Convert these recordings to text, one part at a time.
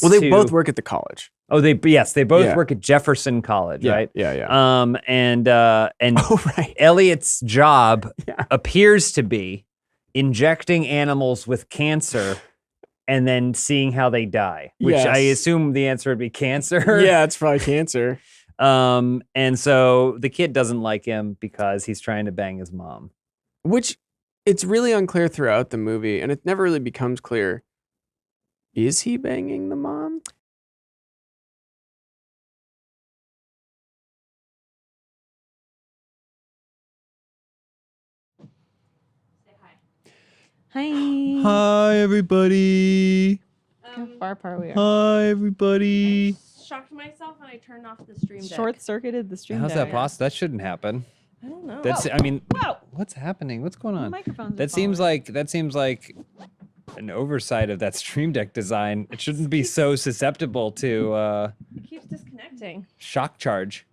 wants Well, they to... both work at the college. Oh, they both work at Jefferson College, right? Yeah. And right. Elliot's job appears to be injecting animals with cancer and then seeing how they die, which I assume the answer would be cancer. Yeah, it's probably cancer. And so the kid doesn't like him because he's trying to bang his mom. Which it's really unclear throughout the movie, and it never really becomes clear. Is he banging the mom? Hi. Hi, everybody. How far apart we are. Hi, everybody. I shocked myself and I turned off the stream deck. Short-circuited the stream How's deck. that possible? That shouldn't happen. I don't know. That's. Whoa. I mean, Whoa. what's happening? What's going The on? microphones are That seems falling. like an oversight of that stream deck design. It shouldn't be so susceptible to It keeps disconnecting. shock charge.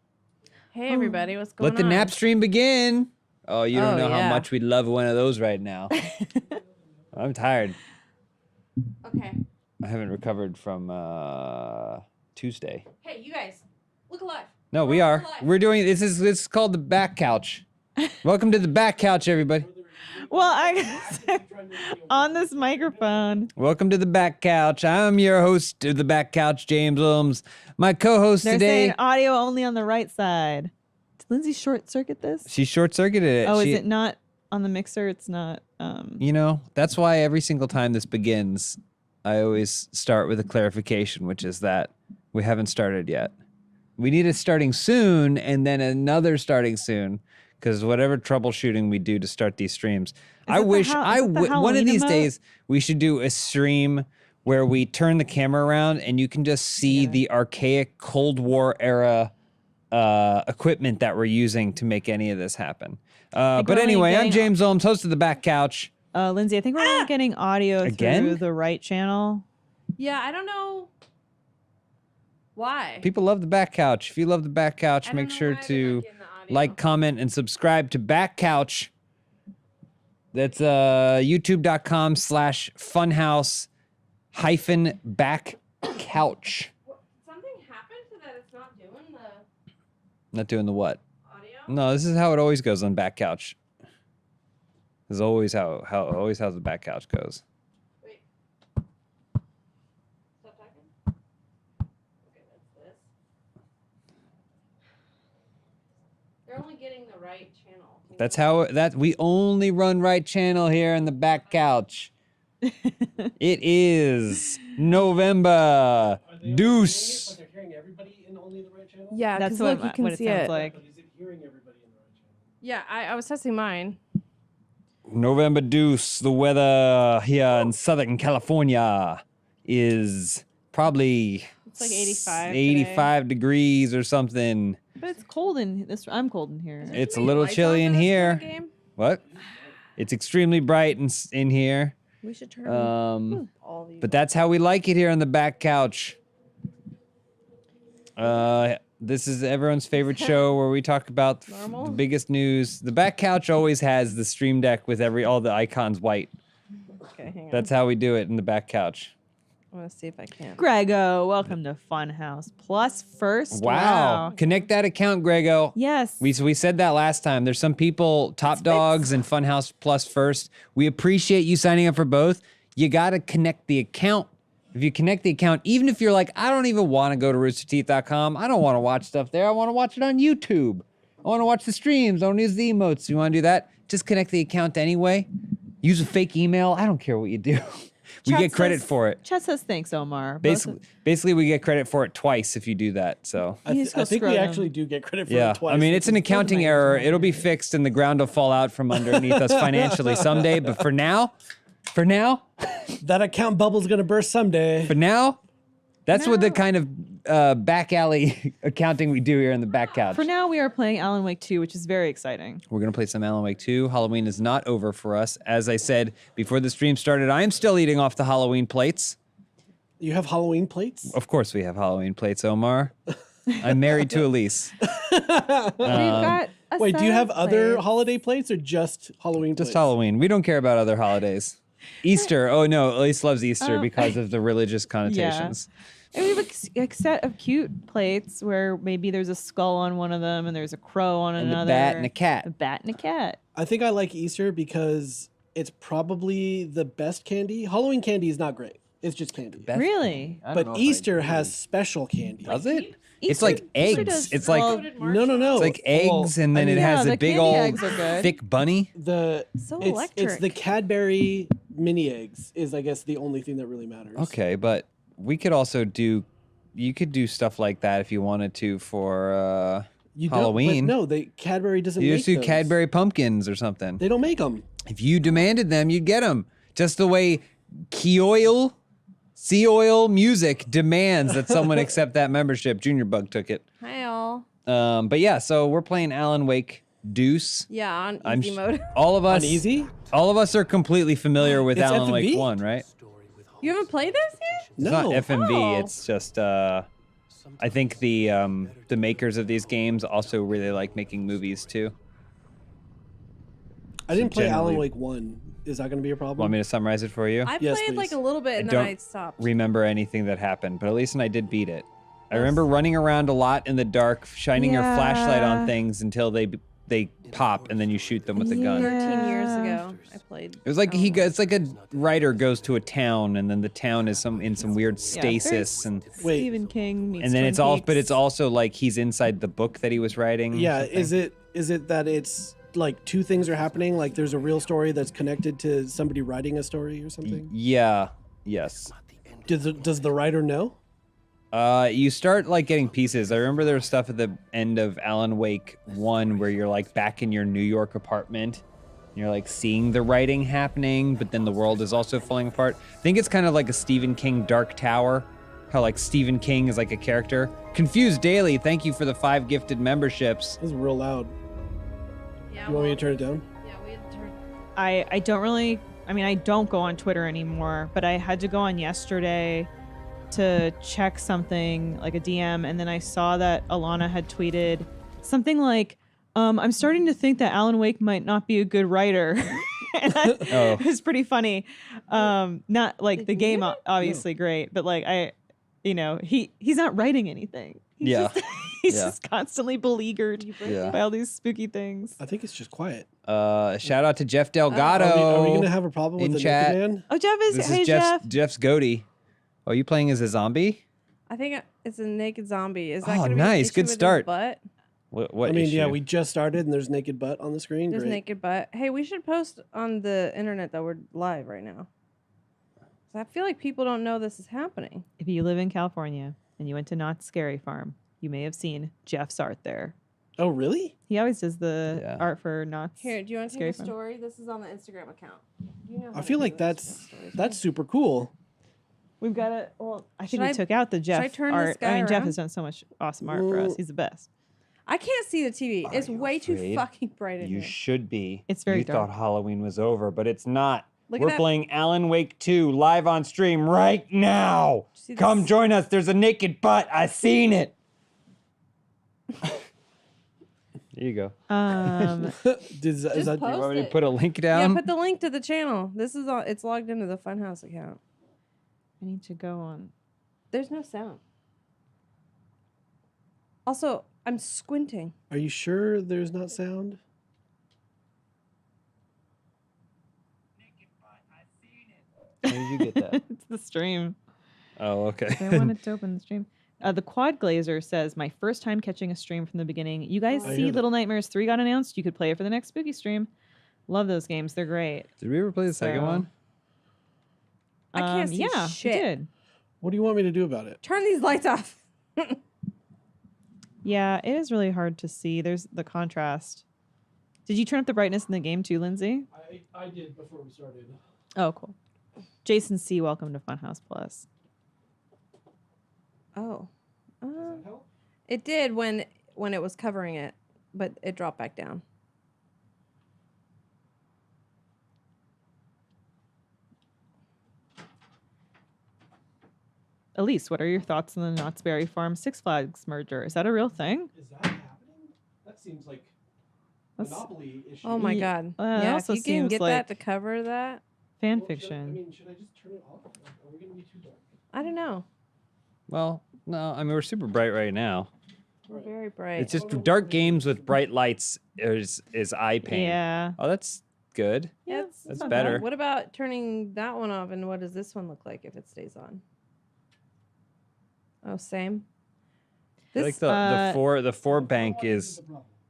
Hey everybody, what's going on? Let the nap stream begin. Oh, you don't Oh, know how yeah. much we'd love one of those right now. I'm tired. Okay. I haven't recovered from Tuesday. Hey, you guys, look alive. No, we are. We're doing this is called the back couch. Welcome to the back couch, everybody. Well, I on this microphone. Welcome to the back couch. I'm your host of the back couch, James Williams. My co-host They're today. saying audio only on the right side. Did Lindsay short-circuit this? She short-circuited it. Oh, She- is it not on the mixer? It's not. You know, that's why every single time this begins, I always start with a clarification, which is that we haven't started yet. We need a starting soon and then another starting soon, because whatever troubleshooting we do to start these streams, I wish one of Halloween these emote? days we should do a stream where we turn the camera around and you can just see the archaic Cold War era equipment that we're using to make any of this happen. But we're only anyway, I'm getting- James Olms, host of the Back Couch. Lindsay, I think we're only getting audio Again? through the right channel. Yeah, I don't know why. People love the Back Couch. If you love the Back Couch, I don't make know sure why they're not to getting the audio. like, comment, and subscribe to Back Couch. That's youtube.com/funhouse-back couch. Something happened so that it's not doing the Not doing the what? audio? No, this is how it always goes on Back Couch. This is always how the Back Couch goes. Wait. Stop talking. Okay, that's this. They're only getting the right channel. That's how we only run right channel here in the Back Couch. It is November. Deuce. But they're hearing everybody in only the right channel? Yeah, That's because what, look, you can what it see sounds it. like. But is it hearing everybody in the right channel? Yeah, I was testing mine. November Deuce. The weather here in Southern California is probably It's like 85 today. 85 degrees or something. But it's cold in this. I'm cold in here. It's a little chilly in here. What? It's extremely bright in here. We should turn all these. But that's how we like it here on the Back Couch. This is everyone's favorite show where we talk about the biggest news. The Back Couch always has the stream deck with all the icons white. Okay, hang on. That's how we do it in the Back Couch. I want to see if I can. Grego, welcome to Funhouse Plus First. Wow. Connect that account, Grego. Yes. We said that last time. There's some people, Top Dogs and Funhouse Plus First. We appreciate you signing up for both. You got to connect the account. If you connect the account, even if you're like, I don't even want to go to roosterteeth.com. I don't want to watch stuff there. I want to watch it on YouTube. I want to watch the streams. I want to use the emotes. You want to do that? Just connect the account anyway. Use a fake email. I don't care what you do. We Chat get credit says- for it. Chat says thanks, Omar. Basically, we get credit for it twice if you do that. So I He's think we scrotum. actually do get credit for yeah, it twice. I mean, it's an which is accounting nice. error. It'll be fixed and the ground will fall out from underneath us financially someday. But for now, That account bubble's going to burst someday. that's what the kind of back alley accounting we do here in the Back Couch. For now, we are playing Alan Wake 2, which is very exciting. We're going to play some Alan Wake 2. Halloween is not over for us. As I said before the stream started, I am still eating off the Halloween plates. You have Halloween plates? Of course we have Halloween plates, Omar. I'm married to Elise. We've got a Wait, do you set have of other plates. holiday plates or just Halloween Just plates? Halloween. We don't care about other holidays. Easter. Oh, no. Elise loves Easter because of the religious connotations. And we have a set of cute plates where maybe there's a skull on one of them and there's a crow on And another. a bat and a cat. A bat and a cat. I think I like Easter because it's probably the best candy. Halloween candy is not great. It's just candy. Best Really? candy. I don't know But if I Easter agree. has special candy. Does it? It's Easter- like Easter eggs. does- It's like well, No. it's like eggs, and then it yeah, has the a big candy old eggs are good. thick bunny. So It's electric. the Cadbury mini eggs is I guess the only thing that really matters. Okay, but we could also do. You could do stuff like that if you wanted to for You Halloween. Don't, but no, Cadbury doesn't you make just do those. Cadbury pumpkins or something. They don't make them. If you demanded them, you'd get them. Just the way Sea Oil Music demands that someone accept that membership. Junior Bug took it. Hi all. But yeah, so we're playing Alan Wake Deuce. Yeah, on I'm easy sh- mode. All of us, Uneasy? all of us are completely familiar with It's Alan Wake FMV? 1, right? You haven't played this yet? It's not FMV. Oh. It's just I think the makers of these games also really like making movies too. I didn't play generally- Alan Wake 1. Is that going to be a problem? Want me to summarize it for you? I Yes, played like please. a little bit and I then don't I stopped. remember anything that happened, but at least I did beat it. I remember running around a lot in the dark, shining your flashlight on Yeah. things until they pop, and then you shoot them with a gun. 13 years Yeah. ago, I played. It was like it's like a writer goes to a town, and then the town is in some weird stasis, and Wait. Stephen King meets and then Twin it's all, Peaks. but it's also like he's inside the book that he was writing. or Yeah, something. is it that it's like two things are happening? Like there's a real story that's connected to somebody writing a story or something? Yeah. Yes. Does the writer know? You start like getting pieces. I remember there was stuff at the end of Alan Wake 1 where you're like back in your New York apartment. And you're like seeing the writing happening, but then the world is also falling apart. I think it's kind of like a Stephen King Dark Tower. How like Stephen King is like a character. Confused Daily, thank you for the 5 gifted memberships. This is real loud. Yeah, You want me to turn it down? Yeah, we had to turn. I don't really, I mean, I don't go on Twitter anymore, but I had to go on yesterday to check something like a DM, and then I saw that Alana had tweeted something like, I'm starting to think that Alan Wake might not be a good writer. And Oh. it was pretty funny. Not like the Did you game, get it? obviously great, but like he's not writing anything. He's Yeah. just, he's Yeah. just constantly beleaguered Yeah. by all these spooky things. I think it's just quiet. Shout out to Jeff Delgado. Are we going to have a problem in with the chat. naked man? Oh, Jeff is This hey is Jeff. Jeff's goatee. Oh, you playing as a zombie? I think it's a naked zombie. Is that Oh, gonna be an nice. issue Good with his start. Butt? What I mean, yeah, issue? we just started and there's naked butt on the screen. There's Great. naked butt. Hey, we should post on the internet that we're live right now. 'Cause I feel like people don't know this is happening. If you live in California and you went to Knott's Scary Farm, you may have seen Jeff's art there. Oh, really? He always does the Yeah. art for Knott's. Here, do you want to Scary take a Farm. story? This is on the Instagram account. You know how I to feel do like Instagram that's stories. super cool. We've got it. Well, I think Should we I- took out the Jeff I turn this art. guy I mean, Jeff around? has done so much awesome art for us. Well- He's the best. I can't see the TV. It's you way too afraid? fucking bright in You here. should be. It's very You dark. thought Halloween was over, but it's not. Look at We're that. playing Alan Wake 2 live on stream right now. See this? Come join us. There's a naked butt. I seen it. There you go. Is that, Just that post You want me to it. put a link Yeah, down? put the link to the channel. This is all. It's logged into the Funhouse account. I need to go on. There's no sound. Also, I'm squinting. Are you sure there's not sound? How did you get that? It's the stream. Oh, okay. I wanted to open the stream. The Quad Glazer says, my first time catching a stream from the beginning. You guys I see hear that. Little Nightmares 3 got announced? You could play it for the next spooky stream. Love those games. They're great. Did we ever play the second So- one? I can't see yeah, shit. we did. What do you want me to do about it? Turn these lights off. Yeah, it is really hard to see. There's the contrast. Did you turn up the brightness in the game too, Lindsay? I did before we started. Oh, cool. Jason C., welcome to Funhouse Plus. Oh. It did when it was covering it, but it dropped back down. Elise, what are your thoughts on the Knott's Berry Farm Six Flags merger? Is that a real thing? Is that happening? That seems like That's monopoly issue. Oh my Ye- god. it Yeah, if also you can seems get like- that to cover that, fan Well, fiction. should I just turn it off? Are we going to be too dark? I don't know. Well, no, I mean we're super bright right now. We're very bright. It's just dark games with bright lights is eye pain. Yeah. Oh, that's good. Yeah, That's not better. bad. What about turning that one off, and what does this one look like if it stays on? Oh, same. I like This the four bank is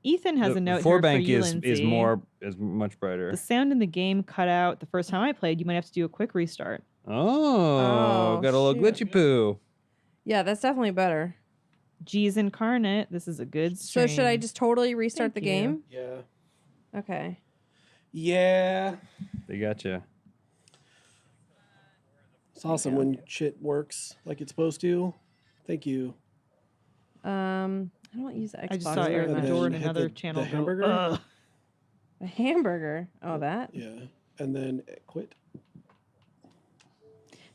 Ethan has a note four here bank for you, is Lindsay. is much brighter. The sound in the game cut out the first time I played. You might have to do a quick restart. Oh, got a little shoot. glitchy poo. yeah, that's definitely better. G's incarnate. This is a good stream. So should I just totally restart Thank the you. game? Yeah. Okay. Yeah. They got you. It's awesome when shit works like it's supposed to. Thank you. I don't use the Xbox I just saw very Eric much. then Door in hit another the channel. go, hamburger? "Ugh." A hamburger. Oh, that. Yeah. And then quit.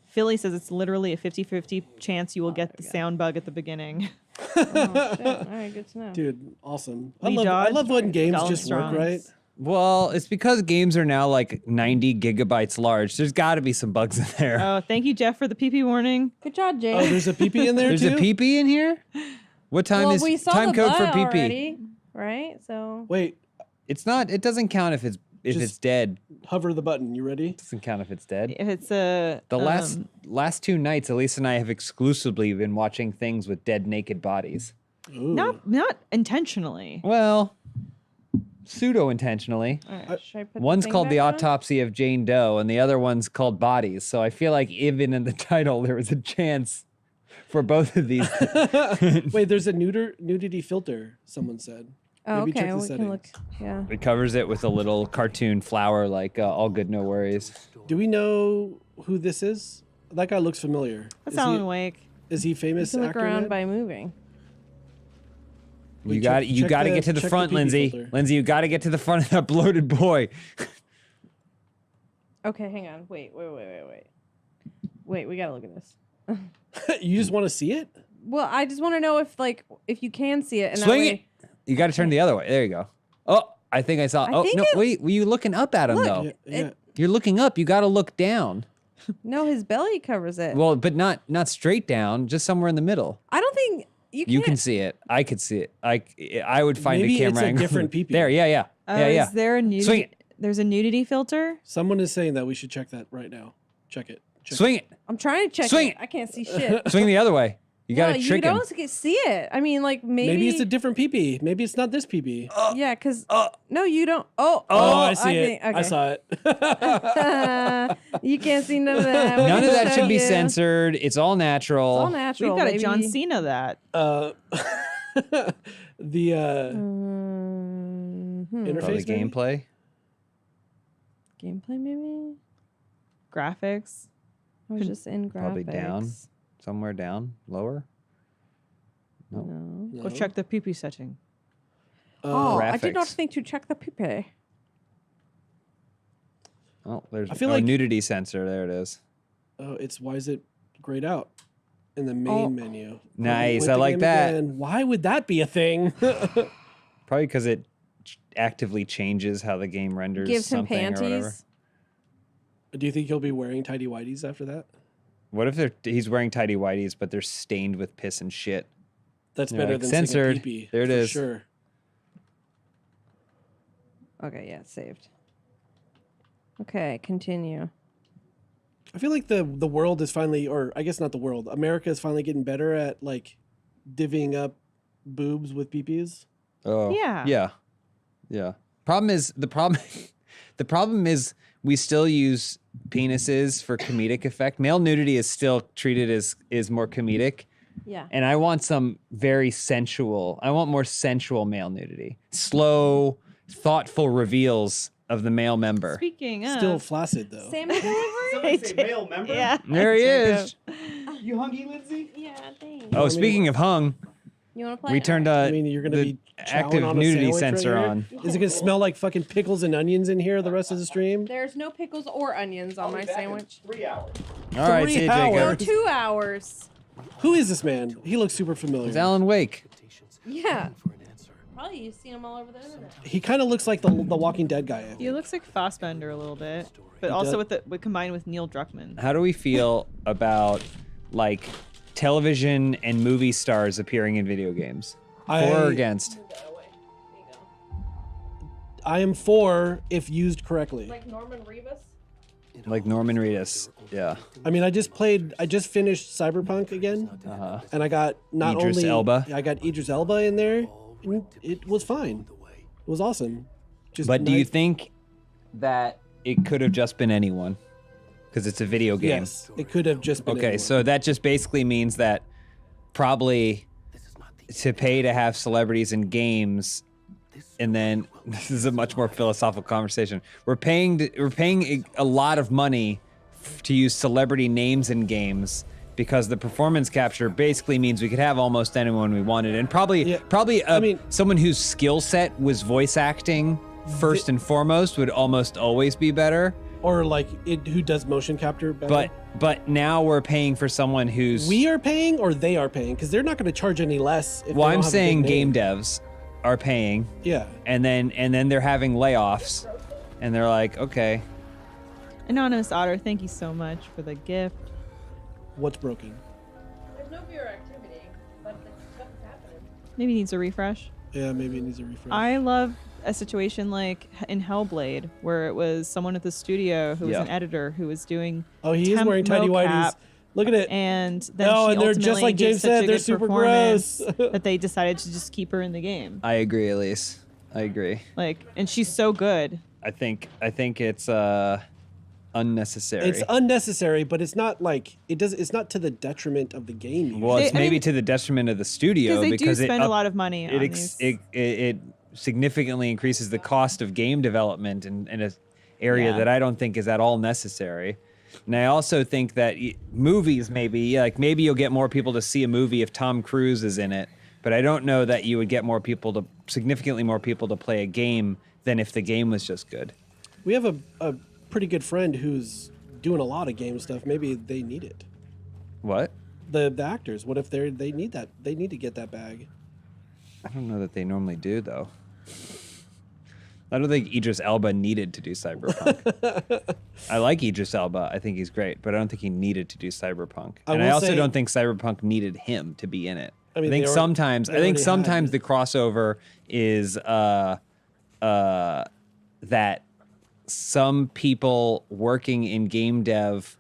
Philly says it's literally a 50-50 chance you will get the sound bug at the beginning. Oh, shit. All right, good to know. Dude, awesome. Lee I Dodge, love when games Donald just work, Strong. right? Well, it's because games are now like 90 gigabytes large. There's got to be some bugs in there. Oh, thank you, Jeff, for the PP warning. Good job, Oh, James. there's a PP in there There's too? a PP in here? What time well, is we saw time the code for butt PP? already, right? So Wait, It's not. It doesn't count if it's Just- dead. hover the button. You ready? It doesn't count if it's dead. If it's a The last two nights, Elise and I have exclusively been watching things with dead naked bodies. Ooh. not intentionally. Well, pseudo intentionally. all right, should I put One's thing called The back on? Autopsy of Jane Doe, and the other one's called Bodies. So I feel like even in the title, there was a chance for both of these. Wait, there's a nudity filter, someone said. Oh, Maybe check okay. the We can look. settings. Yeah. It covers it with a little cartoon flower, like All Good, No Worries. Do we know who this is? That guy looks familiar. That's is Alan he, Wake. is he You famous can look actor around yet? by moving. Wait, You got you check got to the- get to the check front, PP Lindsay. filter. Lindsay, you got to get to the front of that bloated boy. Okay, hang on. Wait. Wait, we gotta look at this. You just want to see it? Well, I just want to know if you can see it. And Swing that it. You got to turn the other way. There you go. Oh, I think I saw. I Oh think no, it- wait. Were you looking up at him Look. though? Yeah, yeah. You're looking up. You got to look down. No, his belly covers it. Well, but not straight down. Just somewhere in the middle. I don't think you can. You can see it. I could see it. I would find Maybe a it's camera a angle. different PP. There. Yeah. Yeah. Yeah. Yeah. Is there a nudity? Swing it. There's a nudity filter. Someone is saying that we should check that right now. Check it. Check Swing it. I'm trying to check Swing it. it. I can't see shit. Swing the other way. You got no, to you trick him. don't see it. I mean, like maybe. Maybe it's a different PP. Maybe it's not this PP. Yeah, because no, you don't. Oh, I see it. think- okay. I saw it. You can't see none of that. We None can of that show should be you. censored. It's all natural. It's all natural. We've got a baby. John Cena that. The Mhm. Probably interface maybe? gameplay. Gameplay, maybe. Graphics. I was just in graphics. Probably down. Somewhere down, lower. No. No. Go check the PP setting. Oh, I did not Graphics. think to check the PP. Oh, there's I feel a like- nudity sensor. There it is. Oh, it's why is it grayed out in the main menu? Nice, Wait, I the like game that. again. Why would that be a thing? Probably because it actively changes how the game renders Gives him something or whatever. panties. Do you think he'll be wearing tidy whities after that? What if he's wearing tidy whities, but they're stained with piss and shit? That's You're better like, than censored. Saying pee-pee, There it for is. Sure. Okay, yeah, it's saved. Okay, continue. I feel like the world is finally, or I guess not the world. America is finally getting better at like divvying up boobs with peepees. Oh, Yeah. yeah. The problem is we still use penises for comedic effect. Male nudity is still treated as more comedic, Yeah. and I want some very sensual. I want more sensual male nudity. Slow, thoughtful reveals of the male member. Speaking of. Still flaccid though. Salmon delivery? male member? Yeah. There he is. You hungry, Lindsay? Yeah, thanks. Oh, speaking of hung, You want to play? we turned I mean, you're gonna the be chowing active on a nudity sandwich sensor right here? on. Is it gonna smell like fucking pickles and onions in here the rest of the stream? There's no pickles or onions on my sandwich. 3 hours. All right, 3 see you, hours. Jacob. 2 hours. Who is this man? He looks super familiar. It's Alan Wake. Yeah. Probably you've seen them all over the internet. He kind of looks like the Walking Dead guy. I think. He looks like Fassbender a little bit, but He also does. with combined with Neil Druckmann. How do we feel about like television and movie stars appearing in video games? For or against? I am for if used correctly. Like Norman Reedus. Like Norman Reedus. Yeah. I mean, I just finished Cyberpunk again, and I got not Idris only Elba. I got Idris Elba in there. And it was fine. It was awesome. Just But do you think that it could have just been anyone? Because it's a video game. Yes, it could have just been. Okay, anyone. so that just basically means that probably to pay to have celebrities in games, and then this is a much more philosophical conversation. We're paying a lot of money to use celebrity names in games because the performance capture basically means we could have almost anyone we wanted, and probably someone whose skill set was voice acting first and foremost would almost always be better. Or like who does motion capture better. But now we're paying for someone who's We are paying or they are paying because they're not going to charge any less. If well, they I'm don't have a saying big game name. devs are paying. Yeah. And then they're having layoffs, and they're like, okay, Anonymous Otter, thank you so much for the gift. What's broken? There's no viewer activity, but stuff is happening. Maybe it needs a refresh. Yeah, maybe it needs a refresh. I love a situation like in Hellblade where it was someone at the studio who was an editor who was doing he is temp wearing tiny mocap, whities. Look at it. and then No, she and they're just ultimately like gave James such said, a they're good super performance gross. that they decided to just keep her in the game. I agree, Elise. I agree. Like, and she's so good. I think it's unnecessary. It's unnecessary, but it's not like it's not to the detriment of the game. well, it's I maybe mean, to the detriment of the studio Because they because do spend it a lot of money on these. it significantly increases the cost of game development in an area Yeah. that I don't think is at all necessary. And I also think that movies maybe you'll get more people to see a movie if Tom Cruise is in it, but I don't know that you would get significantly more people to play a game than if the game was just good. We have a pretty good friend who's doing a lot of game stuff. Maybe they need it. What? The actors. What if they need that? They need to get that bag. I don't know that they normally do, though. I don't think Idris Elba needed to do Cyberpunk. I like Idris Elba. I think he's great, but I don't think he needed to do Cyberpunk. And I will also say- don't think Cyberpunk needed him to be in it. I mean, think they sometimes already had- the crossover is that some people working in game dev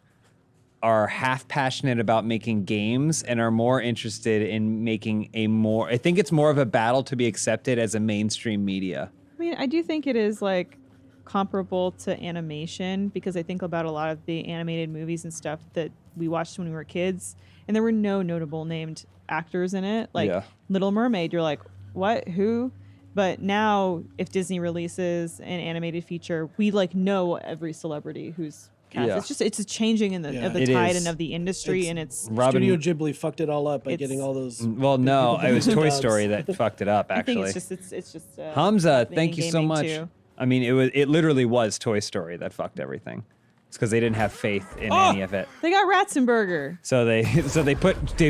are half passionate about making games and are more interested in making I think it's more of a battle to be accepted as a mainstream media. I mean, I do think it is like comparable to animation because I think about a lot of the animated movies and stuff that we watched when we were kids, and there were no notable named actors in it. Like Yeah. Little Mermaid, you're like, what? Who? But now, if Disney releases an animated feature, we like know every celebrity who's cast. Yeah. It's a changing of the It tide is. and of the industry, and it's Studio Ghibli fucked it all up by It's- getting all those. Well, no, it was Toy Dogs. Story that fucked it up. I think Actually, it's just Hamza, happening thank in you so gaming, much. too. I mean, it literally was Toy Story that fucked everything. It's because they didn't have faith in any of it. They got Ratzenberger. So they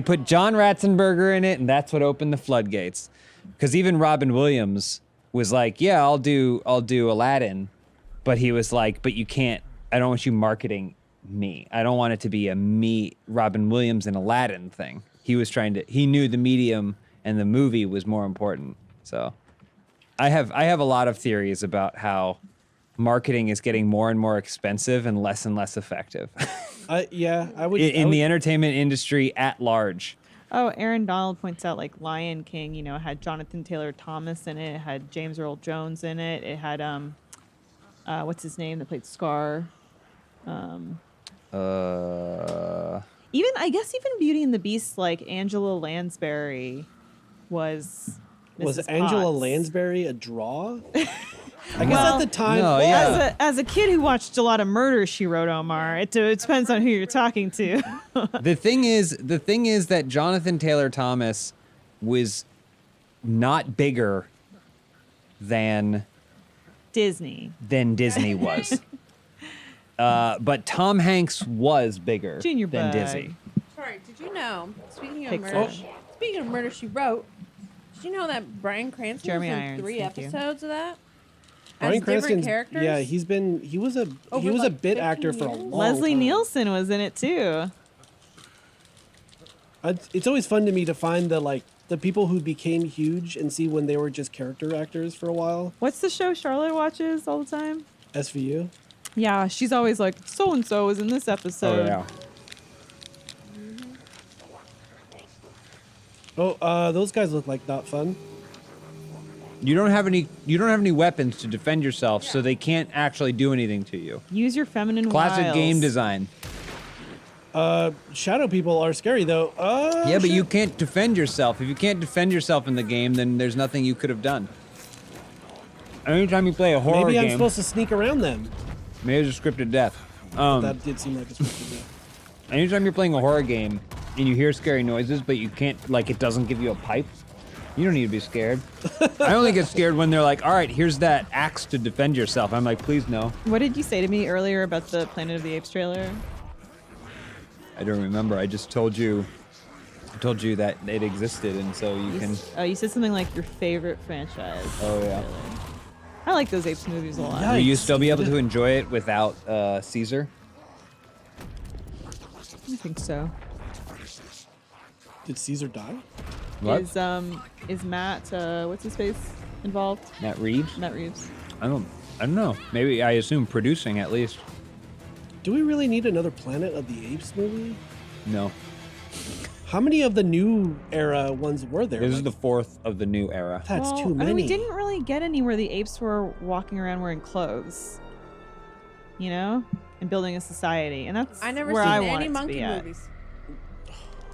put John Ratzenberger in it, and that's what opened the floodgates. Because even Robin Williams was like, "Yeah, I'll do Aladdin," but he was like, "But you can't. I don't want you marketing me. I don't want it to be a me Robin Williams and Aladdin thing." He knew the medium and the movie was more important. So I have a lot of theories about how marketing is getting more and more expensive and less effective I would. in the entertainment industry at large. Oh, Aaron Donald points out like Lion King, had Jonathan Taylor Thomas in it. It had James Earl Jones in it. It had what's his name that played Scar. Even Beauty and the Beast, like Angela Lansbury was Mrs. Angela Potts. Lansbury a draw? I guess Well, at the time. no, yeah. As a kid who watched a lot of Murder, She Wrote, Omar, it depends on who you're talking to. The thing is that Jonathan Taylor Thomas was not bigger than Disney. Disney was. But Tom Hanks was bigger Junior than bug. Disney. Sorry, did you know? Speaking of Pixar. Murder, She Wrote. Did you know that Bryan Cranston Jeremy was in Irons, 3 thank you. episodes of that? Bryan As different Cranston. characters? Yeah, he was a Over, bit 15 actor for a years? long Leslie time. Nielsen was in it too. It's always fun to me to find the people who became huge and see when they were just character actors for a while. What's the show Charlotte watches all the time? SVU. Yeah, she's always like, so and so is in this episode. Those guys look like not fun. You don't have any weapons to defend yourself, so they can't actually do anything to you. Use your feminine Classic wiles. game design. Shadow people are scary though. Yeah, but you can't defend yourself. If you can't defend yourself in the game, then there's nothing you could have done. Anytime you play a horror Maybe game, I'm supposed to sneak around them. maybe it's a scripted death. That did seem like a scripted death. Anytime you're playing a horror game and you hear scary noises, but you can't, like, it doesn't give you a pipe, you don't need to be scared. I only get scared when they're like, all right, here's that axe to defend yourself. I'm like, please no. What did you say to me earlier about the Planet of the Apes trailer? I don't remember. I just told you that it existed, and so you can. Oh, you said something like your favorite franchise. Oh yeah. I like those Apes movies a lot. Yeah. Will you Yikes, still be able dude. to enjoy it without Caesar? I think so. Did Caesar die? What? Is Matt what's his face involved? Matt Reeves? Matt Reeves. I don't know. Maybe I assume producing at least. Do we really need another Planet of the Apes movie? No. How many of the new era ones were there? This is the fourth of the new era. That's Well, too many. I mean, we didn't really get any where the apes were walking around wearing clothes, you know, and building a society, and that's I never where seen I want any it to monkey be at. movies.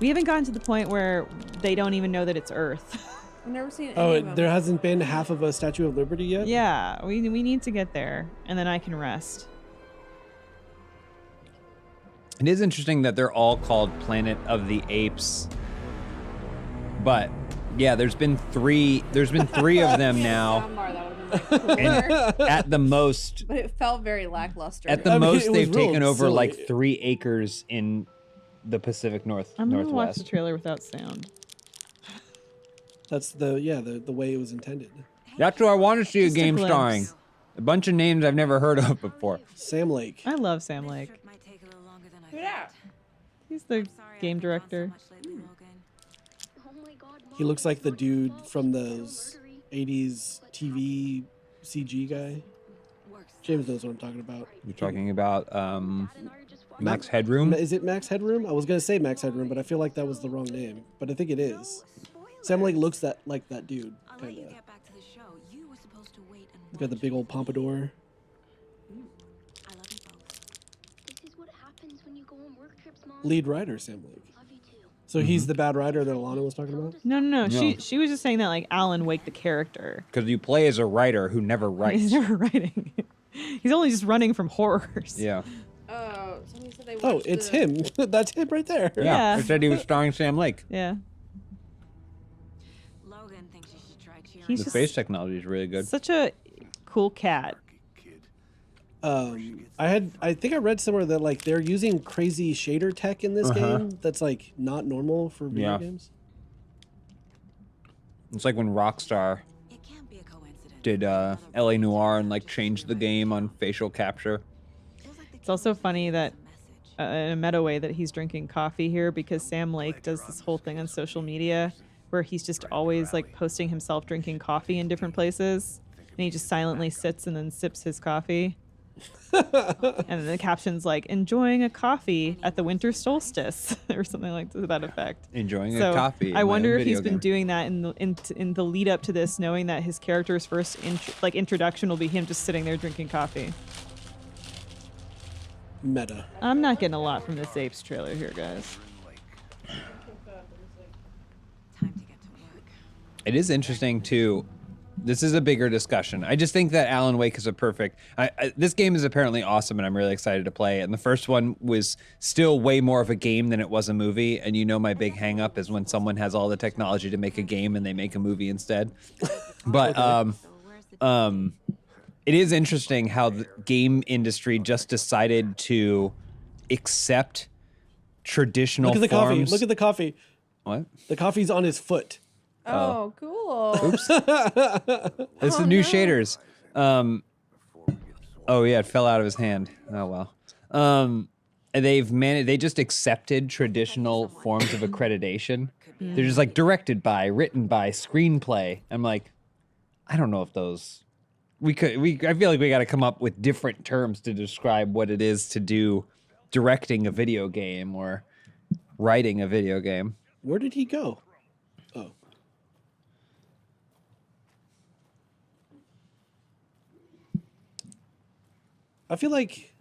We haven't gotten to the point where they don't even know that it's Earth. I've never seen any Oh, of them. there hasn't been half of a Statue of Liberty yet? Yeah, we need to get there, and then I can rest. It is interesting that they're all called Planet of the Apes. But yeah, there's been three of them now. Soundbar, that would've been And cooler. at the most But it felt very lackluster. at the I mean, most it was they've real taken over silly. like 3 acres in the Pacific I'm gonna watch the Northwest. trailer without sound. That's the way it was intended. That's what I want to see a Just a game glimpse. starring. A bunch of names I've never heard of before. Sam Lake. I love Sam Lake. Who dat? He's the game director. He looks like the dude from those 80s TV CG guy. James knows what I'm talking about. You're talking about Max Headroom? Is it Max Headroom? I was going to say Max Headroom, but I feel like that was the wrong name. But I think it is. Sam Lake looks like that dude, kind of. He's got the big old pompadour. Lead writer, Sam Lake. So he's the bad writer that Alana was talking about? No. No. She was just saying that like Alan Wake, the character, Because you play as a writer who never writes. he's never writing. He's only just running from horrors. Yeah. Oh, somebody said they watched Oh, it's the- him. That's him right there. Yeah. I said he was starring Sam Lake. Yeah. Logan thinks you should try cheering. He's The just face technology is really good. such a cool cat. I think I read somewhere that like they're using crazy shader tech in this game that's like not normal for video Yeah. games. It's like when Rockstar It can't be a coincidence. did LA Noire and like changed the game on facial capture. It's also funny that in a meta way that he's drinking coffee here because Sam Lake does this whole thing on social media where he's just always like posting himself drinking coffee in different places, and he just silently sits and then sips his coffee. And then the caption's like enjoying a coffee at the winter solstice or something like to that effect. Enjoying So a coffee. I in my wonder own if he's video been game. doing that in the lead up to this, knowing that his character's first introduction will be him just sitting there drinking coffee. Meta. I'm not getting a lot from this Apes trailer here, guys. Time to get to work. It is interesting too. This is a bigger discussion. I just think that Alan Wake is a perfect. This game is apparently awesome, and I'm really excited to play it. And the first one was still way more of a game than it was a movie. And you know, my big hang up is when someone has all the technology to make a game and they make a movie instead. But So where's the it is interesting how the game industry just decided to accept traditional Look at the coffee. forms. Look at the coffee. What? The coffee's on his foot. Oh, cool. Oops. It's the new shaders. Oh yeah, it fell out of his hand. Oh well. they just accepted traditional forms of accreditation. They're just like directed by, written by, screenplay. I'm like, I don't know if those I feel like we got to come up with different terms to describe what it is to do directing a video game or writing a video game. Where did he go? Oh. I feel like.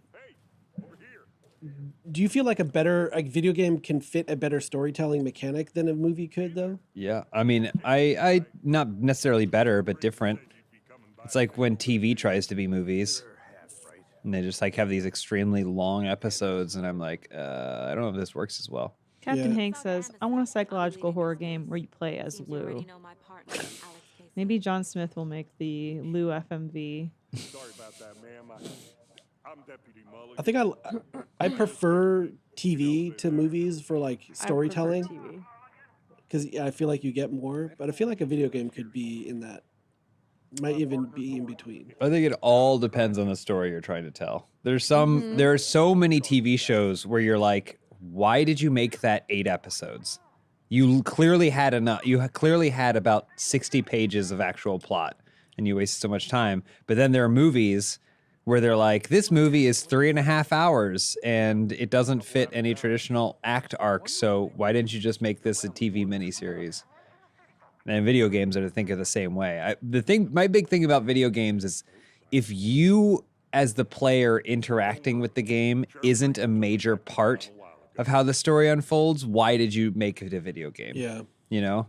Do you feel like a better video game can fit a better storytelling mechanic than a movie could, though? Yeah, I mean, I not necessarily better, but different. It's like when TV tries to be movies, and they just like have these extremely long episodes, and I'm like, I don't know if this works as well. Captain Yeah. Hank says, I want a psychological horror game where you play as Lou. Maybe John Smith will make the Lou FMV. Sorry about that, ma'am. I'm Deputy Mulligan. I think I prefer TV to movies for like storytelling I prefer TV. because I feel like you get more. But I feel like a video game could be in that. Might even be in between. I think it all depends on the story you're trying to tell. There are so many TV shows where you're like, why did you make that 8 episodes? You clearly had enough. You clearly had about 60 pages of actual plot, and you wasted so much time. But then there are movies where they're like, this movie is 3.5 hours, and it doesn't fit any traditional act arc. So why didn't you just make this a TV miniseries? And video games are to think of the same way. My big thing about video games is if you, as the player interacting with the game, isn't a major part of how the story unfolds, why did you make it a video game? Yeah. You know?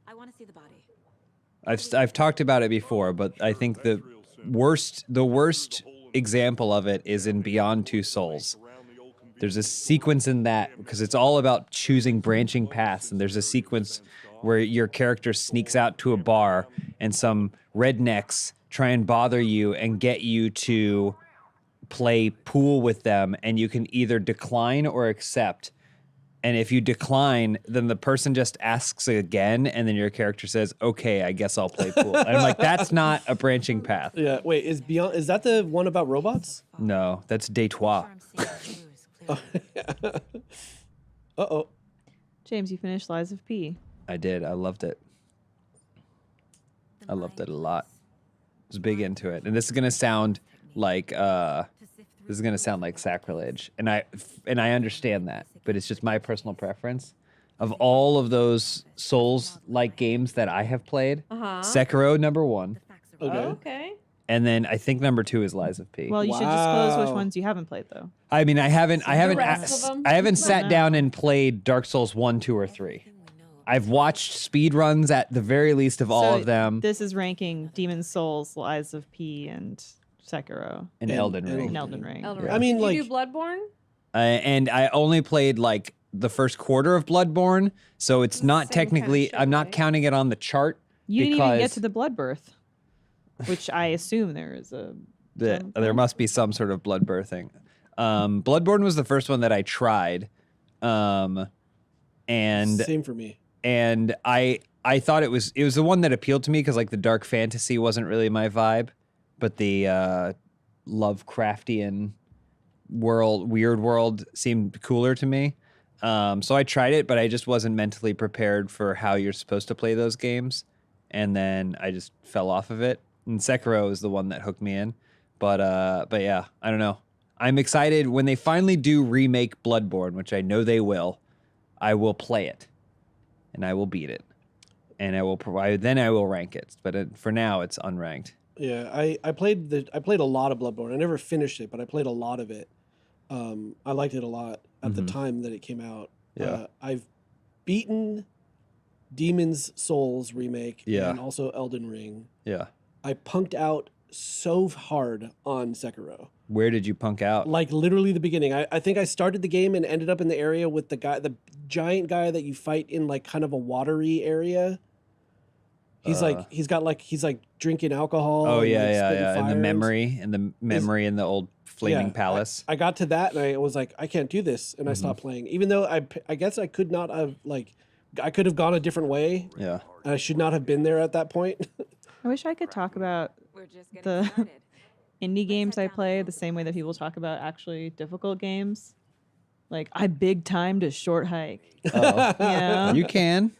I want to see the body. I've talked about it before, but I think the worst example of it is in Beyond Two Souls. There's a sequence in that because it's all about choosing branching paths, and there's a sequence where your character sneaks out to a bar and some rednecks try and bother you and get you to play pool with them, and you can either decline or accept. And if you decline, then the person just asks again, and then your character says, "Okay, I guess I'll play pool." And I'm like, that's not a branching path. Yeah. Wait, is that the one about robots? No, that's Day Trois. Uh-oh. James, you finished Lies of P. I did. I loved it. I loved it a lot. I was big into it. And this is gonna sound like sacrilege. And I understand that, but it's just my personal preference. Of all of those Souls-like games that I have played, Sekiro #1, Okay. Okay. and then I think #2 is Lies of P. Well, you should disclose which Wow. ones you haven't played, though. I mean, I haven't rest of 'em? I haven't sat down and played Dark Souls 1, 2, or 3. I've watched speed runs at the very least of all So of them, This is ranking Demon's Souls, Lies of P, and Sekiro, and Elden Ring. and Elden Ring. Elden Yeah. Ring. I mean, Did like, you do Bloodborne? And I only played like the first quarter of Bloodborne, so it's not Same kind of technically. shit, I'm not right? counting it on the chart. You didn't even get because to the Bloodbirth, which I assume there is a. there must be some sort of blood birthing. Bloodborne was the first one that I tried, and Same for me. and I thought it was the one that appealed to me because like the dark fantasy wasn't really my vibe, but the Lovecraftian weird world seemed cooler to me. So I tried it, but I just wasn't mentally prepared for how you're supposed to play those games, and then I just fell off of it. And Sekiro is the one that hooked me in, but yeah, I don't know. I'm excited when they finally do remake Bloodborne, which I know they will. I will play it, and I will beat it, and I will provide. Then I will rank it. But for now, it's unranked. Yeah, I played a lot of Bloodborne. I never finished it, but I played a lot of it. I liked it a lot at the time that it came out. Yeah. I've beaten Demon's Souls remake Yeah. and also Elden Ring. Yeah. I punked out so hard on Sekiro. Where did you punk out? Like literally the beginning. I think I started the game and ended up in the area with the giant guy that you fight in like kind of a watery area. He's he's like drinking alcohol. Oh and, yeah, like, yeah, spitting yeah. fires. In the memory in the old flaming palace. I got to that and I was like, I can't do this, and I stopped playing. Even though I guess I could not have I could have gone a different way. Yeah. And I should not have been there at that point. I wish I could talk about We're just getting the started. indie games I play the same way that people talk about actually difficult games. Like, I big timed a short hike. Oh. Yeah. You can.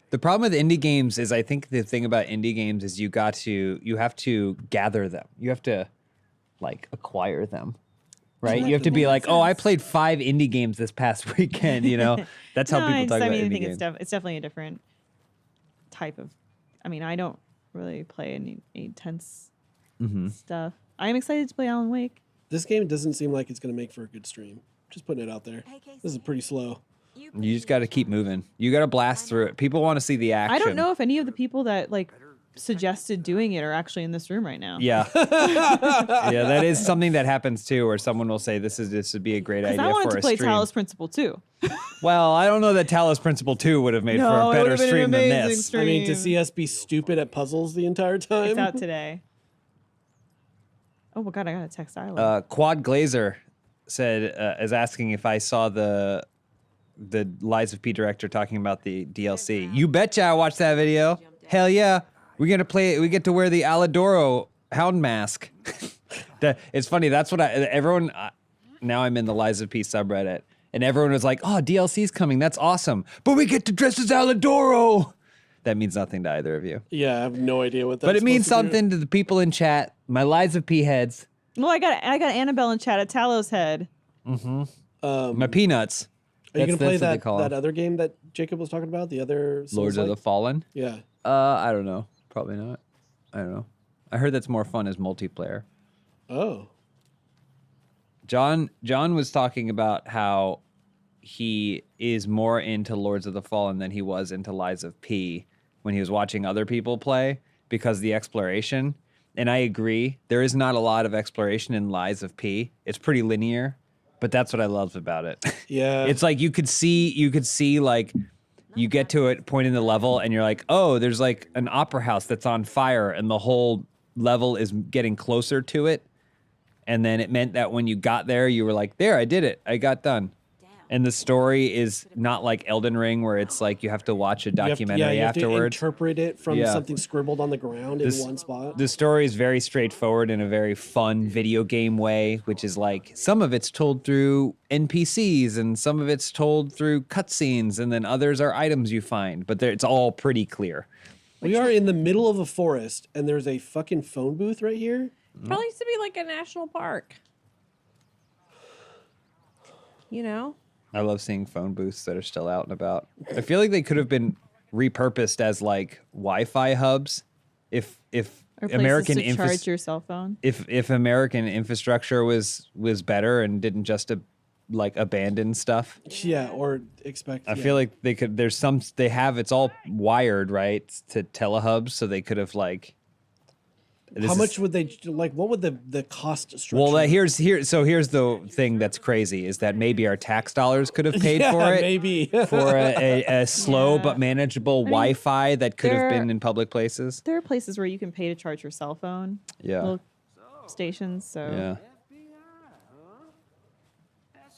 The problem with indie games is I think the thing about indie games is you have to gather them. You have to like acquire them. Right? You have to be like, oh, I played 5 indie games this past weekend, you know? That's how people talk about indie I think games. it's definitely a different type of. I mean, I don't really play any intense stuff. I'm excited to play Alan Wake. This game doesn't seem like it's going to make for a good stream. Just putting it out there. Hey, Casey. This is pretty slow. You just got to keep moving. You got to blast through it. People want to see the action. I don't know if any of the people that like suggested doing it are actually in this room right now. Yeah. Yeah, that is something that happens too, where someone will say this would be a great idea I wanted for to a play stream. Talos Principle too. Well, I don't know that Talos Principle 2 would have made for a it better would've been an stream than amazing this. stream. I mean, to see us be stupid at puzzles the entire time. It's out today. Oh my god, I got a text Isla. Quad Glazer is asking if I saw the Lies of P director talking about the DLC. You betcha I watched that video. Hell yeah. We get to wear the Aladoro hound mask. It's funny, that's what everyone, now I'm in the Lies of P subreddit, and everyone was like, oh, DLC's coming, that's awesome. But we get to dress as Aladoro. That means nothing to either of you. Yeah, I have no idea what that But it means something to the people in chat, my Lies of P heads, well, I got Annabelle in chat at Talos Head. my peanuts. Are you going to play that's what they that call 'em. other game that Jacob was talking about? The other Lords of the Souls-like? Fallen? Yeah. I don't know. Probably not. I don't know. I heard that's more fun as multiplayer. Oh. John was talking about how he is more into Lords of the Fallen than he was into Lies of P when he was watching other people play because of the exploration. And I agree. There is not a lot of exploration in Lies of P. It's pretty linear, but that's what I love about it. Yeah. It's like you could see like you get to a point in the level and you're like, oh, there's like an opera house that's on fire and the whole level is getting closer to it. And then it meant that when you got there, you were like, there, I did it. I got done. And the story is not like Elden Ring where it's like you have to watch a documentary you have to afterwards. interpret it from Yeah. something scribbled on the ground in one spot. The story is very straightforward in a very fun video game way, which is like some of it's told through NPCs and some of it's told through cutscenes, and then others are items you find. But it's all pretty clear. We are in the middle of a forest, and there's a fucking phone booth right here. Probably used to be like a national park. You know? I love seeing phone booths that are still out and about. I feel like they could have been repurposed as like Wi-Fi hubs if Or places American to charge your cell phone. if American infrastructure was better and didn't just like abandon stuff. Yeah, or expect. I feel like they could. It's all wired right to telehubs, so they could have like. How much would they like? What would the cost structure? Well, here's the thing that's crazy is that maybe our tax dollars could have paid yeah, for it. maybe For a slow Yeah. but manageable Wi-Fi that could have been in public places. There are places where you can pay to charge your cell phone. Yeah. Little stations. So Yeah.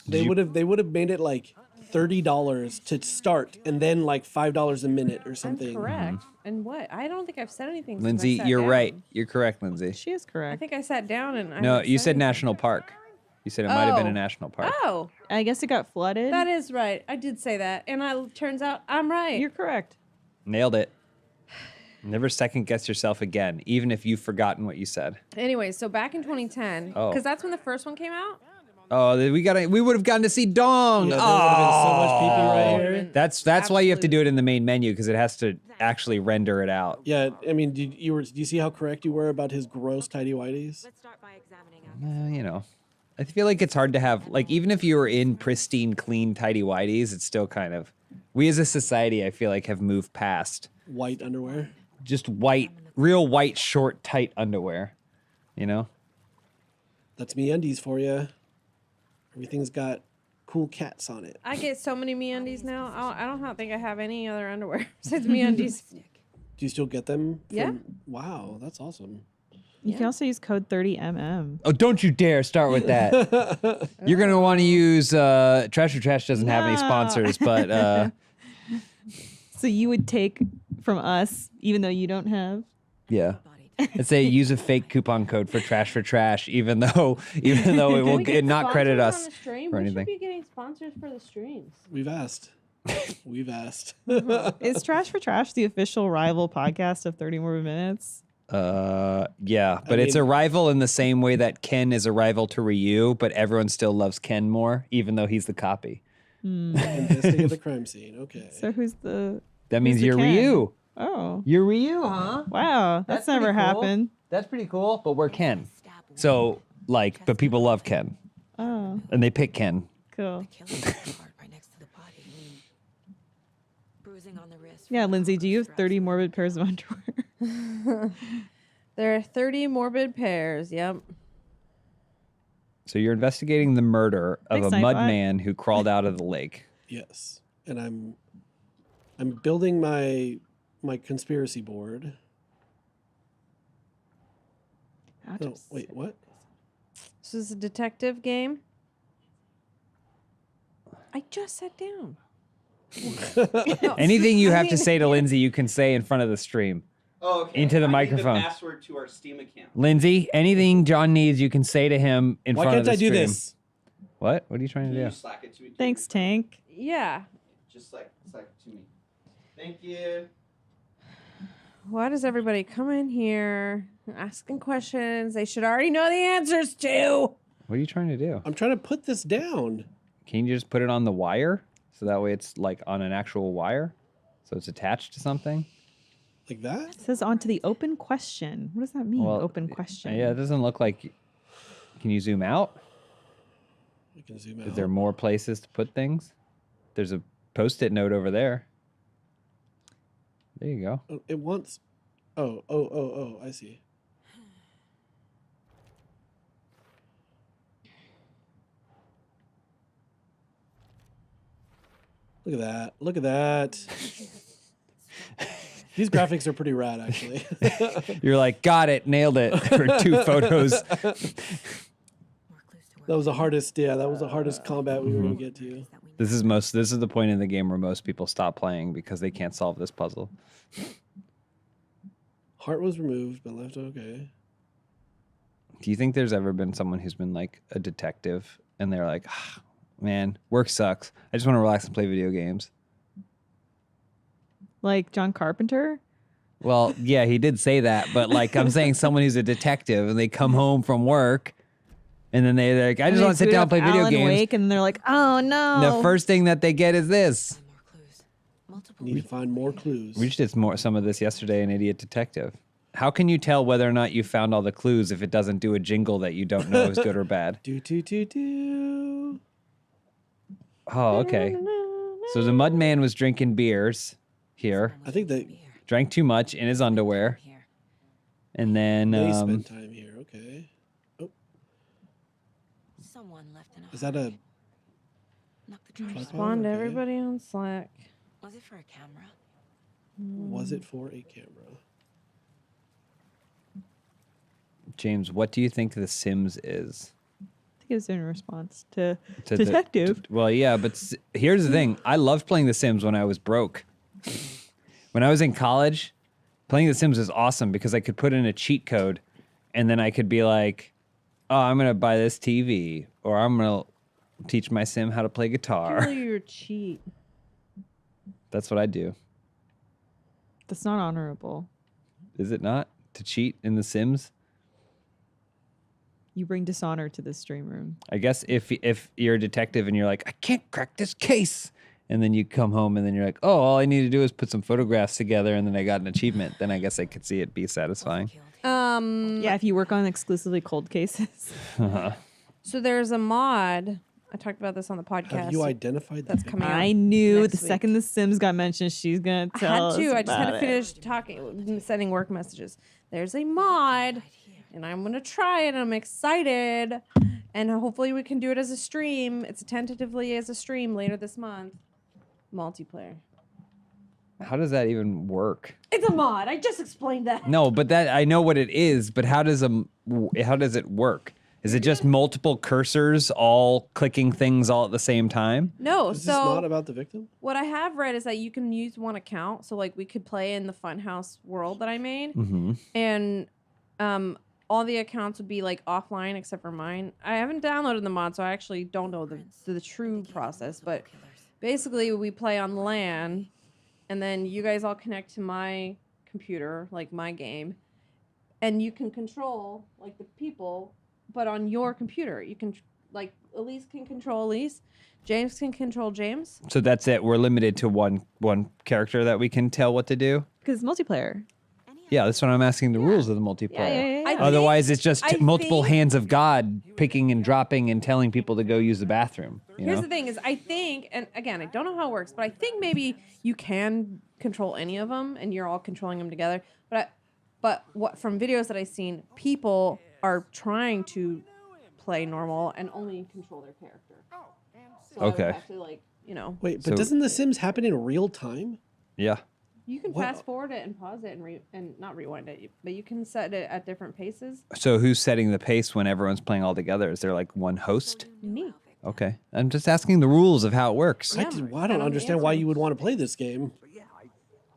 they would have made it like $30 to start, and then like $5 a minute or I'm something. correct. And what? I don't think I've said anything. since I Lindsay, sat you're down. right. You're correct, Lindsay. she is I correct. think I sat down and. I No, haven't you said anything. national park. You said it might have been a Oh. national park. Oh, I guess it got flooded. that is right. I did say that, and turns out I'm right. You're correct. Nailed it. Never second guess yourself again, even if you've forgotten what you said. Anyway, so back in 2010, Oh. because that's when the first one came out. Oh, we would have gotten to see Dong. Yeah, there would have been so much pee-pee right Oh. here. That's why you have to do it in the main menu because it has to actually render it out. Yeah, I mean, do you see how correct you were about his gross tidy whities? Let's start by examining our You know, I feel like it's hard to have like even if you were in pristine, clean, tidy whities, it's still kind of. We as a society, I feel like, have moved past White underwear. just white, real white, short, tight underwear. You know. That's MeUndies for you. Everything's got cool cats on it. I get so many MeUndies now. I don't think I have any other underwear besides MeUndies. Do you still get them? Yeah. Wow, that's awesome. You can also use code 30mm. Oh, don't you dare start with that. You're going to want to use Trash or Trash doesn't have any No. sponsors, but So you would take from us, even though you don't have. yeah. Let's say use a fake coupon code for trash, even though it will We get not credit sponsors us on the stream. for We anything. should be getting sponsors for the streams. We've asked. We've asked. Is Trash for Trash the official rival podcast of 30 More Minutes? Yeah, but it's a rival in the same way that Ken is a rival to Ryu, but everyone still loves Ken more, even though he's the copy. Investing at the crime scene. Okay. So who's the? That means the you're Ken? Ryu. Oh, You're Ryu, huh? wow, that's never pretty cool. happened. That's pretty cool, but we're Ken. So, like, but people love Ken, Oh, and they pick Ken. cool. Killing part right next to the body. Bruising on the wrist. Yeah, Lindsay, do you have 30 morbid pairs of underwear? There are 30 morbid pairs. Yep. So you're investigating the murder of Thanks, a Nightbot. mud man who crawled out of the lake. Yes, and I'm building my conspiracy board. No, wait, what? So this is a detective game. I just sat down. No, Anything you I have to mean- say to Lindsay, you can say in front of the stream. Oh, okay. Into the I need microphone. the password to our Steam account. Lindsay, anything John needs, you can say to him in Why front of can't the I do stream. this? What? What are you trying Can to you do? Slack it to me? Thanks, Tank. Yeah. Just Slack it to me. Thank you. Why does everybody come in here asking questions they should already know the answers to? What are you trying to do? I'm trying to put this down. Can you just put it on the wire? So that way it's like on an actual wire? So it's attached to something? Like that? It says on to the open question. What does that mean? Well, Open question. Yeah, it doesn't look like... Can you zoom out? I can zoom out. Is there more places to put things? There's a Post-it note over there. There you go. Oh, it wants. Oh, I see. Look at that. Look at that. These graphics are pretty rad, actually. You're like, got it, nailed it. For 2 photos. More clues to work That was the with. hardest, yeah, that was the hardest combat we were going to get to. That we know. This is the point in the game where most people stop playing because they can't solve this puzzle. Heart was removed, but left okay. Do you think there's ever been someone who's been like a detective and they're like, ah, man, work sucks. I just want to relax and play video games. Like John Carpenter? Well, yeah, he did say that, but like I'm saying someone who's a detective and they come home from work and then they're like, I just want to sit down and play video Alan games. Wake, and they're like, oh no. The first thing that they get is this. Find more clues. Multiple Need to find more clues. We just did some of this yesterday in Idiot Detective. How can you tell whether or not you found all the clues if it doesn't do a jingle that you don't know is good or bad? Do. Oh, okay. So the mud man was drinking beers here, I think that drank too much in his underwear, here. and then they spent time here. Okay. Someone left in a Is that a hurry. Knock the trash. tripod? Respond to Okay. everybody on Slack. Was it for a camera? Was it for a camera? James, what do you think The Sims is? I think it's in response to To the- detective. Well, yeah, but here's the thing. I loved playing The Sims when I was broke. When I was in college, playing The Sims was awesome because I could put in a cheat code and then I could be like, oh, I'm going to buy this TV or I'm going to teach my sim how to play guitar. Kill your cheat. That's what I do. That's not honorable. Is it not? To cheat in The Sims? You bring dishonor to the stream room. I guess if you're a detective and you're like, I can't crack this case, and then you come home and then you're like, oh, all I need to do is put some photographs together and then I got an achievement, then I guess I could see it be satisfying. Killed. Yeah, if you work on exclusively cold cases. So there's a mod. I talked about this on the podcast. Have you identified That's the coming out I knew next the second The Sims got mentioned, she's gonna I tell had to. us I just had about to it. finish talking, sending work messages. There's a mod, and I'm gonna try it. I'm excited, and hopefully we can do it as a stream. It's tentatively as a stream later this month. Multiplayer. How does that even work? It's a mod. I just explained that. No, but that I know what it is, but how does it work? Is it just multiple cursors all clicking things all at the same time? No, Is this not so about the victim? what I have read is that you can use one account. So like we could play in the Funhouse world that I made, Mm-hmm. and all the accounts would be like offline except for mine. I haven't downloaded the mod, so I actually don't know the true process. But basically, we play on LAN, and then you guys all connect to my computer, like my game, and you can control like the people, but on your computer. You can like Elise can control Elise, James can control James. So that's it. We're limited to one character that we can tell what to do. Because multiplayer. Yeah, that's what I'm asking. The rules of the multiplayer. Yeah. Otherwise, it's just I multiple think- hands of God picking and dropping and telling people to go use the bathroom. You Here's know? the thing: is I think, and again, I don't know how it works, but I think maybe you can control any of them, and you're all controlling them together. But what from videos that I've seen, people are trying to play normal and only control their character. So I would Okay. have to, like, Wait, but So- doesn't The Sims happen in real time? Yeah. you can Wow. fast forward it and pause it and not rewind it, but you can set it at different paces. So who's setting the pace when everyone's playing all together? Is there like one host? Me. Okay. I'm just asking the rules of how it works. Yeah. I and don't I'm understand why answering. you would want to play this game.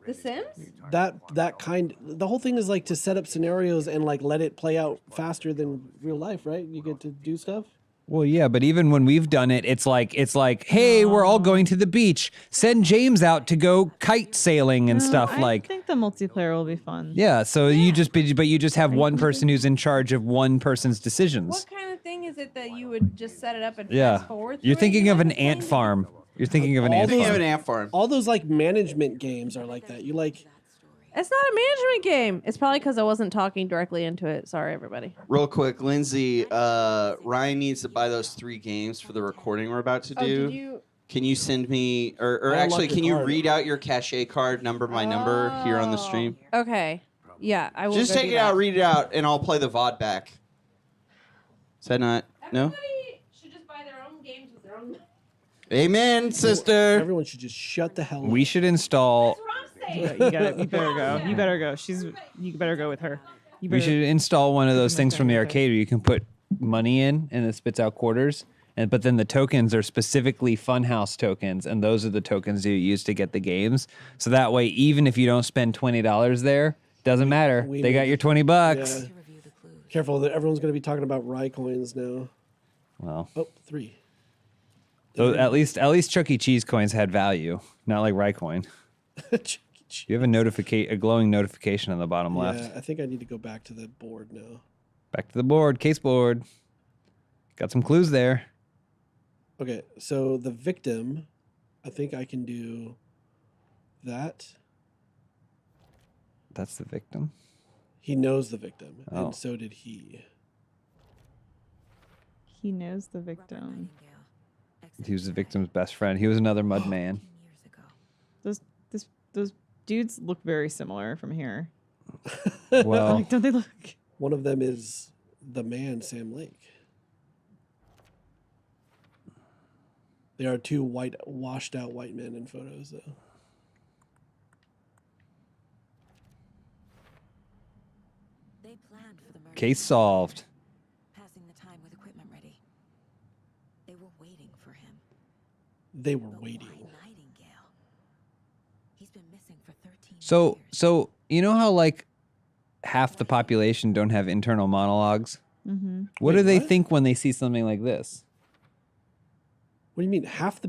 The Sims? The whole thing is like to set up scenarios and like let it play out faster than real life, right? You get to do stuff. Well, yeah, but even when we've done it, it's like, hey, we're all going to the beach. Send James out to go kite sailing and stuff. I think the multiplayer will be fun. Yeah. So you just have one person who's in charge of one person's decisions. What kind of thing is it that you would just set it up and Yeah. fast forward? You're through it? thinking You're of not an playing ant the- farm. You're thinking of an All ant those- You have farm. an ant farm. All those like management games are like that. You like It's not a management game. It's probably because I wasn't talking directly into it. Sorry, everybody. Real quick, Lindsay, Ryan needs to buy those 3 games for the recording we're about to Oh, do. did you? Can you send me, or I actually, unlocked the can you card. read out your cachet card number by number here on the stream? Okay. Yeah, I will. Just go take do it out, that. read it out, and I'll play the VOD back. Is that not? No? Everybody should just buy their own games with their own. Amen, sister. everyone should just shut the hell up. We should install. That's what I'm saying. You better go. You better go. You better go with her. You We better, should install one of those things from the Okay. arcade where you can put money in and it spits out quarters. But then the tokens are specifically Funhouse tokens, and those are the tokens you use to get the games. So that way, even if you don't spend $20 there, doesn't matter. we They got made- your $20. Yeah. To review the clues. Careful that everyone's going to be talking about Rye coins now. Well, Oh, 3. so at least Chuck E. Cheese coins had value, not like Rycoin. You have a glowing notification on the bottom left. Yeah, I think I need to go back to the board now. Back to the board, case board. Got some clues there. Okay, so the victim, I think I can do that. That's the victim. He knows the victim, Oh. and so did he. he knows the victim. He was the victim's best friend. He was another mud man. Years ago. Those dudes look very similar from here. Well, Like, don't they look? One of them is the man, Sam Lake. There are 2 washed out white men in photos, though. They planned for the murder. case solved. Passing the time with equipment ready. They were waiting for him. They were But waiting. why Nightingale? He's been missing for 13 So, years. you know how like half the population don't have internal monologues? Mm-hmm. What Wait, do they what? think when they see something like this? What do you mean? Half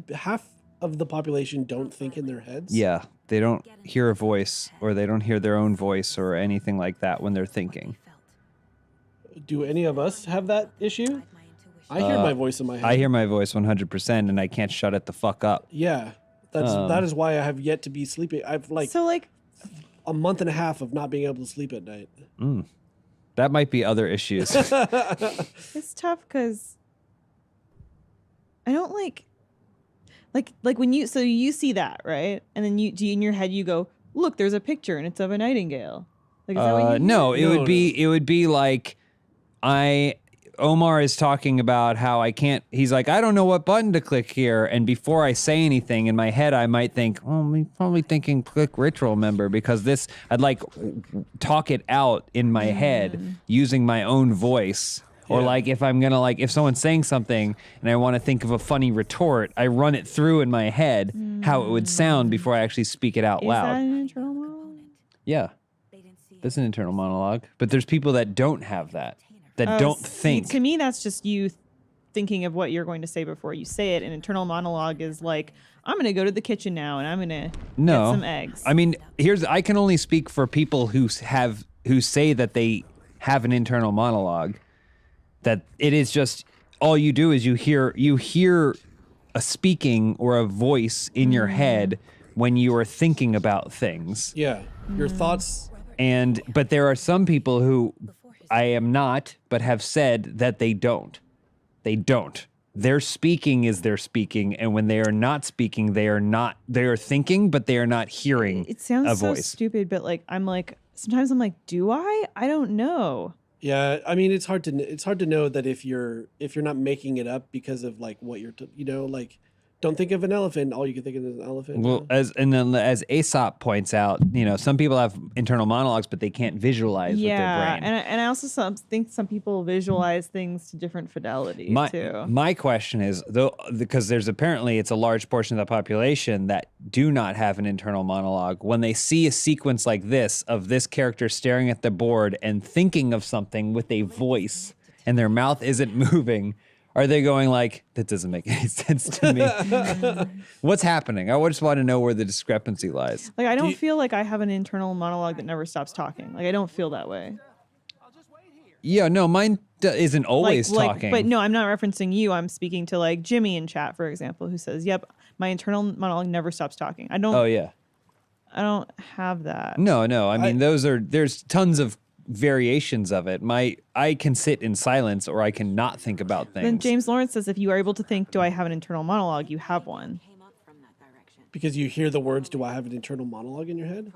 of the population don't think in their heads? Yeah, they don't hear a voice or they don't hear their own voice or anything like that when they're thinking. Do any of us have that issue? Tried my intuition. I hear my voice in my head. I hear my voice 100% and I can't shut it the fuck up. Yeah, that is why I have yet to be sleeping. I've like So like, a month and a half of not being able to sleep at night. That might be other issues. it's tough because I don't like when you see that, right, and then you in your head you go, look, there's a picture and it's of a nightingale. Like, is that what you No, hear? it would be like Omar is talking about how I can't, he's like, I don't know what button to click here. And before I say anything in my head, I might think, oh, I'm probably thinking click ritual member because this, I'd like talk it out in my head using my own voice. Or Yeah. like if I'm gonna like, if someone's saying something and I want to think of a funny retort, I run it through in my head how it would sound before I actually speak it out Is loud. that an internal monologue? Yeah. They didn't see That's an internal monologue. But there's people that don't have that don't See, think. to me, that's just you thinking of what you're going to say before you say it. An internal monologue is like, I'm going to go to the kitchen now and I'm going to get some eggs. I mean, I can only speak for people who say that they have an internal monologue. That it is just all you do is you hear a speaking or a voice in your head when you are thinking about things. Yeah, your thoughts. But there are some people who I am not, but have said that they don't. They don't. Their speaking is their speaking, and when they are not speaking, they are not. They are thinking, but they are not hearing. It sounds a so voice. stupid, but sometimes I'm like, do I? I don't know. Yeah, I mean, it's hard to know that if you're not making it up because of like what you're like. Don't think of an elephant. All you can think of is an elephant. Well, as Aesop points out, some people have internal monologues, but they can't visualize with their brain. And I also think some people visualize things to different fidelity too. My question is, though, because it's a large portion of the population that do not have an internal monologue. When they see a sequence like this of this character staring at the board and thinking of something with a voice, and their mouth isn't moving. Are they going like, that doesn't make any sense to me? What's happening? I just want to know where the discrepancy lies. Like, I don't feel like I have an internal monologue that never stops talking. Like, I don't feel that way. Yeah, no, mine isn't always talking. But no, I'm not referencing you. I'm speaking to like Jimmy in chat, for example, who says, yep, my internal monologue never stops talking. I don't. Oh, yeah. I don't have that. No. I mean, there's tons of variations of it. I can sit in silence or I can not think about things. Then James Lawrence says, if you are able to think, do I have an internal monologue? You have one. Because you hear the words, do I have an internal monologue in your head?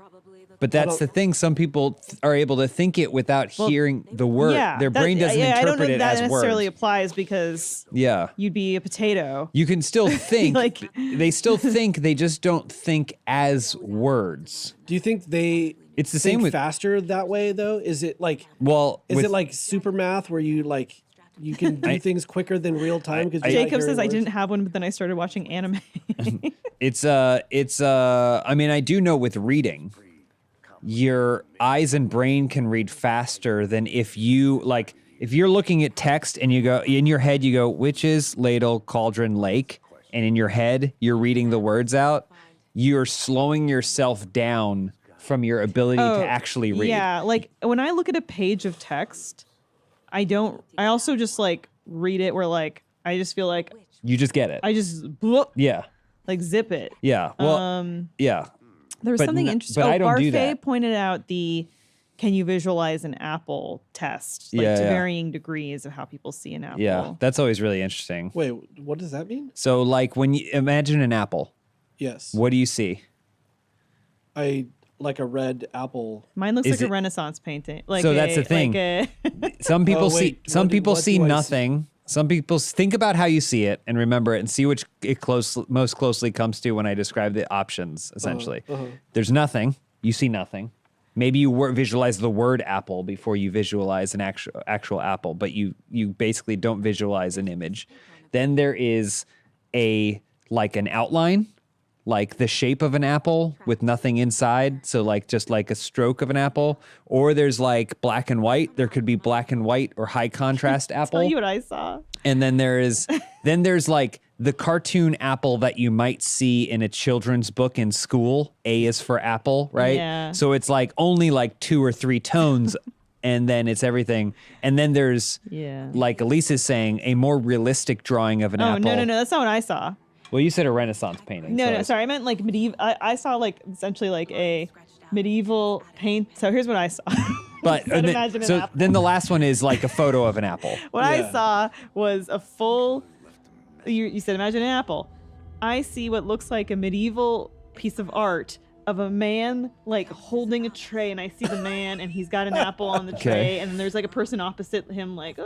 But that's the thing. Some people are able to think it without hearing the word. Yeah, Their brain doesn't I don't know interpret if it that as necessarily words. applies because You'd be a potato. You can still think. Like- they still think. They just don't think as words. Do you think they It's the think same with. faster that way though? Is it like With- it like super math where you can do things quicker than real time? Because Jacob says I didn't have one, but then I started watching anime. I mean, I do know with reading, your eyes and brain can read faster than if you're looking at text and you go in your head, you go witches, ladle, cauldron, lake, and in your head you're reading the words out. You're slowing yourself down from your ability to actually read. Yeah, like when I look at a page of text, I also just like read it where like I just feel like You just get it. I just bloop, Yeah. like zip it. Yeah. Well, yeah. There was But something n- interesting. but I don't do Barfay that. pointed out can you visualize an apple test, like Yeah, to yeah. varying degrees of how people see an apple. Yeah. That's always really interesting. Wait, what does that mean? So like when you imagine an apple, Yes. what do you see? I like a red apple. Mine looks Is like a it- Renaissance painting. Like So that's the thing. Some people Oh, wait, see what do I see? nothing. Some people think about how you see it and remember it and see which it most closely comes to when I describe the options, essentially. There's nothing. You see nothing. Maybe you visualize the word apple before you visualize an actual apple, but you basically don't visualize an image. Then there is an outline, like the shape of an apple with nothing inside. So like just like a stroke of an apple. Or there's like black and white. There could be black and white or high contrast apple. Tell you what I saw. And then there's like the cartoon apple that you might see in a children's book in school. A is for apple, right? Yeah. So it's like only like 2 or 3 tones and then it's everything. And then there's like Elise is saying, a more realistic drawing of an apple. No, that's not what I saw. Well, you said a Renaissance painting. No, sorry, I meant like medieval. I saw like essentially like a medieval paint. So here's what I saw. But Said imagine an apple. then the last one is like a photo of an apple. What I saw was a full. You said imagine an apple. I see what looks like a medieval piece of art of a man like holding a tray, and I see the man, and he's got an apple on the tray, and then there's like a person opposite him, like.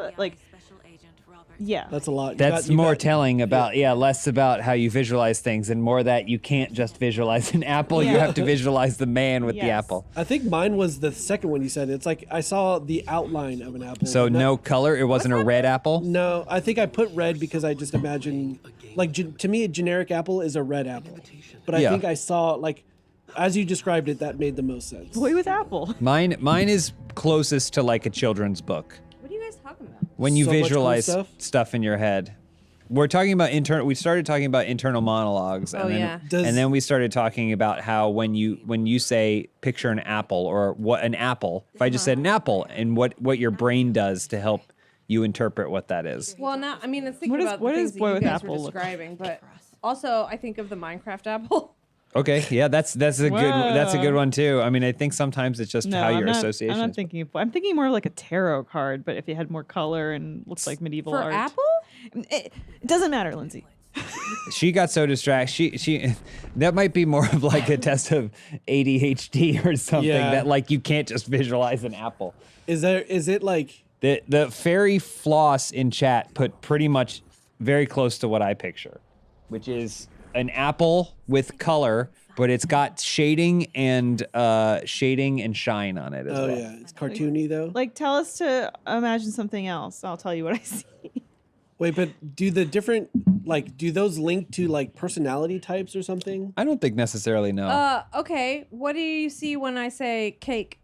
Yeah. That's a lot. That's more telling about, less about how you visualize things and more that you can't just visualize an apple. You have to visualize the man with the apple. I think mine was the second one you said. It's like I saw the outline of an apple. So no color? It wasn't a red apple? No, I think I put red because I just imagine, like, to me, a generic apple is a red apple. But I think I saw, like, as you described it, that made the most sense. Boy with apple. Mine is closest to like a children's book. What are you guys talking about? When you So much cool visualize stuff? in your head. We're talking about we started talking about internal monologues and Oh, then yeah. Does- we started talking about how when you say picture an apple or what an apple, if I just said an apple and what your brain does to help you interpret what that is. Well, now I mean, it's thinking What is- about what the does things boy that you with guys apple were look like? describing, but also I think of the Minecraft apple. Okay, yeah, that's a good Whoa. one too. I mean, I think sometimes it's just No, how your I'm not, associations. I'm not thinking. I'm thinking more like a tarot card, but if it had more color and looks like medieval For art. apple? It doesn't matter, Lindsay. She got so distracted. She that might be more of like a test of ADHD or something Yeah. that like you can't just visualize an apple. Is it like The fairy floss in chat put pretty much very close to what I picture, which is an apple with color, but it's got shading and shine on it as oh well. yeah, it's cartoony though? Like, tell us to imagine something else. I'll tell you what I see. Wait, but do those link to like personality types or something? I don't think necessarily no. Okay. What do you see when I say cake?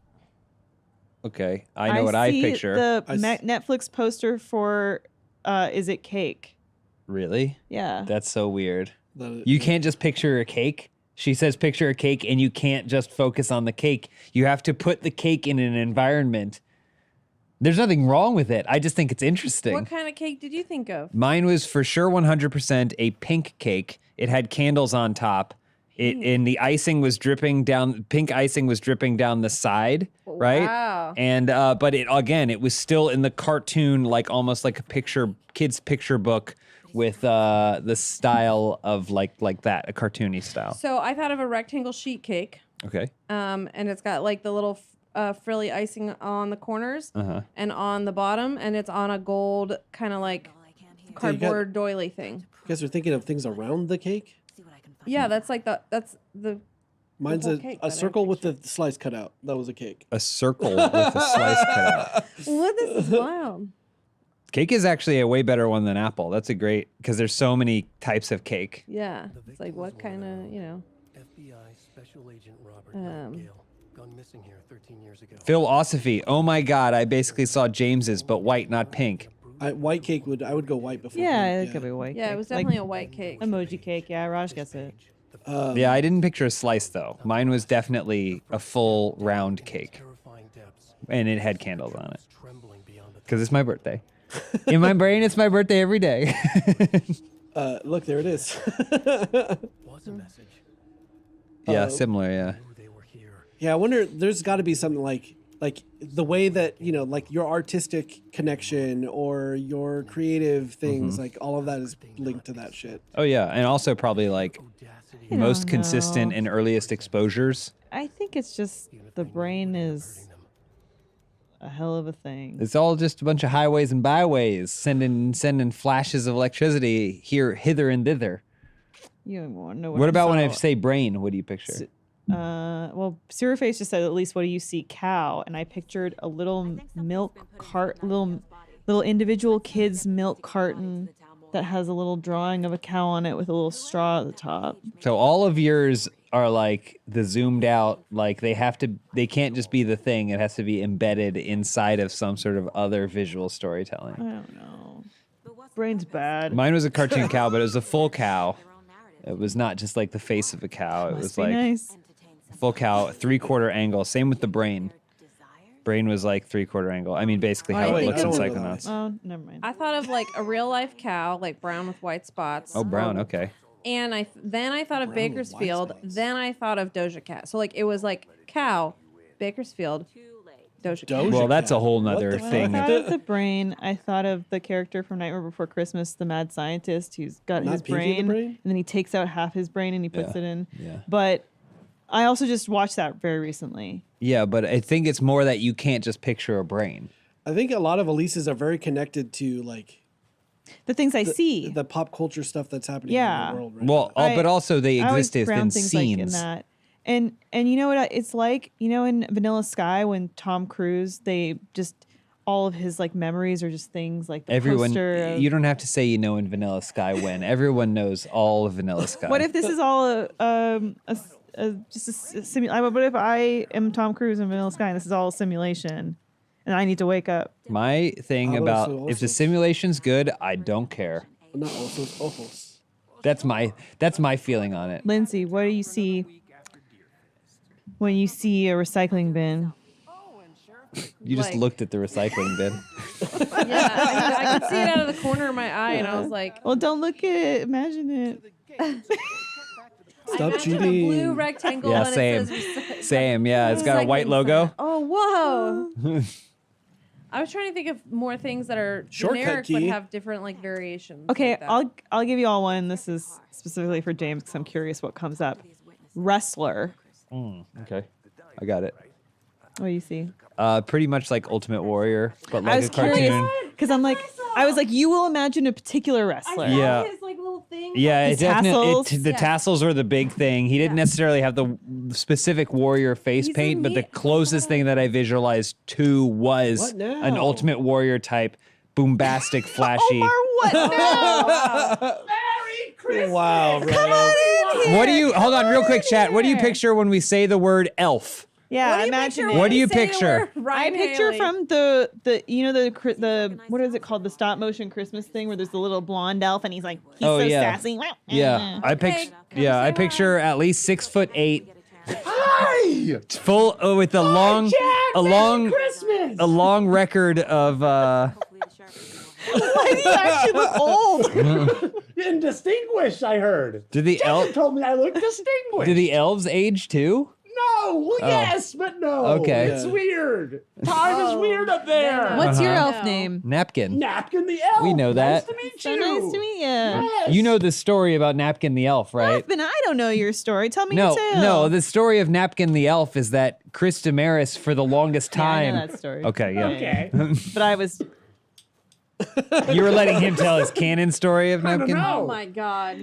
Okay, I know what I see picture. The I s- Netflix poster for Is It Cake? Really? Yeah. That's so weird. That- You can't just picture a cake. She says picture a cake and you can't just focus on the cake. You have to put the cake in an environment. There's nothing wrong with it. I just think it's interesting. What kind of cake did you think of? Mine was for sure 100% a pink cake. It had candles on top. And the icing was dripping down. Pink icing was dripping down the side, right? Wow. And but it was still in the cartoon, like almost like a kid's picture book with the style of like that, a cartoony style. So I thought of a rectangle sheet cake, Okay. and it's got like the little frilly icing on the corners and on the bottom, and it's on a gold kind of like cardboard doily thing. You guys are thinking of things around the cake? Yeah, that's the Mine's whole a cake that I circle with the slice cut out. That was a cake. A circle with a slice cut out. What this is wild. Cake is actually a way better one than apple. That's a great, because there's so many types of cake. Yeah, it's like what kind of FBI Special Agent Robert Um, Nightingale, gone missing here 13 years ago. Philosophy. Oh my God, I basically saw James's, but white, not pink. White cake I would go white before. Yeah, pink, it could be white. Yeah, cake. it was Like, definitely a white cake. emoji cake. Yeah, Raj gets it. Yeah, I didn't picture a slice though. Mine was definitely a full round cake, Terrifying depths, and it had candles on it. trembling beyond the Because it's my birthday. In my brain, it's my birthday every day. Look, there it is. was a message. Yeah, similar. Yeah. Knew they were here. Yeah, I wonder. There's got to be something like the way that like your artistic connection or your creative things, like all of that is linked to that shit. Oh yeah, and also probably like Audacity. most don't consistent know. and earliest exposures. I think it's just the brain is a hell of a thing. It's all just a bunch of highways and byways, sending flashes of electricity hither and thither. You don't want to know What about when I saw. say brain? What do you picture? Well, Face just said at least what do you see cow, and I pictured a little milk cart, little individual kid's milk carton that has a little drawing of a cow on it with a little straw at the top. So all of yours are like the zoomed out, like they can't just be the thing. It has to be embedded inside of some sort of other visual I storytelling. don't know. Brain's bad. Mine was a cartoon cow, but it was a full cow. It was not just like the face of a cow. It was Must be like nice. full cow, 3/4 angle. Same with the brain. Brain was like 3/4 angle. I mean, basically how I it looks in think- Psychonauts. Oh, never mind. I thought of like a real life cow, like brown with white spots. Oh, brown. Okay. And then I thought of Brown with white Bakersfield. spots. Then I thought of Doja Cat. So like it was like cow, Bakersfield, Doja Cat. Doja Well, that's a Cat. whole What nother the When thing. I thought of the brain, I thought of the character from Nightmare Before Christmas, the mad scientist who's got Not his Pinky brain, the Brain? and then he takes out half his brain and he puts Yeah. it in. Yeah. But I also just watched that very recently. Yeah, but I think it's more that you can't just picture a brain. I think a lot of Elise's are very connected to like The things I see. the pop culture stuff that's happening Yeah. in the world right Well, now. but also they I always exist ground in things like in scenes. that. And you know what it's like, in Vanilla Sky when Tom Cruise, they just all of his like memories are just things like the Everyone, poster of, you don't have to say in Vanilla Sky when. Everyone knows all of Vanilla Sky. what if this is all What if I am Tom Cruise in Vanilla Sky and this is all a simulation, and I need to wake up? My thing Ahora about soy if the osos. simulation's good, I don't care. Not osos, ojos. That's my feeling on it. Lindsay, what do you see when you see a recycling bin? You just Like- looked at the recycling bin. Yeah, I could see it out of the corner of my eye, and I was like, Well, don't look at it. Imagine it. Stop imagine a cheating. blue rectangle Yeah, and same. it says Same, yeah. It's got a white recycling logo. center. Oh, whoa. I was trying to think of more things that are Shortcut generic but key. have different like variations. Okay, like that. I'll give you all one. This is specifically for James because I'm curious what comes up. Wrestler. Okay, I got it. What do you see? Pretty much like Ultimate Warrior, but I like was a cartoon. curious because I was like, you will imagine a particular wrestler. Yeah. His like little thing. Yeah, His it definitely tassels? the Yeah. tassels are the big thing. He didn't Yeah. necessarily have the specific warrior face He's a paint, but the neat- closest thing that I visualized to was What now? an Ultimate Warrior type, bombastic, flashy. Omar, what now? Wow, Ryan. What do you hold on real quick, chat? What do you picture when we say the word elf? Yeah, What do you imagine picture it. when What do you say the picture? word I Ryan picture Haley? from the what is it called, the stop motion Christmas thing where there's the little blonde elf and he's so yeah. sassy. Yeah, I say picture at least 6'8". Full with a long record of Why do you actually look old? Getting distinguished, I heard. did the elf Told me I look distinguished. did the elves age too? No, well, yes, but no. Okay. It's weird. Time is weird up there. What's your Uh-huh. elf name? Napkin. Napkin the elf. We know that. Nice to meet So you. nice to meet you. Yes. You know the story about Napkin the elf, right? But I don't know your story. Tell me No, your tale. no. The story of Napkin the elf is that Chris Damaris, for the longest Yeah, I time. know that story. Okay, yeah. Okay. But I was You were letting him tell his canon story of I don't Napkin. know. Oh my god.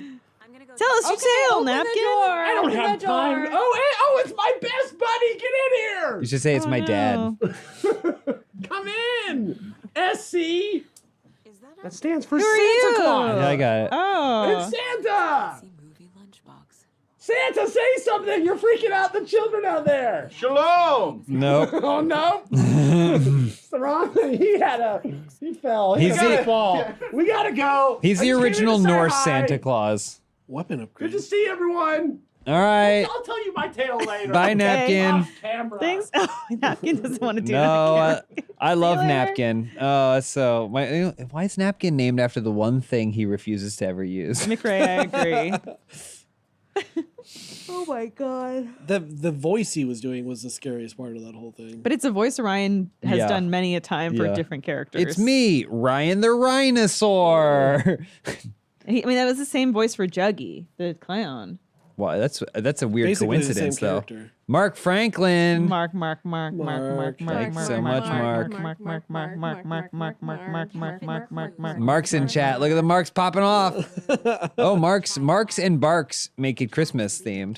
tell us your tale, open the Napkin. door. I don't Open have the time. door. Oh, it's my best buddy. Get in here. You should say it's my dad. Come in. SC. That stands for Who Santa are you? Claus. Yeah, I got it. Oh. It's Santa. Movie lunchbox. Santa, say something. You're freaking out the children out there. Shalom. Nope. Oh, no. It's the wrong thing. He fell. He He's gotta the- fall. We gotta go. He's the I just came in original to say Norse hi. Santa Claus. Weapon Good upgrade. to see everyone. All right. I'll tell you my tale later. Bye, Napkin. Off camera. Thanks. Oh, Napkin doesn't want to do No, that. I love later. Napkin. So why is Napkin named after the one thing he refuses to ever use? McRae, I agree. Oh my god. The voice he was doing was the scariest part of that whole thing. But it's a voice Ryan has Yeah. done many a time for Yeah. different characters. It's me, Ryan the Rhinosaur. I mean, that was the same voice for Juggy, the clown. Wow, that's a weird Basically the coincidence, same though. character. Mark Franklin. Mark. Thanks so much, Mark. Mark's in chat. Look at the Marks popping off. Oh, Marks and Barks make it Christmas themed.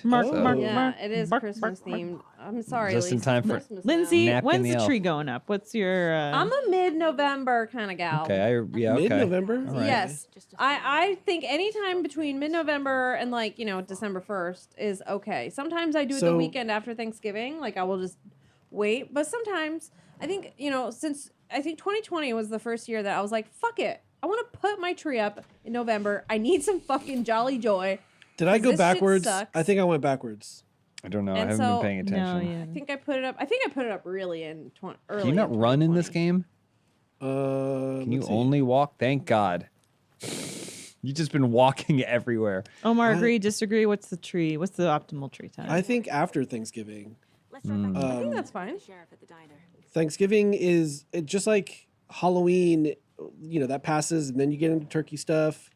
Yeah, it is Christmas themed. I'm sorry, Just in Lisa, time for- Christmas now. Lindsay, Napkin when's the the elf. tree going up? What's your? I'm a mid-November kind of gal. Okay, okay. Mid-November? All right. Yes, I think anytime between mid-November and December 1st is okay. Sometimes I do it the So- weekend after Thanksgiving, like I will just wait. But sometimes I think since I think 2020 was the first year that I was like, fuck it, I want to put my tree up in November. I need some fucking jolly joy. Did I go This shit backwards? sucks. I think I went backwards. I don't know. I And haven't so- been paying attention. No, yeah. I think I put it up. I think I put it up really in early. Can you not run in this 2020. game? Can you only walk? Thank God. You've just been walking everywhere. Omar, agree, disagree? What's the tree? What's the optimal tree time? I think after Thanksgiving. I think that's fine. Thanksgiving is just like Halloween, that passes, and then you get into turkey stuff.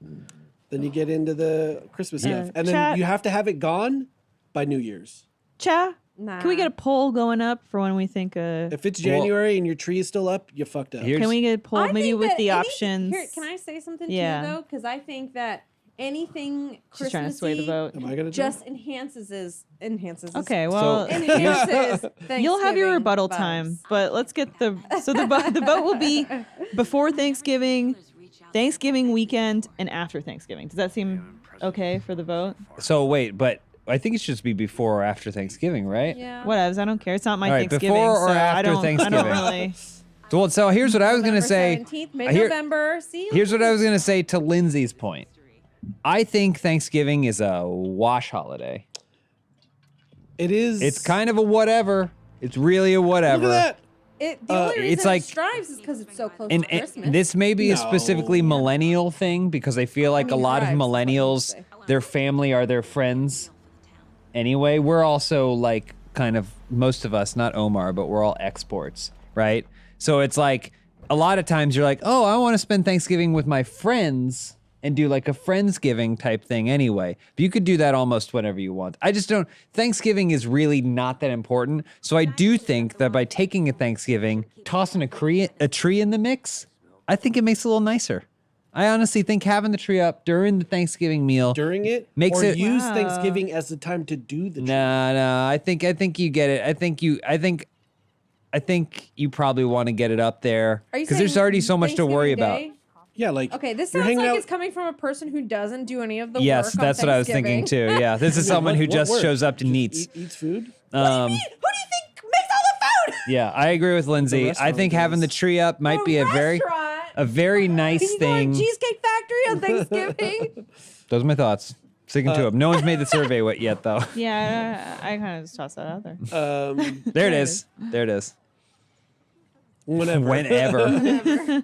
Then you get into the Christmas Yeah. stuff. And then Chat. you have to have it gone by New Year's. Cha, Nah. can we get a poll going up for when we think? If it's Well- January and your tree is still up, you fucked up. Here's- Can we get a poll I maybe think with that the any- options? Here, can I say something Yeah. too, though? Because I think that anything She's trying to sway the Christmassy vote. Am I gonna do just enhances. Okay, well, enhances. you'll have your Thanksgiving rebuttal vibes. time, but let's get the the vote will be before Thanksgiving, Thanksgiving weekend, and after Thanksgiving. Does that seem okay for the vote? So wait, but I think it should just be before or after Thanksgiving, right? Yeah. Whatevs. I don't care. It's not my All right, Thanksgiving. before or so I after don't, I Thanksgiving? don't really. So here's what I was gonna November say. 17th, mid-November. See you Here's what I later. was gonna say to Lindsay's point. I think Thanksgiving is a wash holiday. It is. It's kind of a whatever. It's really a whatever. Look at that. The only reason it's like- it strives is because it's so close And, to Christmas. this may be a No. specifically millennial thing because I feel like mean, a lot of thrives is what I meant to millennials, say. their family are their friends. Anyway, we're also like kind of most of us, not Omar, but we're all exports, right? So it's like a lot of times you're like, oh, I want to spend Thanksgiving with my friends and do like a Friendsgiving type thing anyway. But you could do that almost whenever you want. I just don't, Thanksgiving is really not that important. So I do think that by taking a Thanksgiving, tossing a tree in the mix, I think it makes it a little nicer. I honestly think having the tree up during the Thanksgiving meal During it, makes or it use Thanksgiving as the time to do the. No. I think you get it. I think you probably want to get it up there Are you because there's saying already so much to worry Thanksgiving about. Day? Yeah, like Okay, this you're sounds hanging like out- it's coming from a person who doesn't do any of the Yes, work on that's what I was thinking Thanksgiving. too. Yeah, this is Yeah, someone who what just work? shows up to Just eats. eats food. Who do you think makes all the food? Yeah, I agree with Lindsay. I restaurant think having the does. tree up might be a very Can nice you go to thing. Cheesecake Factory on Thanksgiving? Those are my thoughts. Sticking to them. No one's made the survey yet, though. Yeah, I kind of just tossed that out there. There it is. There it is. Whenever.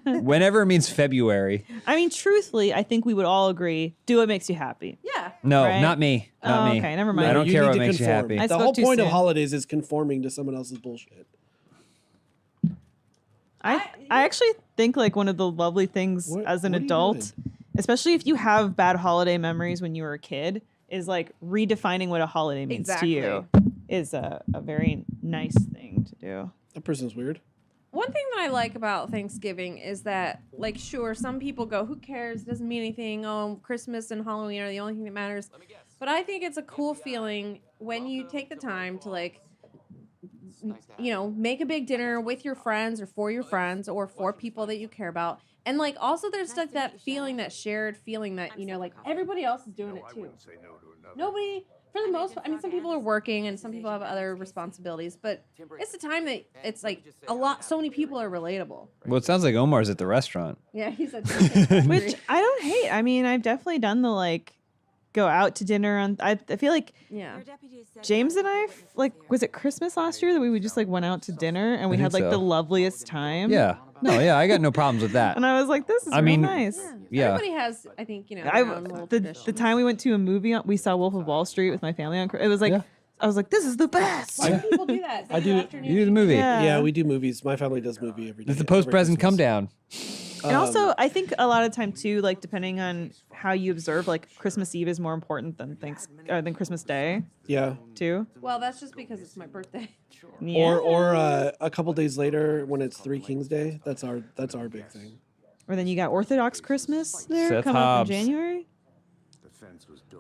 Whenever means February. I mean, truthfully, I think we would all agree, do what makes you happy. Yeah. No, Right? not me. Not Oh, me. okay, never mind. I don't You care need what to makes you conform. happy. I The spoke whole too point of soon. holidays is conforming to someone else's bullshit. I actually think like one of the lovely things What- as an what are you adult, especially if you have bad holiday memories when you were a kid, is like redefining what a holiday means to you is a very nice thing to do. That person's weird. One thing that I like about Thanksgiving is that, like, sure, some people go, who cares? It doesn't mean anything. Oh, Christmas and Halloween are the only thing that matters. But I think it's a cool feeling when you take the time to, like, you know, make a big dinner with your friends or for people that you care about. And, like, also there's like that feeling, that shared feeling that, you know, like everybody else is doing it too. Nobody, for the most part, I mean, some people are working and some people have other responsibilities, but it's a time that it's like so many people are relatable. Well, it sounds like Omar's at the restaurant. Yeah, he's a Which I don't hate. I mean, I've definitely done the like go out to dinner on. I feel like yeah. James and I was it Christmas last year that we just like went out to dinner and we think had like so. the loveliest time. Yeah. No, yeah, I got no problems with that. And I was like, this is I real mean, nice. Yeah. Everybody has, I think, you know, their own little The tradition. time we went to a movie, we saw Wolf of Wall Street with my family on. It was like, Yeah. I was like, this is the best. Some people do that. I do- You do the movie. Yeah. Yeah, we do movies. My family does movie every day. It's the every post-present come Christmas. down. And also, I think a lot of time too, like depending on how you observe, like Christmas Eve is more important than than Christmas Day Yeah. too. Well, that's just because it's my birthday. Yeah. Or a couple days later when it's Three Kings Day. That's our big thing. Or then you got Orthodox Christmas there Seth coming up in Hobbs. January.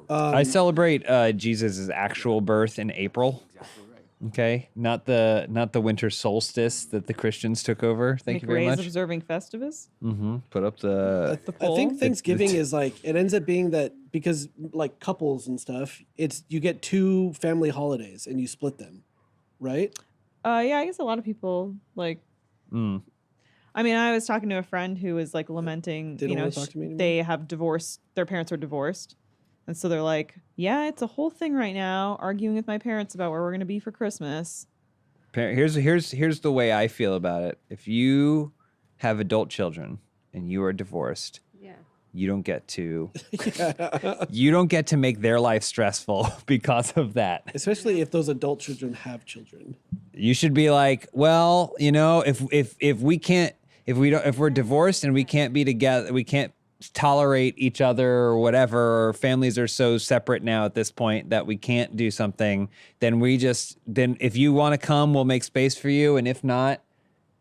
I celebrate Jesus' actual birth in April. Okay, not the winter solstice that the Christians took over. Thank you very McRae's much. observing Festivus. Put up the. The I poll. think Thanksgiving is like it ends up being that because like couples and stuff, it's you get two family holidays and you split them, right? Yeah, I guess a lot of people like. Mm. I mean, I was talking to a friend who was like lamenting. Didn't you know, wanna talk to me anymore? they have divorced. Their parents are divorced, and so they're like, "Yeah, it's a whole thing right now, arguing with my parents about where we're going to be for Christmas." Here's the way I feel about it. If you have adult children and you are divorced, Yeah. you don't get to make their life stressful because of that. Especially if those adult children have children. You should be like, well, you know, if we're divorced and we can't be together, we can't tolerate each other or whatever, or families are so separate now at this point that we can't do something, then if you want to come, we'll make space for you, and if not,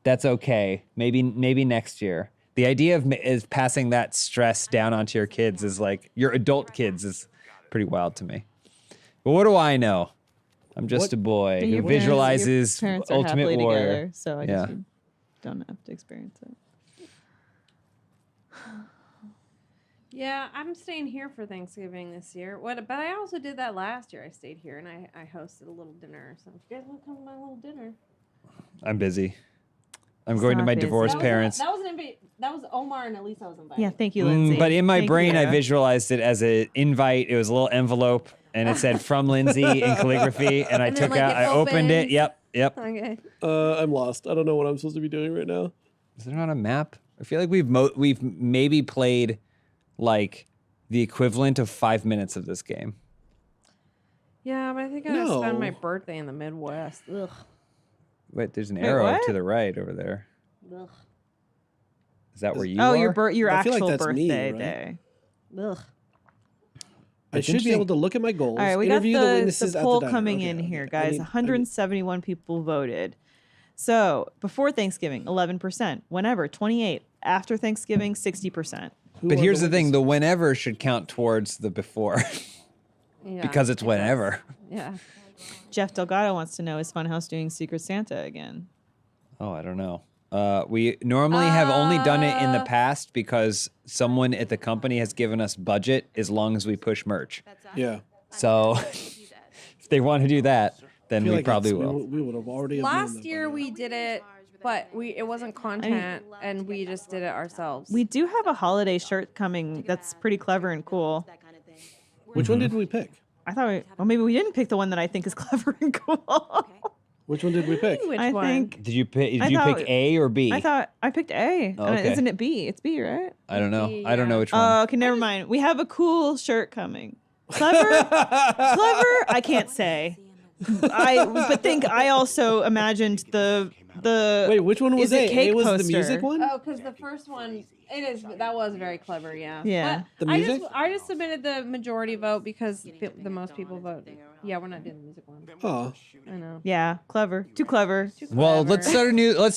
that's okay. Maybe next year. The idea is passing that stress down onto your kids is like your adult kids is pretty wild to me. But what do I know? I'm just a boy Your who parents- visualizes your parents are Ultimate happily Warrior. together, so I guess Yeah. you don't have to experience it. Yeah, I'm staying here for Thanksgiving this year. But I also did that last year. I stayed here and I hosted a little dinner. So if you guys want to come to my little dinner. I'm busy. I'm It's going to not my busy. divorced parents. That was that was Omar and Elisa was invited. Yeah, thank you, Lindsay. But in my Thank brain, you. I visualized it as an invite. It was a little envelope, and it said "From Lindsay" in calligraphy. And I And then, took like, out. it I opened it. opens. Yep. Okay. I'm lost. I don't know what I'm supposed to be doing right now. Is there not a map? I feel like we've maybe played like the equivalent of 5 minutes of this game. Yeah, but I think I'm going to spend No. my birthday in the Midwest. Ugh. Wait, there's an Wait, arrow what? to the right over there. Ugh. Is that where you Oh, are? your I feel like actual that's me, birthday right? day. Ugh. I That's should be interesting. able to look at my goals. All right, we got interview the witnesses the at poll diner. coming Okay, in okay. here, I guys. need- 171 people voted. So before Thanksgiving, 11%. Whenever, 28. After Thanksgiving, 60%. who But are here's the thing: the witnesses? whenever should count towards the before Yeah, because it's it does. whenever. Yeah. Jeff Delgado wants to know, is Funhouse doing Secret Santa again? Oh, I don't know. We normally have only done it in the past because someone at the company has given us budget as long as we push merch. Yeah. So if they want to do that, then I feel we like probably it's- will. We would have already. have Last known year that by we did it, but it wasn't content, and we just did it ourselves. We do have a holiday shirt coming that's pretty clever and cool. now. Which one did we pick? I thought, well, maybe we didn't pick the one that I think is clever and cool. Which one did we pick? Which I one? think Did you pick? I Did you thought- pick A or B? I thought I picked A. Oh, And okay. Isn't it B? It's B, right? I don't know. B, I don't know yeah. which one. Oh, okay, never mind. We have a cool shirt coming. Clever? Clever? I can't say. I also imagined the Wait, which one was Is it A? cake A was poster? the music one. Oh, because the first one, that was very clever, yeah. Yeah. But The music? I just submitted the majority vote because the most people voted. Yeah, we're not doing the music one. Oh, I know. yeah, clever. Too clever. Well, clever. let's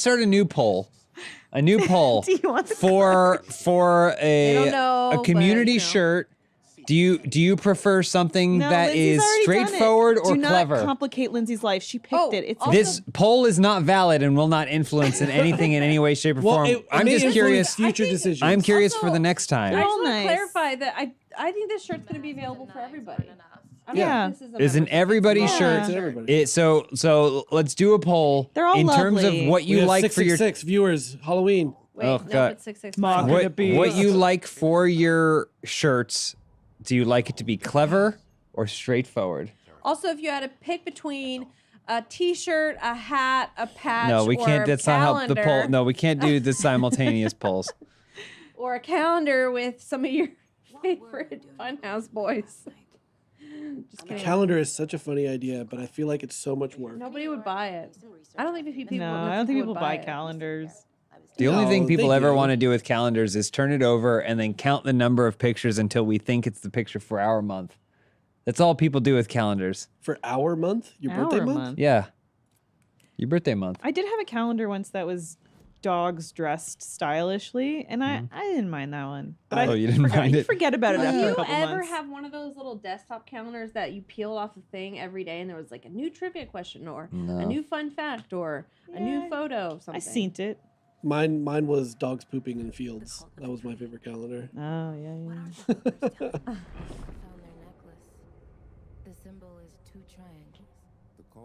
start a new poll. A new poll Do you want the for They don't a know, but, community you know. shirt. Do you prefer something No, that Lindsay's is already done it. straightforward or Do not clever? complicate Lindsay's life. She picked Oh, it. It's also- This poll is not valid and will not influence in anything in any way, shape, or well, form. it I'm may just influence curious. Future I think- decisions. I'm curious Also, for the next time. I just all want nice. to clarify that I think this shirt's going to be available for everybody. I don't Yeah. think this is a Is an membership. everybody Yeah. shirt. It's everybody. So let's do a poll They're all in terms lovely. of what We you have like for your 666 viewers. Halloween. Wait, Oh, no, God. it's 665. Mark. what you like for your shirts. Do you like it to be clever or straightforward? Also, if you had to pick between a T-shirt, a hat, a patch, No, we or can't. a That's not how the poll. calendar, No, we can't do the simultaneous polls. or a calendar with some of your favorite Funhouse boys. Just A kidding. calendar is such a funny idea, but I feel like it's so much work. Nobody would buy it. I don't think people. No, I don't think people would buy it. calendars. The only thing No, people they ever do. want to do with calendars is turn it over and then count the number of pictures until we think it's the picture for our month. That's all people do with calendars. For our month, your birthday Our month. Yeah. Your birthday month. I did have a calendar once that was dogs dressed stylishly, and I didn't mind that one. But I Oh, you didn't forgot, mind you it? forget about it Did after a you couple ever months. have one of those little desktop calendars that you peeled off the thing every day, and there was like a new trivia question or No. a new fun fact or a new photo of something? I seen it. Mine was dogs pooping in fields. That was my favorite calendar. Oh yeah. Found their necklace. The symbol is two triangles.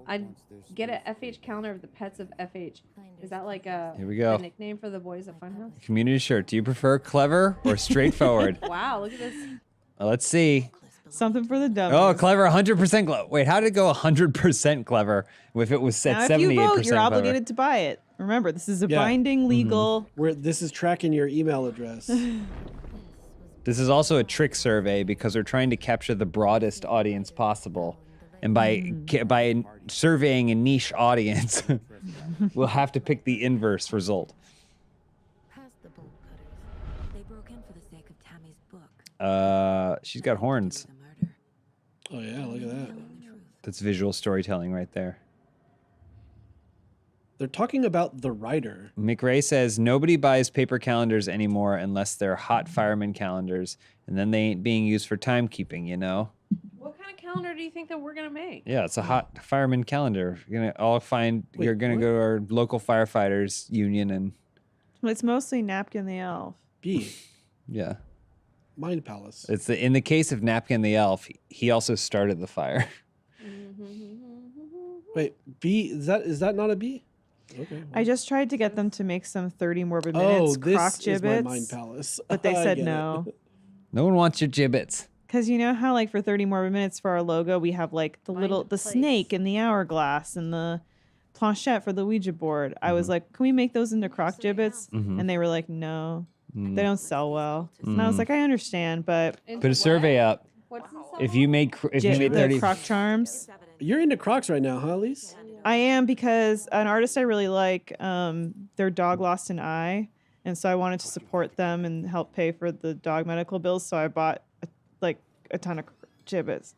I'd get a FH calendar of the pets of FH. Is that like a, Here we go. a nickname for the boys at Funhouse? Community shirt. Do you prefer clever or straightforward? Wow, look at this. Let's see. Something for the dummies. Oh, clever, 100% clever. Wait, how did it go 100% clever if it was set Now, if 78% you vote, you're clever? obligated to buy it. Remember, this is a Yeah. binding legal. Where this is tracking your email address. This is also a trick survey because we're trying to capture the broadest audience possible. And by surveying a niche audience, we'll have to pick the inverse result. Past the bolt cutters. They broke in for the sake of Tammy's book. She's got horns. The murder. Oh yeah, look at that. Knowing the truth. That's visual storytelling right there. They're talking about the writer. McRae says nobody buys paper calendars anymore unless they're hot fireman calendars, and then they ain't being used for timekeeping, you know? What kind of calendar do you think that we're gonna make? Yeah, it's a hot fireman calendar. You're gonna all find. Wait, you're gonna what? go to our local firefighters union and Well, it's mostly Napkin the Elf. B. yeah. Mind Palace. It's in the case of Napkin the Elf, he also started the fire. Wait, bee? Is that not a bee? Okay. I just tried to get them to make some 30 morbid Oh, minutes croc this is my Mind gibbets, Palace. but they I said get it. no. No one wants your gibbets. Because you know how like for 30 morbid minutes for our logo we have like the place. snake and the hourglass and the planchette for the Ouija board. I was like, can we make those into croc gibbets? And they were like, no, they don't sell well. And I was like, I understand, but Put a survey up. What's this If you made the 30, croc charms. You're into Crocs right now, huh, Elise? I am because an artist I really like, their dog lost an eye. And so I wanted to support them and help pay for the dog medical bills. So I bought a ton of gibbets.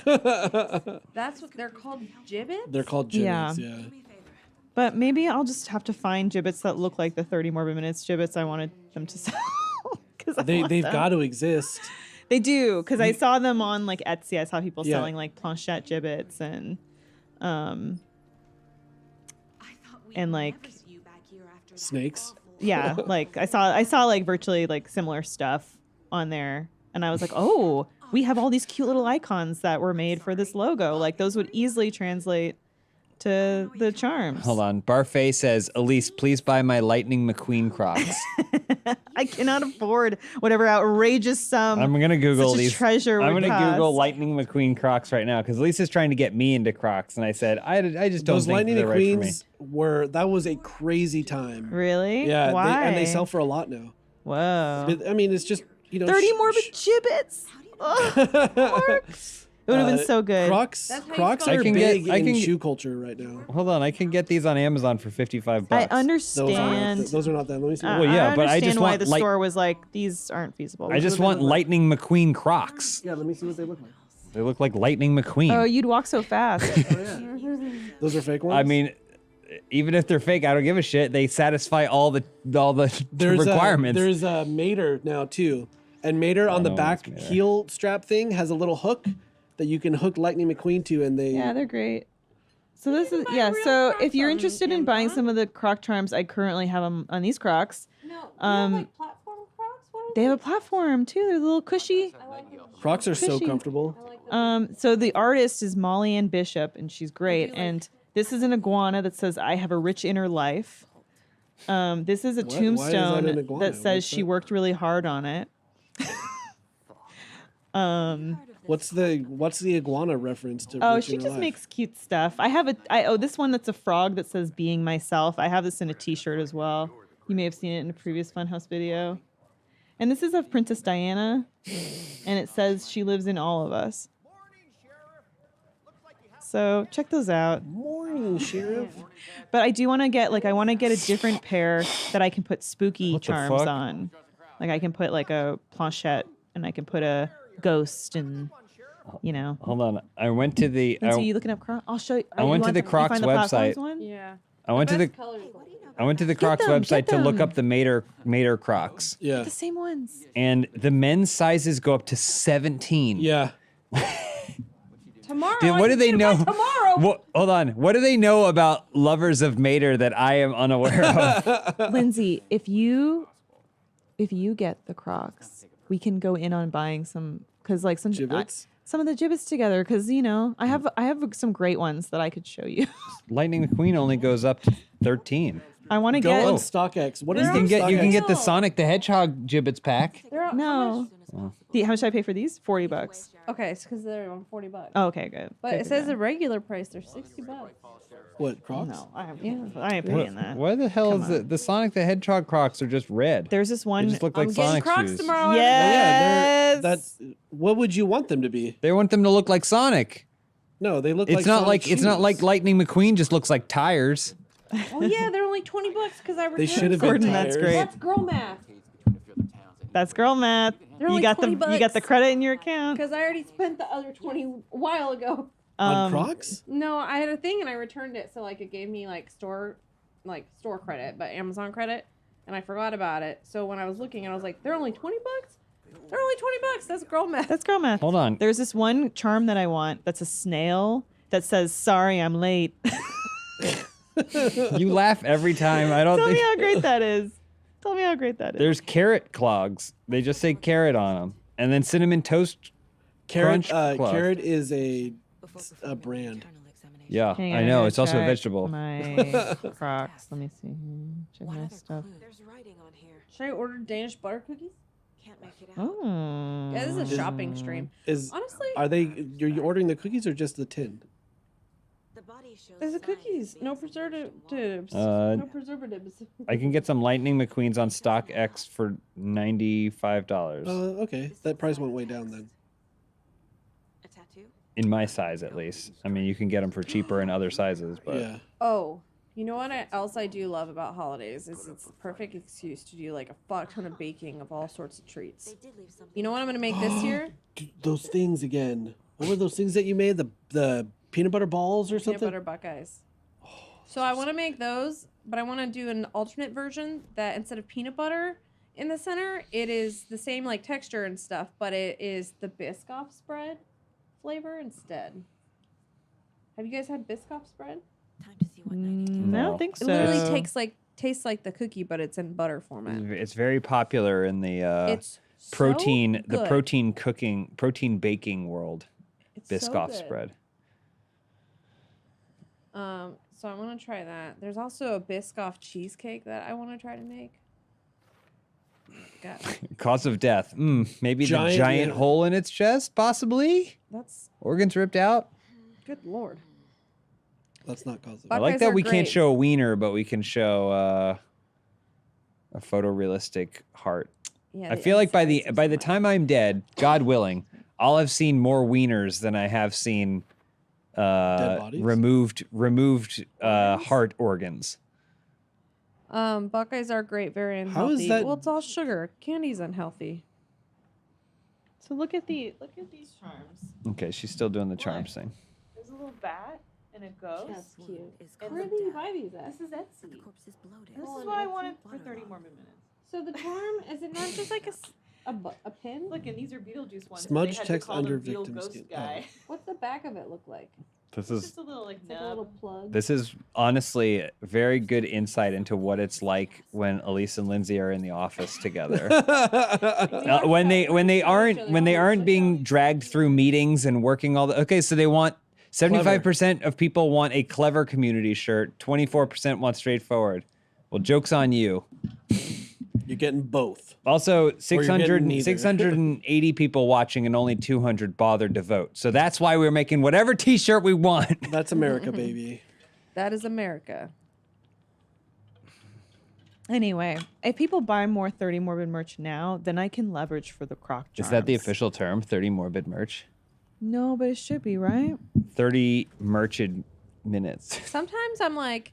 That's what they're called, gibbets? They're called Yeah. gibbets, yeah. But maybe I'll just have to find gibbets that look like the 30 morbid minutes gibbets I wanted them to sell. They've got to exist. They do, because I saw them on like Etsy. I saw people Yeah. selling like planchette gibbets and like Snakes. yeah, like I saw like virtually like similar stuff on there, and I was like, oh, we have all these cute little icons that were made for this logo. Like those would easily translate to the charms. hold on. Barfay says, Elise, please buy my Lightning McQueen Crocs. I cannot afford whatever outrageous sum. I'm gonna Google such a these. treasure I'm would gonna Google cost. Lightning McQueen Crocs right now because Lisa's trying to get me into Crocs, and I said I just don't Those think Lightning they're right for me. McQueens that was a crazy time. Really? Yeah, Why? and they sell for a lot now. Whoa. But, I mean, it's just 30 morbid gibbets. It would have been so good. Crocs That's how you Crocs spell are I can big get- I in can get- shoe culture right now. Hold on, I can get these on Amazon for $55. I Those understand. those are not that. Let me see. Well, yeah, I but I understand just why want the store was like, these aren't feasible. I just want Lightning McQueen Crocs. Yeah, let me see what they look like. They look like Lightning McQueen. Oh, you'd walk so fast. Those are fake ones. I mean, even if they're fake, I don't give a shit. They satisfy all the there's requirements. There's a Mater now too, and Mater on the know back what's Mater. heel strap thing has a little hook that you can hook Lightning McQueen to, and they. Yeah, they're great. So this is So if you're interested in buying some of the Croc charms, I currently have them on these Crocs. No, Um, platform Crocs? What They have a platform too. They're a little cushy. Crocs are so Cushy. comfortable. So the artist is Molly Ann Bishop, and she's great. And this is an iguana that says, "I have a rich inner life." This is a Why is that tombstone an iguana? that says What's she that? worked really hard on it. What's the iguana reference to? Oh, Rich she Inner just Life? makes cute stuff. This one that's a frog that says "Being Myself." I have this in a T-shirt as well. You may have seen it in a previous Funhouse video. And this is of Princess Diana, and it says she lives in all of us. So check those out. Morning, Sheriff. But I do want to get a different pair that I can put spooky What the charms fuck? on. Like I can put like a planchette, and I can put a ghost, and Hold on. I went to the. Lindsay, you looking up Crocs? I'll show you. I went to the you Crocs find the platforms website. one? Yeah. I went to the. I went to the Crocs them, website get to look them. up the Mater Crocs, Yeah. The same ones. and the men's sizes go up to 17. Yeah. Tomorrow. Dude, I what do can they get it know? by Tomorrow. Hold on. What do they know about lovers of Mater that I am unaware of? Lindsay, if you get the Crocs, we can go in on buying some because like some Gibbets? of the gibbets together because I have some great ones that I could show you. Lightning McQueen only goes up to 13. I want to Go get on StockX. What is You can the get StockX? the Sonic the Hedgehog gibbets pack. no. How much should I pay for these? $40. Okay, it's because they're on $40. Oh, okay, good. But Good it to says know. the regular price. They're $60. What Crocs? No, I ain't paying that. Why the hell Come is the Sonic the Hedgehog Crocs are just red? There's this They one. just look I'm like getting Sonic Crocs shoes. tomorrow. Yes. Yeah, that's. What would you want them to be? They want them to look like Sonic. No, they look It's like. not Sonic like it's not shoes. like Lightning McQueen just looks like tires. Oh yeah, they're only $20 because I returned. They should have been Gordon, tires. that's great. That's girl math. That's girl math. They're You only got $20 you got the credit in your account. Because I already spent the other 20 a while ago. On Crocs? No, I had a thing and I returned it, so like it gave me like store credit, but Amazon credit, and I forgot about it. So when I was looking, and I was like, they're only $20. They're only $20. That's girl math. That's girl math. Hold on. There's this one charm that I want that's a snail that says "Sorry, I'm late." You laugh every time. I don't Tell me think. how great that is. Tell me how great that is. There's carrot clogs. They just say carrot on them. And then cinnamon toast Carrot, crunch clog. carrot is a brand. Yeah, Hang I on, know. gotta It's also a check vegetable. My Crocs. Let me see. Check my stuff. There's writing on here. Should I order Danish butter cookies? Can't make it out. Oh. Yeah, this is a shopping stream. Honestly, Are you ordering the cookies or just the tin? The body shows there's the signs cookies. of No being preservatives. Uh, No preservatives. I can get some Lightning McQueen's on StockX for $95. Okay. That price went way down then. a tattoo. In my size, at least. I mean, you can get them for cheaper in other sizes, but Yeah. Oh, you know what else I do love about holidays is it's the perfect excuse to do like a fuck ton of baking of all sorts of treats. They did leave something. You know what I'm gonna make this year? Those things again. What were those things that you made? The peanut butter balls or Peanut something? butter Buckeyes. So I want to make those, but I want to do an alternate version that instead of peanut butter in the center, it is the same like texture and stuff, but it is the Biscoff spread flavor instead. Have you guys had Biscoff spread? Time to see what night it I is. No. don't think It so. literally tastes like the cookie, but it's in butter format. it's very popular in the It's so protein good. protein baking world. It's so Biscoff good. spread. So I want to try that. There's also a Biscoff cheesecake that I want to try to make. God, Cause of death. Maybe the Giant- giant yeah. hole in its chest, possibly. that's Organs ripped out. good lord. Let's not cause it. I like Buckeyes that are we can't great. show a wiener, but we can show a photorealistic heart. Yeah, I the feel like by the insides are by the so time I'm dead, God willing, I'll have seen more wieners than I have seen bodies? removed heart organs. Buckeyes are great, very How is unhealthy. that- Well, it's all sugar. Candy's unhealthy. So look at these charms. Okay, she's still doing the charms thing. There's a little bat and a ghost. That's cute. Is And Where covered do you death. buy these at? This is The Etsy. corpse is bloated. This Oh, is and what I Etsy? wanted for Waterlogged. 30 more minutes. So the charm is it not just like a pin? Look, and these are Beetlejuice ones. and Smudge they had to text call the under real victim ghost skin. guy. What's the back of it look like? This It's is just a little like It's like a little nub. plug. this is honestly very good insight into what it's like when Elise and Lindsay are in the office together. When they aren't being dragged through meetings and working all the okay, so they want 75% of people want a clever community shirt, 24% want straightforward. Well, joke's on you. You're getting both. Also, getting 600, neither. 680 people watching and only 200 bothered to vote. So that's why we're making whatever t-shirt we want. That's America, baby. That is America. Anyway, if people buy more 30 Morbid merch now, then I can leverage for the Croc charms. Is that the official term? 30 morbid merch? No, but it should be, right? 30 merched minutes. Sometimes I'm like,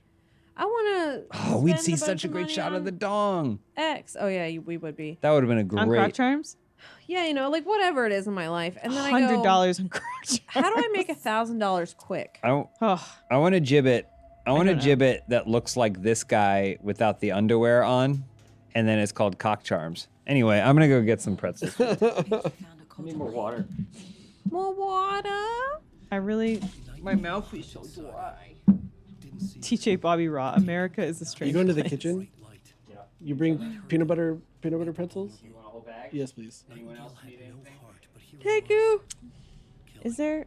I want to. Oh, we'd see such a great shot of the dong. X. Oh yeah, we would be. That would have been a On Croc great. charms? Yeah, you know, like whatever it is in my life, and then I go, $100 on Croc charms. how do I make $1,000 quick? I Oh, want a gibbet. I want a don't know. gibbet that looks like this guy without the underwear on, and then it's called cock charms. Anyway, I'm gonna go get some pretzels. Found a cult more water. More water. I really. My mouth is so dry. TJ Bobby Raw. America is a strange You going to the place. kitchen? You bring peanut butter pretzels? You want a whole bag? Yes, please. Anyone else need anything? Thank you. Is there?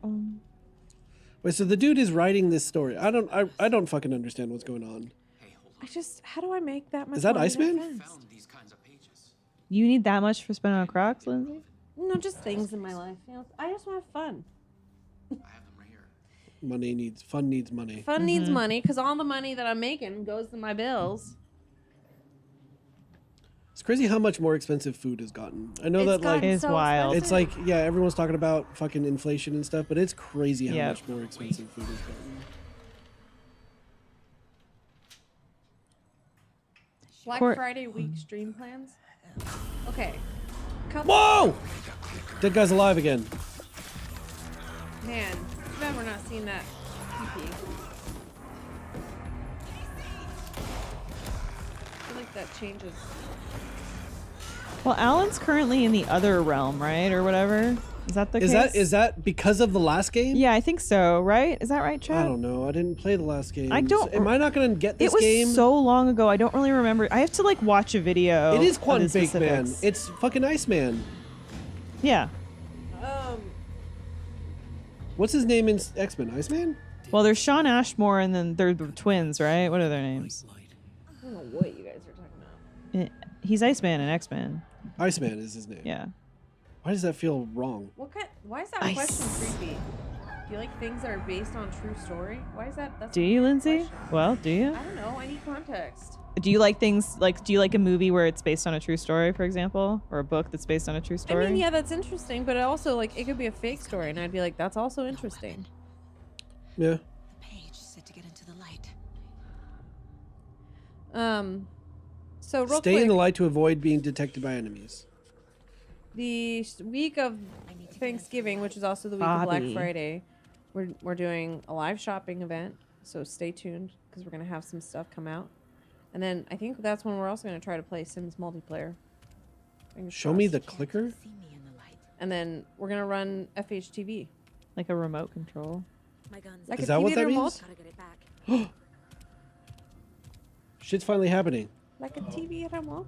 Wait, so the dude is writing this story. I don't fucking understand what's going on. How do I make that much? Is that money Iceman? fast? You need that much for spending on Crocs, Lindsay? No, just things in my life. You know, I just want fun. Fun needs money. Fun needs money because all the money that I'm making goes to my bills. It's crazy how much more expensive food has gotten. I know It's that like gotten Is so wild. it's like yeah, everyone's talking about fucking inflation and stuff, but it's crazy how Yep. much more expensive food has gotten. Black Court- Friday week stream plans. Okay. Whoa! Dead guy's alive again. Man, too bad we're not seeing that pee-pee. I feel like that changes. Well, Alan's currently in the other realm, right? Or whatever. Is that the case? Is that because of the last game? Yeah, I think so. Right? Is that right, Chad? I don't know. I didn't play the last game. I don't- Am I not going to get this It was game? so long ago. I don't really remember. I have to like watch a video. It is of the Quantum Fake Man. specifics. It's fucking Iceman. Yeah. What's his name in X-Men? Iceman? Well, there's Sean Ashmore, and then they're the twins, right? What are their names? I don't know what you guys are talking about. He's Iceman in X-Men. Iceman is his name. Yeah. Why does that feel wrong? Why is that Ice. question creepy? Do you like things that are based on true story? Why is that? That's Do a you, weird Lindsay? question. Well, do you? I don't know. I need context. Do you like things like? Do you like a movie where it's based on a true story, for example, or a book that's based on a true story? I mean, yeah, that's interesting, but it also like it could be a fake story, and I'd be like, that's also interesting. Yeah. The page said to get into the light. So real Stay quick, in the light to avoid being detected by enemies. the week of Thanksgiving, which is also the week of Black Bobby. Friday, we're doing a live shopping event. So stay tuned because we're gonna have some stuff come out, and then I think that's when we're also gonna try to play Sims multiplayer. Fingers Show me crossed. the clicker. See me in the light. And then we're gonna run FHTV. Like a remote control. My guns. Like Is a that what TV that remote? means? Gotta get it back. Shit's finally happening. Like a TV remote.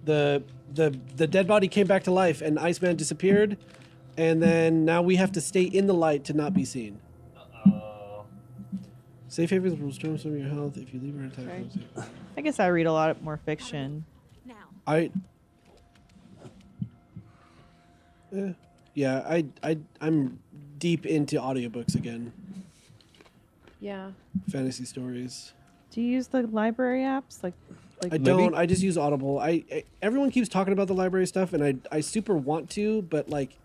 The dead body came back to life and Iceman disappeared, and then now we have to stay in the light to not be seen. Safe havens will restore some of your health if you leave or attack. Okay. I guess I read a lot more fiction. Now. I'm deep into audiobooks again. Yeah. Fantasy stories. Do you use the library apps? Like I don't. I just use Audible. Everyone keeps talking about the library stuff, and I super want to, but like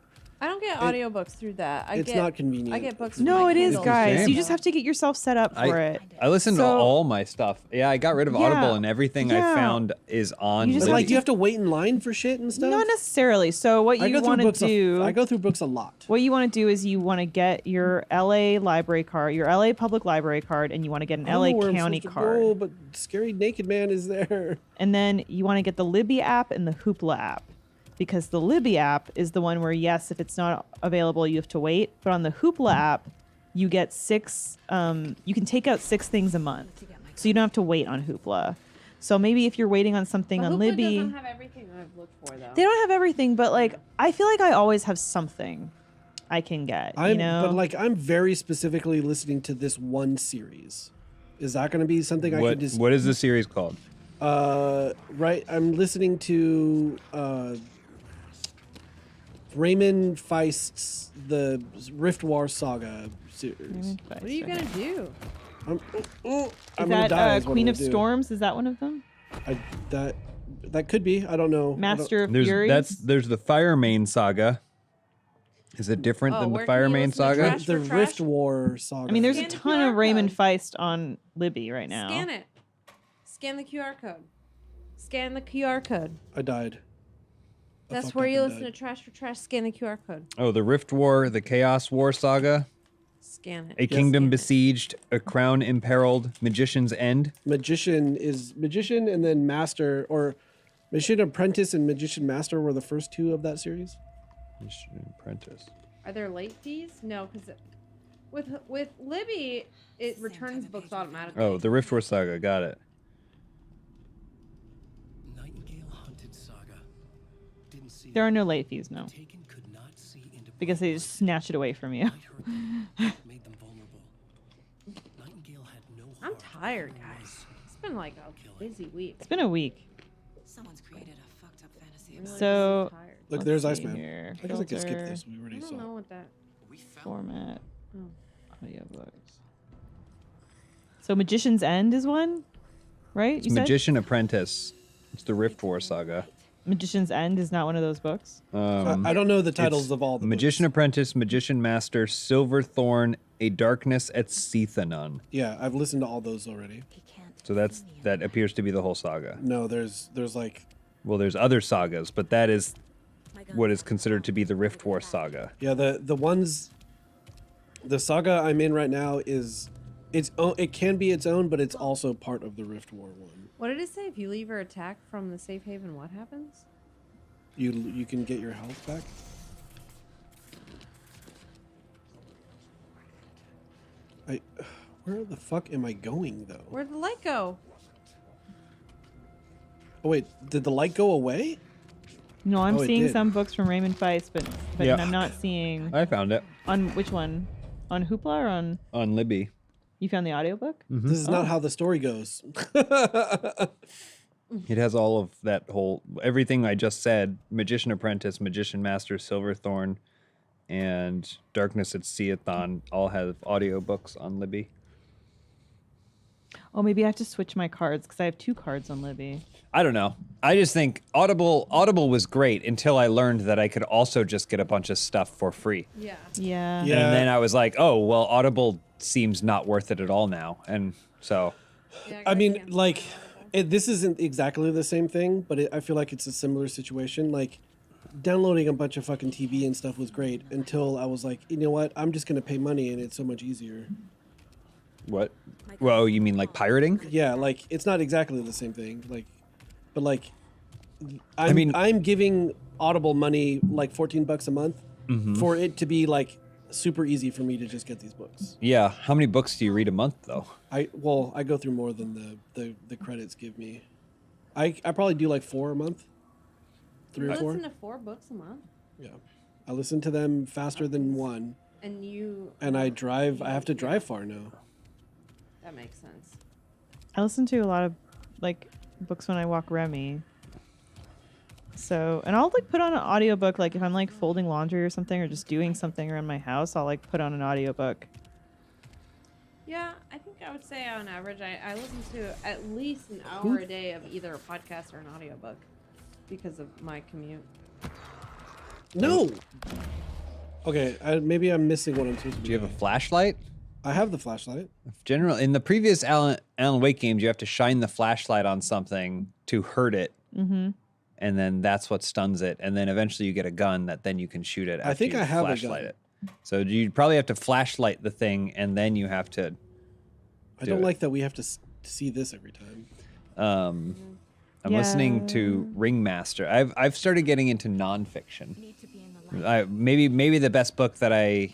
I don't get audiobooks through that. it's not convenient. I get books. through No, my it is, Kindle. guys. shame. You just have to get yourself set up for it. I listen to So- all my stuff. Yeah, I got rid of Yeah. Audible, and everything I Yeah. found is on. You just But Libby. like, do you have to wait in line for shit and stuff? Not necessarily. So what I you go through want to books. do? I go through books a lot. What you want to do is you want to get your LA library card, your LA public library card, and you want to get an I don't LA know where I'm county supposed to card. go, but scary naked man is there. And then you want to get the Libby app and the Hoopla app. Because the Libby app is the one where, yes, if it's not available, you have to wait. But on the Hoopla app, you get you can take out 6 things a month. So you don't have to wait on Hoopla. So maybe if you're waiting on something But on Hoopla Libby, doesn't have everything I've looked for though. they don't have everything, but like, I feel like I always have something I can get, you know? But like, I'm very specifically listening to this one series. Is that going to be something I can just? What is the series called? Right. I'm listening to Raymond Feist's the Rift War Saga series. What are you gonna do? I'm Is gonna that die. Is what I'm Queen gonna of do. Storms? Is that one of them? That could be. I don't know. Master of Furies? There's the Fire Main Saga. Is it different than the where Fire can you Main listen to Saga? trash The for trash? Rift War Saga. I mean, there's a Scan the ton QR of Raymond code. Feist on Libby right now. Scan it. Scan the QR code. Scan the QR code. I died. I That's fucked where up you and listen to died. Trash for Trash. Scan the QR code. Oh, the Rift War, the Chaos War Saga, Scan it. A Kingdom Besieged, A Crown Imperiled, Magician's End. Magician and then Master, or Magician Apprentice and Magician Master were the first 2 of that series. Magician Apprentice. Are there late fees? No, because with Libby, it returns books automatically. Oh, the Rift War Saga. Got it. Nightingale hunted saga. Didn't see There are no late fees, no. taken could not see into Because they just snatch it away from you. Night hurricane made them vulnerable. Nightingale had no I'm heart, tired, no guys. mercy. It's been like a busy week. It's been a week. Someone's created a fucked up fantasy. I'm really So- tired. Look, Let's there's see Iceman. here. I guess I can skip Filter, this. We I already don't saw. know what that. Format. Oh. Audiobooks. So Magician's End is one, right? It's You said? Magician Apprentice. It's the Rift War Saga. Magician's End is not one of those books. I don't know the titles It's of all the Magician books. Apprentice, Magician Master, Silverthorn, A Darkness at Seathanon. Yeah, I've listened to all those already. He can't So that appears to be the whole saga. No, there's like Well, there's other sagas, but that is My guns what are is considered to be the Rift War saga. yeah the saga I'm in right now is it can be its own, but it's also part of the Rift War one. What did it say? If you leave or attack from the safe haven, what happens? You can get your health back. Where the fuck am I going though? Where'd the light go? Oh wait, did the light go away? No, I'm Oh, it seeing did. some books from Raymond Feist, but Yeah. I'm not seeing I found it on which one? On Hoopla or on? on Libby. You found the audiobook? This is not how the story goes. It has all of that whole everything I just said: Magician Apprentice, Magician Master, Silverthorn, and Darkness at Seathon all have audiobooks on Libby. Oh, maybe I have to switch my cards because I have 2 cards on Libby. I don't know. I just think Audible was great until I learned that I could also just get a bunch of stuff for free. Yeah. Yeah. Yeah. And then I was like, oh, well, Audible seems not worth it at all now. And so, I mean, like, this isn't exactly the same thing, but I feel like it's a similar situation. Like, downloading a bunch of fucking TV and stuff was great until I was like, you know what? I'm just going to pay money and it's so much easier. what? Well, you mean like pirating? Yeah, like, it's not exactly the same thing. Like, but like, I'm giving Audible money, like $14 a month, for it to be like super easy for me to just get these books. Yeah. How many books do you read a month, though? I go through more than the credits give me. I probably do like 4 a month. 3 or 4. Listen to 4 books a month, Yeah. I listen to them faster than one. and you. And I have to drive far now. That makes sense. I listen to a lot of like books when I walk Remy. So, and I'll like put on an audiobook like if I'm like folding laundry or something or just doing something around my house, I'll like put on an audiobook. Yeah, I think I would say on average, I listen to at least an hour a day of either a podcast or an audiobook because of my commute. No. Okay, maybe I'm missing what I'm supposed to be. Do you have a flashlight? I have the flashlight. In the previous Alan Wake games, you have to shine the flashlight on something to hurt it. Mm-hmm. And then that's what stuns it. And then eventually you get a gun that then you can shoot it. I think after you I have a flashlight gun. it. So you probably have to flashlight the thing, and then you have to. I don't like that we have to see this every time. I'm listening to Ringmaster. I've started getting into nonfiction. Maybe the best book that I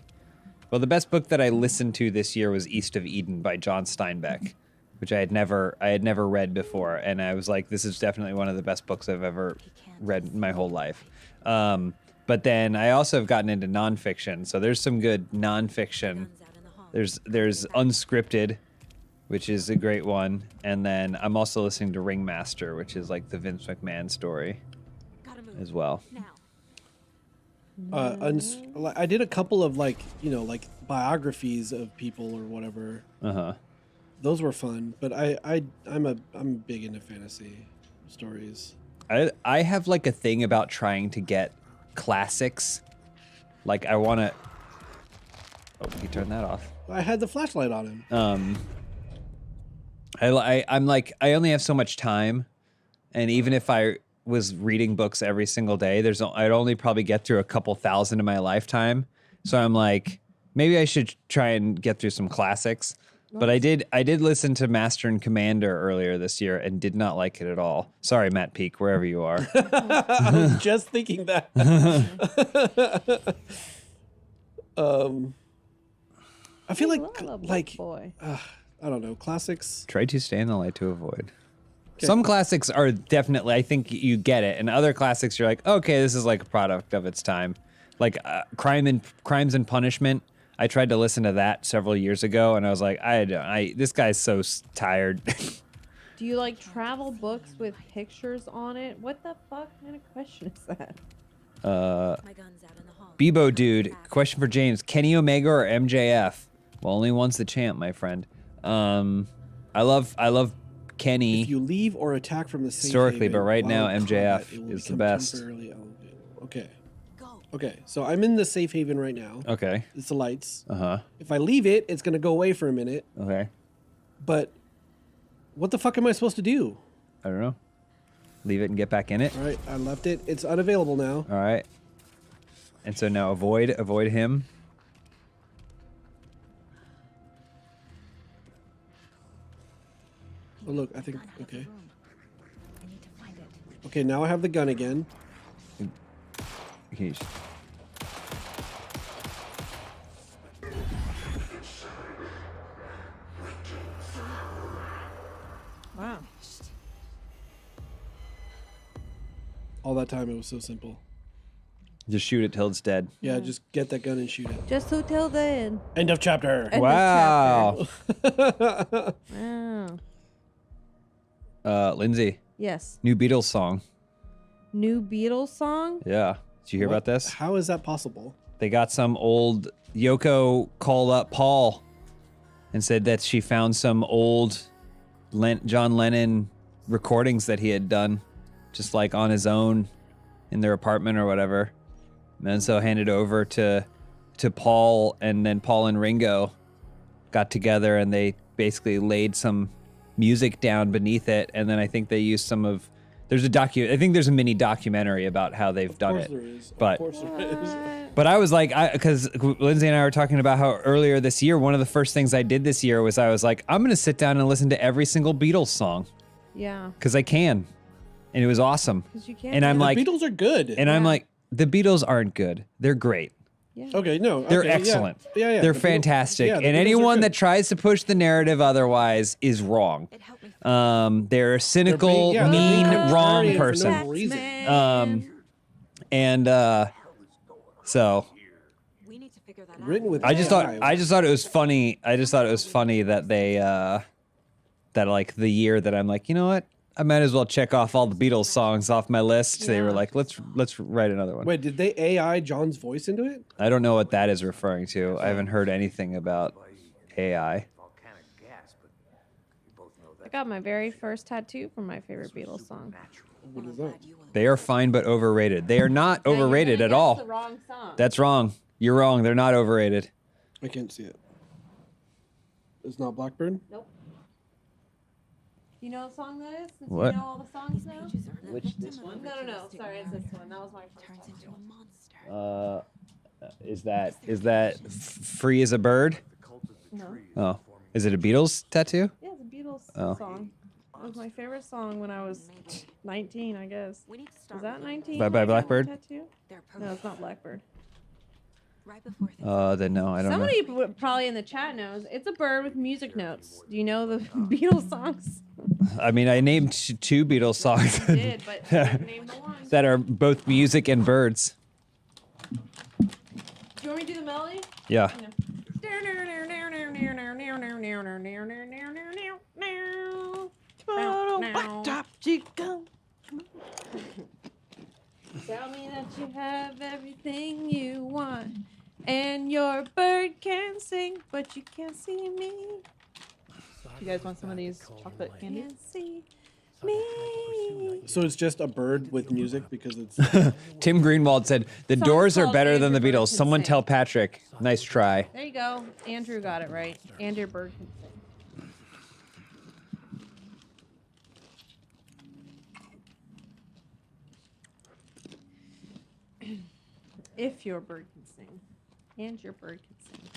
listened to this year was East of Eden by John Steinbeck, which I had never read before, and I was like, this is definitely one of the best books I've ever read in my whole life. But then I also have gotten into nonfiction, so there's some good nonfiction. There's Unscripted, which is a great one, and then I'm also listening to Ringmaster, which is like the Vince McMahon story as well. I did a couple of like biographies of people or whatever. Those were fun, but I'm big into fantasy stories. I have like a thing about trying to get classics. Like I want to. Oh, you turned that off. I had the flashlight on him. I'm like, I only have so much time, and even if I was reading books every single day, I'd only probably get through a couple thousand in my lifetime. So I'm like, maybe I should try and get through some classics. But I did listen to Master and Commander earlier this year and did not like it at all. Sorry, Matt Peak, wherever you are. I was just thinking that. I feel like boy. I don't know, classics. Try to stay in the light to avoid. Some classics are definitely, I think you get it. And other classics, you're like, okay, this is like a product of its time. Like Crimes and Punishment. I tried to listen to that several years ago, and I was like, this guy's so tired. Do you like travel books with pictures on it? What the fuck kind of question is that? Bebo dude, question for James: Kenny Omega or MJF? Well, only one's the champ, my friend. I love Kenny. If you leave or attack from the safe historically, haven but right now while in MJF combat, it will is the become best. temporarily elevated. Okay. Okay, so I'm in the safe haven right now. Okay. It's the lights. Uh-huh. If I leave it, it's gonna go away for a minute. Okay. But what the fuck am I supposed to do? I don't know. Leave it and get back in it. All right, I left it. It's unavailable now. All right. And so now avoid him. Oh look, I think okay. Okay, now I have the gun again. Okay. All that time, it was so simple. Just shoot it till it's dead. Yeah, just get that gun and shoot it. Just so till then. End of chapter. End of Wow. chapter. Wow. Lindsay, Yes. new Beatles song. New Beatles song? Yeah. Did you hear about this? How is that possible? They got some old Yoko called up Paul and said that she found some old John Lennon recordings that he had done just like on his own in their apartment or whatever. And then so handed over to Paul, and then Paul and Ringo got together and they basically laid some music down beneath it, and then I think they used some of I think there's a mini documentary about how they've done it. There is. But Of course there is. But I was like, because Lindsay and I were talking about how earlier this year, one of the first things I did this year was I was like, I'm going to sit down and listen to every single Beatles song. Yeah. Because I can. And it was awesome. Because you can. And I'm The like, Beatles are good. and I'm like, the Beatles aren't good. They're great. Okay, no. They're okay, yeah. excellent. Yeah. They're the Beatles- fantastic. yeah, the And Beatles are anyone good. that tries to push the narrative otherwise is wrong. They're a cynical, they're mean, being wrong contrarian for person. no reason. So Written with I just AI. thought it was funny. I just thought it was funny that they that like the year that I'm like, you know what? I might as well check off all the Beatles songs off my list. They were like, let's write another one. Wait, did they AI John's voice into it? I don't know what that is referring to. I haven't heard anything about AI. I got my very first tattoo from my favorite Beatles song. What is that? They are fine but overrated. They are not overrated at all. The wrong song. That's wrong. You're wrong. They're not overrated. I can't see it. It's not Blackbird? Nope. You know what song that is? Since What? you know all the songs now? Which this one? No. Sorry, it's this one. That was my first song. Is that Free as a Bird? No. Oh, is it a Beatles tattoo? Yeah, it's a Beatles Oh. song. It was my favorite song when I was 19, I guess. Was that 19? Bye Bye when I got my Blackbird? tattoo? No, it's not Blackbird. Then no, I don't know. Somebody probably in the chat knows. It's a bird with music notes. Do you know the Beatles songs? I mean, I named two Beatles songs You did, but you didn't name the one. that are both music and birds. Do you want me to do the melody? Yeah. Tell me that you have everything you want, and your bird can sing, but you can't see me. You guys want some of these chocolate candy? Can't see me. So it's just a bird with music because it's. Tim Greenwald said, the Song's Doors are called better than the Andrew Bird Beatles. Can Someone Sing. tell Patrick. Nice try. There you go. Andrew got it right. And your bird can sing. If your bird can sing. And your bird can sing.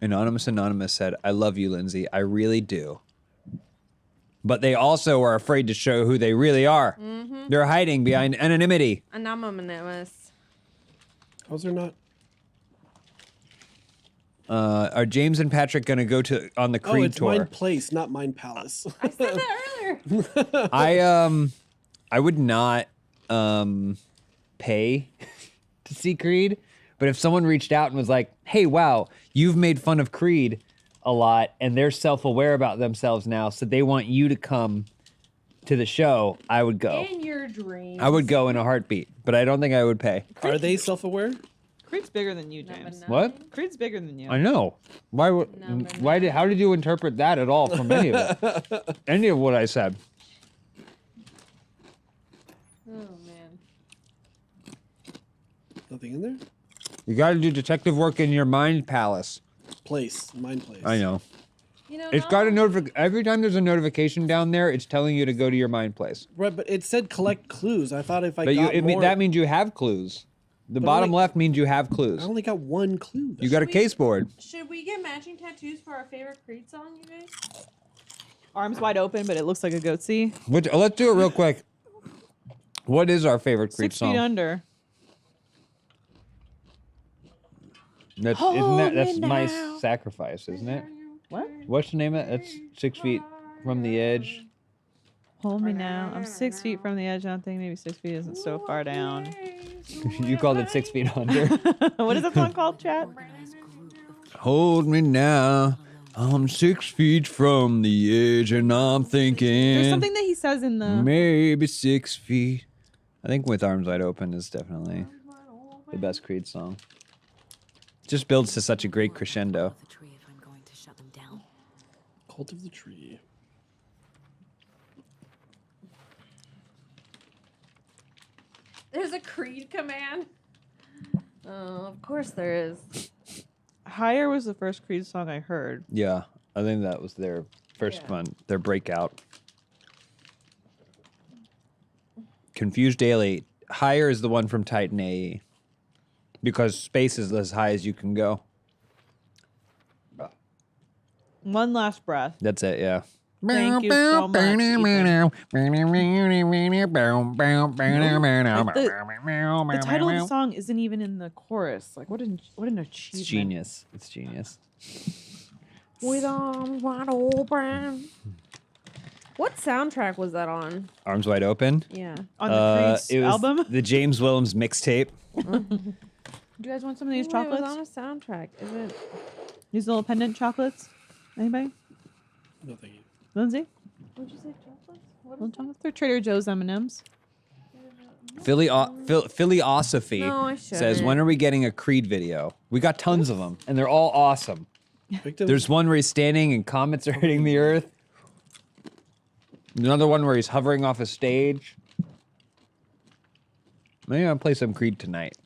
Anonymous said, I love you, Lindsay. I really do. But they also are afraid to show who they really are. Mm-hmm. They're hiding behind anonymity. Anonymous. How's there not? Are James and Patrick going to go on the Oh, Creed it's tour? Mind Place, not Mind Palace. I said that earlier. I would not pay to see Creed, but if someone reached out and was like, "Hey, wow, you've made fun of Creed a lot, and they're self-aware about themselves now, so they want you to come to the show," I would go. In your dreams. I would go in a heartbeat, but I don't think I would pay. Are they self-aware? Creed's bigger than you, James. What? Creed's bigger than you. I know. Why would? How did you interpret that at all from any of it? Any of what I said? Oh, man. Nothing in there? You got to do detective work in your mind palace. Mind Place. I know. You know, It's got a every time there's a notification down there, it's telling you to go to your mind place. Right, but it said collect clues. I thought if I But got more, that means you have clues. The But bottom only- left means you have clues. I only got one clue. You got a case board. Should we get matching tattoos for our favorite Creed song, you guys? Arms wide open, but it looks like a goatsy. Let's do it real quick. What is our favorite Creed 6 song? feet under. That's My Sacrifice, isn't it? What? What's the name of it? That's 6 feet from the edge. Hold me now. I'm 6 feet from the edge. I don't think maybe 6 feet isn't so far down. You called it 6 feet under. What is that song called, Chad? Hold me now. I'm 6 feet from the edge, and I'm thinking. There's something that he says in the. Maybe 6 feet. I think With Arms Wide Open is definitely the best Creed song. Just builds to such a great crescendo. Cult of the Tree. There's a Creed command. Oh, of course there is. Higher was the first Creed song I heard. Yeah, I think that was their first one, their breakout. Confused Daily. Higher is the one from Titan AE. Because space is as high as you can go. One last breath. That's it, yeah. Thank you so much, Ethan. The title of the song isn't even in the chorus. Like, what an achievement. It's genius. It's genius. With arms wide open. What soundtrack was that on? Arms Wide Open. Yeah. On the Creed's it was album? the James Willems mixtape. Do you guys want some of these It chocolates? was on a soundtrack. Is it? These little pendant chocolates? Anybody? No, thank you. Lindsay? What'd you say, chocolates? What Little chocolates? They're Trader Joe's M&Ms. Philosophy No, I says, shouldn't. when are we getting a Creed video? We got tons of them, and they're all awesome. Victims? There's one where he's standing and comets are hitting the earth. Another one where he's hovering off a stage. Maybe I'll play some Creed tonight.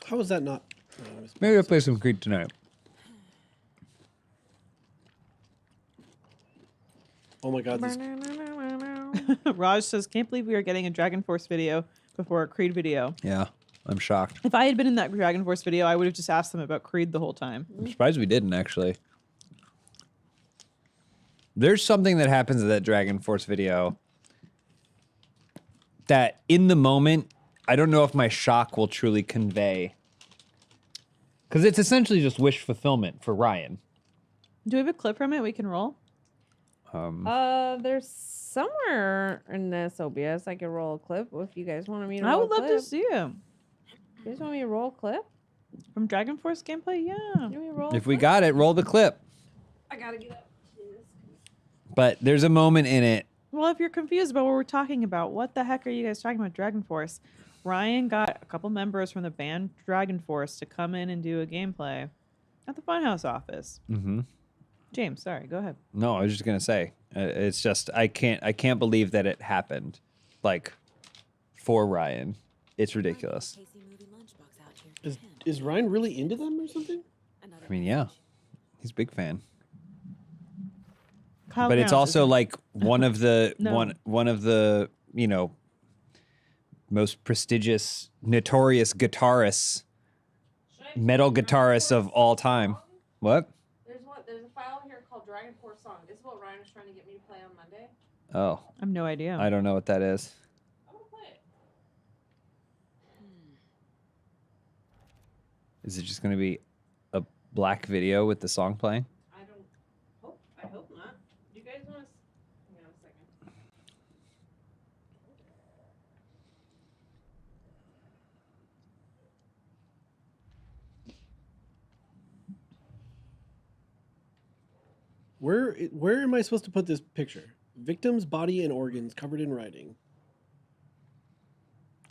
How is that not? Maybe I'll play some Creed tonight. Oh my God! This, Raj says, can't believe we are getting a Dragon Force video before a Creed video. Yeah, I'm shocked. If I had been in that Dragon Force video, I would have just asked them about Creed the whole time. I'm surprised we didn't, actually. There's something that happens in that Dragon Force video that, in the moment, I don't know if my shock will truly convey. Because it's essentially just wish fulfillment for Ryan. Do we have a clip from it we can roll? There's somewhere in this OBS I could roll a clip if you guys want me to. I roll would a love clip. to see it. You guys want me to roll a clip? From Dragon Force gameplay? Yeah. You want me to roll a If we clip? got it, roll the clip. I gotta get up. But there's a moment in it. Well, if you're confused about what we're talking about, what the heck are you guys talking about Dragon Force? Ryan got a couple members from the band Dragon Force to come in and do a gameplay at the Funhouse office. Mm-hmm. James, sorry, go ahead. No, I was just gonna say, it's just I can't believe that it happened, like, for Ryan. It's ridiculous. is Ryan really into them or something? I mean, yeah, he's a big fan. Kyle But it's Grounds also isn't- like one of the No. one of the most prestigious, notorious guitarists, metal guitarists of all time. What? There's a file here called Dragon Force Song. This is what Ryan was trying to get me to play on Monday. Oh, I have no idea. I don't know what that is. I'm gonna play it. Is it just going to be a black video with the song playing? I hope not. Do you guys want to? Hang on a second. Where am I supposed to put this picture? Victim's body and organs covered in writing.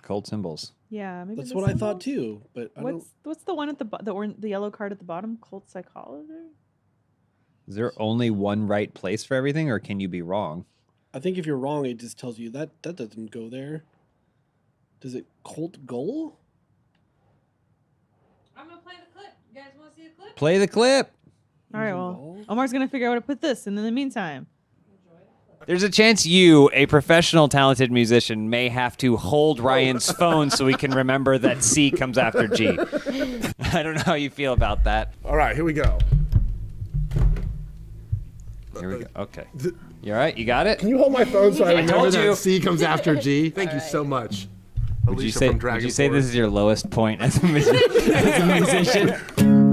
Cold symbols. Yeah, maybe That's the what I thought symbols? too. But I don't. What's the one at the yellow card at the bottom? Cult psychology. Is there only one right place for everything, or can you be wrong? I think if you're wrong, it just tells you that doesn't go there. Does it cult goal? I'm gonna play the clip. You guys want to see the clip? Play the clip. All right, well, Omar's gonna figure out where to put this, and in the meantime, There's a chance you, a professional, talented musician, may have to hold Ryan's phone so we can remember that C comes after G. I don't know how you feel about that. All right, here we go. Here we go. Okay. You all right? You got it? Can you hold my phone so I remember told that you. C comes after G? Thank you so much. Would you Alicia say, from would Dragon you say this Force. is your lowest point as a musician?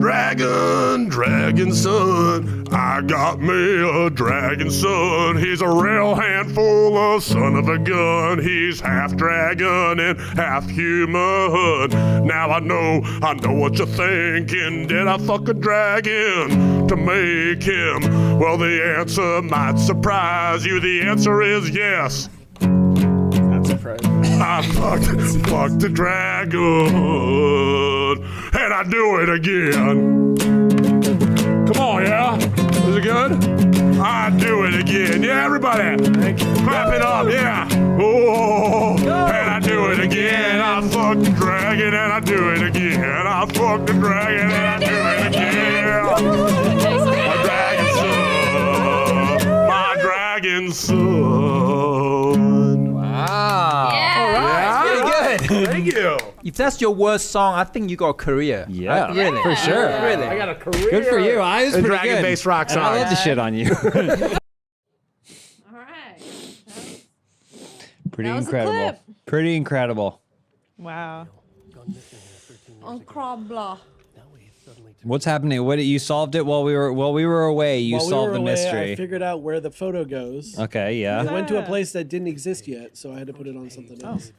Dragon son. I got me a dragon son. He's a real handful of son of a gun. He's half dragon and half human. Now I know what you're thinking. Did I fuck a dragon to make him? Well, the answer might surprise you. The answer is yes. Not surprised. I fucked a dragon, and I do it again. Come on, yeah? Is it good? I do it again. Yeah, everybody. Clap it up, yeah. Oh, and I do it again. I fucked the dragon, and I do it again. I fucked the dragon, and I do it again. My dragon son. My dragon son. Wow. All right. Really good. Thank you. If that's your worst song, I think you got a career. Yeah, really, for sure. Really. I got a career. Good for you. I was pretty good. Dragon-based rock And I love to shit on you. All right. Pretty That was a incredible. clip. Pretty incredible. Wow. Incredible. What's happening? What you solved it while we were away? You While we solved were the away, mystery. I figured out where the photo goes. Okay, yeah. It went to a place that didn't exist yet, so I had to put it on something else.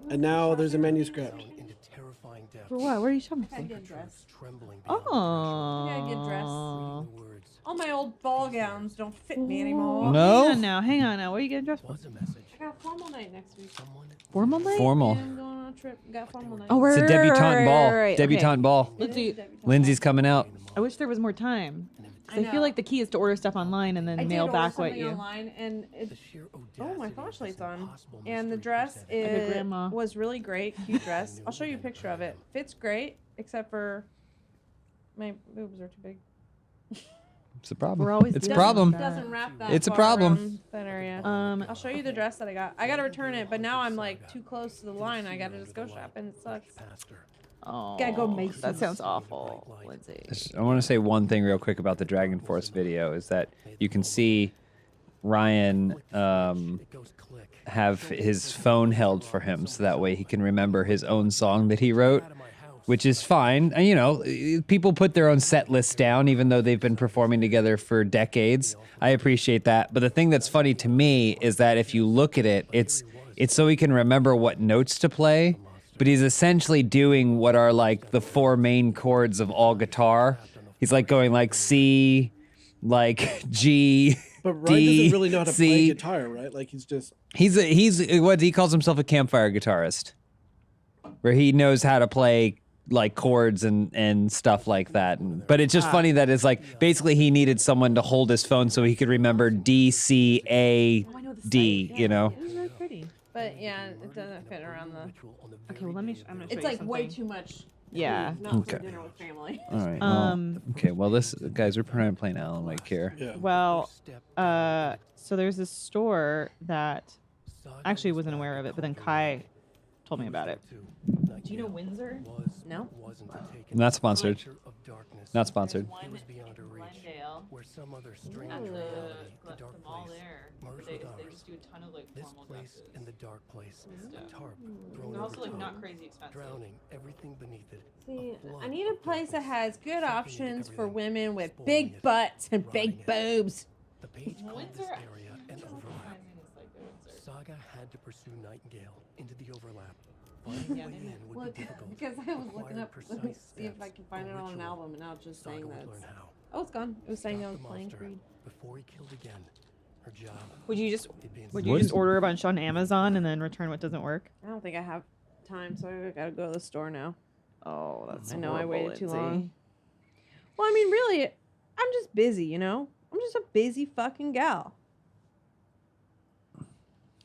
And now there's a manuscript. For what? Where are you shopping I for? get dressed. Oh. I gotta get dressed. All my old ball gowns don't fit me anymore. No? Hang on now. What are you getting dressed for? I got formal night next week. Formal night? Formal. Yeah, I'm going on a trip. Got formal night. Oh, right, It's a right, debutante right, ball. right, right. Debutante Okay. ball. Lindsay, Lindsay's coming out. I wish there was more time. 'Cause I I feel know. like the key is to order stuff online and then I mail did back order what something you. online, and it, oh, my flashlight's on. And the dress a grandma. was really great, cute dress. I'll show you a picture of it. Fits great, except for my boobs are too big. It's a problem. We're always It's a doing problem. that. Doesn't wrap that. It's a far problem. around that area. I'll show you the dress that I got. I gotta return it, but now I'm like too close to the line. I gotta just go shop, and it sucks. Oh, Gotta go Macy's. that sounds awful, Lindsay. I want to say one thing real quick about the Dragon Force video is that you can see Ryan have his phone held for him so that way he can remember his own song that he wrote, which is fine. And, you know, people put their own set lists down even though they've been performing together for decades. I appreciate that. But the thing that's funny to me is that if you look at it, it's so he can remember what notes to play. But he's essentially doing what are like the four main chords of all guitar. He's like going like C, like G, But Ryan D, doesn't really know how to play C. guitar, right? Like he's just He's what he calls himself a campfire guitarist, where he knows how to play like chords and stuff like that. But it's just funny that it's like basically he needed someone to hold his phone so he could remember D, C, A, D. You know. It was very pretty. But yeah, it doesn't fit around the. Okay, well let me. I'm gonna show It's you like way something. too much. Yeah. Not Okay. for dinner with family. All right. Well, okay. Well, this guys, we're playing Alan Wake here. yeah. Well, so there's this store that I actually wasn't aware of it, but then Kai told me about it. Do you know Windsor? No. Not sponsored. Not sponsored. Glendale. At the mall there, they just do a ton of like formal dresses. In the dark place, a tarp thrown They're also over like top, not crazy expensive. drowning everything beneath it. See, I need a place that has good options for women with big butts and big boobs. The page called this Windsor. area an overlap. Saga had to pursue Nightingale into the overlap. Finding Yeah, a way maybe- in would Look, be difficult. because I was looking Required up, precise see if I steps can find it and on an ritual. album, and now it's just Saga saying would that. learn how. Oh, it's gone. It was saying that Stop was the playing monster Creed. before he killed again. Her job. Would you just What order a bunch on Amazon and then return what doesn't work? I don't think I have time, so I gotta go to the store now. Oh, that's I know I horrible, waited too Lindsay. long. Well, I mean, really, I'm just busy, you know? I'm just a busy fucking gal. I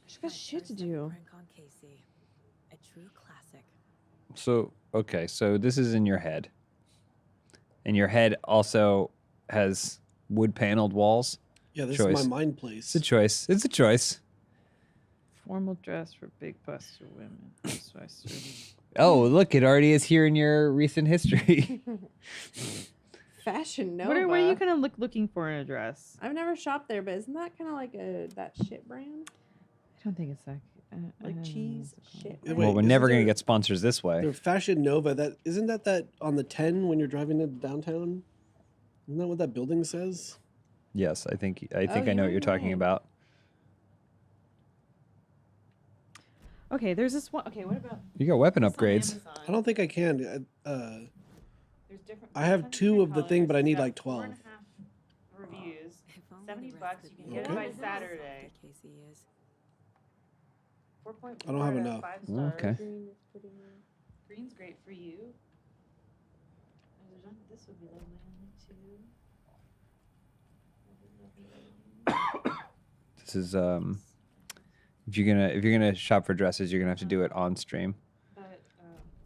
just got shit to do. Prank on Casey. A true classic. So okay, so this is in your head, and your head also has wood paneled walls. Yeah, this Choice. is my mind place. It's a choice. It's a choice. Formal dress for big busted women. That's what I said. Oh, look, it already is here in your recent history. Fashion Nova. What are you kind of looking for in a dress? I've never shopped there, but isn't that kind of like that shit brand? I don't think it's that. Like cheese. Shit. Wait, Well, we're isn't never going to there- get sponsors this way. The Fashion Nova, that isn't that on the 10 when you're driving into downtown? Isn't that what that building says? Yes, I think I you know what might you're be talking right. about. Okay, there's this one. Okay, what about You got weapon this on upgrades. Amazon? I don't think I can. There's different. I have tons 2 different of the thing, colors. but I It's need got like 12. 4.5 reviews. If only $70. the rest You could can get it Okay. by Saturday. Casey is. 4.4 I don't have out of enough. 5 stars. Okay. Green's great for you. This would be lovely too. This is if you're gonna shop for dresses, you're gonna have to do it on stream. But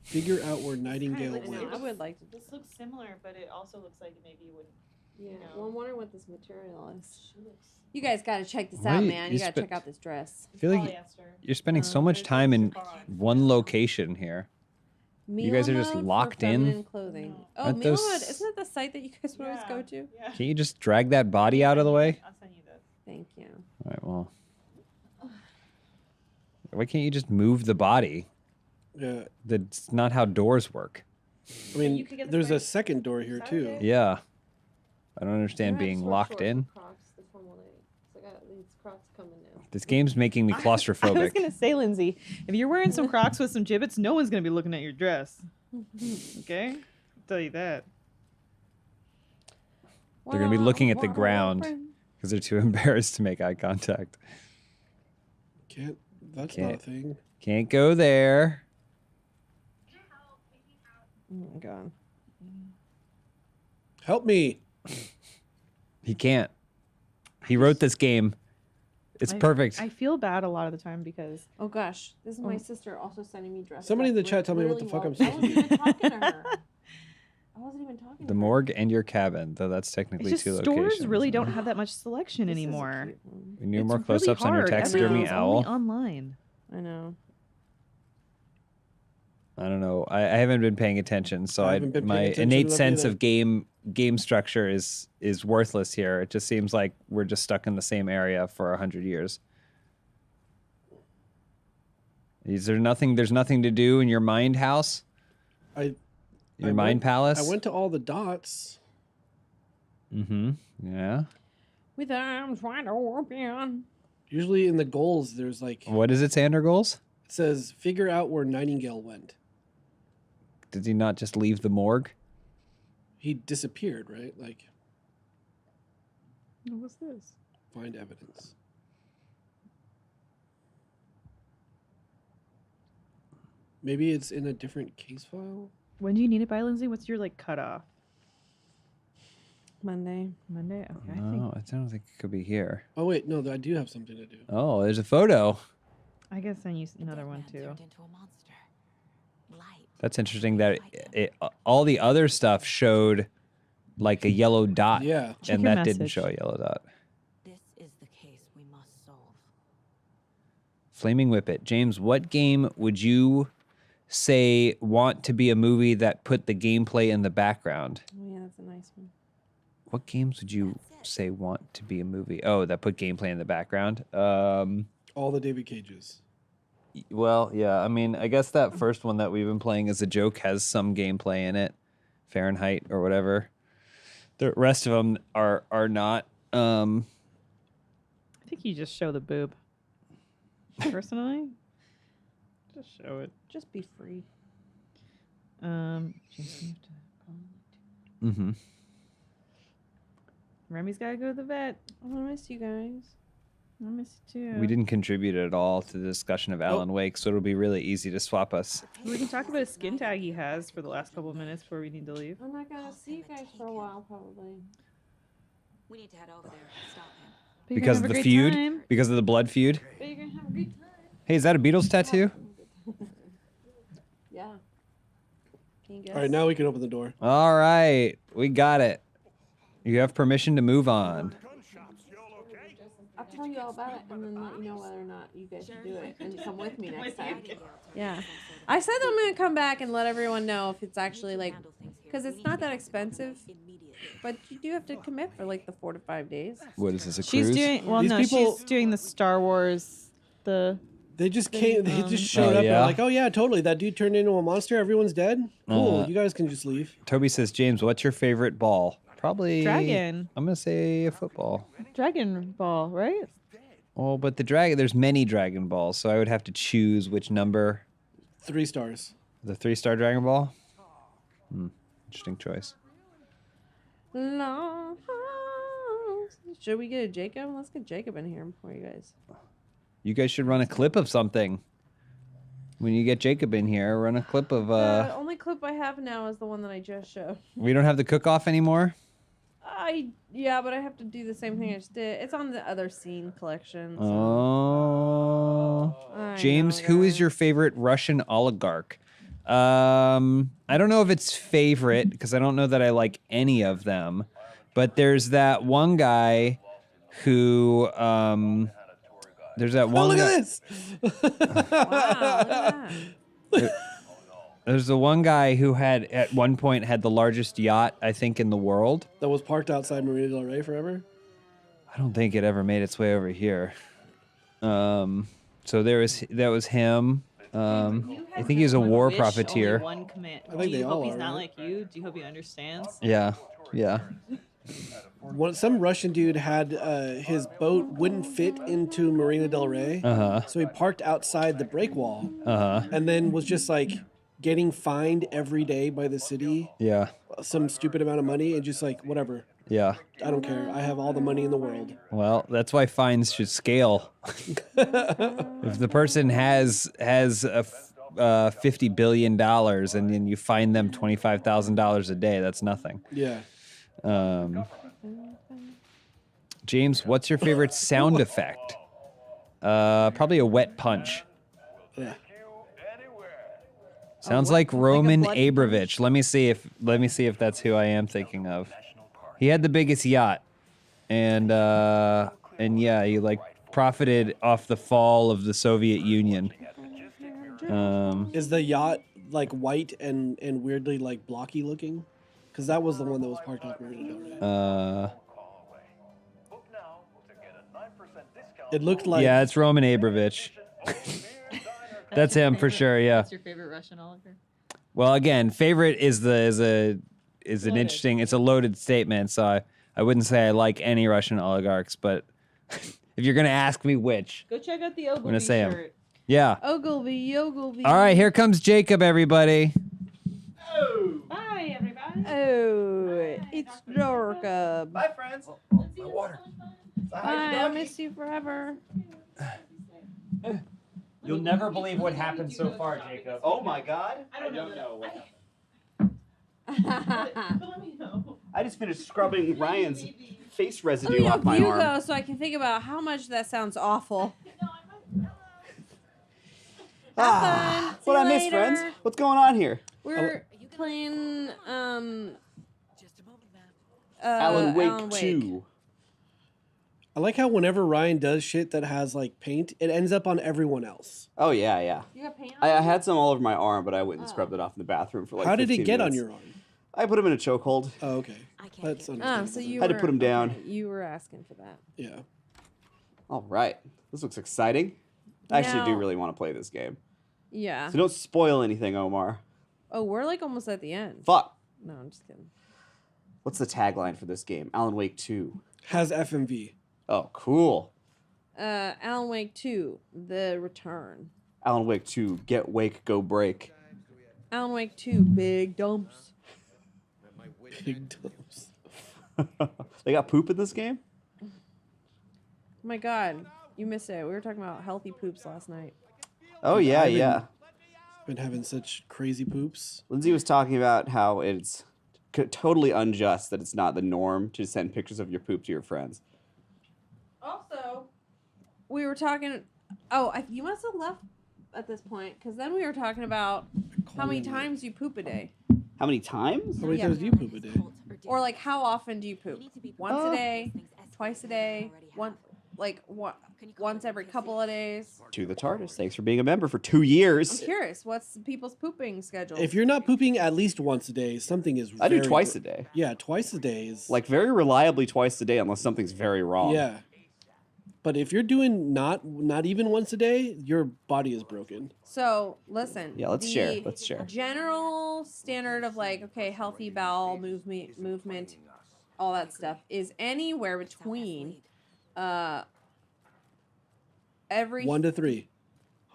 Figure out where Nightingale like I said, went. I would like to. this looks similar, but it also looks like maybe you wouldn't. Yeah. know. Well, I'm wondering what this material is. She looks You guys got to check this Why out, you- man. you You got to spent- check out this dress. I feel like polyester. you're spending so much There's time in chiffon. one location here. You guys are just Mila Mode for locked in? feminine Clothing. No. Oh, Aren't Mila those- Mode. Isn't that the site that you guys would always go to? Yeah. Can't you just drag that body out of the way? I'll send you this. Thank you. All right, well. Why can't you just move the body? Yeah. That's not how doors work. I mean, you could get the there's a French second door here too. Saturday. Yeah. I don't understand being locked in. This game's making me I was claustrophobic. gonna say, Lindsay, if you're wearing some Crocs with some gibbets, no one's gonna be looking at your dress. Okay, I'll tell you that. They're going to be looking at the ground because they're too embarrassed to make eye contact. That's not a thing. Can't go there. Oh my god. Help me. He can't. He wrote this game. It's perfect. I feel bad a lot of the time because Oh gosh, this is my sister also sending me dresses. Somebody in the that chat tell me what the literally fuck I'm I wasn't even talking to her. I wasn't even talking The to her. morgue and your cabin, though that's technically it's two just locations. stores really don't have that much selection This is a anymore. cute one. We need It's more really close-ups on your hard. taxidermy Everything's only owl. online. I know. I don't know. I haven't been paying attention, so I I haven't been my paying attention innate enough sense either. of game structure is worthless here. It just seems like we're just stuck in the same area for 100 years. Is there nothing? There's nothing to do in your mind house. Your I mind went- palace. I went to all the dots. Mm-hmm. Yeah. With arms wide open. Usually in the goals, there's like What does it say under goals? it says figure out where Nightingale went. Did he not just leave the morgue? He disappeared, right? Like What's this? find evidence. Maybe it's in a different case file. When do you need it by, Lindsay? What's your cutoff? Monday. Monday. Okay. I think No, I don't think it could be here. Oh wait, no, I do have something to do. Oh, there's a photo. I guess I use another one too. Turned into a monster. Light. That's interesting that all the other stuff showed like a yellow dot. Yeah. Check And your that didn't message. show a yellow dot. This is the case we must solve. Flaming Whippet. James, what game would you say want to be a movie that put the gameplay in the background? Oh yeah, that's a nice one. What games would you say want to be a movie? Oh, that put gameplay in the background? All the David Cages. Well, yeah. I mean, I guess that first one that we've been playing as a joke has some gameplay in it. Fahrenheit or whatever. The rest of them are not. I think you just show the boob. Personally, just show it. Just be free. James, we have to call it. Mm-hmm. Remy's gotta go to the vet. Oh, I miss you guys. I miss you too. We didn't contribute at all to the discussion of Alan Wake, so it'll be really easy to swap us. We can talk about a skin tag he has for the last couple of minutes before we need to leave. I'm not gonna see you guys for a while, probably. We need to head over there and stop him. But you're Because of gonna the have a great feud? time. Because of the blood feud? But you're gonna have a great time. Hey, is that a Beatles tattoo? Yeah. Can you guess? All right, now we can open the door. All right, we got it. You have permission to move on. I'll tell you all about it and then let you know whether or not you guys should do it and come with me next time. Yeah. I said I'm gonna come back and let everyone know if it's actually like, because it's not that expensive, but you do have to commit for like the 4 to 5 days. What is this, a She's cruise? doing well. These No, people- she's doing the Star Wars. The They just came. They just showed up. yeah? And like, oh yeah, totally. That dude turned into a monster. Everyone's dead. Cool. You guys can just leave. Toby says, James, what's your favorite ball? Probably Dragon. I'm gonna say a football. Dragon Ball, right? Oh, but the dragon. There's many Dragon Balls, so I would have to choose which number. 3 stars. The 3-star Dragon Ball. Interesting choice. No. Should we get a Jacob? Let's get Jacob in here for you guys. You guys should run a clip of something. When you get Jacob in here, run a clip of. The only clip I have now is the one that I just showed. We don't have the cook-off anymore. Yeah, but I have to do the same thing I just did. It's on the other scene collection. So. Oh. James, who is your favorite Russian oligarch? I don't know if it's favorite because I don't know that I like any of them, but there's that one guy who there's that one. Oh, look guy, at this! Wow, look at that. There's the one guy who had at one point had the largest yacht I think in the world. That was parked outside Marina del Rey forever. I don't think it ever made its way over here. So that was him. I think he was a war profiteer. Only one command. I think Do they you all hope he's are, not right? like you? Do you hope he understands? Yeah. Some Russian dude had his boat wouldn't fit into Marina del Rey, so he parked outside the break wall, and then was just like getting fined every day by the city. Yeah. Some stupid amount of money, and just like whatever. Yeah. I don't care. I have all the money in the world. Well, that's why fines should scale. If the person has a $50 billion and then you fine them $25,000 a day, that's nothing. Yeah. James, what's your favorite sound effect? Probably a wet punch. Yeah. Sounds like Roman Abrovich. Let me see if that's who I am thinking of. He had the biggest yacht, and yeah, he like profited off the fall of the Soviet Union. Is the yacht like white and weirdly like blocky looking? Because that was the one that was parked off Marina del Rey. It looked like. Yeah, it's Roman Abrovich. That's him for sure. Yeah. What's your favorite Russian oligarch? Well, again, favorite is an interesting. It's a loaded statement, so I wouldn't say I like any Russian oligarchs, but if you're gonna ask me which, Go check out the Ogilvy gonna say him. shirt. Yeah. Ogilvy. All right, here comes Jacob, everybody. Bye, everybody. Oh, it's Jacob. Bye, friends. My water. Bye, I miss you forever. You'll never believe what happened so far, Jacob. Oh my God. I don't know. Let me know. I just finished scrubbing Ryan's face Let residue me off help my you arm. go so I can think about how much that sounds awful. Have fun. See What you I miss, later. friends? What's going on here? We're playing Alan Wake Alan 2. I like how whenever Ryan does shit that has like paint, it ends up on everyone else. Oh yeah, yeah. You got paint on I you? had some all over my arm, but I went and scrubbed it off in the bathroom for like. How did it 15 get on minutes. your arm? I put him in a chokehold. Oh, okay. That's understandable. So you Had to were, put him down. okay, you were asking for that. Yeah. All right, this looks exciting. I actually do Now- really want to play this game. Yeah. So don't spoil anything, Omar. Oh, we're like almost at the end. Fuck. No, I'm just kidding. What's the tagline for this game? Alan Wake 2. Has FMV. Oh, cool. Alan Wake 2, The Return. Alan Wake 2. Get Wake, Go Break. Alan Wake 2, Big Dumps. Big dumps. They got poop in this game? Oh my God, you missed it. We were talking about healthy poops last night. Oh yeah, I've been- yeah. Been having such crazy poops. Lindsay was talking about how it's totally unjust that it's not the norm to send pictures of your poop to your friends. Also, we were talking. Oh, you must have left at this point because then we were talking about how many times you poop a day, How many times? How many Yeah. times do you poop a day? or like how often do you poop? Once a day, twice a day, once every couple of days. To the TARDIS. Thanks for being a member for 2 years. I'm curious, what's people's pooping schedule? If you're not pooping at least once a day, something is. I do very twice gr- a day. Yeah, twice a day is. Like very reliably twice a day unless something's very wrong. Yeah. But if you're doing not even once a day, your body is broken. So listen. Yeah, let's share. Let's share. General standard of like, okay, healthy bowel movement, all that stuff is anywhere between every 1 to 3.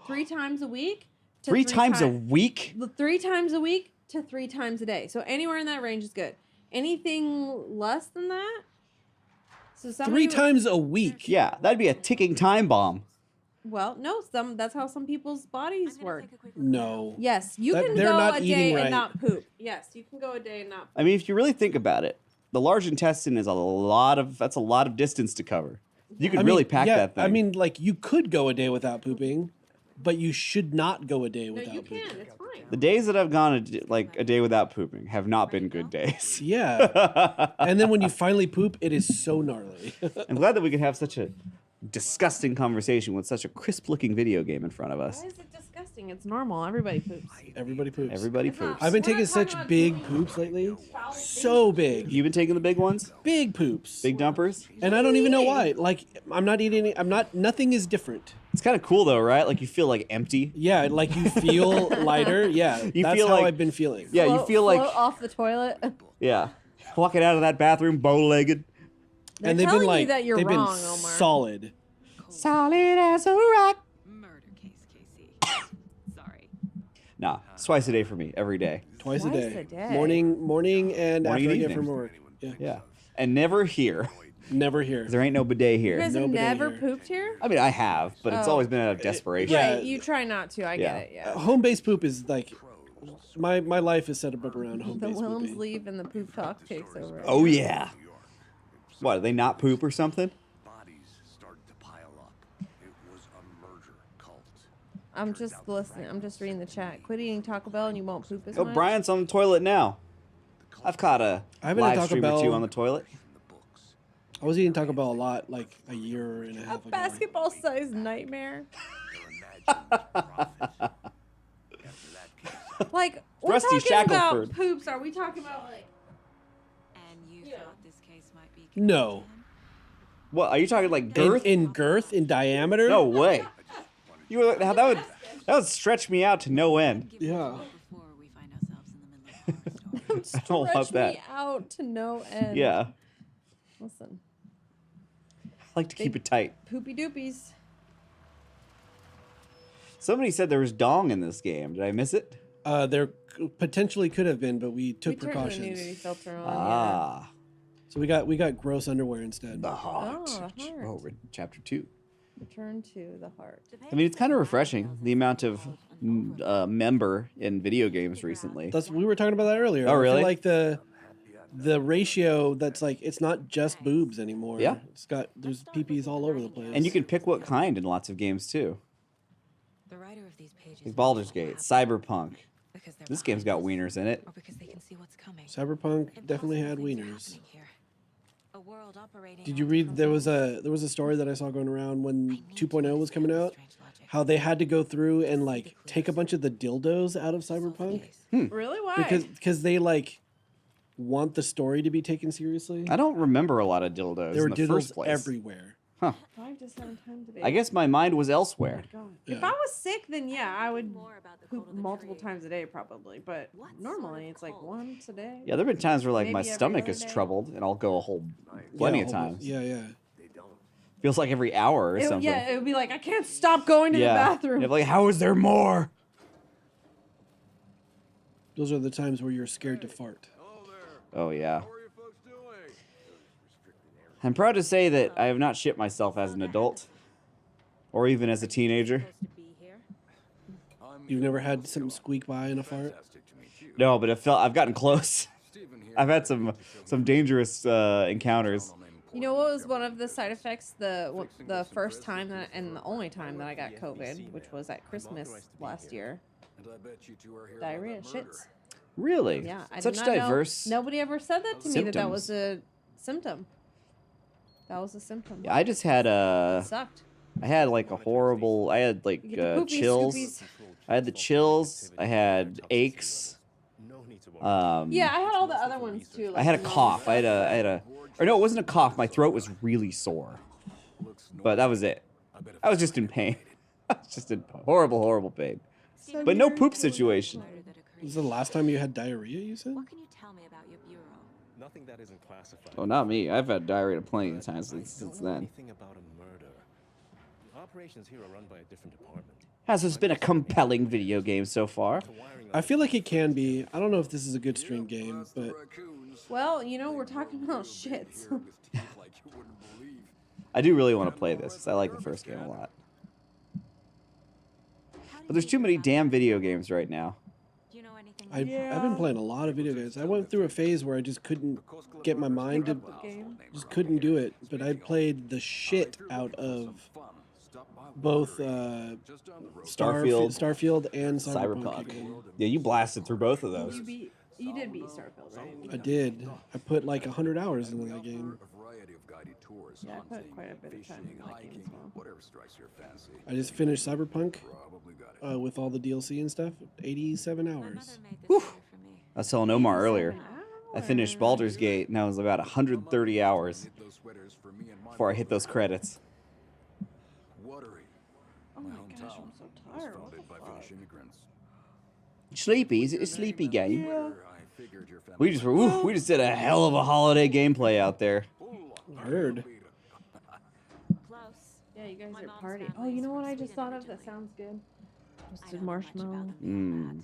3 times a week to 3 times a week? 3 times a week to 3 times a day. So anywhere in that range is good. Anything less than that? So 3 times a week. Yeah, that'd be a ticking time bomb. Well, no, that's how some people's bodies work. No. Yes, you That- can they're go not a eating day right. and not poop. Yes, you can go a day and not poop. I mean, if you really think about it, the large intestine is a lot of distance to cover. You could really pack that thing. I mean, like, you could go a day without pooping, but you should not go a day No, without you pooping. can. It's fine. the days that I've gone a day without pooping have not been good days. Yeah. And then when you finally poop, it is so gnarly. I'm glad that we could have such a disgusting conversation with such a crisp-looking video game in front of us. Why is it disgusting? It's normal. Everybody poops. Everybody poops. Everybody It's not- poops. I've been We're taking not talking such about big doing poops lately. So big. You've been taking the big ones? Big poops. Big dumpers? And I don't even know why. Like, I'm not eating, nothing is different. It's kind of cool though, right? Like you feel like empty. Yeah, like you feel lighter. Yeah, You that's feel how like- I've been feeling. Yeah, you feel like off the toilet. yeah, walking out of that bathroom bow-legged. They're And they've telling been you like, that you're they've wrong, been Omar. solid. Solid as a rock. Murder case, Casey. Sorry. Nah, it's twice a day for me, every day. Twice a Twice day. a day. Morning and Morning after and I get evening. from work. Yeah. Yeah, and never here. Never here. 'Cause there ain't no bidet You here. guys have Nobody never here. pooped here? I mean, I have, but it's Oh. always been out of desperation. Yeah. Right, you try not to. I Yeah. get it. Yeah. Home-based poop is like, my life is set up around The home-based Wilms pooping. leave and the poop talk takes over. Oh yeah. What? Do they not poop or something? Bodies started to pile up. It was a murder cult. I'm just listening. I'm just reading the chat. Quit eating Taco Bell and you won't poop as Oh, much. Brian's on the toilet now. I've caught a I haven't had live Taco stream or two Bell. on the toilet. I was eating Taco Bell a lot, like a year and a A half ago. basketball-sized nightmare. Like we're Rusty talking Shackelford. about poops. Are we talking about like? And you thought this case might be No. What? Are you talking like girth? In girth, in diameter? No way. You were that would stretch me out to no end. Yeah. before we find ourselves in the middle of a horror story. I don't want Stretch that. me out to no end. Yeah, Listen, I like to keep it tight. poopy doopies. Somebody said there was dong in this game. Did I miss it? There potentially could have been, but we took We turned the precautions. nudity filter on. Ah, So we got gross underwear instead. the heart. Oh, the heart. Oh, we're in chapter 2. Yeah. Return to the heart. I mean, it's kind of refreshing the amount of member in video games recently. We were talking about that earlier. Oh, really? I feel like the ratio that's like it's not just boobs anymore. Yeah. There's peepees all over the place. And you can pick what kind in lots of games too. The writer of these pages Like Baldur's Gate, Cyberpunk. because they're This game's got wieners in it. or because they can see what's coming. Cyberpunk And definitely had possible things are wieners. happening here. A world operating Did you on read there was principles a story that I saw going around when 2.0 was coming out? strange logic. How they had to go through and like take a bunch of the dildos out of Solve the Cyberpunk case. Really? Why? because they like want the story to be taken seriously. I don't remember a lot of dildos There were in the first dildos place. everywhere. Huh. I just haven't time today. I guess my mind was elsewhere. If Yeah. I was sick, then yeah, I would More about the poop code of the multiple trade. times a day probably. But What normally sort of it's like cult? once a day. Yeah, there have been times where like my Maybe every stomach other is day. troubled and I'll go a whole plenty Yeah, of a whole- times. Yeah, yeah. Feels like every hour or something. Yeah, it would be like I can't stop going to the bathroom. Yeah, like how is there more? Those are the times where you're scared to fart. Oh yeah. I'm proud to say that I have not shit myself as an adult, or even as a teenager. Supposed to be here. You've never had something squeak by in a fart? No, but I've gotten close. I've had some dangerous encounters. You know what was one of the side effects? The first time that, and the only time that I got COVID, which was at Christmas last year. Diarrhea, shits. Really? Yeah, I Such did not diverse. Know, nobody ever said that to me that was symptoms. a symptom. That was a symptom. Yeah, I just had It sucked. I had like a horrible. I had like You get the poopy chills. scoopies. I had the chills. I had aches. Yeah, I had all the other ones too. I had a cough. I had a. Or no, it wasn't a cough. My throat was really sore. but that was it. I was just in pain. I was just in horrible, horrible pain. But no poop situation. Was the last time you had diarrhea, you said? What can you tell me about your bureau? Nothing that isn't classified. Oh, not me. I've had diarrhea plenty of times since then. Anything about a murder. Operations here are run by a different department. Has this been a compelling video game so far? I feel like it can be. I don't know if this is a good stream game, but Well, you know, we're talking about shits. I do really want to play this because I like the first game a lot. But there's too many damn video games right now. Do you know anything? I've been playing a lot of video games. I went through a phase where I just couldn't get my mind to, just couldn't do it. But I played the shit out of both Starfield and Cyberpunk. again. Yeah, you blasted through both of those. You did beat Starfield, right? I did. I put like 100 hours into that game. Yeah, I put quite a bit of time into that game as well. I just finished Cyberpunk with all the DLC and stuff. 87 hours. Mother made this beer for me. I was telling Omar earlier. I finished Baldur's Gate and I was about 130 hours before I hit those credits. Oh my gosh, I'm so tired. What the fuck? Sleepy? Is it a sleepy game? We just did a hell of a holiday gameplay out there. Heard. Close. Yeah, you guys My are mom's party. family Oh, you is know what I supposed to just be in thought of that Italy. sounds good? I Roasted know much about marshmallow. the Mm.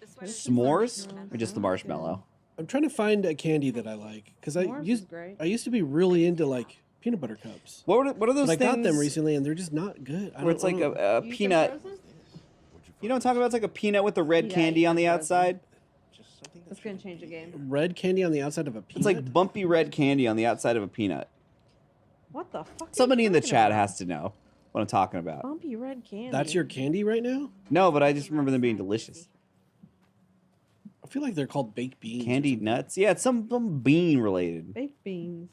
The sweater's S'mores? Or just the marshmallow? I'm trying to find a candy that I like because I S'mores is used great. to be really into like peanut butter cups. What are those But I things? got them recently and they're just not good. Where it's like a You eat them peanut. frozen? You know what I'm talking about? It's like a peanut with the red Yeah, candy eat on them the frozen. outside. That's gonna change the game. red candy on the outside of a It's peanut. like bumpy red candy on the outside of a peanut. What the fuck? are you Somebody in the talking chat about? has to know what I'm talking about. Bumpy red candy. That's your candy right now? No, but I just remember them being delicious. I feel like they're called baked beans. or Candied something. nuts? Yeah, it's some bean related. baked beans.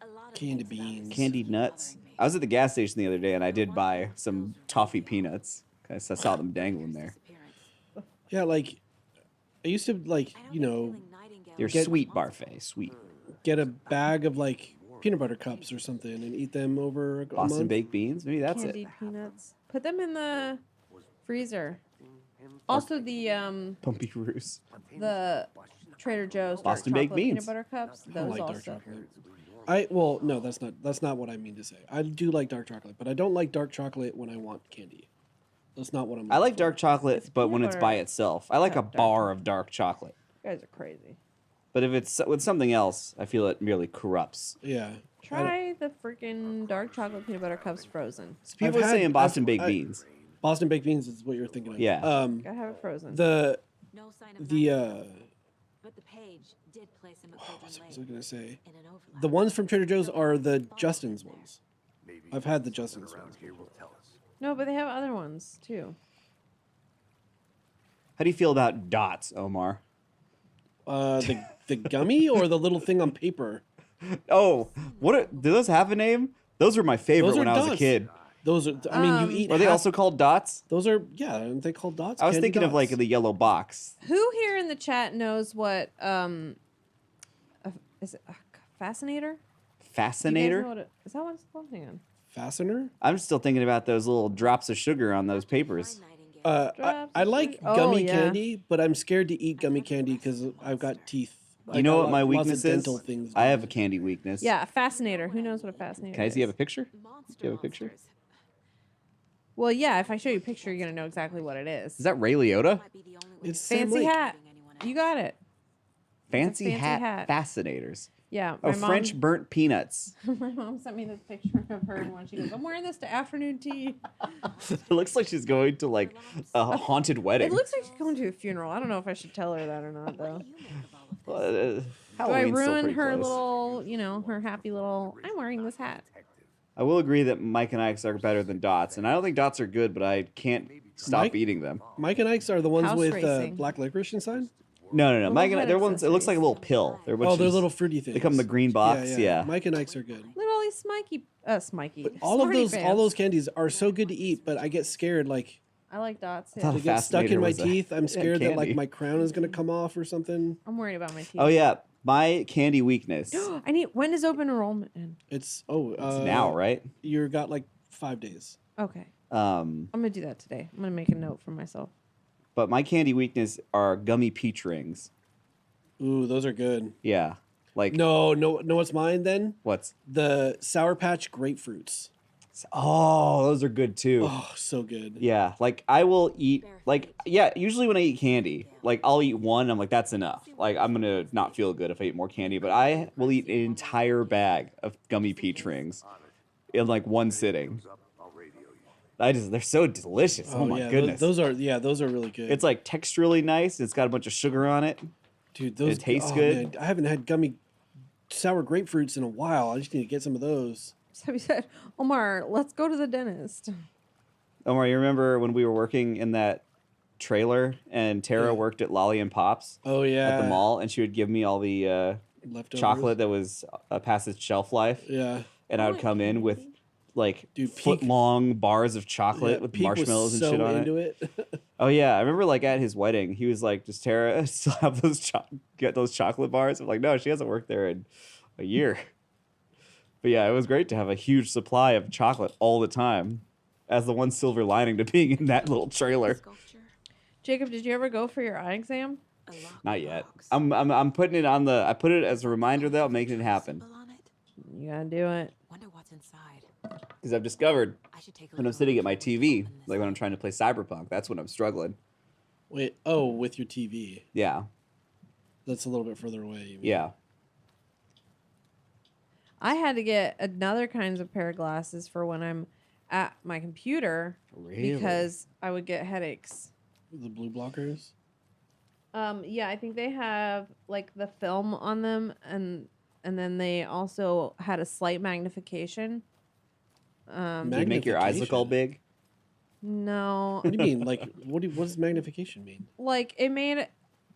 A lot of Candy things about beans. this Candied is nuts. bothering me. I was at the gas station the other day and I did buy some toffee peanuts. 'Cause I saw them dangling there. Disappearance. Yeah, like I used to like, I don't you get know, feeling Nightingale They're is Get- sweet responsible. barfait, sweet. get a bag of like peanut butter cups or something and eat them over a Boston month. baked beans? Maybe that's Candied it. peanuts. Put them in the freezer. Also, the Bumpy Roos. Trader Joe's dark Boston baked chocolate peanut beans. butter cups. I don't Those like dark also. chocolate. Well, no, that's not what I mean to say. I do like dark chocolate, but I don't like dark chocolate when I want candy. That's not what I'm. I like looking dark chocolate, It's but when peanut it's by butter. itself. I like a Dark bar of dark chocolate. You guys are crazy. But if it's with something else, I feel it merely corrupts. for. Yeah. Try the freaking dark chocolate peanut butter cups frozen. So people I've are had- saying Boston I've- baked I- beans. Boston baked beans is what you're thinking of. Yeah. Gotta have it frozen. The No sign of the Nightingale, but the page did place him at what was I Cloven gonna Lake say? in an overlap. The ones from Trader Joe's are the Justin's ones. I've had the Justin's ones. No, but they have other ones too. How do you feel about dots, Omar? The gummy or the little thing on paper? Oh, do those have a name? Those were my favorite Those are when I was a dots. kid. Those are. I mean, you eat. Are they half- also called dots? Those are. Yeah, aren't they called dots? I was Candy thinking of dots. like the yellow box. Who here in the chat knows what is it a fascinator? Do you guys Fascinator? know what is that what it's called? Hang on. fastener. I'm still thinking about those little drops of sugar on those papers. I like Oh, gummy yeah. candy, but I'm scared to eat gummy candy because I've got teeth. I You know got what my lots of weakness is? dental things I have a going. candy weakness. Yeah, a fascinator. Who knows what a fascinator Can I is? see you have a picture? Monster Do you have a picture? monsters. Well, yeah, if I show you a picture, you're gonna know exactly what it is. Is that Ray Liotta? Might be the only way It's to Sam Fancy Lake. hat. You got it. Fancy, fancy hat, hat. fascinators. Yeah. Oh, my mom- French burnt peanuts. My mom sent me this picture of her and when she goes, "I'm wearing this to afternoon tea." It looks like she's going to like a haunted wedding. It looks like she's going to a funeral. I don't know if I should tell her that or not, though. you make of all of this. Do I Halloween's still ruin pretty her close. little, her happy little? I'm wearing this hat. I will agree that Mike and Ike's are better than Dots, and I don't think Dots are good, but I can't stop Mike- eating them. Mike and Ike's are the ones House with racing. black licorice inside. No. Well, Mike and what Ike, they're is ones. this It looks like a race? little pill. They're Oh, they're just- little fruity things. They come in the green box. Yeah. Mike and Ike's are good. Little smiky, smikey. But all of Smarty those, all pants. those candies are so good to eat, but I get scared. Like I like dots. thought Yeah. they get stuck Fascinator in my was a- teeth. I'm scared that like candy. my crown is gonna come off or something. I'm worried about my teeth. Oh yeah, My candy weakness. When is open enrollment in? It's now, right? You got like 5 days. Okay. I'm gonna do that today. I'm gonna make a note for myself. But my candy weakness are gummy peach rings. Ooh, those are good. Yeah. Like No, what's mine then? What's? The Sour Patch grapefruits. Oh, those are good too. Oh, so good. Yeah, like I will eat usually when I eat candy, like I'll eat one, I'm like that's enough. Like I'm going to not feel good if I eat more candy, but I will eat an entire bag of gummy peach rings in like one sitting. They're so delicious. Oh my goodness. Those are really good. It's like texturally nice. It's got a bunch of sugar on it. Dude, those it tastes good. Man, I haven't had gummy sour grapefruits in a while. I just need to get some of those. So he said, Omar, let's go to the dentist. Omar, you remember when we were working in that trailer and Tara worked at Lolly and Pops? Oh yeah. At the mall, and she would give me all the chocolate that was past its shelf life. Yeah. And I would come in with like foot-long bars of chocolate with Pete marshmallows was and shit so on into it. Oh yeah, I remember like at his wedding, he was like, "Does Tara still have those get those chocolate bars?" I'm like, "No, she hasn't worked there in a year." But yeah, it was great to have a huge supply of chocolate all the time, as the one silver lining to being in that little trailer. Jacob, did you ever go for your eye exam? Not yet. I'm putting it on the. I put it as a reminder though, making it happen. You gotta do it. Wonder what's inside. Because I've discovered when I'm sitting at my TV, like when I'm trying to play Cyberpunk, that's when I'm struggling. Wait, with your TV. Yeah. That's a little bit further away. You mean. Yeah. I had to get another kinds of pair of glasses for when I'm at my computer because I would get headaches. The blue blockers? Yeah, I think they have like the film on them and then they also had a slight magnification. Did it make your eyes look all big? No. What do you mean? Like, what does magnification mean? Like, it made,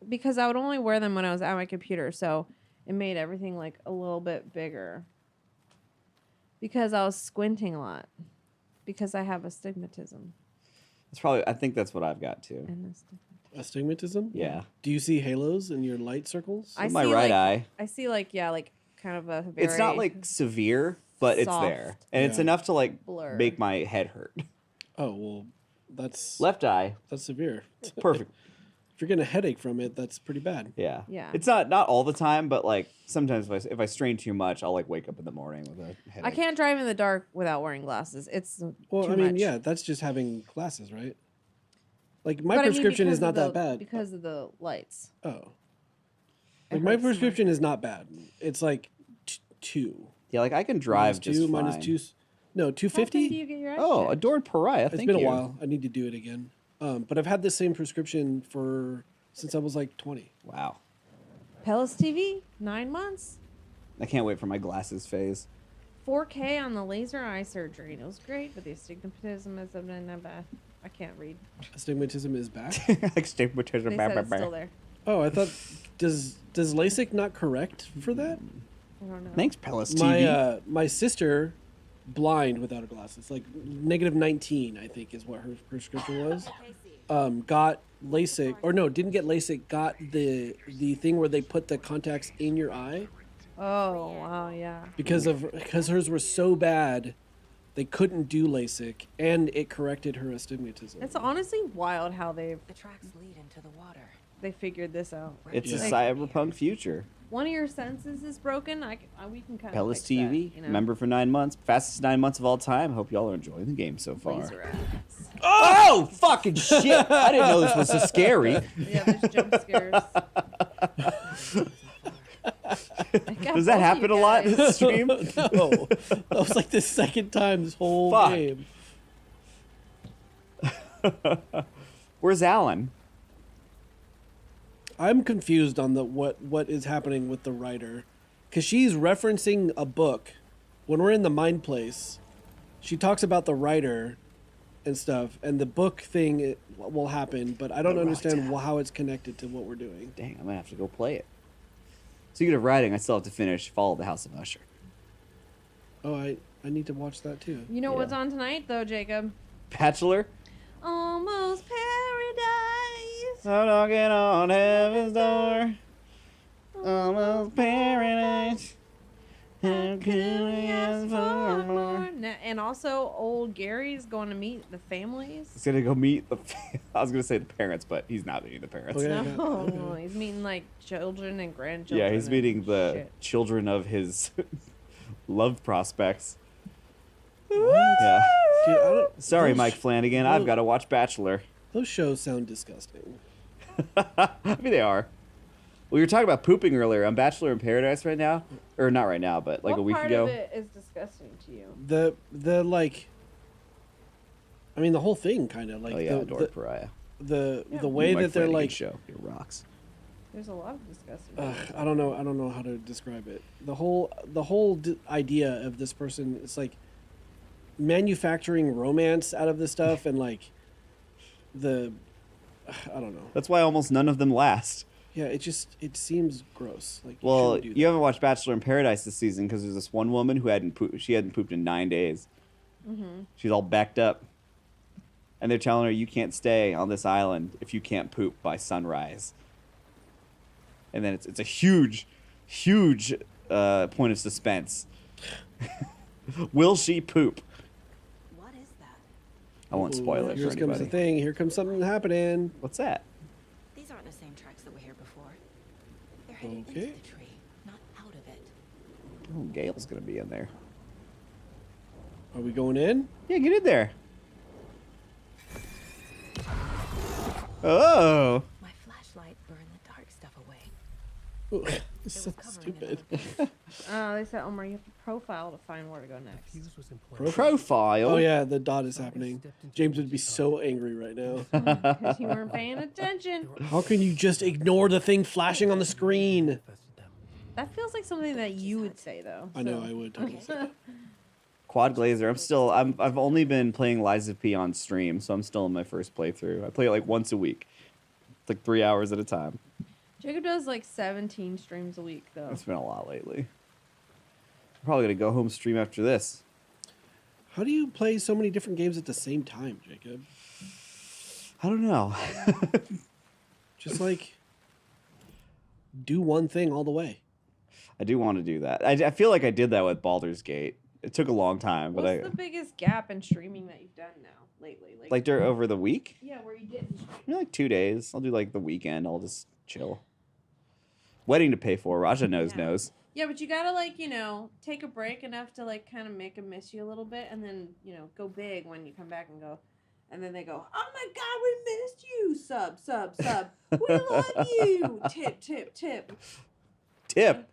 because I would only wear them when I was at my computer, so it made everything like a little bit bigger. Because I was squinting a lot. Because I have astigmatism. It's probably. I think that's what I've got too. Astigmatism? Yeah. Do you see halos in your light circles? I my see, right like, eye. I see like kind of a very It's not like severe, but it's soft there, and it's enough to like blur. make my head hurt. Oh well, that's left eye. That's severe. Perfect. If you're getting a headache from it, that's pretty bad. Yeah. Yeah. It's not all the time, but like sometimes if I strain too much, I'll like wake up in the morning with a headache. I can't drive in the dark without wearing glasses. It's Well, too I mean, much. yeah, that's just having glasses, right? Like my But I mean, prescription is because not of that bad. because of the lights. Oh. It Like my hurts so prescription is not bad. It's like 2. Yeah, like I can drive just fine. minus 2. No, 250. Do you get your eyes Oh, checked? adored pariah. It's Thank been you. a while. I need to do it again. But I've had the same prescription since I was like 20. Wow. Palace TV, 9 months. I can't wait for my glasses phase. 4K on the laser eye surgery. It was great, but the astigmatism is bad. I can't read. Astigmatism is back. Astigmatism. They said it's still there. Oh, I thought does LASIK not correct for that? I don't know. Thanks, Palace TV. My sister, blind without her glasses, like -19, I think is what her prescription was. Got LASIK, or no, didn't get LASIK. Got the thing where they put the contacts in your eye. Oh wow, yeah. Because hers were so bad, they couldn't do LASIK, and it corrected her astigmatism. It's honestly wild how the tracks lead into the water. They figured this out. It's a Like, cyberpunk future. one of your senses is broken. We can kind of Palace fix TV, that, you know? member for 9 months, fastest 9 months of all time. Hope y'all are enjoying the game so far. Laser eyes. Oh, fucking shit! I didn't know this was so scary. Yeah, there's jump scares. Does that happen a lot in the stream? No, that was like the second time this whole Fuck. game. Where's Alan? I'm confused on what is happening with the writer, because she's referencing a book. When we're in the mind place, she talks about the writer and stuff, and the book thing will happen, but I don't understand how it's connected to what we're doing. Dang, I'm gonna have to go play it. Speaking of writing, I still have to finish Fall of the House of Usher. Oh, I need to watch that too. You know what's on tonight, though, Jacob? Bachelor? Almost Paradise. So knocking on heaven's door. Almost paradise. How can we ask for more? And also, old Gary's going to meet the families. He's gonna go meet the. I was gonna say the parents, but he's not meeting the parents. No, he's meeting like children and grandchildren. Yeah, he's meeting the shit. children of his love prospects. What? Yeah. Dude, I don't, Sorry, those Mike Flanagan. I've got to watch Bachelor. Those shows sound disgusting. I mean, they are. Well, you were talking about pooping earlier. I'm Bachelor in Paradise right now, or not right now, but like what a week part ago. of it is disgusting to you? The like. I mean, the whole thing kind of like. Oh yeah, the, Dork Pariah. The Yeah. way Mike that they're Flanagan like. show. It rocks. There's a lot of disgusting. I don't know how to describe it. The whole idea of this person is like manufacturing romance out of this stuff and like I don't know. That's why almost none of them last. Yeah, it seems gross. Like Well, shouldn't do that. you haven't watched Bachelor in Paradise this season because there's this one woman who hadn't pooped in 9 days. Mm-hmm. She's all backed up, and they're telling her you can't stay on this island if you can't poop by sunrise. And then it's a huge point of suspense. Will she poop? What is that? I won't spoil it Here for comes the anybody. thing. Here comes something happening. What's that? These aren't the same tracks that were here before. They're headed Okay. into the tree, not out of it. Oh, Gail's gonna be in there. Are we going in? Yeah, get in there. Oh. My flashlight burned the dark stuff away. Ooh, It this is was so covering stupid. They said, Omar, you have to profile to find where to go next. Fuse was in place. Profile. Oh yeah, the dot is happening. James would be so angry right now. Because you weren't paying attention. How can you just ignore the thing flashing on the screen? That feels like something that you would say, though. I know so- I would totally say that. Quad Glazer. I've only been playing Lies of P on stream, so I'm still in my first playthrough. I play it like once a week. It's like 3 hours at a time. Jacob does like 17 streams a week, though. It's been a lot lately. I'm probably gonna go home stream after this. How do you play so many different games at the same time, Jacob? I don't know. Just like do one thing all the way. I do want to do that. I feel like I did that with Baldur's Gate. It took a long time, but What's the biggest gap in streaming that you've done now, lately? like over the week. Yeah, where you didn't stream. Maybe like 2 days. I'll do like the weekend. I'll just chill. Wedding to pay for. Raja knows. Yeah, but you gotta like, take a break enough to like kind of make them miss you a little bit, and then go big when you come back and go, and then they go, oh my God, we missed you, sub, we love you, tip. Tip.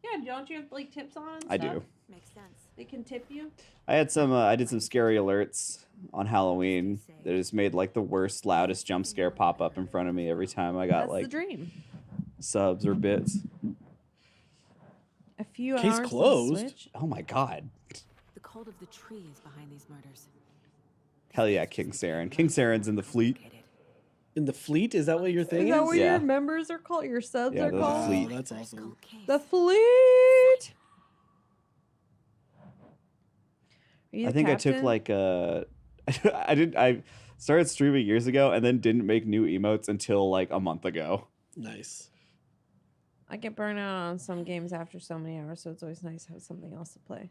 Yeah, don't you have like tips on? And I stuff? do. Makes sense. They can tip you. I had some. I did some scary alerts on Halloween. That just made like the worst, loudest jump scare pop up in front of me every time I got That's like the dream. subs or bits. A few Case hours. closed. Switch. Oh my god. The cult of the tree is behind these murders. Hell yeah, King Saren. King Saren's in the fleet. In the fleet? Is that what your thing Is is? that what Yeah. your members are called? Your subs Yeah, are those are called? fleet. Wow, that's awesome. Cold case. The fleet. Are you I the think I took captain? like I started streaming years ago and then didn't make new emotes until like a month ago. Nice. I get burnt out on some games after so many hours, so it's always nice to have something else to play.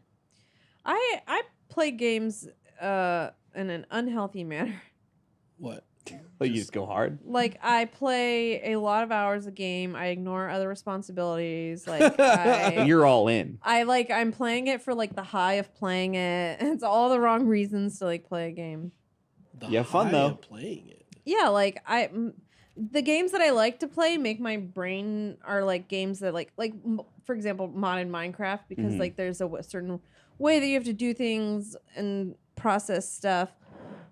I play games in an unhealthy manner. What? Like you just go hard. Like I play a lot of hours a game. I ignore other responsibilities. Like You're all in. I'm playing it for like the high of playing it. It's all the wrong reasons to like play a game. The You have fun, high though. of playing it. Yeah, like the games that I like to play make my brain are like games that for example modded Minecraft because Mhm. like there's a certain way that you have to do things and process stuff,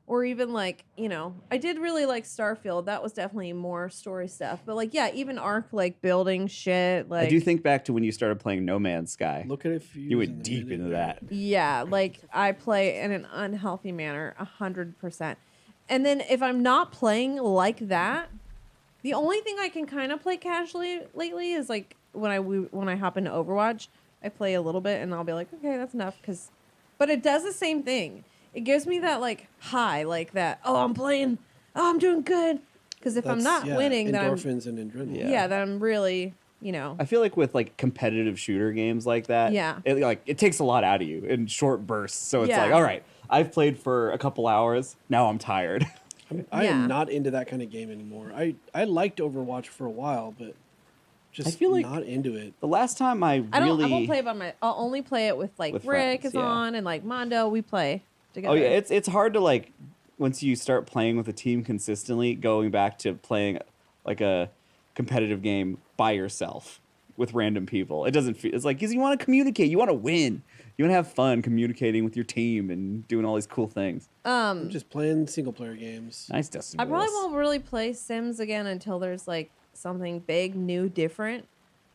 or even like I did really like Starfield. That was definitely more story stuff, but like yeah, even Ark like building shit like I do think back to when you started playing No Man's Sky. Look at it. You went deep into that. yeah, like I play in an unhealthy manner 100%. And then if I'm not playing like that, the only thing I can kind of play casually lately is like when I hop into Overwatch, I play a little bit and I'll be like, okay, that's enough. But it does the same thing. It gives me that like high, like that. Oh, I'm playing. Oh, I'm doing good. Because if I'm not winning, then I'm endorphins and adrenaline. yeah, then I'm really you know. I feel like with like competitive shooter games like that, Yeah. it takes a lot out of you in short bursts. So it's Yeah. like, all right, I've played for a couple hours. Now I'm tired. I Yeah. am not into that kind of game anymore. I liked Overwatch for a while, but just I feel like not into it. The last time I I really, won't play it by my. I'll only play it with like With Rick friends, is yeah. on and like Mondo. We play together. oh yeah, it's hard to like once you start playing with a team consistently, going back to playing like a competitive game by yourself with random people. It doesn't feel. It's like because you want to communicate, you want to win, you want to have fun communicating with your team and doing all these cool things. I'm just playing single player games. Nice, Dustin. I probably Willis. won't really play Sims again until there's like something big, new, different.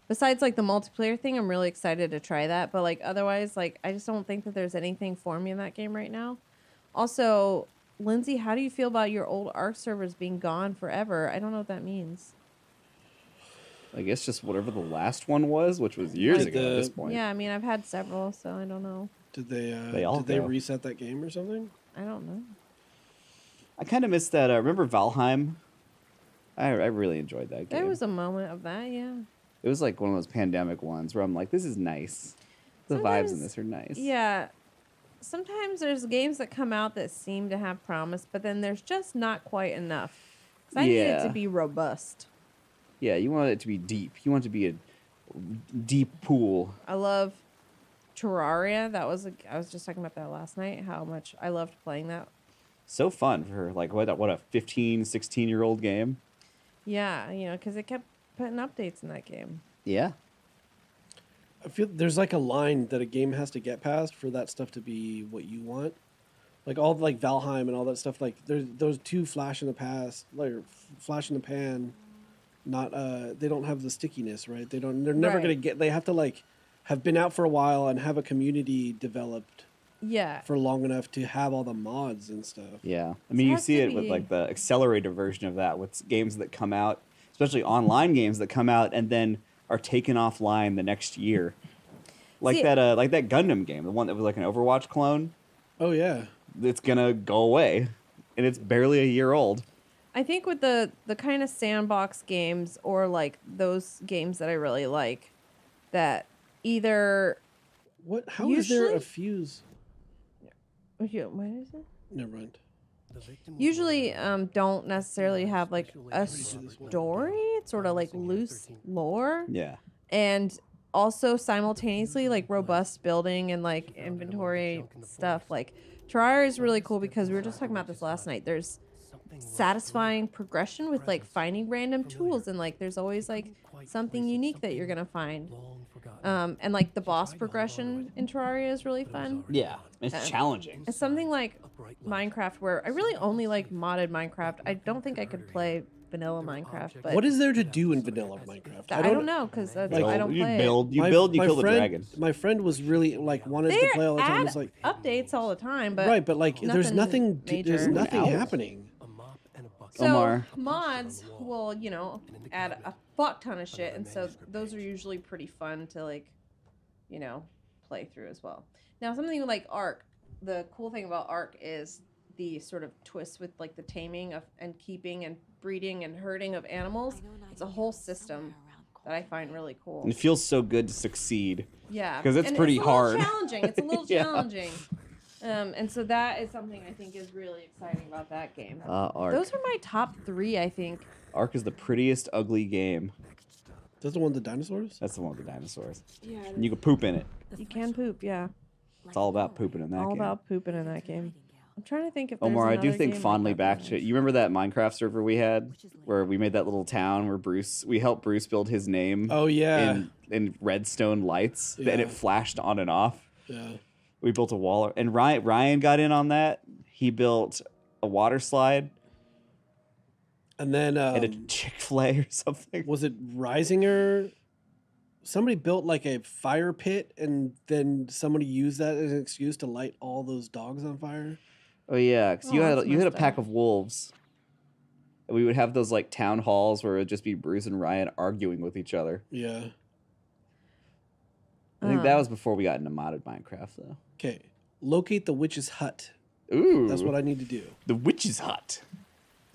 Besides like the multiplayer thing, I'm really excited to try that. But like otherwise, like I just don't think that there's anything for me in that game right now. Also, Lindsay, how do you feel about your old Ark servers being gone forever? I don't know what that means. I guess just whatever the last one was, which was years Like ago at the- this point. Yeah, I mean I've had several, so I don't know. Did they? They all did they go. reset that game or something? I don't know. I kind of missed that. Remember Valheim? I really enjoyed that game. There was a moment of that, yeah. It was like one of those pandemic ones where I'm like, this is nice. The vibes Sometimes- in this are nice. Yeah. Sometimes there's games that come out that seem to have promise, but then there's just not quite enough. 'Cause I need it to Yeah. be robust. Yeah, you want it to be deep. You want it to be a deep pool. I love Terraria. I was just talking about that last night, how much I loved playing that. So fun for like what a 15, 16-year-old game. Yeah, you know, because it kept putting updates in that game. Yeah. I feel there's like a line that a game has to get past for that stuff to be what you want. Like all like Valheim and all that stuff. Like there's those two flash in the past, like flash in the pan. Not they don't have the stickiness, right? They're never Right. gonna get. They have to like have been out for a while and have a community developed Yeah. for long enough to have all the mods and stuff. Yeah. I mean, you has see to it with be- like the accelerator version of that with games that come out, especially online games that come out and then are taken offline the next year. Like See- that Gundam game, the one that was like an Overwatch clone. Oh yeah. It's gonna go away, and it's barely a year old. I think with the kind of sandbox games or like those games that I really like, that either What? How is there a Usually- fuse? what is it? Never mind. Usually don't necessarily have like a story. It's sort of like loose lore. Yeah. And also simultaneously like robust building and like inventory stuff. Like Terraria is really cool because we were just talking about this last night. There's satisfying progression with like finding random tools and like there's always like something unique that you're gonna find. And like the boss progression in Terraria is really fun. Yeah. It's challenging. It's something like Minecraft where I really only like modded Minecraft. I don't think I could play vanilla Minecraft, but What is there to do in vanilla Minecraft? I don't know because I don't you play it. build, you My- build, you my kill the friend- dragon. My friend was really like wanted They to play all the time. add It's like updates all the time, but right, but like there's nothing. There's major. nothing Out. happening. So Omar. mods will, you know, add a fuck ton of shit, and so those are usually pretty fun to like, you know, play through as well. Now something like Ark, the cool thing about Ark is the sort of twist with like the taming of and keeping and breeding and herding of animals. It's a whole system that I find really cool. And it feels so good to succeed. Yeah, 'Cause it's and pretty a little hard. Challenging. It's a little Yeah. challenging. And so that is something I think is really exciting about that game. Ark. Those are my top 3, I think. Ark is the prettiest ugly game. That's the one with the dinosaurs. That's the one with the dinosaurs. Yeah. And you can poop in it. You can poop, yeah. It's all about pooping in that All game. about pooping in that game. I'm trying to think if there's Omar, I do another think game fondly like back that. to you remember that Minecraft server we had where we made that little town where we helped Bruce build his name. Oh, yeah. in redstone lights and Yeah. it flashed on and off. Yeah. We built a wall and Ryan got in on that. He built a water slide And then and a Chick-fil-A or something. was it Risinger? Somebody built like a fire pit, and then somebody used that as an excuse to light all those dogs on fire. Oh yeah, because Oh, that's you had a messed pack up. of wolves. And we would have those like town halls where it would just be Bruce and Ryan arguing with each other. Yeah. I think that was before we got into modded Minecraft though. Okay. Locate the witch's hut. Ooh. That's what I need to do. The witch's hut.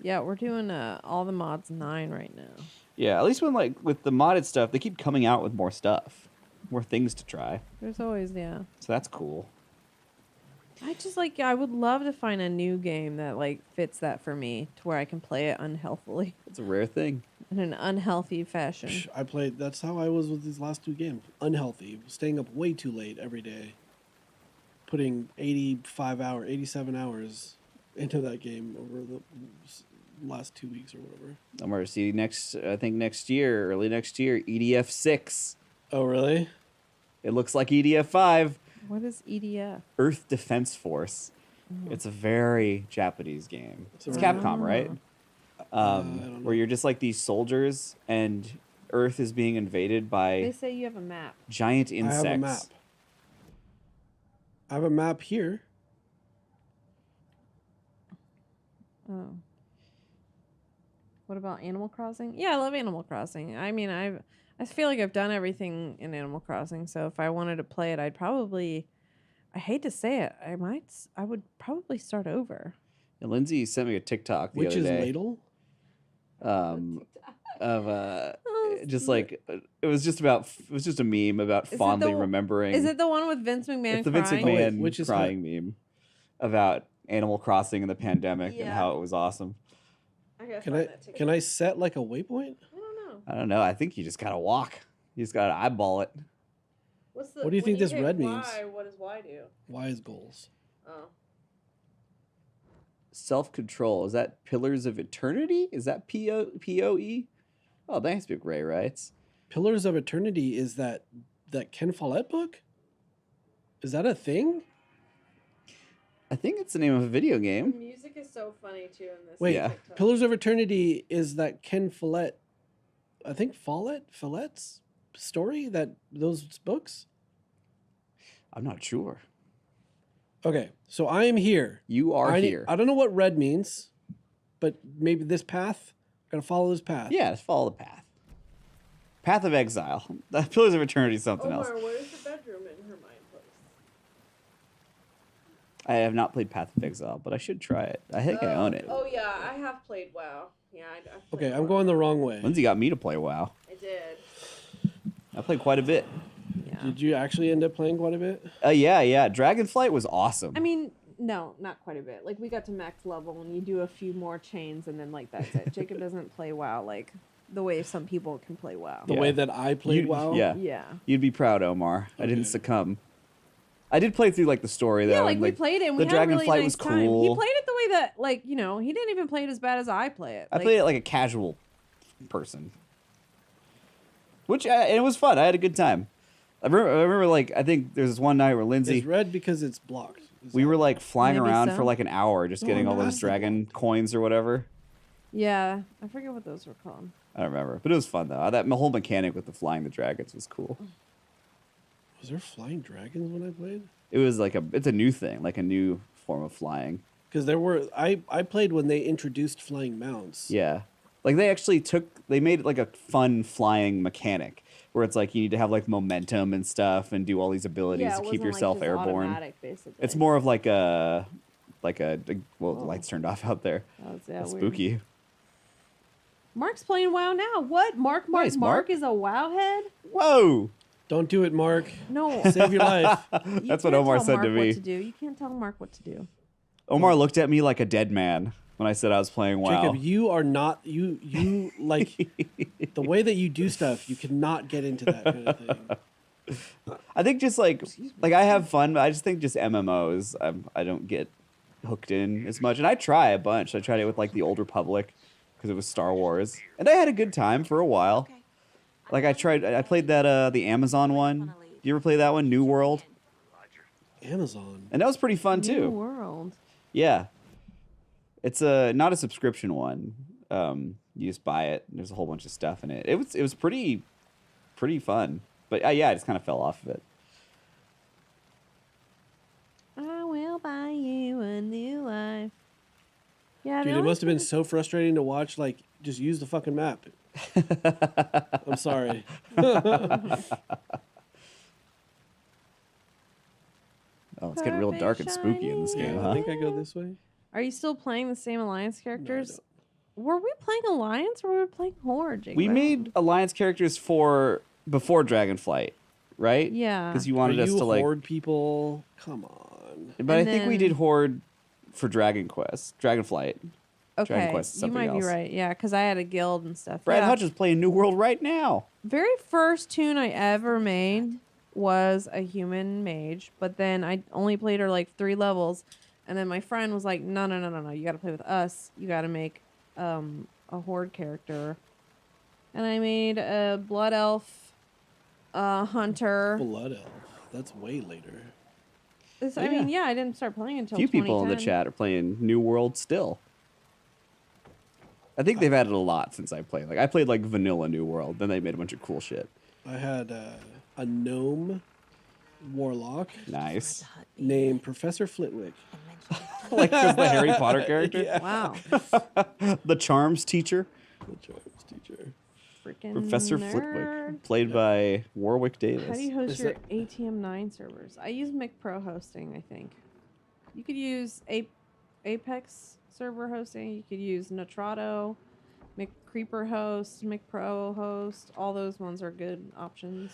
Yeah, we're doing all the mods 9 right now. Yeah, at least when like with the modded stuff, they keep coming out with more stuff, more things to try. There's always, yeah. So that's cool. I just like, I would love to find a new game that like fits that for me to where I can play it unhealthily. It's a rare thing. In an unhealthy fashion. I played. That's how I was with these last 2 games. Unhealthy, staying up way too late every day, putting 87 hours into that game over the last 2 weeks or whatever. I'm going to see next year, early next year, EDF 6. Oh, really? It looks like EDF 5. What is EDF? Earth Defense Force. It's a very Japanese game. It's Capcom, right? Where you're just like these soldiers and Earth is being invaded by They say you have a map. giant insects. I have a map. I have a map here. Oh. What about Animal Crossing? Yeah, I love Animal Crossing. I mean, I feel like I've done everything in Animal Crossing, so if I wanted to play it, I'd probably, I hate to say it, I would probably start over. And Lindsay sent me a TikTok the Which other is day. Ladle? Of just like it was just a meme about fondly remembering. Is it the one with Vince McMahon It's the Vince crying? McMahon which is crying meme about Animal Crossing and the pandemic and how it was awesome. Can I set like a waypoint? I don't know. I think you just gotta walk. You just gotta eyeball it. What's What do you think this red means? What does Y do? Y is goals. Oh. Self-control. Is that Pillars of Eternity? Is that P-O-E? Oh, thanks, Big Ray writes. Pillars of Eternity is that Ken Follett book? Is that a thing? I think it's the name of a video game. Music is so funny too in this. Wait, Yeah. Pillars of Eternity is that Ken Follett, I think Follett's story, those books? I'm not sure. Okay, so I am here. You are here. I don't know what red means, but maybe this path. Gotta follow this path. Yeah, just follow the path. Path of Exile. Pillars of Eternity is something else. where's the bedroom in her mind place? I have not played Path of Exile, but I should try it. I think I own it. Oh yeah, I have played WoW. Yeah, I Okay, I'm going the wrong way. Lindsay got me to play WoW. I did. I played quite a bit. Yeah. Did you actually end up playing quite a bit? Yeah. Dragonflight was awesome. I mean, no, not quite a bit. Like we got to max level, and you do a few more chains, and then like that's it. Jacob doesn't play WoW like the way some people can play WoW. The way that I played WoW? Yeah. Yeah. You'd be proud, Omar. I didn't succumb. I did play through like the story though. Yeah, like and, we played it, and we the had a really Dragonflight nice was time. cool. He played it the way that, like, you know, he didn't even play it as bad as I play it. I played it like a casual person, which it was fun. I had a good time. I remember like I think there's this one night where Lindsay. It's red because it's blocked. We were like flying Maybe around so. for like an hour, just getting all those dragon coins or whatever. Yeah, I forget what those were called. I don't remember, but it was fun though. That whole mechanic with the flying the dragons was cool. Was there flying dragons when I played? It was like it's a new thing, like a new form of flying. Because there were I played when they introduced flying mounts. Yeah, like they made it like a fun flying mechanic where it's like you need to have like momentum and stuff and do all these abilities Yeah, to it keep wasn't, yourself like, just airborne. automatic, basically. It's more of like a well, the lights turned off out there. That's, That's weird. spooky. Mark's playing WoW now. What? Mark Nice, Mark. is a WoW head? Whoa! Don't do it, Mark. No. Save your life. You That's what can't Omar tell said Mark to what me. to do. You can't tell Mark what to do. Omar looked at me like a dead man when I said I was playing WoW. Jacob, you are not you like the way that you do stuff. You cannot get into that kind of thing. I think just like I have fun, but I just think just MMOs. I don't get hooked in as much, and I try a bunch. I tried it with like the Old Republic because it was Star Wars, and I had a good time for a while. Like I played that the Amazon one. You ever play that one, New World? Amazon. And that was pretty fun too. New World. Yeah, it's not a subscription one. You just buy it. And there's a whole bunch of stuff in it. It was pretty fun. But yeah, I just kind of fell off of it. I will buy you a new life. Yeah, Dude, it must have been so frustrating to watch. Like, just use the fucking map. I'm sorry. Oh, it's getting real dark and spooky in this game, I huh? think I go this way. Are you still playing the same Alliance characters? Were we playing Alliance or were we playing Horde? Jacob? We made alliance characters for before Dragonflight, right? Yeah. Because you Are wanted us you to like. horde people? Come on. But I And think we then- did Horde for Dragonflight. Dragon Okay, Quest is you something might be else. right. Yeah, because I had a guild and stuff. Brad yeah. Hutch is playing New World right now. Very first tune I ever made was a human mage, but then I only played her like 3 levels, and then my friend was like, "No, you got to play with us. You got to make a horde character," and I made a blood elf, hunter. Blood elf. That's way later. I mean, yeah, I didn't start playing until A few people in the 2010. chat are playing New World still. I think they've added a lot since I played. Like I played like vanilla New World, then they made a bunch of cool shit. I had a gnome warlock Nice. named Professor Flitwick. Like was the Harry Potter character. Yeah. Wow, The Charms teacher. The charms teacher. freaking Professor nerd. Flitwick. Played by Warwick Davis. How do you host Is your that- ATM9 servers? I use McPro hosting, I think. You could use Apex server hosting. You could use Nitrado, McCreeper host, McPro host. All those ones are good options.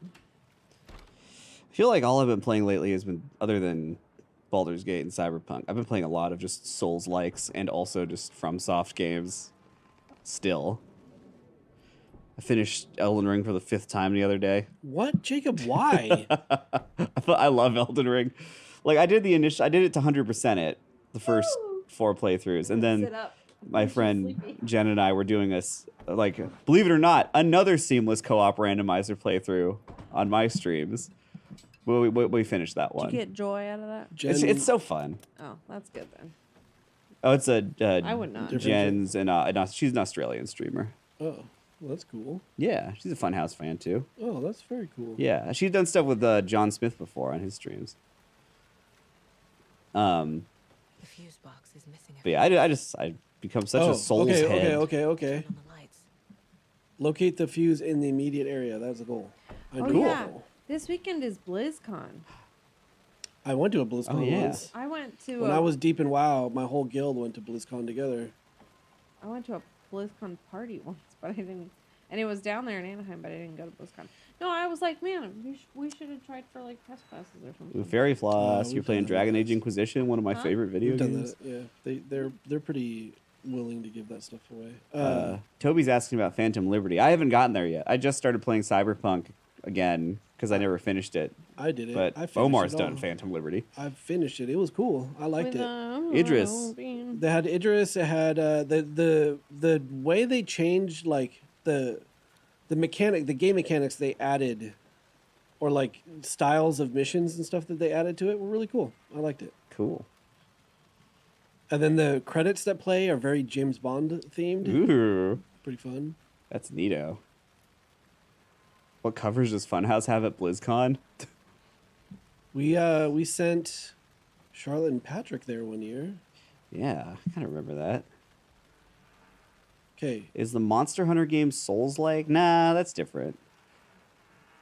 I feel like all I've been playing lately has been, other than Baldur's Gate and Cyberpunk, I've been playing a lot of just Souls-likes and also just FromSoft games still. I finished Elden Ring for the 5th time the other day. What, Jacob? Why? I love Elden Ring. Like I did it to 100% it the first 4 playthroughs, and then my friend Jen and I were doing this, like, believe it or not, another seamless co-op randomizer playthrough on my streams. We finished that Did you one. get joy out of that? It's so fun. Oh, that's good then. Oh, it's a I would not. Jen's and she's an Australian streamer. Oh, well, that's cool. Yeah, she's a Funhouse fan too. Oh, that's very cool. Yeah, she's done stuff with John Smith before on his streams. The fuse box is missing. But yeah, I become such a Souls okay, head. okay. On the lights. Locate the fuse in the immediate area. That's a goal. I Oh, do yeah. know. This weekend is BlizzCon. I went to a BlizzCon Oh, yeah. once. I went to When I was deep in WoW, my whole guild went to BlizzCon together. I went to a BlizzCon party once, but I didn't. And it was down there in Anaheim, but I didn't go to BlizzCon. No, I was like, man, we should have tried for like press passes or something. Fairy Floss, we've you're playing done that. Dragon Age Inquisition, one of my Huh? favorite video We've done games. that. Yeah, they're pretty willing to give that stuff away. Toby's asking about Phantom Liberty. I haven't gotten there yet. I just started playing Cyberpunk again because I never finished it. I did it. But I finished Omar's it done all. Phantom Liberty. I finished it. It was cool. I liked With, it. Idris. They had Idris. It had the way they changed like the mechanic, the game mechanics they added, or like styles of missions and stuff that they added to it were really cool. I liked it. Cool. And then the credits that play are very James Bond themed. Ooh, Pretty fun. that's neato. What covers does Funhouse have at BlizzCon? We sent Charlotte and Patrick there one year. Yeah, I kind of remember that. Okay. Is the Monster Hunter game Souls-like? Nah, that's different.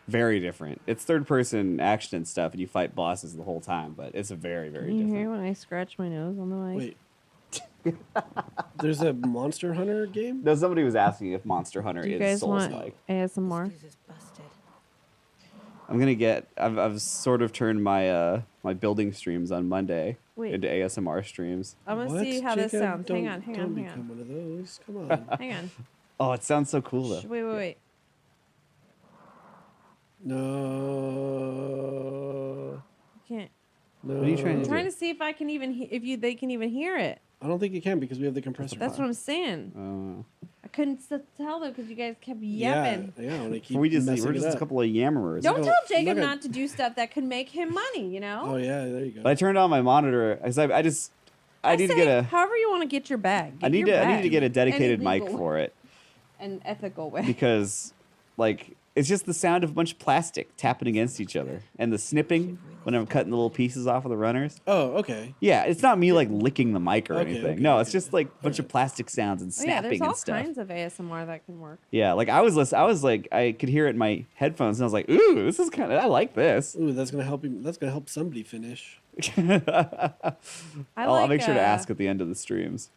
Very different. It's third-person action and stuff, and you fight bosses the whole time, but it's a very, very Can you different. hear when I scratch my nose on the mic? Wait. There's a Monster Hunter game? No, somebody was asking if Monster Hunter Do you is guys want Souls-like. ASMR? Fuse is busted. I'm gonna get. I've sort of turned my my building streams on Monday Wait. into ASMR streams. I'm gonna What, see how this Jacob? sounds. Hang on, hang Don't on, hang become on. one of those. Come on. Hang on. Oh, it sounds so cool Shh, though. wait. No. Can't. No. What are you trying I'm to trying to see if I can even they can even hear it. I don't think you can because we have the compressor. That's what I'm saying. I couldn't tell though because you guys kept yapping. Yeah, when they keep we're messing just it a up. couple of yammerers. Don't No, tell I'm Jacob not not, gonna- to do stuff that could make him money. You know. Oh yeah, there you go. But I turned on my monitor because I need to say, get a. However you want to get your bag. I need to get a dedicated mic for it An ethical way. because, like, it's just the sound of a bunch of plastic tapping against each other and the snipping when I'm cutting the little pieces off of the runners. Oh, okay. Yeah, it's not me like licking the mic or Okay, anything. okay, no, okay. it's just like a bunch of plastic sounds and Oh, yeah, snapping there's all and stuff. kinds of ASMR that can work. Yeah, like I was like I could hear it in my headphones and I was like, ooh, this is kind of I like this. Ooh, that's gonna help you. That's gonna help somebody finish. I'll make sure to ask uh, at the end of the streams.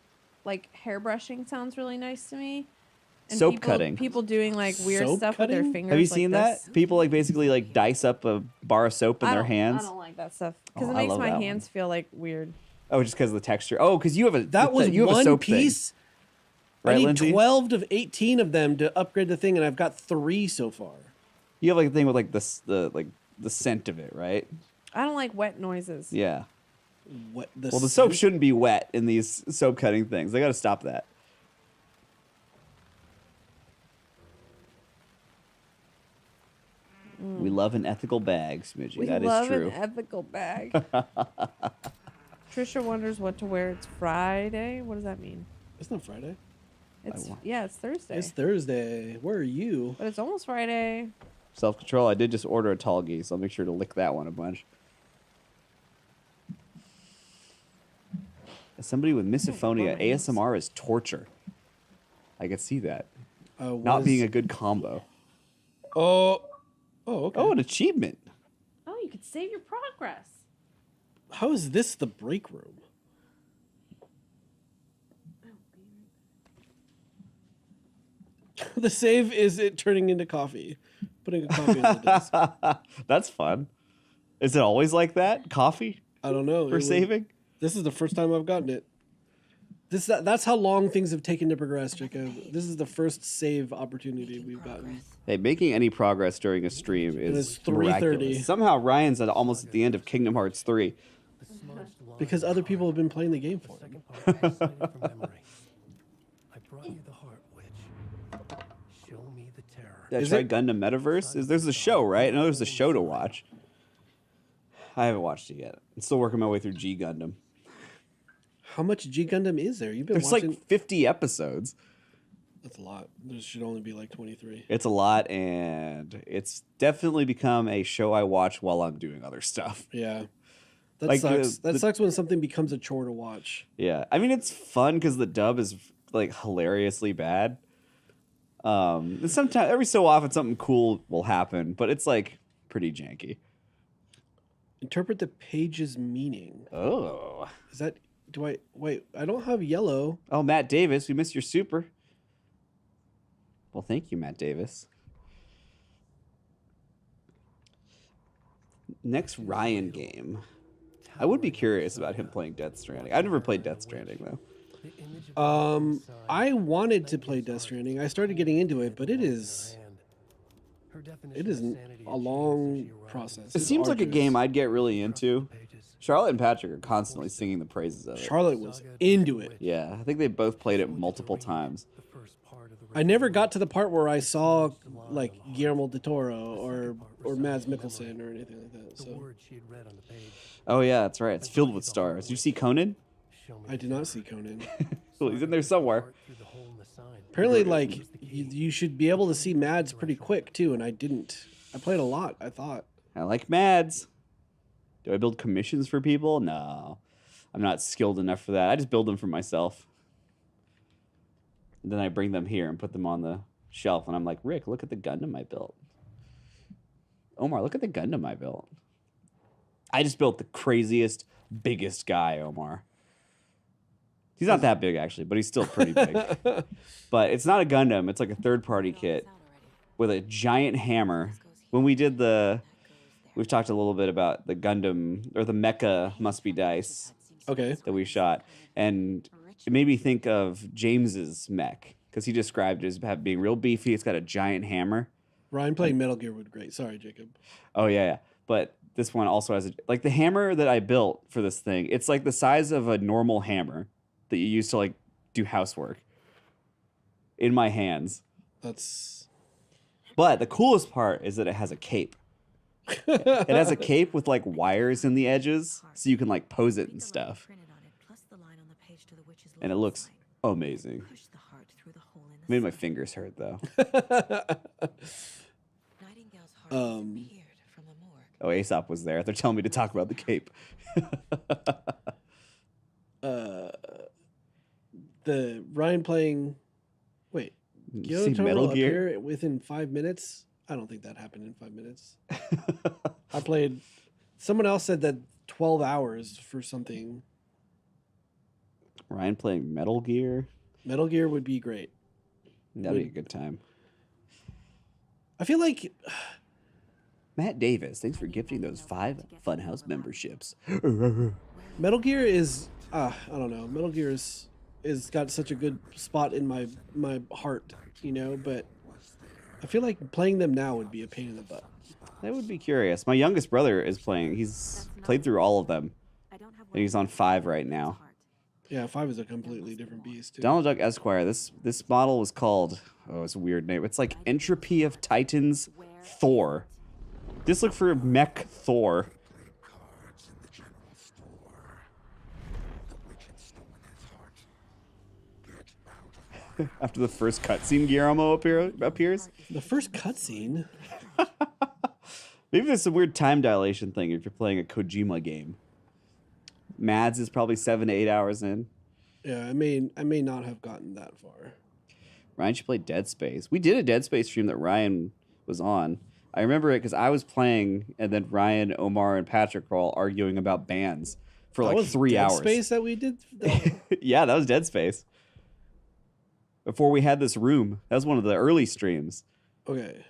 like hairbrushing sounds really nice to me. And Soap people, cutting. People doing like weird Soap stuff with cutting? their fingers. Have you like seen this. that? People like basically like dice up a bar of soap in I their don't- hands. I don't like that stuff because Oh, it I makes love my that hands feel like weird. Oh, just because of the texture. Oh, because you have a That was you have a one soap piece. thing. Right, I need Lindsay? 12 of 18 of them to upgrade the thing, and I've got 3 so far. You have like a thing with like the scent of it, right? I don't like wet noises. Yeah. What Well, the soap shouldn't be wet in these soap cutting things. They got to stop that. We love an ethical bag, Smidgy. We That is love true. an ethical bag. Trisha wonders what to wear. It's Friday. What does that mean? It's not Friday. It's it's Thursday. It's Thursday. Where are you? But it's almost Friday. Self-control. I did just order a tall geese. I'll make sure to lick that one a bunch. As somebody with misophonia, ASMR is torture. I could see that. Not being a good combo. Oh, okay. Oh, an achievement. Oh, you could save your progress. How is this the break room? The save is it turning into coffee. Putting a coffee on the desk. That's fun. Is it always like that? Coffee? I don't know. For saving? This is the first time I've gotten it. That's how long things have taken to progress, Jacob. This is the first save opportunity we've gotten. Hey, making any progress during a stream is it's 3:30. miraculous. Somehow Ryan's almost at the end of Kingdom Hearts 3. Because other people have been playing the game for him. I brought you the heart witch. Show me the terror. Yeah, try Gundam Metaverse? There's a show, right? I know there's a show to watch. I haven't watched it yet. I'm still working my way through G Gundam. How much G Gundam is there? You've been There's watching. like 50 episodes. That's a lot. There should only be like 23. It's a lot, and it's definitely become a show I watch while I'm doing other stuff. Yeah. That Like, sucks. the- That sucks when something becomes a chore to watch. Yeah, I mean it's fun because the dub is like hilariously bad. And sometimes, every so often, something cool will happen, but it's like pretty janky. Interpret the page's meaning. Oh, Is that? Do I wait? I don't have yellow. oh, Matt Davis, we missed your super. Well, thank you, Matt Davis. Next Ryan game. I would be curious about him playing Death Stranding. I've never played Death Stranding though. I wanted to play Death Stranding. I started getting into it, but it is a long process. It It's seems like a arduous. game I'd get really into. Charlotte and Patrick are constantly singing the praises of it. Charlotte was into it. Yeah, I think they both played it multiple times. I never got to the part where I saw like Guillermo del Toro or Mads Mikkelsen or anything like that. So Oh yeah, that's right. It's filled with stars. Did you see Conan? I did not see Conan. Well, he's in there somewhere. Apparently, like you should be able to see Mads pretty quick too, and I didn't. I played a lot. I thought. I like Mads. Do I build commissions for people? No. I'm not skilled enough for that. I just build them for myself. And then I bring them here and put them on the shelf, and I'm like, Rick, look at the Gundam I built. Omar, look at the Gundam I built. I just built the craziest, biggest guy, Omar. He's not that big, actually, but he's still pretty big. But it's not a Gundam. It's like a third-party kit with a giant hammer. When we did we've talked a little bit about the Gundam, or the Mecha Must Be Dice. Okay. That we shot. And it made me think of James's mech, because he described it as being real beefy. It's got a giant hammer. Ryan playing Metal Gear would be great. Sorry, Jacob. Oh, yeah. But this one also has like the hammer that I built for this thing. It's like the size of a normal hammer that you use to like do housework in my hands. But the coolest part is that it has a cape. It has a cape with like wires in the edges, so you can like pose it and stuff. And it looks amazing. Made my fingers hurt though. Oh, Aesop was there. They're telling me to talk about the cape. The Ryan playing. Wait, You see Guillermo Metal Gear? appear within 5 minutes? I don't think that happened in 5 minutes. I played. Someone else said that 12 hours for something. Ryan playing Metal Gear. Metal Gear would be great. That'd be a good time. I feel like Matt Davis, thanks for gifting those 5 Funhouse memberships. Metal Gear is I don't know. Metal Gear is got such a good spot in my heart, you know, but I feel like playing them now would be a pain in the butt. That would be curious. My youngest brother is playing. He's played through all of them. And he's on 5 right now. Yeah, 5 is a completely different beast too. Donald Duck Esquire. This model was called, it's a weird name. It's like Entropy of Titans Thor. Just look for Mech Thor. After the first cutscene, Guillermo appears. The first cutscene? Maybe there's some weird time dilation thing if you're playing a Kojima game. Mads is probably 7 to 8 hours in. Yeah, I may not have gotten that far. Ryan should play Dead Space. We did a Dead Space stream that Ryan was on. I remember it because I was playing, and then Ryan, Omar, and Patrick were all arguing about bands for like 3 hours. Dead Space that we did? Yeah, that was Dead Space. Before we had this room. That was one of the early streams. Okay.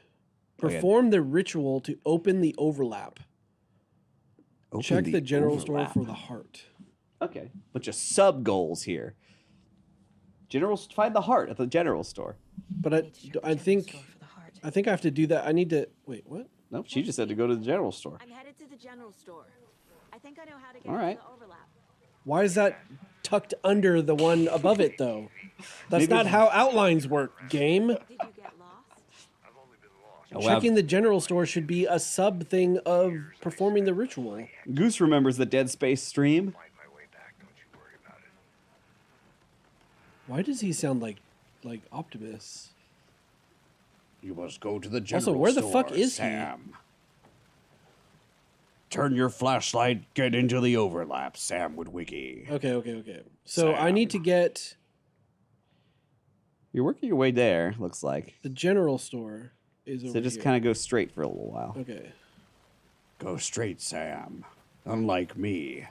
Perform the ritual to open the overlap. Check the general store for the heart. Okay. Bunch of sub goals here. Find the heart at the general store. But I think I have to do that. I need to wait, what? Nope, she just said to go to the general store. I'm headed to the general store. I think I know how to get All right. to the overlap. Why is that tucked under the one above it though? That's not how outlines work, game. Did you get lost? Checking the general store should be a sub thing of performing the ritual. Goose remembers the Dead Space stream. Why does he sound like Optimus? You must go to the general store. Also, where the fuck is Sam? Turn your flashlight, get into the overlap, Sam Woodwiggy. he? Okay. So I need to get You're working your way there, looks like. the general store is over So just here. kind of go straight for a little while. Okay. Go straight, Sam. Unlike me.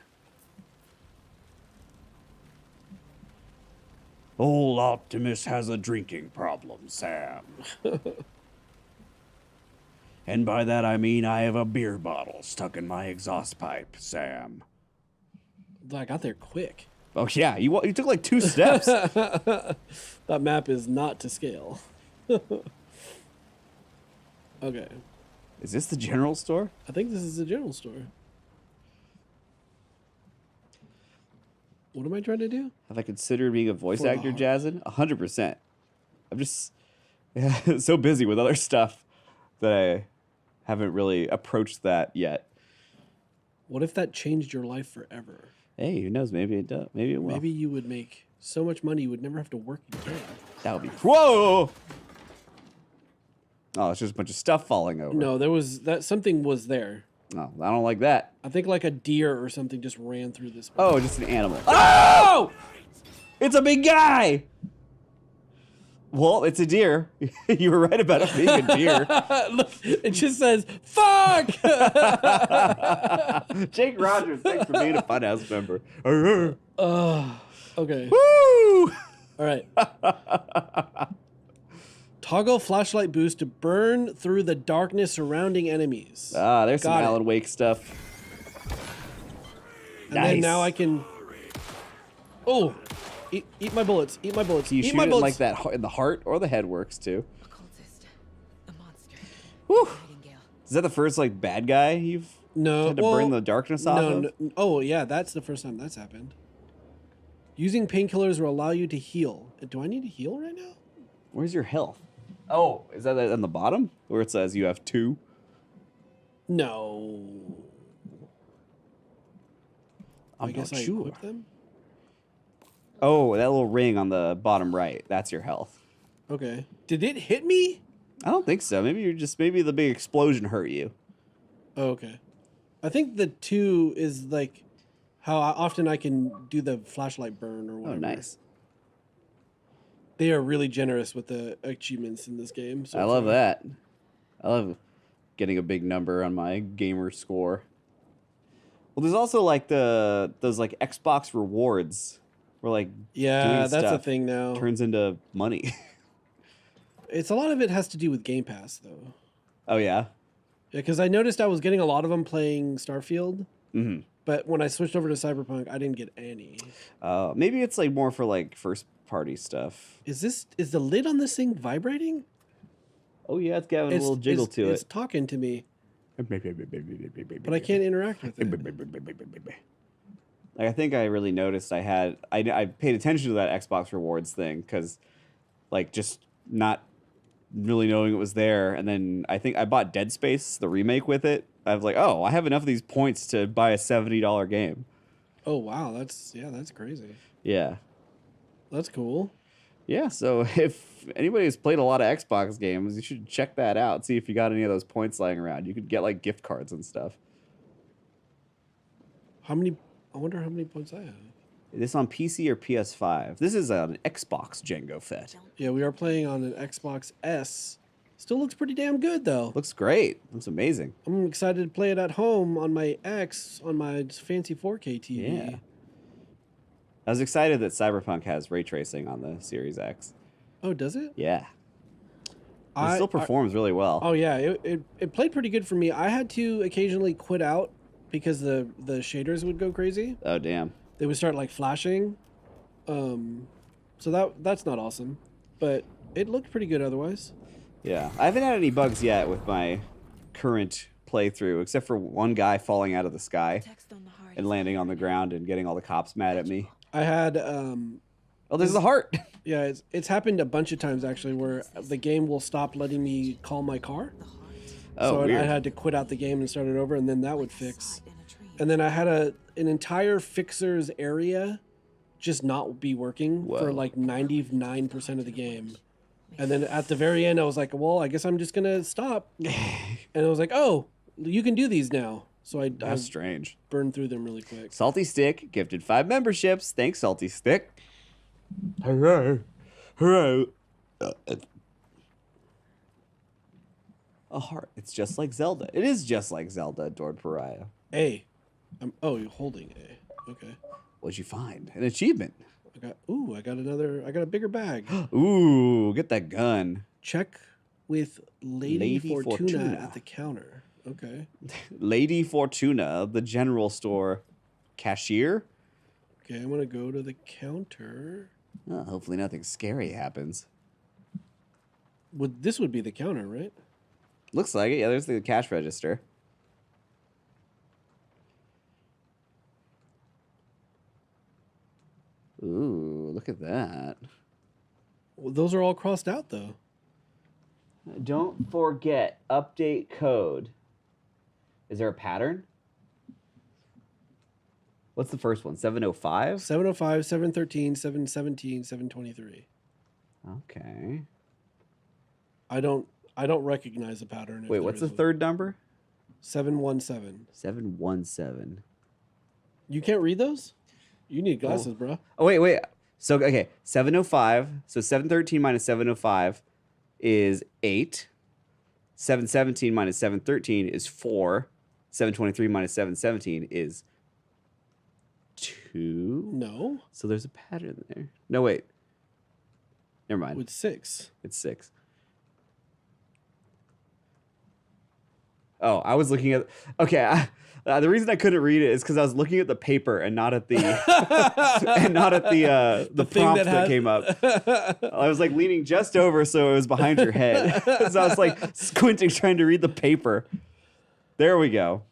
Old Optimus has a drinking problem, Sam. And by that I mean I have a beer bottle stuck in my exhaust pipe, Sam. I got there quick. Oh yeah, you took like 2 steps. That map is not to scale. Okay. Is this the general store? I think this is the general store. What am I trying to do? Have I considered being a voice For the actor, heart. Jazzin? 100%. I'm just so busy with other stuff that I haven't really approached that yet. What if that changed your life forever? Hey, who knows? Maybe it does. Maybe it will. Maybe you would make so much money you would never have to work again. That would be... Whoa! Oh, it's just a bunch of stuff falling over. No, there was that something was there. No, I don't like that. I think like a deer or something just ran through this. Oh, just an animal. Oh! It's a big guy! Well, it's a deer. You were right about it being a deer. Look, it just says, fuck! Jake Rogers, thanks for being a Funhouse member. Okay. Woo! All right. Toggle flashlight boost to burn through the darkness surrounding enemies. Ah, there's some Got it. Alan Wake stuff. And then now I can... Oh! Eat my bullets. Eat my bullets. Do you Eat shoot my it bullets. like that in the heart or the head works too? Occultist. A monster. Whew. Nightingale. Is that the first like bad guy you've No. had to bring the darkness off of? No. Oh, yeah. That's the first time that's happened. Using painkillers will allow you to heal. Do I need to heal right now? Where's your health? Oh, is that on the bottom where it says you have 2? No. I'm I guess not I sure. equip them? Oh, that little ring on the bottom right. That's your health. Okay. Did it hit me? I don't think so. Maybe maybe the big explosion hurt you. Oh, okay. I think the 2 is like how often I can do the flashlight burn or Oh, whatever. nice. They are really generous with the achievements in this game. So I love far. that. I love getting a big number on my gamer score. Well, there's also like those like Xbox rewards where like Yeah, doing that's a stuff thing now. turns into money. It's a lot of it has to do with Game Pass though. Oh yeah. Yeah, because I noticed I was getting a lot of them playing Starfield, Mm-hmm. but when I switched over to Cyberpunk, I didn't get any. Maybe it's like more for like first party stuff. Is the lid on this thing vibrating? Oh yeah, it's got a little jiggle to It's it. talking to me, but I can't interact with it. Like I think I really noticed I paid attention to that Xbox rewards thing because like just not really knowing it was there, and then I think I bought Dead Space the remake with it. I was like, oh, I have enough of these points to buy a $70 game. Oh wow, that's crazy. Yeah. That's cool. Yeah, so if anybody has played a lot of Xbox games, you should check that out. See if you got any of those points lying around. You could get like gift cards and stuff. I wonder how many points I have. Is this on PC or PS5? This is an Xbox Django Fett. Yeah, we are playing on an Xbox S. Still looks pretty damn good though. Looks great. Looks amazing. I'm excited to play it at home on my X on my fancy 4K TV. Yeah. I was excited that Cyberpunk has ray tracing on the Series X. Oh, does it? Yeah. It still performs really well. Oh yeah, it played pretty good for me. I had to occasionally quit out because the shaders would go crazy. Oh damn. They would start like flashing. So that's not awesome, but it looked pretty good otherwise. Yeah. I haven't had any bugs yet with my current playthrough, except for one guy falling out of the sky and landing on the ground and getting all the cops mad at me. I had Oh, there's the heart. yeah, it's happened a bunch of times actually where the game will stop letting me call my car. Oh, so weird. I had to quit out the game and start it over, and then that would fix. And then I had an entire fixer's area just not be working for like 99% of the game. And then at the very end, I was like, well, I guess I'm just going to stop. And I was like, oh, you can do these now. So I strange. Burned through them really quick. Salty Stick gifted 5 memberships. Thanks, Salty Stick. Hello. Hello. A heart. It's just like Zelda. It is just like Zelda, adored pariah. A. You're holding A. Okay. What'd you find? An achievement. I got a bigger bag. Ooh, get that gun. Check with Lady Fortuna at the counter. Okay. Lady Fortuna, the general store cashier. Okay, I'm gonna go to the counter. Oh, hopefully nothing scary happens. This would be the counter, right? Looks like it. Yeah, there's the cash register. Ooh, look at that. Well, those are all crossed out though. Don't forget, update code. Is there a pattern? What's the first one? 705? 705, 713, 717, 723. Okay. I don't recognize the pattern. Wait, what's the third number? 717. 717. You can't read those? You need glasses, bro. Oh, wait. So, okay, 705. So 713 minus 705 is 8. 717 minus 713 is 4. 723 minus 717 is 2. No. So there's a pattern there. No, wait. Never mind. With 6. It's 6. Oh, I was looking at... Okay, the reason I couldn't read it is because I was looking at the paper and not at the and not at the prompt that came up. I was like leaning just over so it was behind your head. So I was like squinting trying to read the paper. There we go.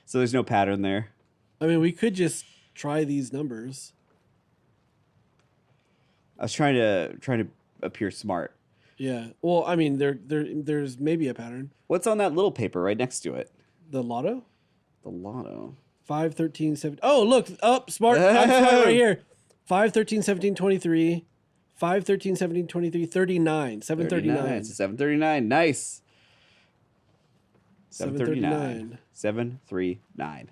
So there's no pattern there. I mean, we could just try these numbers. I was trying to appear smart. Yeah. Well, I mean, there's maybe a pattern. What's on that little paper right next to it? The lotto? The lotto. 5, 13, 17. Oh, look. Smart. I'm smart right here. 5, 13, 17, 23. 5, 13, 17, 23, 39. 739. 739. Nice. 739. 739.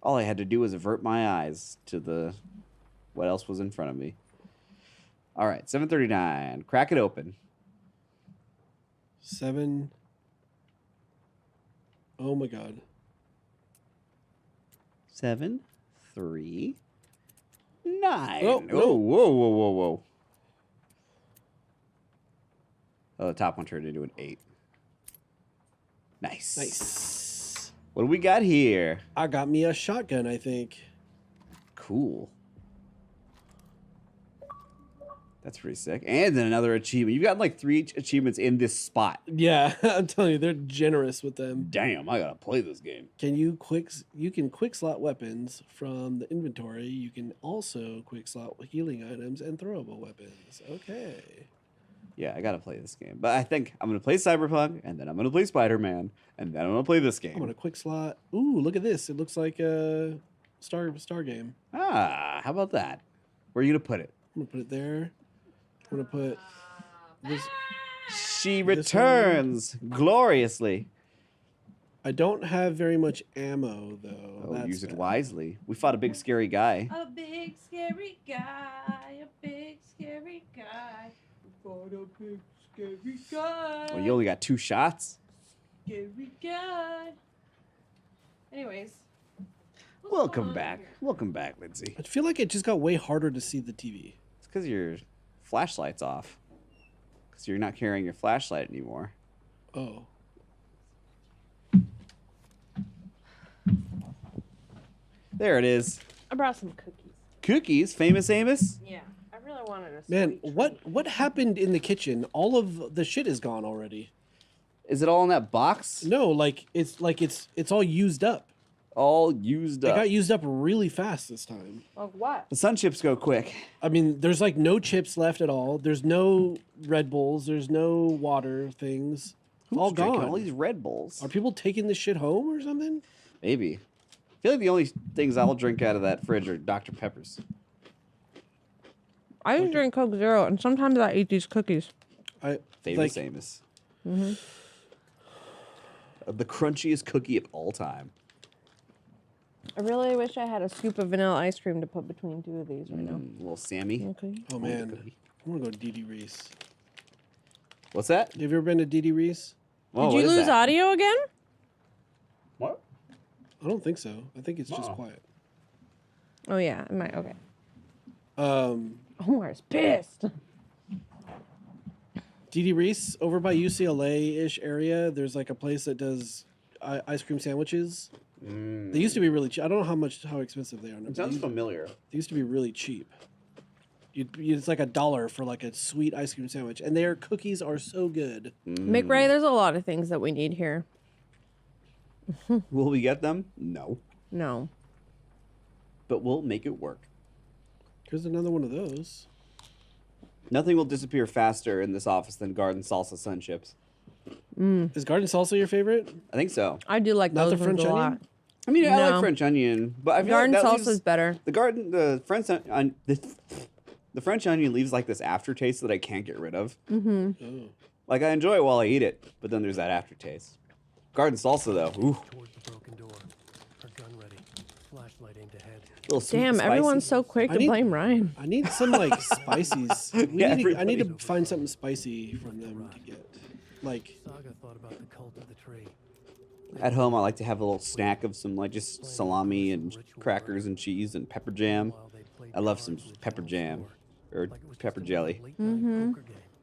All I had to do was avert my eyes to what else was in front of me. All right, 739. Crack it open. 7. Oh my god. 7, 3, 9. Oh, no. Whoa. Oh, the top one turned into an 8. Nice. Nice. What do we got here? I got me a shotgun, I think. Cool. That's pretty sick. And then another achievement. You've got like 3 achievements in this spot. Yeah, I'm telling you, they're generous with them. Damn, I gotta play this game. You can quick slot weapons from the inventory. You can also quick slot healing items and throwable weapons. Okay. Yeah, I gotta play this game. But I think I'm gonna play Cyberpunk, and then I'm gonna play Spider-Man, and then I'm gonna play this game. I'm gonna quick slot. Ooh, look at this. It looks like a star game. Ah, how about that? Where are you gonna put it? I'm gonna put it there. I'm gonna put this. She returns gloriously. I don't have very much ammo though. Oh, That's use it bad. wisely. We fought a big scary guy. A big scary guy. A big scary guy. Fought a big scary guy. Well, you only got 2 shots. Scary guy. Anyways. Welcome back. Welcome back, Lindsay. I feel like it just got way harder to see the TV. It's because your flashlight's off. Because you're not carrying your flashlight anymore. Oh. There it is. I brought some cookies. Cookies, Famous Amos. Yeah. I really wanted a Man, sweet what happened in the kitchen? All of the shit is gone already. Is it all in that box? No, it's all used up. All used It up. got used up really fast this time. Like what? The sun chips go quick. I mean, there's like no chips left at all. There's no Red Bulls. There's no water things. Who's all drinking gone. all these Red Bulls? Are people taking this shit home or something? Maybe. I feel like the only things I'll drink out of that fridge are Dr. Peppers. I just drink Coke Zero, and sometimes I eat these cookies. Famous Amos. The crunchiest cookie of all time. I really wish I had a scoop of vanilla ice cream to put between 2 of these right now. Little Sammy. Okay. Oh man, I want to go to DD Reese. What's that? Have you ever been to DD Reese? Oh, Did what you is lose that? audio again? What? I don't think so. I think it's just quiet. Oh yeah, it might. Okay. Omar's pissed. DD Reese over by UCLA-ish area. There's like a place that does ice cream sandwiches. They used to be really cheap. I don't know how expensive they are now. It sounds familiar. They used to be really cheap. It's like $1 for like a sweet ice cream sandwich, and their cookies are so good. McRae, there's a lot of things that we need here. Will we get them? No. No. But we'll make it work. Here's another one of those. Nothing will disappear faster in this office than garden salsa sun chips. Is garden salsa your favorite? I think so. I do like Not those the ones French a lot. onion? I mean, I No. like French onion, but I feel Garden like that salsa is leaves, better. the French onion leaves like this aftertaste that I can't get rid of. Mm-hmm. Oh. Like I enjoy it while I eat it, but then there's that aftertaste. Garden salsa though, ooh, Towards the broken door. Her gun ready. Flashlight aimed ahead. little sweet Damn, and spicy. everyone's so quick to blame Ryan. I need some like spices. Yeah, I need to everybody. find something spicy from them to get. Like, Saga thought about the cult of the tree. At home, I like to have a little snack of some like just salami and crackers and cheese and pepper jam. I love some pepper jam or pepper jelly. Mm-hmm.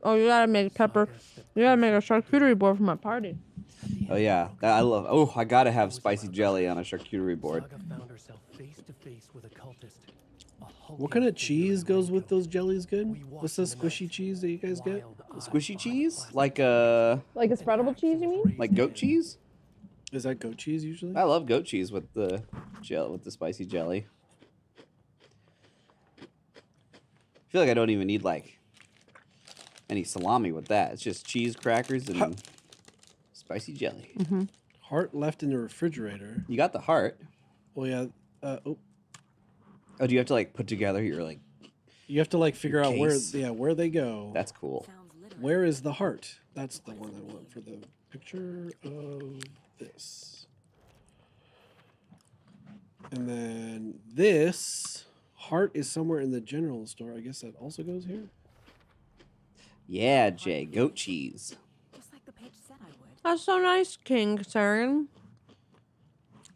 Oh, you gotta make pepper. You gotta make a charcuterie board for my party. Oh yeah, I love. Oh, I gotta have spicy jelly on a charcuterie board. Saga found herself face to face with a cultist. what kind of cheese goes with those jellies good? What's the squishy cheese that you guys get? Squishy cheese, like Like a spreadable cheese, you mean? like goat cheese. Is that goat cheese usually? I love goat cheese with the spicy jelly. I feel like I don't even need like any salami with that. It's just cheese, crackers, and spicy jelly. Mm-hmm. Heart left in the refrigerator. You got the heart. Oh yeah. Oh, Oh, do you have to like put together your like? you have to like figure out case. where they go. That's cool. Where is the heart? That's the one I want for the picture of this. And then this heart is somewhere in the general store. I guess that also goes here. Yeah, Jay, goat cheese. Just like the page said I would. That's so nice, King Saren.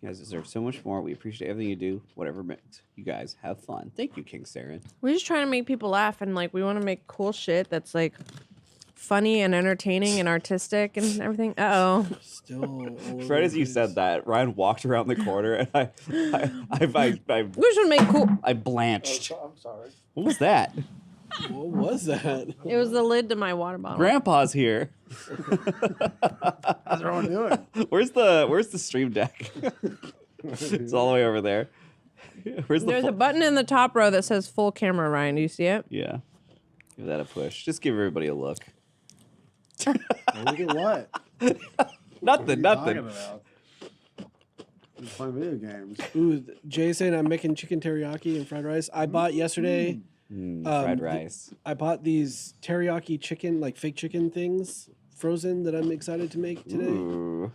You guys deserve so much more. We appreciate everything you do. Whatever makes you guys have fun. Thank you, King Saren. We're just trying to make people laugh, and like we want to make cool shit that's like funny and entertaining and artistic and everything. Still. all over Right as the you place. said that, Ryan walked around the corner, and I We just want to make cool. I blanched. I'm sorry. What was that? What was that? It was the lid to my water bottle. Grandpa's here. How's everyone doing? Where's the stream deck? It's all the way over there. Where's the There's a button in the top row that says full camera, Ryan. Do you see it? Yeah. Give that a push. Just give everybody a look. Look at what? Nothing. Talking about? Just playing video games. Ooh, Jay saying I'm making chicken teriyaki and fried rice. I bought yesterday. Fried rice. I bought these teriyaki chicken, like fake chicken things, frozen that I'm excited to make today. Ooh.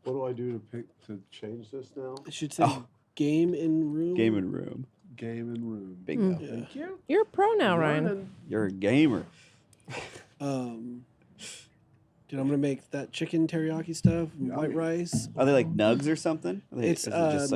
What do I do to change this now? It should say game in room. Game and room. Game and room. Bingo. Thank you. You're a pro now, Ryan. You're a gamer. Dude, I'm gonna make that chicken teriyaki stuff, and white rice. Are they like nugs or something? It's, is it just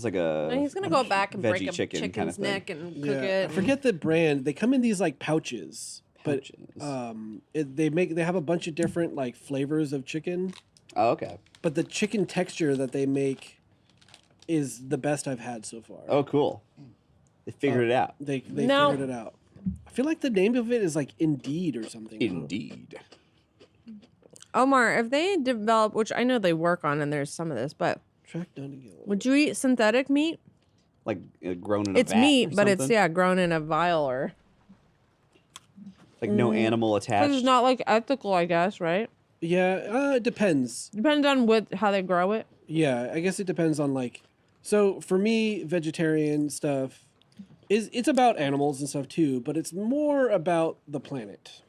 like a. And he's gonna go back and break veggie a chicken chicken's kind of thing. neck and cook Yeah, it. I forget the brand. They come in these like pouches, Pouches. but they have a bunch of different like flavors of chicken. Oh, okay. But the chicken texture that they make is the best I've had so far. Oh, cool. They figured it out. They No. figured it out. I feel like the name of it is like Indeed or something. Indeed. Omar, if they develop, which I know they work on, and there's some of this, but Track Donegal. would you eat synthetic meat? Like grown in a It's vat meat, or but it's something? grown in a vial or. Like no animal attached. It's not like ethical, I guess, right? Yeah, it depends. Depends on how they grow it. Yeah, I guess it depends on like. So for me, vegetarian stuff it's about animals and stuff too, but it's more about the planet.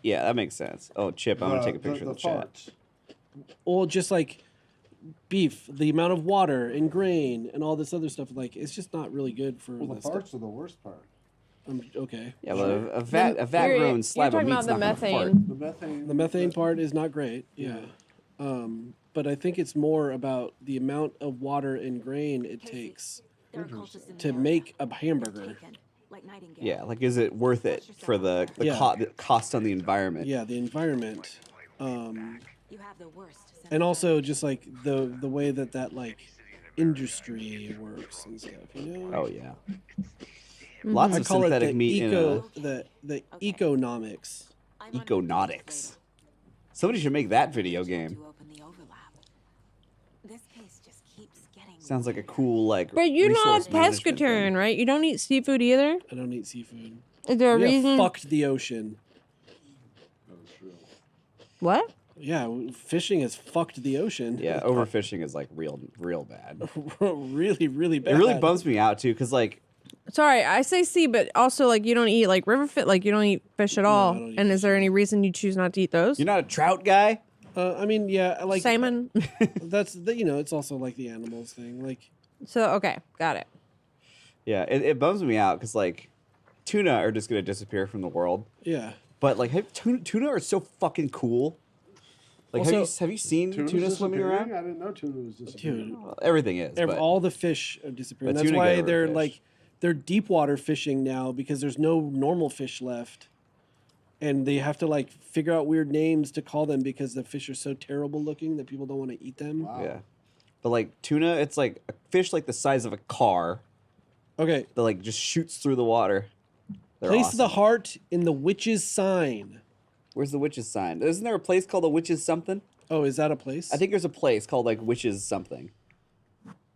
Yeah, that makes sense. Oh, Chip, I'm gonna take a picture of the chat. farts. Or just like beef, the amount of water and grain and all this other stuff. Like it's just not really good for Well, the the stuff. farts are the worst part. Okay. Yeah, well, a vat grown slab of talking meat's about not the gonna fart. methane. The methane. The methane part is not great. Yeah. But I think it's more about the amount of water and grain it takes to make a hamburger. Yeah, like is it worth it for the Yeah. the cost on the environment? Yeah, the environment. You have the worst. And also just like the way that like industry works and stuff, you know? Oh yeah. Lots I of call it synthetic the meat the economics. econautics. Somebody should make that video game. This case just keeps getting. Sounds like a cool like. But you're not resource management thing. pescatarian, right? You don't eat seafood either? I don't eat seafood. Is there a We have reason? fucked the ocean. What? Yeah, fishing has fucked the ocean. Yeah, overfishing is like real bad. really, really bad. It really bums me out too, cause like Sorry, I say sea, but also like you don't eat like river fish, like you don't eat fish at all. I don't eat And is there any reason you choose not to eat those? you're not a trout guy. I mean, yeah, I like Salmon. That's it's also like the animals thing. Like, So okay, got it. Yeah, it bums me out because like tuna are just gonna disappear from the world. yeah, But like tuna are so fucking cool. Like Also- have you seen Tuna's tuna swimming disappearing? around? I didn't know tuna was disappearing. dude, Well, everything is. But all the fish are disappearing. But That's tuna why get they're overfished. like they're deep water fishing now because there's no normal fish left, and they have to like figure out weird names to call them because the fish are so terrible looking that people don't want to eat them. Wow. yeah, but like tuna, it's like a fish like the size of a car Okay, that like just shoots through the water. They're place awesome. the heart in the witch's sign. Where's the witch's sign? Isn't there a place called the witch's something? Oh, is that a place? I think there's a place called like witch's something.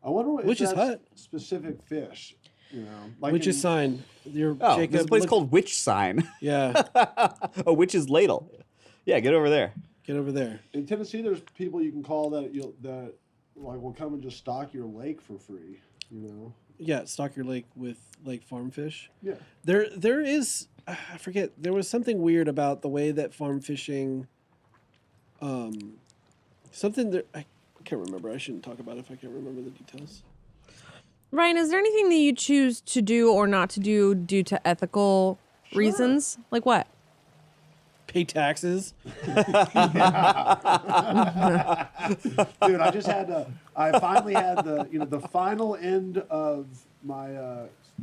I wonder if Witch's that's hut. specific fish. You know, like witch's in- sign. Your Oh, Jacob, there's a place look- called Witch Sign. Yeah, A witch's ladle. Yeah, get over there. get over there. In Tennessee, there's people you can call that will come and just stock your lake for free. You know. Yeah, stock your lake with like farm fish. Yeah. There is I forget, there was something weird about the way that farm fishing something that I can't remember. I shouldn't talk about it if I can't remember the details. Ryan, is there anything that you choose to do or not to do due to ethical reasons? Like what? Pay taxes. Dude, I just had to. I finally had the final end of my.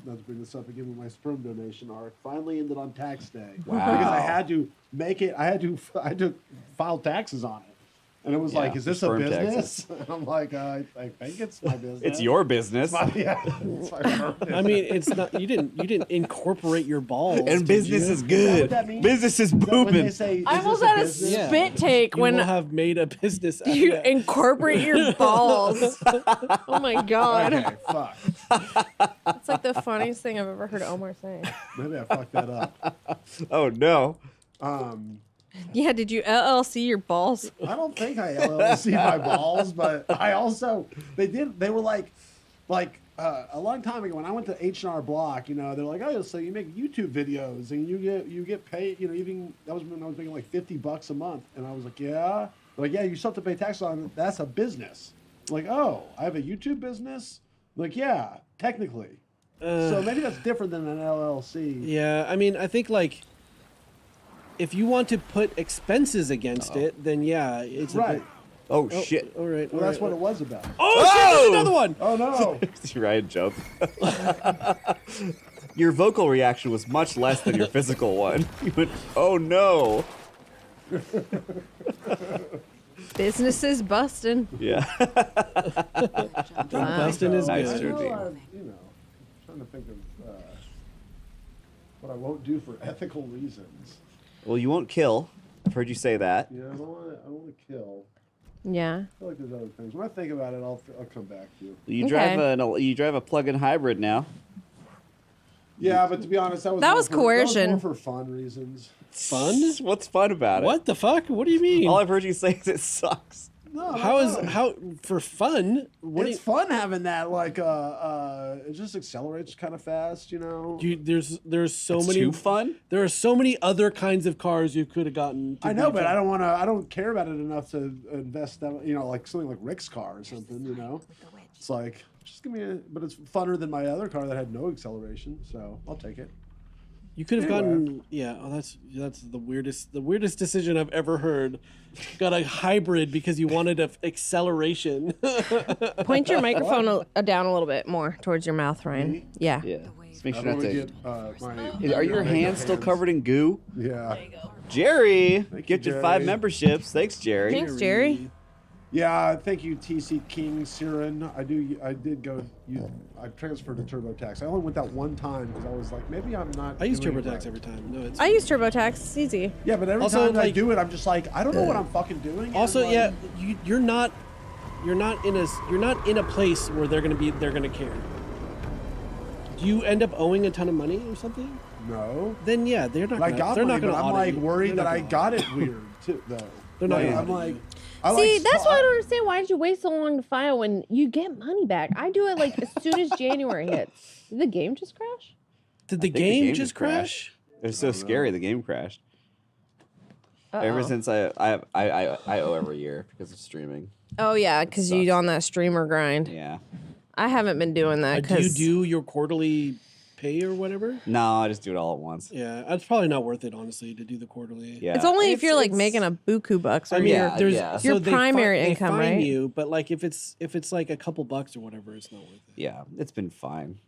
Not to bring this up again with my sperm donation arc. Finally ended on tax day. Wow. Because I had to make it. I had to file taxes on it. And it was like, is this a business? And I'm like, I think it's my business. It's your business. It's my purpose. I mean, it's not. You didn't incorporate your balls. And business is good. Business is booming. I almost had a spit take You when will have made a business. Out you of that. incorporate your balls. Oh my god. Okay, fuck. It's like the funniest thing I've ever heard Omar say. Maybe I fucked that up. Oh no. Yeah, did you LLC your balls? I don't think I LLC my balls, but I also they were like a long time ago when I went to H&R Block, they're like, oh, so you make YouTube videos and you get paid, even that was when I was making like $50 a month, and I was like, yeah, they're like, yeah, you still have to pay tax on it. That's a business. I'm like, oh, I have a YouTube business. I'm like, yeah, technically. So maybe that's different than an LLC. Yeah, I mean, I think like if you want to put expenses against it, then yeah, it's right. Oh shit! All right, well, that's what it was about. Oh shit! There's another one. Oh no! Ryan jumped. Your vocal reaction was much less than your physical one. You went, oh no! Businesses busting. Yeah. Busting is nice, good. Georgie. Trying to think of what I won't do for ethical reasons. Well, you won't kill. I've heard you say that. Yeah, I don't want to kill. Yeah. I feel like there's other things. When I think about it, I'll come back to you. You drive a plug-in hybrid now. Yeah, but to be honest, that was coercion. That was more for fun reasons. Fun? What's fun about it? What the fuck? What do you mean? All I've heard you say is it sucks. No, how for fun? It's fun having that it just accelerates kind of fast, There's so It's many too fun. There are so many other kinds of cars you could have gotten. I know, but I don't care about it enough to invest that. Like something like Rick's car or something. It's like just give me but it's funner than my other car that had no acceleration, so I'll take it. You could have gotten, that's the weirdest decision I've ever heard. Got a hybrid because you wanted an acceleration. Point your microphone down a little bit more towards your mouth, Ryan. Yeah. Yeah. Just make I sure don't not wanna to. get, Are your hands still covered in goo? Yeah. Jerry, Thank you, gifted Jerry. 5 memberships. Thanks, Jerry. Thanks, Jerry. Yeah, thank you, TC King Siren. I transferred to TurboTax. I only went that one time because I was like, maybe I'm not. I use doing it TurboTax right. every time. No, it's I use TurboTax. It's easy. Yeah, but every Also, time I like- do it, I'm just like, I don't know what I'm fucking doing. Also, and, yeah, you're not in a place where they're gonna care. Do you end up owing a ton of money or something? No. Then yeah, they're not. I got they're money, not but gonna. I'm audit like you. worried They're that not I gonna got audit it weird too, though. They're not Like, gonna I'm audit like. you. See, that's why I don't understand. Why did you wait so long to file when you get money back? I do it like as soon as January hits. Did the game just crash? Did the I think game just crash? It was so scary. The game crashed. Ever since I owe every year because of streaming. Oh yeah, because you're on that streamer grind. Yeah. I haven't been doing that Do you because do your quarterly pay or whatever? No, I just do it all at once. Yeah, it's probably not worth it, honestly, to do the quarterly. Yeah. it's only if you're like making a buku bucks or I mean, your, there's your so they primary they income, fine right? you, but like if it's like a couple bucks or whatever, it's not worth it. Yeah, it's been fine.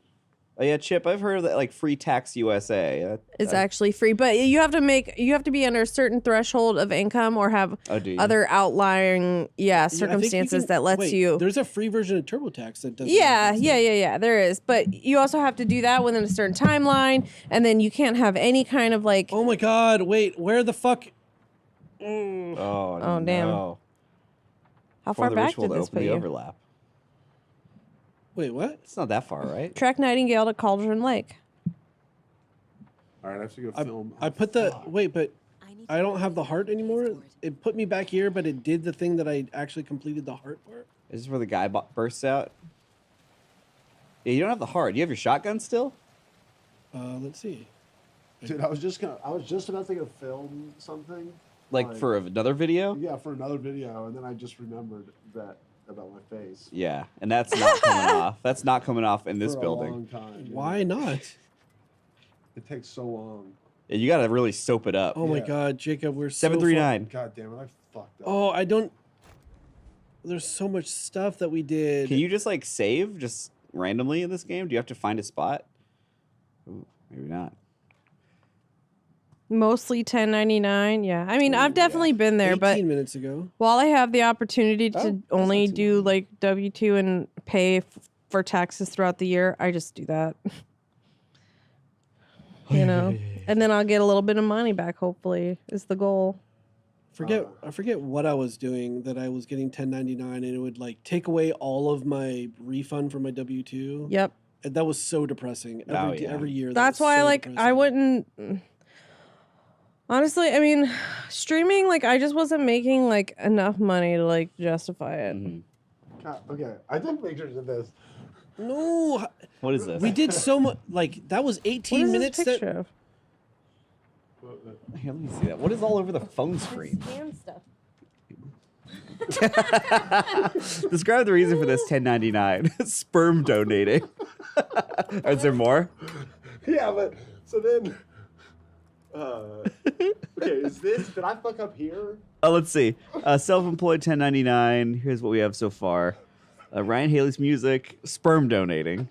Oh yeah, Chip, I've heard of that, like Free Tax USA. It's actually free, but you have to be under a certain threshold of income or have do you? other outlying Yeah, I think you circumstances can- that lets wait, you. There's a free version of TurboTax that does. Yeah, there is. But you also have to do that within a certain timeline, and then you can't have any kind of like. Oh my God! Wait, where the fuck? Oh damn. no. How Form far the back ritual did to this open put the you? overlap. Wait, what? It's not that far, right? Track Nightingale to Cauldron Lake. All right, I have to go film. I put the wait, but I don't have the heart anymore. It put me back here, but it did the thing that I actually completed the heart part. Is this where the guy bursts out? Yeah, you don't have the heart. You have your shotgun still? Let's see. Dude, I was just about to go film something. Like for another video? Yeah, for another video, and then I just remembered that about my face. Yeah, and that's not coming off. That's not coming off in this For a building. long time, yeah. Why not? It takes so long. Yeah, you gotta really soap it up. Oh my Yeah. God, Jacob, we're 739. God damn it, I fucked up. Oh, I don't. There's so much stuff that we did. Can you just like save just randomly in this game? Do you have to find a spot? Ooh, maybe not. Mostly 1099. Yeah. I mean, I've definitely been there, 18 but minutes ago. while I have the opportunity to that's only not too do like W2 and pay for taxes throughout the year, I just do that. You know, and then I'll get a little bit of money back. Hopefully, is the goal. I forget what I was doing that I was getting 1099 and it would like take away all of my refund from my W2. Yep. And that was so depressing every year. That's why, like, I wouldn't. Honestly, I mean, streaming, like, I just wasn't making like enough money to like justify it. God, okay, I took pictures of this. No. What is this? We did so much. Like that was 18 What is minutes. this picture of? Here, let me see that. What is all over the phone screen? Scam stuff. Describe the reason for this 1099. Sperm donating. Is there more? Yeah, but so then. Okay, is this? Did I fuck up here? Let's see. Self-employed 1099. Here's what we have so far. Ryan Haley's music. Sperm donating.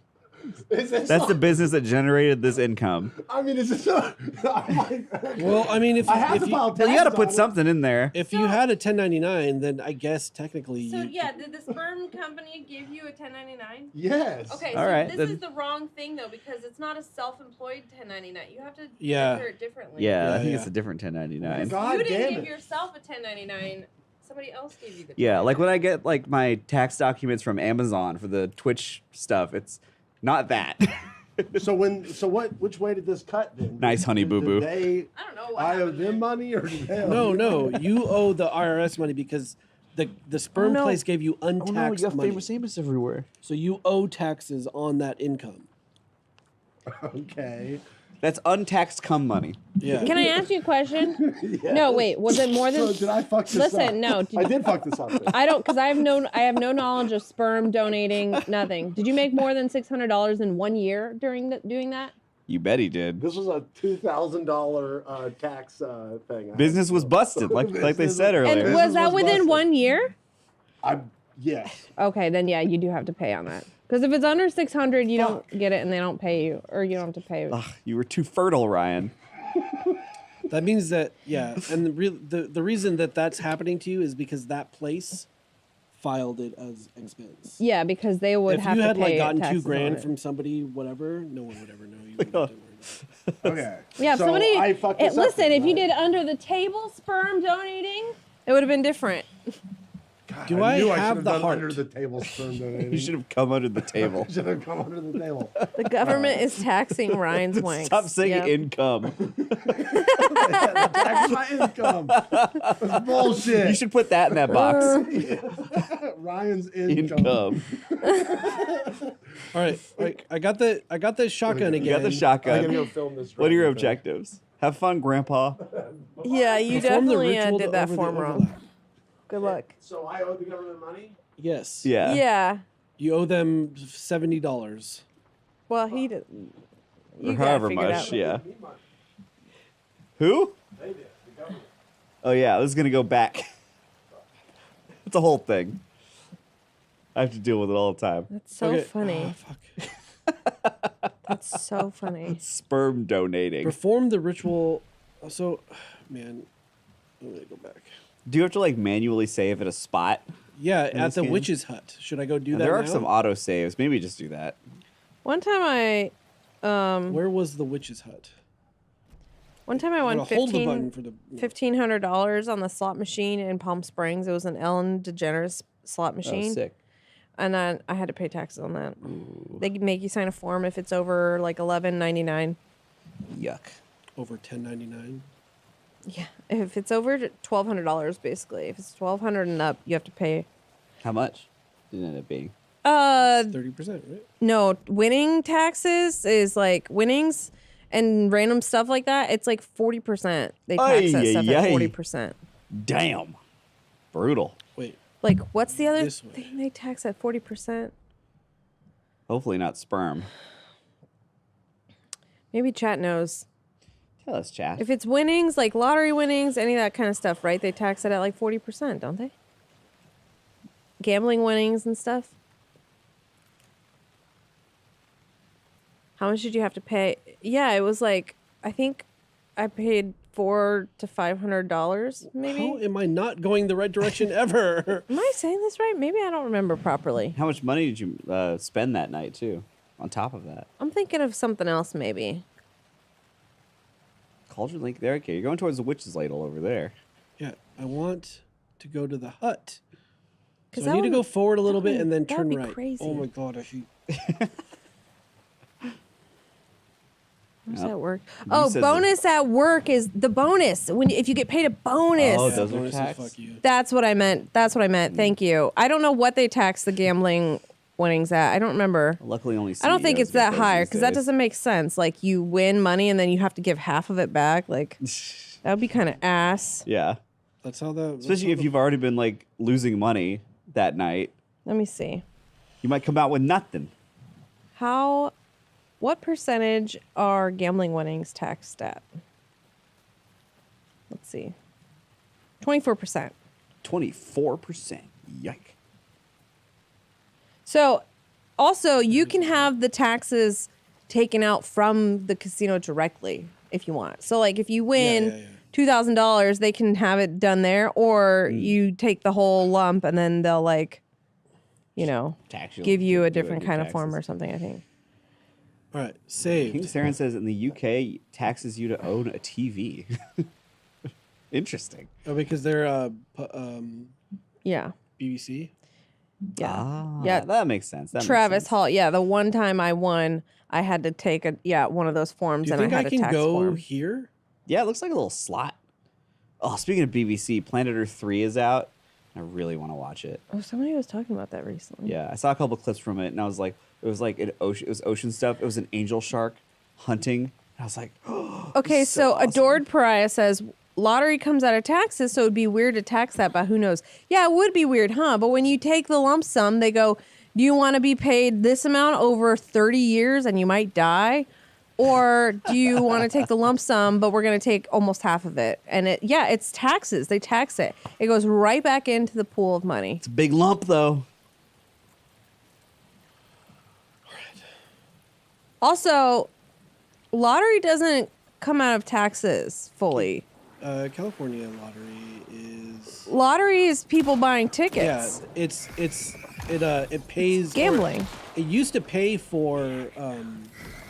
Is this That's the business that generated this income. I mean, is this? I'm like, okay. Well, I mean, I have to file Well, you got to taxes put on it. something in there. if you had a 1099, then I guess technically. So you, yeah, did the sperm company give you a 1099? Yes. Okay, All so right, this then- is the wrong thing though because it's not a self-employed 1099. You have to Yeah. enter it differently. Yeah, I Yeah, think yeah. it's a different 1099. God You didn't damn give it. yourself a 1099. Somebody else gave you the. Yeah, like when I get like my tax documents from Amazon for the Twitch stuff, it's not that. So which way did this cut then? Nice, honey Did boo boo. They, I don't know what I owe happened them there. money or did they owe no, you? no, you owe the IRS money because the sperm no. place gave you untaxed money. Amos everywhere. So you owe taxes on that income. Okay. That's untaxed cum money. Yeah. Can I ask you a question? No, wait. Was it more than? So did I fuck this up? Listen, no. I did fuck this up. Then. I don't, because I have no knowledge of sperm donating. Nothing. Did you make more than $600 in 1 year during doing that? You bet he did. This was a $2,000 tax thing. Business was busted, like they said earlier. And was that within busted. 1 year? Yes. Okay, then yeah, you do have to pay on that. Because if it's under 600, you don't get it, and they don't pay you, or you don't have to pay. Ugh, you were too fertile, Ryan. That means that and the reason that that's happening to you is because that place filed it as expense. Yeah, because they would If have you to had pay like gotten taxes on $2,000 it. from somebody, whatever, no one would ever know. You wouldn't have to worry about it. Okay. Yeah, if so somebody. I fucked this up Listen, then, if you right? did under the table sperm donating, it would have been different. Do I knew have should the done heart? under the table sperm donating. You should have come under the table. Should have come under the table. The government is taxing Ryan's wanks. Stop saying Yep. income. Tax my income. That's bullshit. You should put that in that box. Ryan's income. All right, I got the shotgun again. You got the I shotgun. gotta go film this. What are your right now. objectives? Have fun, Grandpa. Yeah, you Perform the definitely ritual did to that over the form wrong. overlap. Good luck. So I owe the government money? Yes. Yeah. Yeah. You owe them $70. Well, he did. Or however much, yeah. Who? They did. The government. Oh yeah, this is gonna go back. It's a whole thing. I have to deal with it all the time. That's so Okay. funny. Oh, fuck. That's so funny. Sperm donating. Perform the ritual. So, man, I'm gonna go back. Do you have to like manually save at a spot? Yeah, In at this the game? witch's hut. Should I go do that? There are now? some auto saves. Maybe just do that. One time I Where was the witch's hut? won I'm gonna hold the button for the. $1,500 on the slot machine in Palm Springs. It was an Ellen DeGeneres slot machine. Oh, sick. And then I had to pay taxes on that. They make you sign a form if it's over like $11.99. Yuck. Over $10.99. Yeah, if it's over $1,200, basically. If it's $1,200 and up, you have to pay. How much did it end up being? 30%, right? No, winning taxes is like winnings and random stuff like that. It's like 40%. They tax that stuff at 40%. Damn. Brutal. Wait. Like, what's the other This way. thing they tax at 40%? Hopefully not sperm. Maybe chat knows. Tell us, chat. If it's winnings, like lottery winnings, any of that kind of stuff, right? They tax it at like 40%, don't they? Gambling winnings and stuff. How much did you have to pay? Yeah, it was like, I think I paid $400 to $500, maybe. How am I not going the right direction ever? Am I saying this right? Maybe I don't remember properly. How much money did you spend that night, too, on top of that? I'm thinking of something else, maybe. Cauldron Lake there? Okay, you're going towards the witch's ladle over there. Yeah, I want to go to the hut. So that I need to would- go forward a little bit would- and then that'd turn be right. crazy. Oh my god, I hate. How does Yep. that work? Who Oh, says it? bonus at work is the bonus. If you get paid a bonus. Oh, Yeah, those are bonuses, taxed? fuck you. That's what I meant. Thank you. I don't know what they tax the gambling winnings at. I don't remember. Luckily, only I don't think CEOs it's get that those high these because that days. doesn't make sense. Like you win money and then you have to give half of it back. Like that would be kind of ass. Yeah. That's how the. Especially if you've already been, like, losing money that night. Let me see. You might come out with nothing. What percentage are gambling winnings taxed at? Let's see. 24%. 24%. Yike. So, also, you can have the taxes taken out from the casino directly if you want. So, like, if you win $2,000, they can have it done there, or you take the whole lump and then they'll, like, you know, Tax give you a do different your kind of form taxes. or something, I think. All right, saved. King Saren says in the UK, taxes you to own a TV. Interesting. Oh, because they're Yeah. BBC. Yeah. Ah, Yeah. that makes sense. That Travis makes sense. Hall. Yeah, the one time I won, I had to take one of those forms, Do you and think I I had a can tax go form. here? Yeah, it looks like a little slot. Oh, speaking of BBC, Planet Earth 3 is out. I really want to watch it. Oh, somebody was talking about that recently. Yeah, I saw a couple clips from it, and I was like, it was like an ocean. It was ocean stuff. It was an angel shark hunting. And I was like, Okay, this is so awesome. Adored Pariah says lottery comes out of taxes, so it'd be weird to tax that, but who knows? Yeah, it would be weird, huh? But when you take the lump sum, they go, do you want to be paid this amount over 30 years and you might die? Or do you want to take the lump sum, but we're going to take almost half of it? And it's taxes. They tax it. It goes right back into the pool of money. It's a big lump, though. Also, lottery doesn't come out of taxes fully. California lottery is. Lottery is people buying tickets. Yeah, it pays Gambling. It used to pay for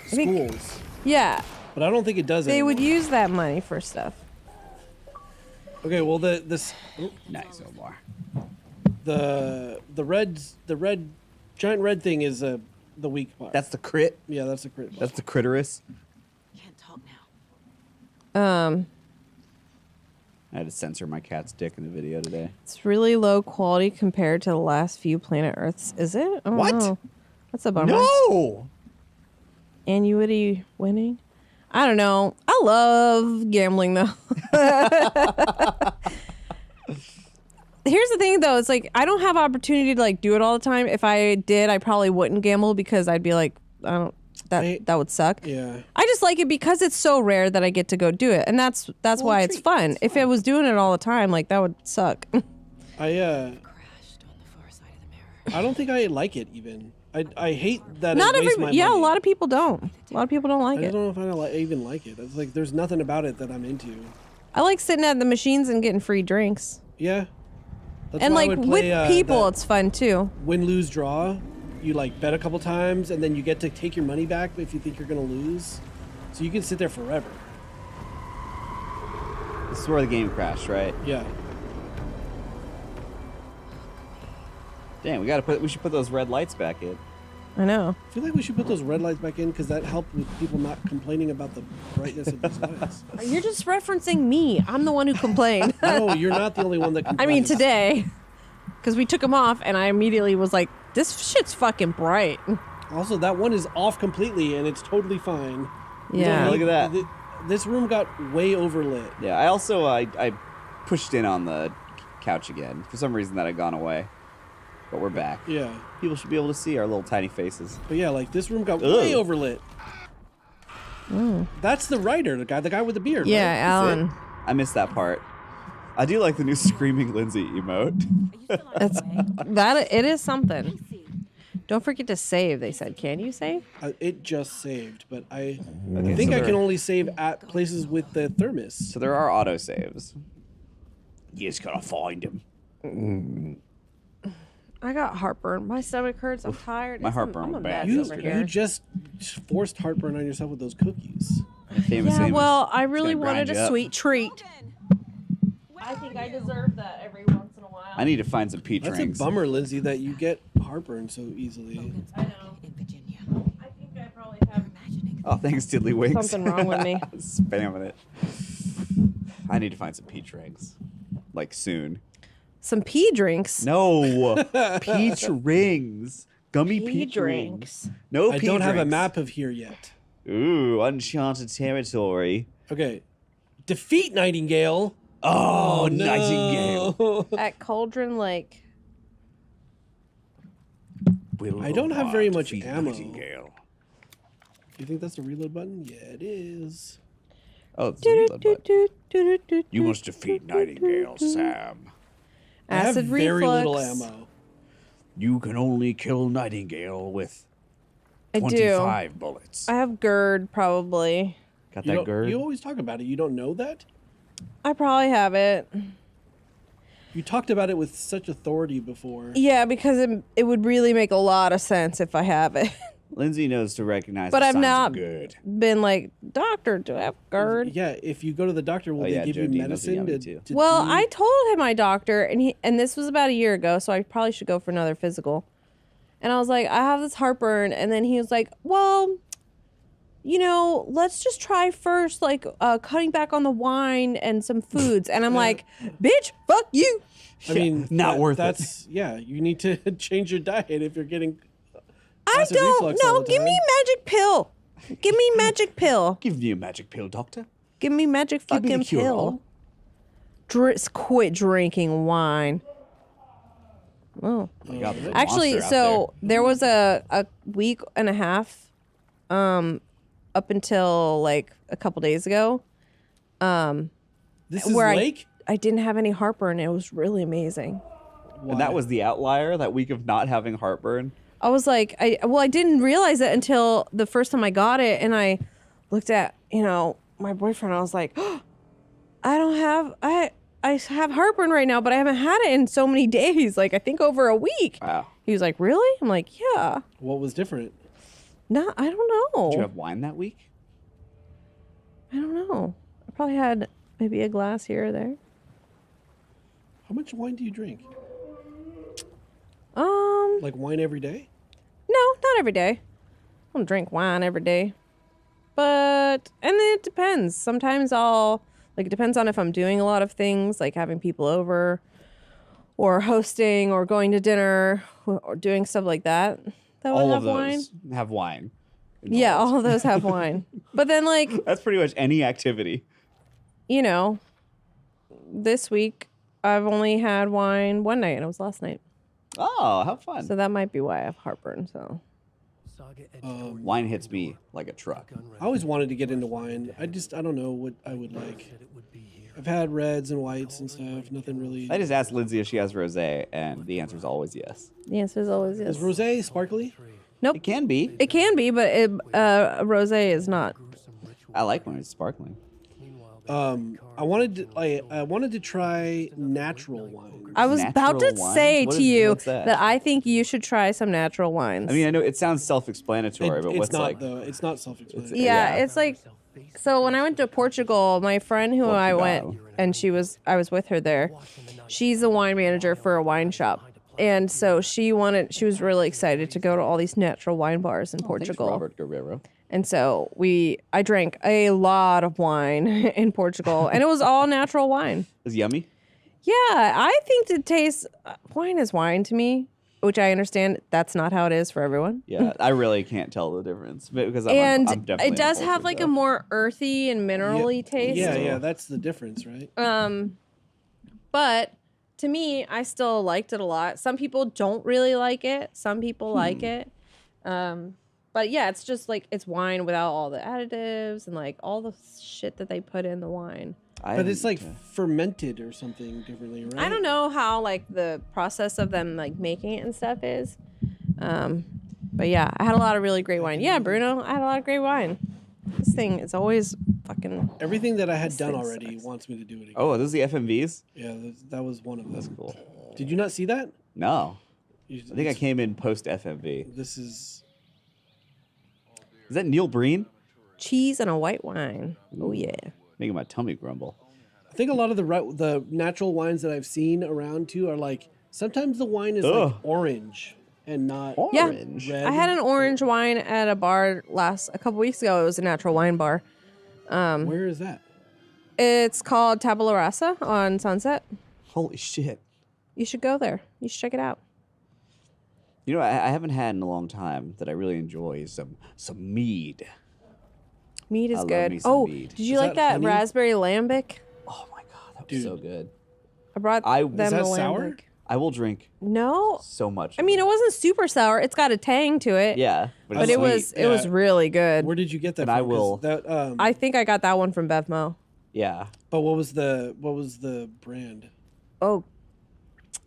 think- schools, Yeah. but I don't think it does They would anymore. use that money for stuff. Okay, well Nice, Omar. the red giant red thing is the weak part. That's the crit. Yeah, that's the crit. That's the critterus. Can't talk now. I had to censor my cat's dick in the video today. It's really low quality compared to the last few Planet Earths. Is it? I don't What? know. That's a bummer. No. Annuity winning? I don't know. I love gambling though. Here's the thing though, it's like I don't have opportunity to like do it all the time. If I did, I probably wouldn't gamble because I'd be like, that would suck. Yeah. I just like it because it's so rare that I get to go do it. And that's why it's fun. If I was doing it all the time, like that would suck. I Crashed on the far side of the mirror. I don't think I like it even. I hate that. Not it wastes every my yeah, money. a lot of people don't. A lot of people don't like I it. don't know if I even like it. It's like there's nothing about it that I'm into. I like sitting at the machines and getting free drinks. Yeah. That's And why I like would play, with people, that it's fun too. win, lose, draw. You like bet a couple times and then you get to take your money back if you think you're gonna lose. So you can sit there forever. This is where the game crashed, right? Yeah. Damn, we should put those red lights back in. I know. I feel like we should put those red lights back in because that helped with people not complaining about the brightness of these lights. You're just referencing me. I'm the one who complained. No, you're not the only one that I complains. mean, today, because we took them off, and I immediately was like, "This shit's fucking bright." Also, that one is off completely and it's totally fine. You Yeah. don't Look need- at that. This room got way overlit. Yeah, I also I pushed in on the couch again. For some reason that had gone away. But we're back. Yeah. People should be able to see our little tiny faces. But yeah, like this room got Ugh. way overlit. That's the writer, the guy with the beard. Yeah, right? Alan. I missed that part. I do like the new screaming Lindsay emote. It is something. Don't forget to save. They said, can you save? It just saved, but I Okay, think so I there- can only save at places with the thermos. So there are auto saves. You just gotta find him. I got heartburn. My stomach hurts. I'm tired. My It's- heartburn I'm a went bad mess You, over yesterday. here. you just forced heartburn on yourself with those cookies. Famous Yeah, Amos. well, I It's really gonna wanted grind you a up. sweet treat. I think I deserve that every once in a while. I need to find some peach That's rings. a bummer, Lindsay, that you get heartburn so easily. I know. I think I probably have Oh, thanks, Diddly Winks. something wrong with me. Spamming it. I need to find some peach rings. Like soon. Some pea drinks. No! Peach rings. Gummy Pea peach drinks. rings. No I peach don't have a rings. map of here yet. Ooh, uncharted territory. Okay. Defeat Nightingale. Oh, no. Nightingale. At Cauldron Lake. I don't have very much defeat ammo. Nightingale. You think that's a reload button? Yeah, it is. Oh, it's a reload button. You must defeat Nightingale, Sam. I have Acid very reflux. little ammo. You can only kill Nightingale with I do. 25 bullets. I have GERD probably. Got You that don't- GERD? You always talk about it. You don't know that? I probably have it. You talked about it with such authority before. Yeah, because it would really make a lot of sense if I have it. Lindsay knows to recognize But the I've signs not of good. been like, doctor, do I have GERD? Yeah, if you go to the doctor, will Oh, they yeah, give Joe you D knows the medicine yummy to, too. to Well, do- I told him my doctor, and this was about a year ago, so I probably should go for another physical. And I was like, I have this heartburn, and then he was like, well, you know, let's just try first, like cutting back on the wine and some foods. And I'm like, bitch, fuck you. I mean, not worth it. that's, yeah, you need to change your diet if you're getting I acid don't reflux all know. the Give me time. magic pill. Give me magic pill. Give me a magic pill, doctor. Give me magic Give me a fucking cure-all. pill. Quit drinking wine. Oh. Oh my God, there's a Actually, monster out so there was a week and a half up until like a couple days ago This is where Lake? I didn't have any heartburn. It was really amazing. there. And that was the outlier, that week of not having heartburn. I was like, I didn't realize it until the first time I got it, and I looked at, my boyfriend. I was like, oh, I have heartburn right now, but I haven't had it in so many days, like I think over a week. Wow. He was like, really? I'm like, yeah. What was different? No, I don't know. Did you have wine that week? I don't know. I probably had maybe a glass here or there. How much wine do you drink? Um, Like wine every day? no, not every day. I don't drink wine every day. But, and it depends. Sometimes it depends on if I'm doing a lot of things, like having people over or hosting or going to dinner or doing stuff like that. That would All have of wine. those have wine. Yeah, involved. all of those have wine. But then, like, That's pretty much any activity. This week I've only had wine one night, and it was last night. Oh, how fun. So that might be why I have heartburn. So Wine hits me like a truck. I always wanted to get into wine. I don't know what I would like. I've had reds and whites and stuff. Nothing really. I just asked Lindsay if she has rosé, and the answer is always yes. the answer is always yes. Is rosé sparkly? Nope. It can be. It can be, but rosé is not. I like when it's sparkling. I wanted to try natural wine. I was about to Natural wine? say What to is- you what's that? I think you should try some natural wines. I mean, I know it sounds self-explanatory, but It's what's not like? though. It's not self-explanatory. yeah, yeah. it's like, so when I went to Portugal, my friend who I went, Portugal. and I was with her there. She's a wine manager for a wine shop. And so she was really excited to go to all these natural wine bars in Thanks, Portugal. Robert Guerrero. And so I drank a lot of wine in Portugal, and it was all natural wine. Is yummy? Yeah, I think it tastes, wine is wine to me, which I understand that's not how it is for everyone. Yeah, I really can't tell the difference because I'm And definitely it does in have culture, like though. a more earthy and minerally taste. Yeah, that's the difference, right? But to me, I still liked it a lot. Some people don't really like it. Some people like it. But yeah, it's just like it's wine without all the additives and like all the shit that they put in the wine. But it's like fermented or something differently, right? I don't know how like the process of them like making it and stuff is. But yeah, I had a lot of really great wine. Yeah, Bruno, I had a lot of great wine. This thing is always fucking. Everything that I had done already wants me to do it again. Oh, this is the FMVs? Yeah, that was one of them. That's cool. Did you not see that? No. I think I came in post FMV. This is. Is that Neil Breen? Cheese and a white wine. Oh yeah. Making my tummy grumble. I think a lot of the natural wines that I've seen around too are like sometimes the wine is like orange and not orange. Yeah, red. I had an orange wine at a bar a couple weeks ago. It was a natural wine bar. Where is that? It's called Tabula Rasa on Sunset. Holy shit. You should go there. You should check it out. You know, I haven't had in a long time that I really enjoy is some mead. Mead is I love good. me some Oh, mead. did you Is like that that honey? raspberry lambic? Oh my god, that was so good. I brought them Is that a sour? lambic. I will drink No, so much. I mean it wasn't super sour. It's got a tang to it. yeah, but it's it was sweet. it was really good. Where did you get that And from? I 'Cause will- That, I think I got that one from Bevmo. Yeah. but what was the brand? Oh,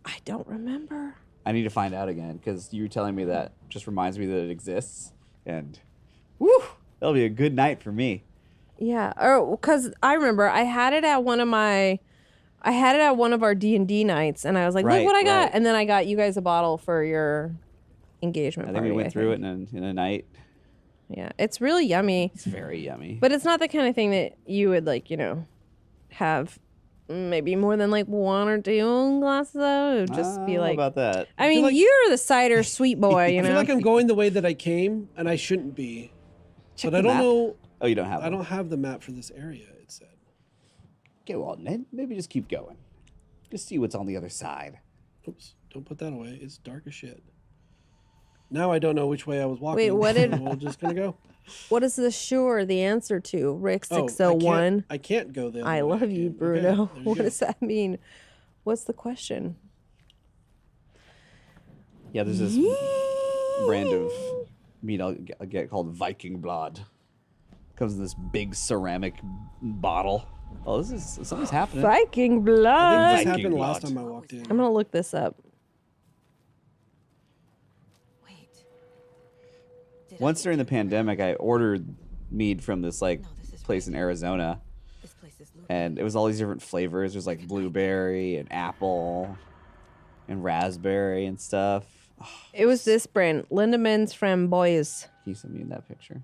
I don't remember. I need to find out again because you telling me that just reminds me that it exists, and woo, that'll be a good night for me. Yeah, or because I remember I had it at one of our D&D nights, and I was like, Right, look what I got, right. and then I got you guys a bottle for your engagement I think party. we went through it in a night. Yeah, it's really yummy, It's very yummy. but it's not the kind of thing that you would like, have maybe more than like one or two glasses of. It would just be like, about that. I mean, like- you're the cider sweet boy, you I know. feel like I'm going the way that I came, and I shouldn't be. Check But I the don't map. know. Oh, you don't have I one. don't have the map for this area. It said. Go on, Ned. Maybe just keep going. Just see what's on the other side. Oops! Don't put that away. It's dark as shit. Now I don't know which way I was walking. Wait, what did- We're just gonna go. What is the sure the answer to Rick Oh, 601? I can't go there. I love you, Bruno. What does that mean? What's the question? Yeah, there's this brand of meat I'll get called Viking Blood. Comes in this big ceramic bottle. Oh, something's happening. Viking I blood. think this Viking happened last blood. time I walked in. I'm gonna look this up. Once during the pandemic, I ordered mead from this place in Arizona, and it was all these different flavors. There's like blueberry and apple and raspberry and stuff. It was this brand, Lindemans Framboise. Can you send me that picture?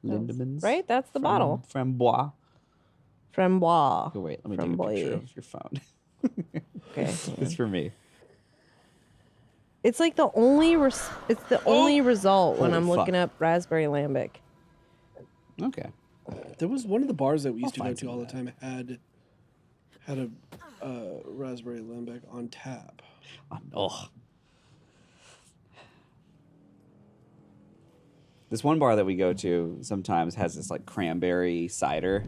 Lindemans? Right? That's the bottle. Framboise. Framboise. Oh, wait, let me take a picture Framboise. of your phone. Okay. It's for me. It's like the only it's the only result when Holy I'm looking fuck. up raspberry lambic. Okay. There was one of the bars that we used to go find to some all the of time had a raspberry lambic on tap. Oh. This one bar that we go to sometimes has this like cranberry cider.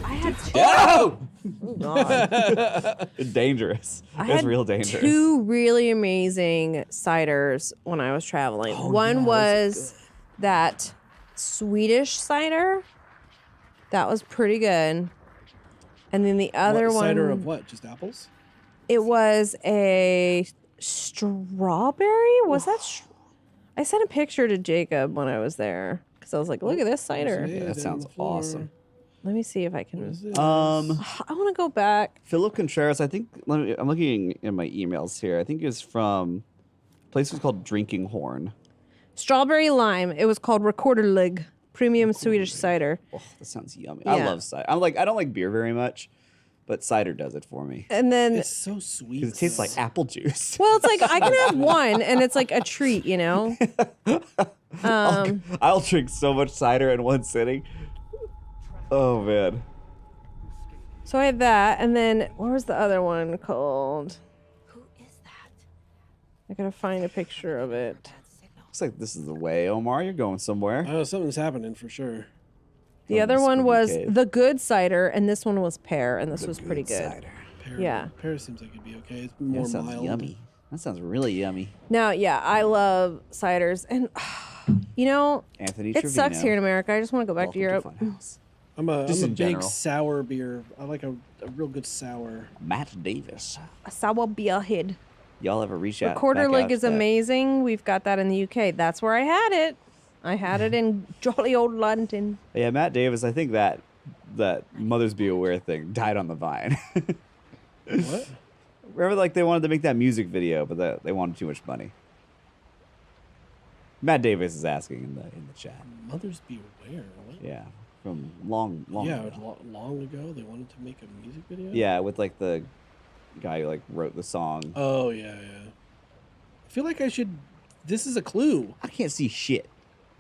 I had Oh! oh god. It's dangerous. I It's had real dangerous. two really amazing ciders when I was traveling. One was that Swedish cider. That was pretty good. And then the other What, one cider of what? Just apples? it was a strawberry. Was that I sent a picture to Jacob when I was there because I was like, look at this cider. Yeah, that sounds awesome. Let me see if I can. Um, I want to go back. Philip Contreras, I think. I'm looking in my emails here. I think it's from a place was called Drinking Horn. Strawberry lime. It was called Rekorderlig Premium Swedish cider. Oh, that sounds yummy. I Yeah. love cider. I don't like beer very much, but cider does it for me. And then It's so sweet. Because it tastes like apple juice. well, it's like I can have one and it's like a treat, you know? I'll drink so much cider in one sitting. Oh man. So I had that, and then what was the other one called? Who is that? I gotta find a picture of it. Looks like this is the way, Omar. You're going somewhere. I know something's happening for sure. The Oh, other the one spooky was cave. the good cider, and this one was pear, and this was pretty good. Cider. Pear, Yeah. Pear seems like it'd be okay. It's That more sounds mild. yummy. That sounds really yummy. Now, yeah, I love ciders, and you know, Anthony it sucks Trevino. here in America. I just want to go back to Europe. I'm a Just in big general. sour beer. I like a real good sour. Matt Davis. A sour beer head. Y'all ever reach out? Quarter back Leg out is to that? amazing. We've got that in the UK. That's where I had it. I had it in jolly old London. Yeah, Matt Davis. I think that Mothers Be Aware thing died on the vine. What? Remember, like they wanted to make that music video, but they wanted too much money. Matt Davis is asking in the chat. Mothers Beware. What? Yeah, from long Yeah, ago. long ago they wanted to make a music video. Yeah, with like the guy who like wrote the song. Oh yeah. I feel like I should. This is a clue. I can't see shit.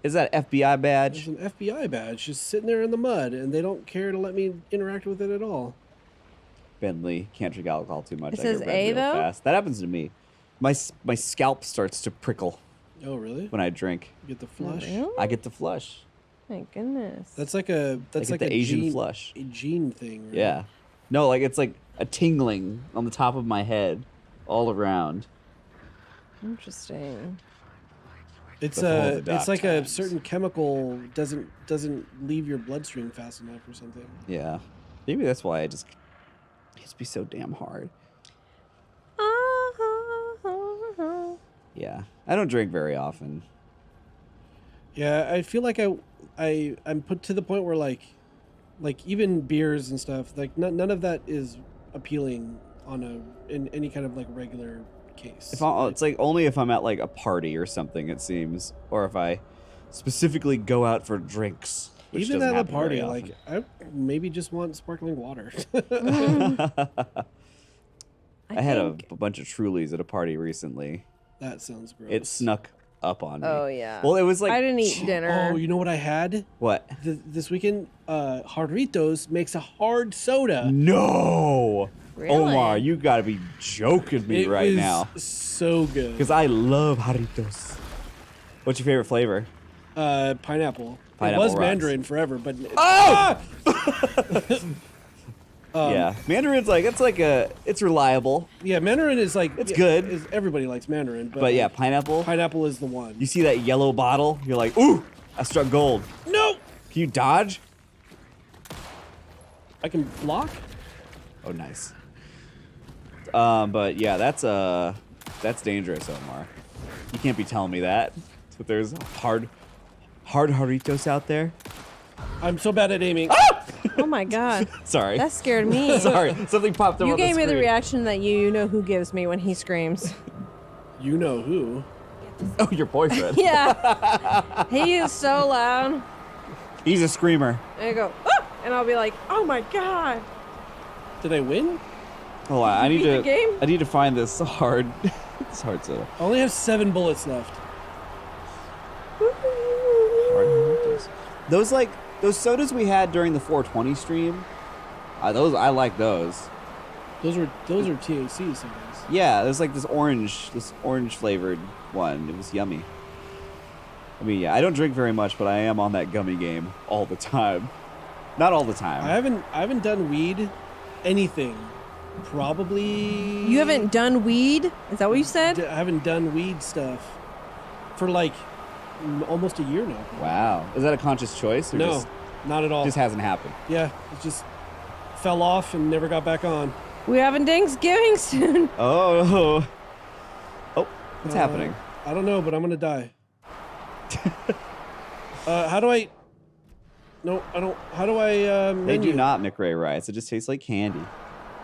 Is that FBI badge? There's an FBI badge just sitting there in the mud, and they don't care to let me interact with it at all. Bentley, can't drink alcohol too much. It I says get red A, real though? fast. That happens to me. My scalp starts to prickle Oh really? when I drink. You get the flush. Really? I get the flush. Thank goodness. That's like a Like the a Asian gene, flush. A gene thing. Right? Yeah. No, like it's like a tingling on the top of my head, all around. Interesting. It's Before the dark it's like times. a certain chemical doesn't leave your bloodstream fast enough or something. Yeah. Maybe that's why it used to be so damn hard. Yeah. I don't drink very often. Yeah, I feel like I'm put to the point where like even beers and stuff, like none of that is appealing in any kind of like regular case. It's like only if I'm at like a party or something, it seems, or if I specifically go out for drinks. Which Even doesn't at a happen very party, often. like I maybe just want sparkling water. I had a bunch of Trulies at a party recently. That sounds gross. It snuck up on me. Oh yeah. Well, it was like I didn't eat dinner. Oh, you know what I had? What? This weekend? Jarritos makes a hard soda. No. Really? Omar, you gotta be joking me It right was now. so good. Because I love Jarritos. What's your favorite flavor? Pineapple. It Pineapple was rocks. Mandarin forever, but Oh! Yeah, Mandarin's like it's reliable. Yeah, Mandarin is like It's good. Everybody likes Mandarin, But yeah, pineapple. pineapple is the one. You see that yellow bottle? You're like, ooh, I struck gold. No, Can you dodge? I can block. Oh, nice. But yeah, that's dangerous, Omar. You can't be telling me that. But there's hard Jarritos out there. I'm so bad at aiming. Oh my god. Sorry. That scared me. Sorry, something popped up You on gave the me the screen. reaction that you know who gives me when he screams. You know who? Oh, your boyfriend. Yeah. He is so loud. He's a screamer. And I go, ah! And I'll be like, oh my god. Did I win? Oh, I need beat the to. game? I need to find this hard soda. I only have 7 bullets left. Hard Jarritos. Those sodas we had during the 420 stream. Those I like those. Those are THC sodas. Yeah, there's like this orange flavored one. It was yummy. I mean, yeah, I don't drink very much, but I am on that gummy game all the time. Not all the time. I haven't done weed, anything. Probably. You haven't done weed? Is that what you said? I haven't done weed stuff for like almost a year now. Wow. Is that a conscious choice? Or No, just, not at all. just hasn't happened. Yeah, it just fell off and never got back on. We having Thanksgiving soon. Oh. Oh, what's happening? I don't know, but I'm gonna die. How do I? No, I don't. How do I They menu? do not McRae rice. It just tastes like candy.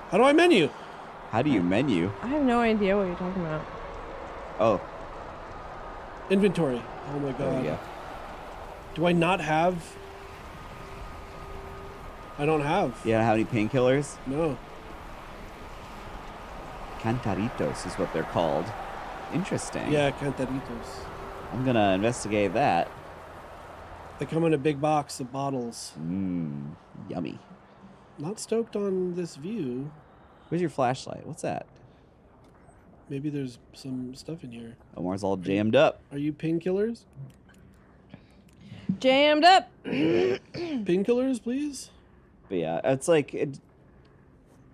How do I menu? How do you menu? I have no idea what you're talking about. Oh, Inventory. Oh my god. yeah. Do I not have? I don't have. You don't have any painkillers? No. Cantaritos is what they're called. Interesting. Yeah, cantaritos. I'm gonna investigate that. They come in a big box of bottles. Mmm, yummy. Not stoked on this view. Where's your flashlight? What's that? Maybe there's some stuff in here. Omar's all jammed up. Are you painkillers? Jammed up. Painkillers, please. But yeah, it's like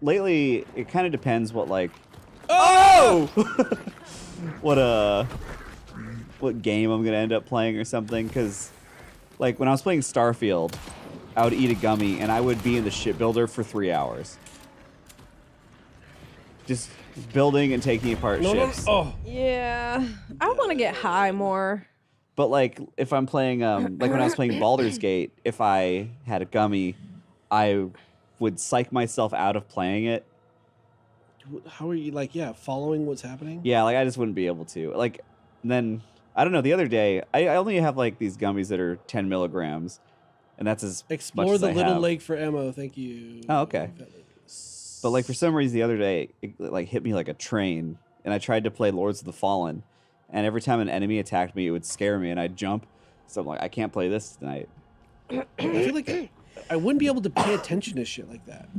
lately it kind of depends what like Oh! What game I'm gonna end up playing or something? Because, like, when I was playing Starfield, I would eat a gummy and I would be in the shipbuilder for 3 hours, just building and taking apart ships. Yeah, I want to get high more. But like, if I'm playing, like when I was playing Baldur's Gate, if I had a gummy, I would psych myself out of playing it. How are you following what's happening? Yeah, like I just wouldn't be able to. Like, then I don't know. The other day, I only have like these gummies that are 10 milligrams, and that's as Explore much as the I little have. lake for ammo. Thank you. Oh, okay. But like for some reason, the other day, it like hit me like a train, and I tried to play Lords of the Fallen, and every time an enemy attacked me, it would scare me, and I'd jump. So I'm like, I can't play this tonight. I feel like I wouldn't be able to pay attention to shit like that.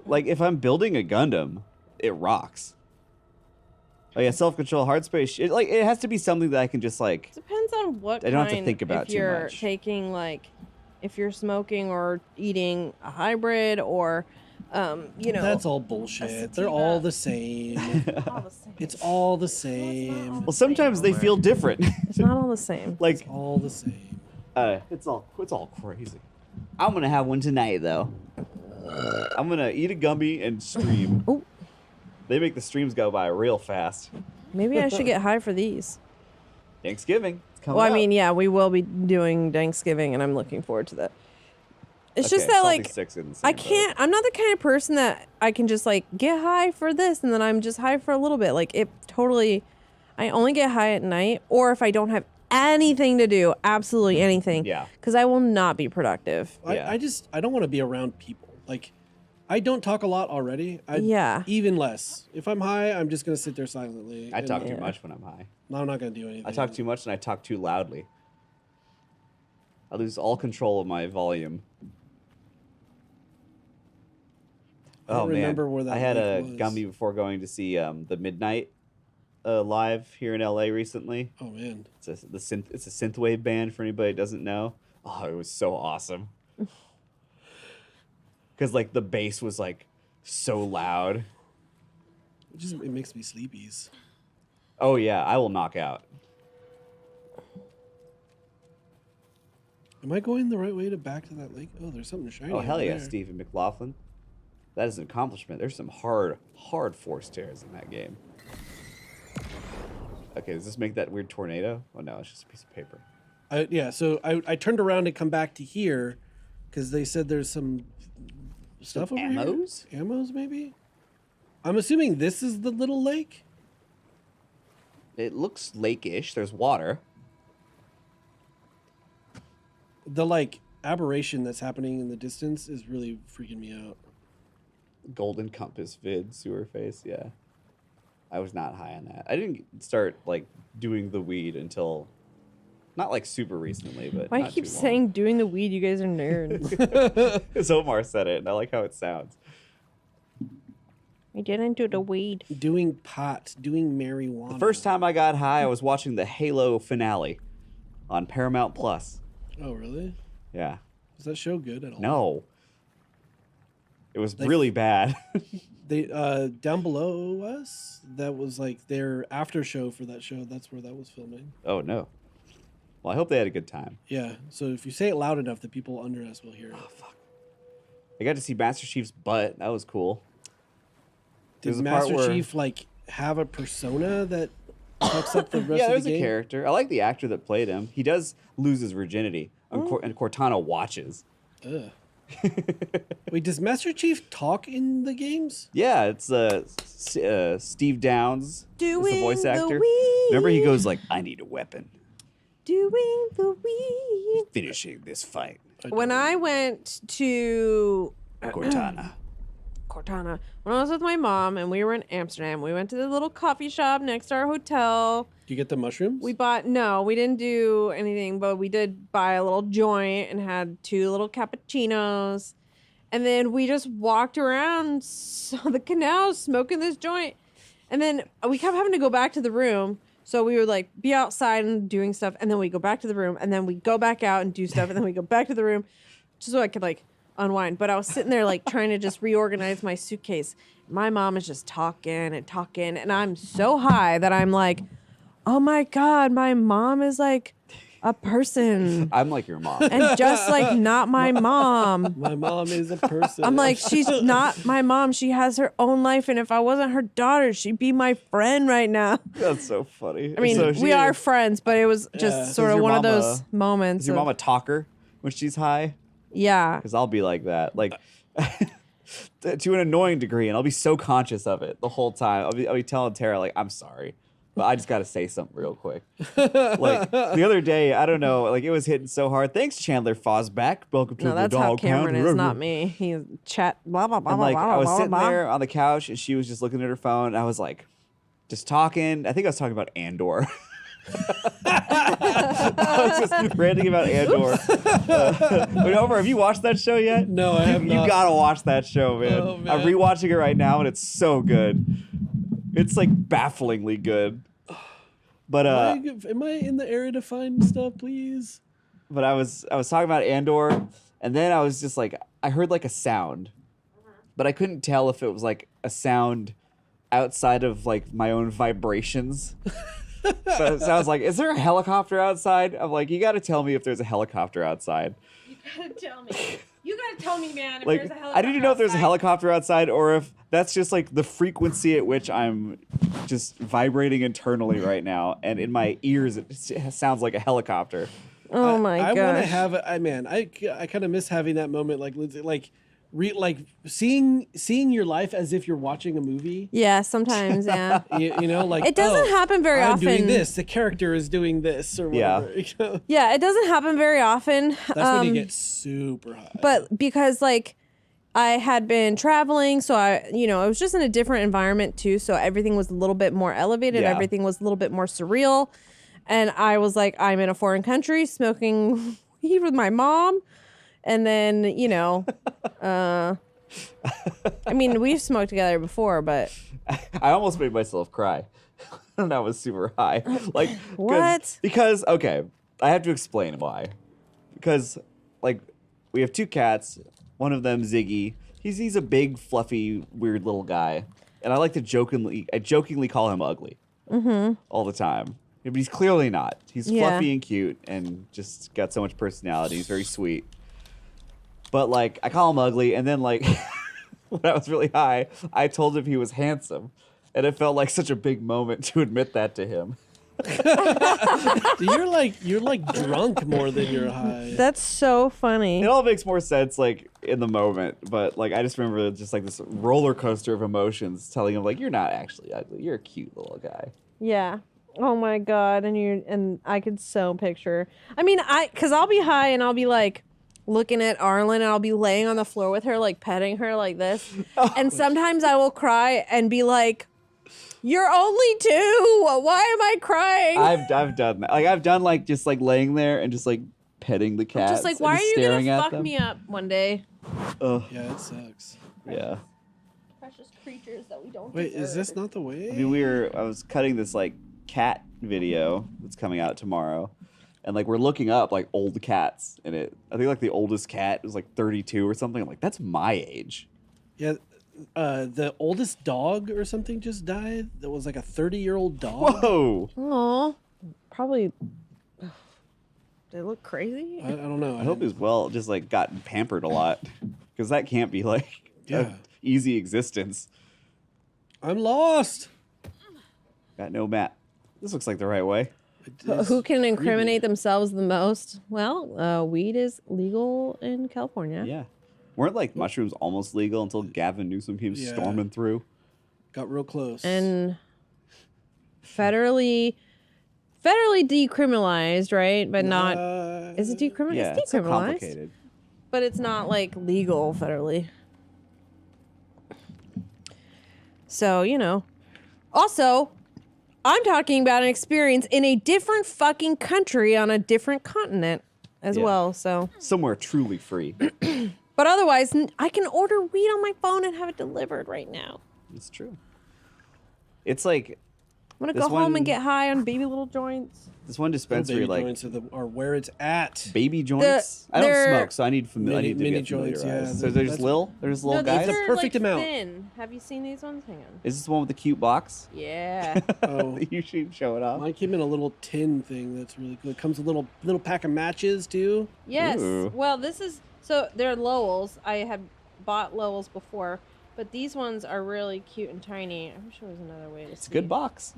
Like if I'm building a Gundam, it rocks. Like a self-control hard space, it has to be something that I can just like. Depends on what I don't have to kind, think about if too you're much. taking if you're smoking or eating a hybrid or That's all bullshit. They're all the same. It's all the same. Well, sometimes they feel different. It's not all the same. Like It's all the same. it's all crazy. I'm gonna have one tonight though. I'm gonna eat a gummy and stream. Ooh. They make the streams go by real fast. Maybe I should get high for these. Thanksgiving. It's coming Well, I up. mean, yeah, we will be doing Thanksgiving, and I'm looking forward to that. It's Okay, just that, Salty like, Six in the I same boat. can't, I'm not the kind of person that I can just, like, get high for this, and then I'm just high for a little bit. Like, I only get high at night, or if I don't have anything to do, absolutely anything. Yeah. Because I will not be productive. Yeah. I don't want to be around people. Like, I don't talk a lot already. Yeah. Even less. If I'm high, I'm just gonna sit there silently. I and- talk too much when I'm high. No, I'm not gonna do anything. I talk too much and I talk too loudly. I lose all control of my volume. I don't Oh man, remember where that I had a lake was. gummy before going to see the Midnight live here in LA recently. Oh man. It's a synthwave band for anybody that doesn't know. Oh, it was so awesome. Because like the bass was like so loud. It makes me sleepies. Oh yeah, I will knock out. Am I going the right way back to that lake? Oh, there's something shiny. Oh hell over yeah, there. Stephen McLaughlin. That is an accomplishment. There's some hard force tears in that game. Okay, does this make that weird tornado? Oh no, it's just a piece of paper. So I turned around to come back to here because they said there's some stuff over ammos? here. Ammos, maybe? I'm assuming this is the little lake? It looks lake-ish. There's water. The, like, aberration that's happening in the distance is really freaking me out. Golden Compass vid, sewer face, yeah. I was not high on that. I didn't start, like, doing the weed until, not, like, super recently, but Why do not you keep too long. saying doing the weed? You guys are nerds. Omar said it, and I like how it sounds. I didn't do the weed. Doing pot, doing marijuana. The first time I got high, I was watching the Halo finale on Paramount Plus. Oh, really? Yeah. Was that show good at all? No. It was Like- really bad. They down below us, that was like their after show for that show. That's where that was filming. Oh, no. Well, I hope they had a good time. Yeah. So if you say it loud enough, the people under us will hear it. Oh, fuck. I got to see Master Chief's butt. That was cool. Did There's a part Master where- Chief like have a persona that fucks up the rest Yeah, of there's the a game? character. I like the actor that played him. He does lose his virginity, and, and Cortana watches. Ugh. Wait, does Master Chief talk in the games? Yeah, it's Steve Downs is the voice Doing the actor. weed. Remember, he goes like, "I need a weapon. Doing the weed. Finishing this fight." When I went to Cortana. Cortana, when I was with my mom and we were in Amsterdam, we went to the little coffee shop next to our hotel. Do you get the mushrooms? We didn't do anything, but we did buy a little joint and had 2 little cappuccinos. And then we just walked around the canal smoking this joint. And then we kept having to go back to the room. So we would like be outside and doing stuff. And then we go back to the room. And then we go back out and do stuff. And then we go back to the room just so I could like unwind. But I was sitting there like trying to just reorganize my suitcase. My mom is just talking and talking, and I'm so high that I'm like, oh my God, my mom is like a person. I'm like your mom. And just like not my mom. My mom is a person. I'm like, she's not my mom. She has her own life. And if I wasn't her daughter, she'd be my friend right now. That's so funny. I mean, So we are friends, but it was just Yeah. sort Is of your one of mama- those moments. Is your of- mom a talker when she's high? Yeah. Because I'll be like that. Like, to an annoying degree. And I'll be so conscious of it the whole time. I'll be telling Tara, like, I'm sorry, but I just got to say something real quick. Like, the other day, I don't know, like, it was hitting so hard. Thanks, Chandler Fosback. Welcome to No, the that's how dog Cameron pound. is, not me. He's chat, blah, blah, blah, And blah, like, blah, I was blah, sitting blah. there on the couch, and she was just looking at her phone. And I was like, just talking. I think I was talking about Andor. I was just ranting about Andor. But Omar, have you watched that show yet? No, I have You not. gotta watch that show, man. Oh, man. I'm rewatching it right now, and it's so good. It's like bafflingly good. But am I in the area to find stuff, please? but I was talking about Andor, and then I was just like, I heard like a sound, but I couldn't tell if it was like a sound outside of like my own vibrations. So I was like, is there a helicopter outside? I'm like, you got to tell me if there's a helicopter outside. You gotta tell me. You gotta tell me, man, if Like, there's a helicopter I need to know if there's a outside. helicopter outside or if that's just like the frequency at which I'm just vibrating internally right now. And in my ears, it sounds like a helicopter. Oh my I want to gosh. have it. I kind of miss having that moment, like seeing your life as if you're watching a movie. Yeah, sometimes, yeah. You know, like It doesn't happen very I'm often. doing this. The character is doing this or Yeah. whatever. You know? Yeah, it doesn't happen very often. That's when you get super high. But because like I had been traveling, so I was just in a different environment too, so everything was a little bit more elevated, Yeah. everything was a little bit more surreal. And I was like, I'm in a foreign country smoking weed with my mom. And then, I mean, we've smoked together before, but I almost made myself cry. And I was super high. Like, What? Because, okay, I have to explain why. Because, like, we have two cats. One of them, Ziggy. He's a big, fluffy, weird little guy. And I jokingly call him ugly. All the time. But he's clearly not. He's Yeah. fluffy and cute and just got so much personality. He's very sweet. But, like, I call him ugly, and then, like, when I was really high, I told him he was handsome. And it felt like such a big moment to admit that to him. you're like drunk more than you're high. that's so funny. It all makes more sense, like, in the moment. But, like, I just remember just, like, this roller coaster of emotions telling him, like, you're not actually ugly. You're a cute little guy. Yeah. Oh my God. And I could so picture. I mean, cause I'll be high and I'll be like looking at Arlen and I'll be laying on the floor with her, like petting her like this. And sometimes I will cry and be like, you're only 2. Why am I crying? I've done that. Like, I've done, like, just, like, laying there and just, like, petting the cat. Just like, why are you staring gonna at fuck them. me up one day? Ugh, Yeah, it sucks. yeah. Precious creatures that we don't Wait, is this not the way? I mean, I was cutting this, like, cat video that's coming out tomorrow. And, like, we're looking up, like, old cats. And I think, like, the oldest cat was, like, 32 or something. I'm like, that's my age. Yeah, the oldest dog or something just died. That was like a 30-year-old dog. Whoa. Aw. Probably. They look crazy. I don't know. I hope he's just, like, gotten pampered a lot. Because that can't be, like, Yeah. an easy existence. I'm lost. Got no map. This looks like the right way. Who can incriminate themselves the most? Well, weed is legal in California. Yeah. Weren't, like, mushrooms almost legal until Gavin Newsom came Yeah. storming through? Got real close. And federally decriminalized, right? But not. Is it decriminalized? Yeah, It's it's so decriminalized. complicated. But it's not like legal federally. So, Also, I'm talking about an experience in a different fucking country on a different continent as Yeah. well. So, Somewhere truly free. but otherwise, I can order weed on my phone and have it delivered right now. It's true. It's like want to This go home one- and get high on baby little joints. This one Little dispensary, baby like joints are where it's at. baby joints. I don't they're- smoke, so I need Mini- to mini get joints, familiarized. yeah, So there's that's- little No, guys. these The are perfect like amount. thin. Have you seen these ones? Hang on. Is this the one with the cute box? Yeah. Oh, You should show it off. mine came in a little tin thing that's really cool. It comes with a little pack of matches too. Yes. Ooh. Well, this is so they're Lowell's. I had bought Lowell's before, but these ones are really cute and tiny. I wish there was another way to It's a see. good box.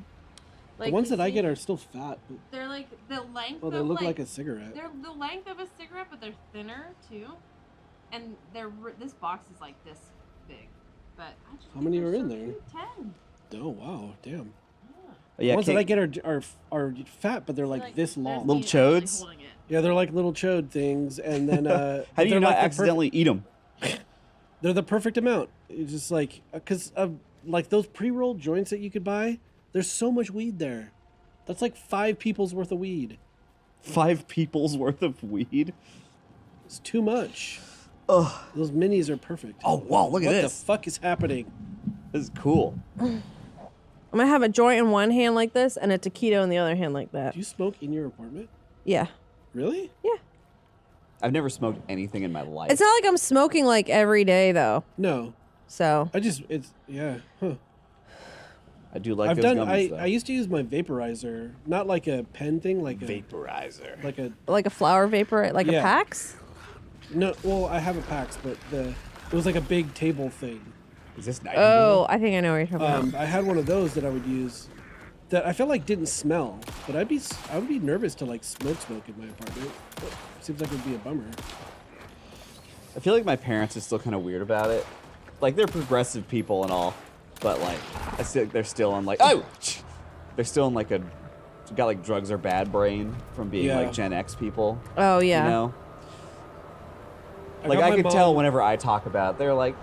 Like, The ones you that I see, get are still fat. But, they're like the length well, they of look like a cigarette. they're the length of a cigarette, but they're thinner too. And this box is like this big. But I just How think many they're are in so there? cute. 10. Oh wow, damn. Yeah, the ones that Kate- I get are fat, but they're like this long. Little chodes. Yeah, they're like little chode things, and then How do you they're not like the accidentally eat them? they're the perfect amount. It's just like because like those pre-rolled joints that you could buy. There's so much weed there. That's like 5 people's worth of weed. 5 people's worth of weed. It's too much. Ugh. Those minis are perfect. Oh wow, look at What this. the fuck is happening? This is cool. I'm gonna have a joint in one hand like this and a taquito in the other hand like that. Do you smoke in your apartment? Yeah. Really? Yeah. I've never smoked anything in my life. It's not like I'm smoking like every day though. No. So Yeah. Huh. I do like I've those done. gummies, though. I used to use my vaporizer, not like a pen thing, like vaporizer. like a flower vapor, like Yeah. a PAX. No, well, I have a PAX, but it was like a big table thing. Is this nice? Oh, I think I know what you're talking about. I had one of those that I would use, that I felt like didn't smell, but I would be nervous to like smoke in my apartment. Seems like it'd be a bummer. I feel like my parents are still kind of weird about it. Like they're progressive people and all, but like I feel like they're still on like they're still in like got like drugs are bad brain from being Yeah. like Gen X people. Oh yeah. You know. I Like got I my could tell mom- whenever I talk about it, they're like,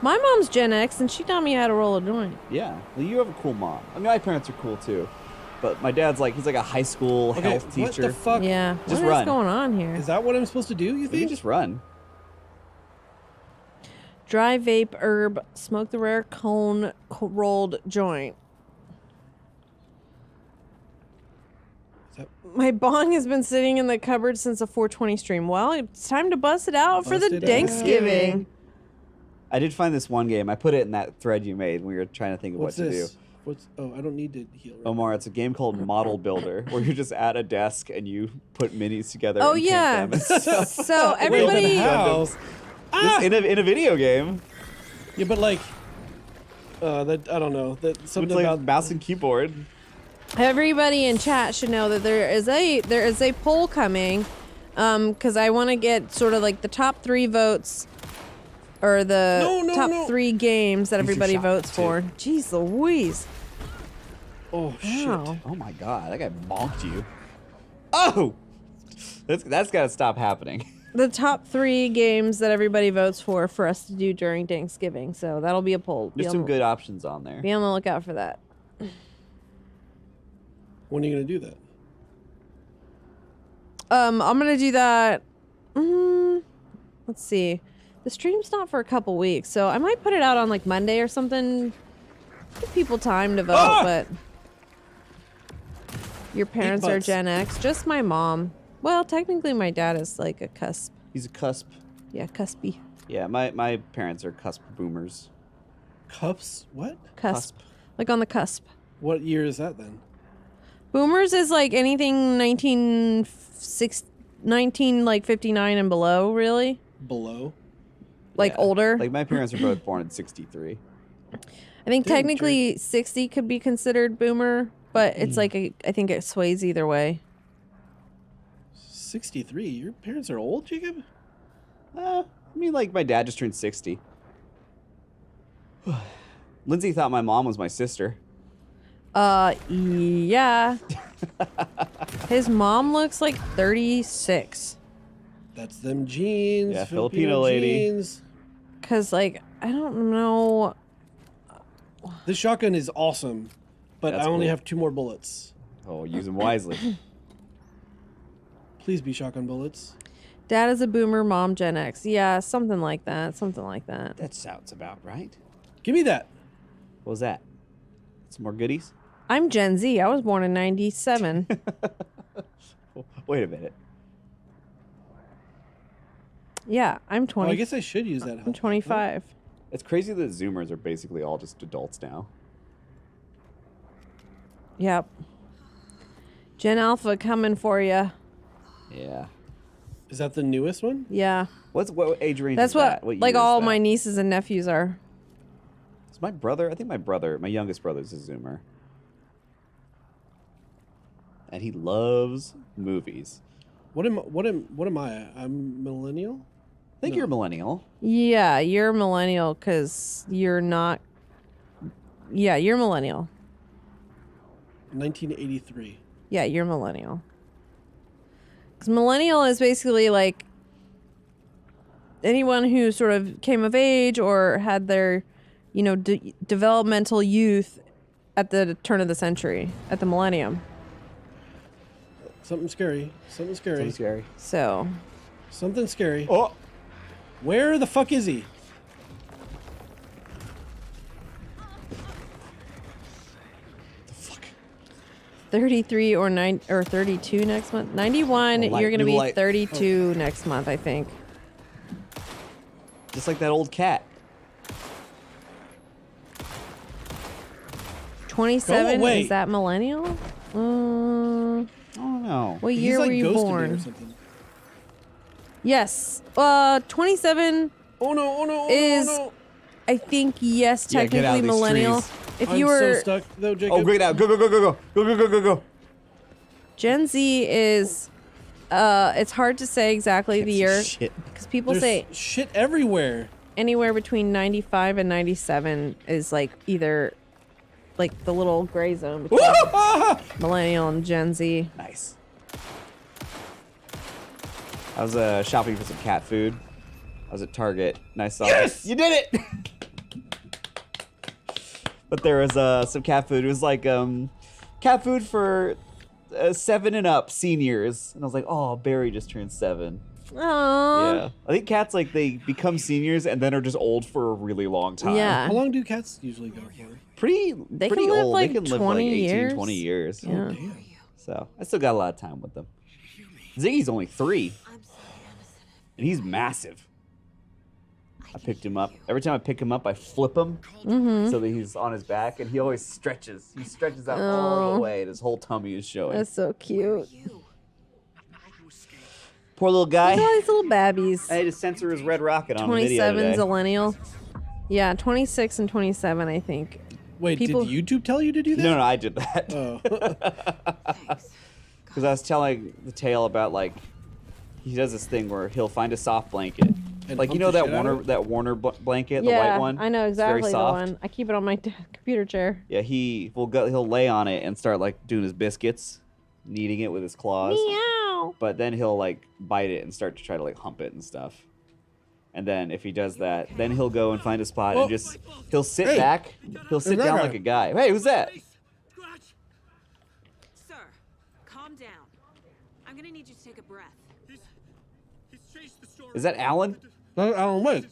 My mom's Gen X and she taught me how to roll a joint. yeah, well, you have a cool mom. I mean, my parents are cool too, but my dad's like he's like a high school Okay, health what teacher. the fuck? Yeah. Just What is run. going on here? Is that what I'm supposed to do? You You think? can just run. Dry vape herb, smoke the rare cone rolled joint. My bong has been sitting in the cupboard since the 420 stream. Well, it's time to bust it out for Bust the it out. Thanksgiving. I did find this one game. I put it in that thread you made when we were trying to think of What's what to this? do. I don't need to heal. Right Omar, it's a game called Model Builder, where you're just at a desk and you put minis together. Oh and paint yeah. them and stuff. So everybody, How? This- in a video game. Yeah, but like, that I don't know. That It's something like about mouse and keyboard. everybody in chat should know that there is a poll coming, because I want to get sort of like the top 3 votes, or the top 3 games that Use your everybody shot, votes too. for. Jeez Louise. oh shit. Wow. Oh my god, that guy bonked you. Oh! That's gotta stop happening. The top 3 games that everybody votes for us to do during Thanksgiving. So that'll be a poll. There's some good options on there. Be on the lookout for that. When are you gonna do that? I'm gonna do that. Let's see. The stream's not for a couple weeks, so I might put it out on like Monday or something. Give people time to vote, but your parents are butts. Gen X. Just my mom. Well, technically, my dad is like a cusp. He's a cusp. Yeah, cuspy. Yeah, my parents are cusp boomers. Cups? What? Cusp. Like on the cusp. What year is that then? Boomers is like anything 1959 and below, really. Below? Like Yeah. older. Like my parents were both born in '63. I think Damn, technically 60 could be considered boomer, but it's like I think it sways either way. 63. Your parents are old, Jacob? I mean, like my dad just turned 60. Lindsay thought my mom was my sister. Yeah. His mom looks like 36. That's them jeans. Yeah, Filipino lady. Jeans. Cause like I don't know. This shotgun is awesome, but That's I only cool. have 2 more bullets. Oh, use them wisely. Please be shotgun bullets. Dad is a boomer, mom Gen X. Yeah, something like that. Something like that. That sounds about right. Give me that. What was that? Some more goodies? I'm Gen Z. I was born in 97. Wait a minute. Yeah, I'm 20. Oh, I guess I should use that. I'm 25. It's crazy that Zoomers are basically all just adults now. Yep. Gen Alpha coming for you. Yeah. Is that the newest one? Yeah. What age range That's is that? what What like year is all that? my nieces and nephews are. It's my brother. I think my youngest brother's a Zoomer. And he loves movies. What am I? I'm millennial? I think you're a millennial. Yeah, you're millennial because you're not. Yeah, you're millennial. 1983. Yeah, you're millennial. Because millennial is basically like anyone who sort of came of age or had their, developmental youth at the turn of the century, at the millennium. Something scary. Something scary. Something scary. So. Something scary. Oh. Where the fuck is he? 33 or 32 next month. 91. Light, You're gonna new be light. 32 next month, I think. Just like that old cat. 27. away. Is that millennial? I don't know. What He's year like were you ghosted me or born? something. Yes. 27 Oh no! Oh no! Oh is, no! I think, yes, Yeah, get out technically of these millennial. trees. If I'm you were so stuck though, Jacob. Oh, great out. Go, go, go, go, go. Go, go, go, go, go. Gen Z is, it's hard to say exactly the year Shit. because people There's say shit everywhere. anywhere between 95 and 97 is like either like the little gray zone between millennial and Gen Z. Nice. I was shopping for some cat food. I was at Target and I saw Yes! You did it! But there was some cat food. It was like cat food for 7 and up seniors. And I was like, oh, Barry just turned 7. Aww. Yeah. I think cats, like, they become seniors and then are just old for a really long time. Yeah. How long do cats usually go for? Pretty They pretty can live old. like They can live 20 like 18, years. 20 years. Yeah. So I still got a lot of time with them. Ziggy's only 3. And he's massive. I picked him up. Every time I pick him up, I flip him so that he's on his back, and he always stretches. He stretches out all the way, and his whole tummy is showing. That's so cute. Poor little guy. Look at all these little babbies. I had to censor his red rocket on video 27 today. millennial. Yeah, 26 and 27, I think. Wait, People- did YouTube tell you to do that? No, I did that. Oh. Because I was telling the tale about, like, he does this thing where he'll find a soft blanket. And Like, you pump know the that shit out of Warner it? blanket, the Yeah, white one? I know It's very exactly the soft. one. I keep it on my computer chair. Yeah, he'll lay on it and start, like, doing his biscuits, kneading it with his claws. Meow. But then he'll, like, bite it and start to try to, like, hump it and stuff. And then if he does that, then he'll go and find a spot and just, he'll sit Hey, back. He'll sit that down guy. like a guy. Hey, who's that? Sir, calm down. I'm gonna need you to take a breath. Is that Alan? That's Alan Wake.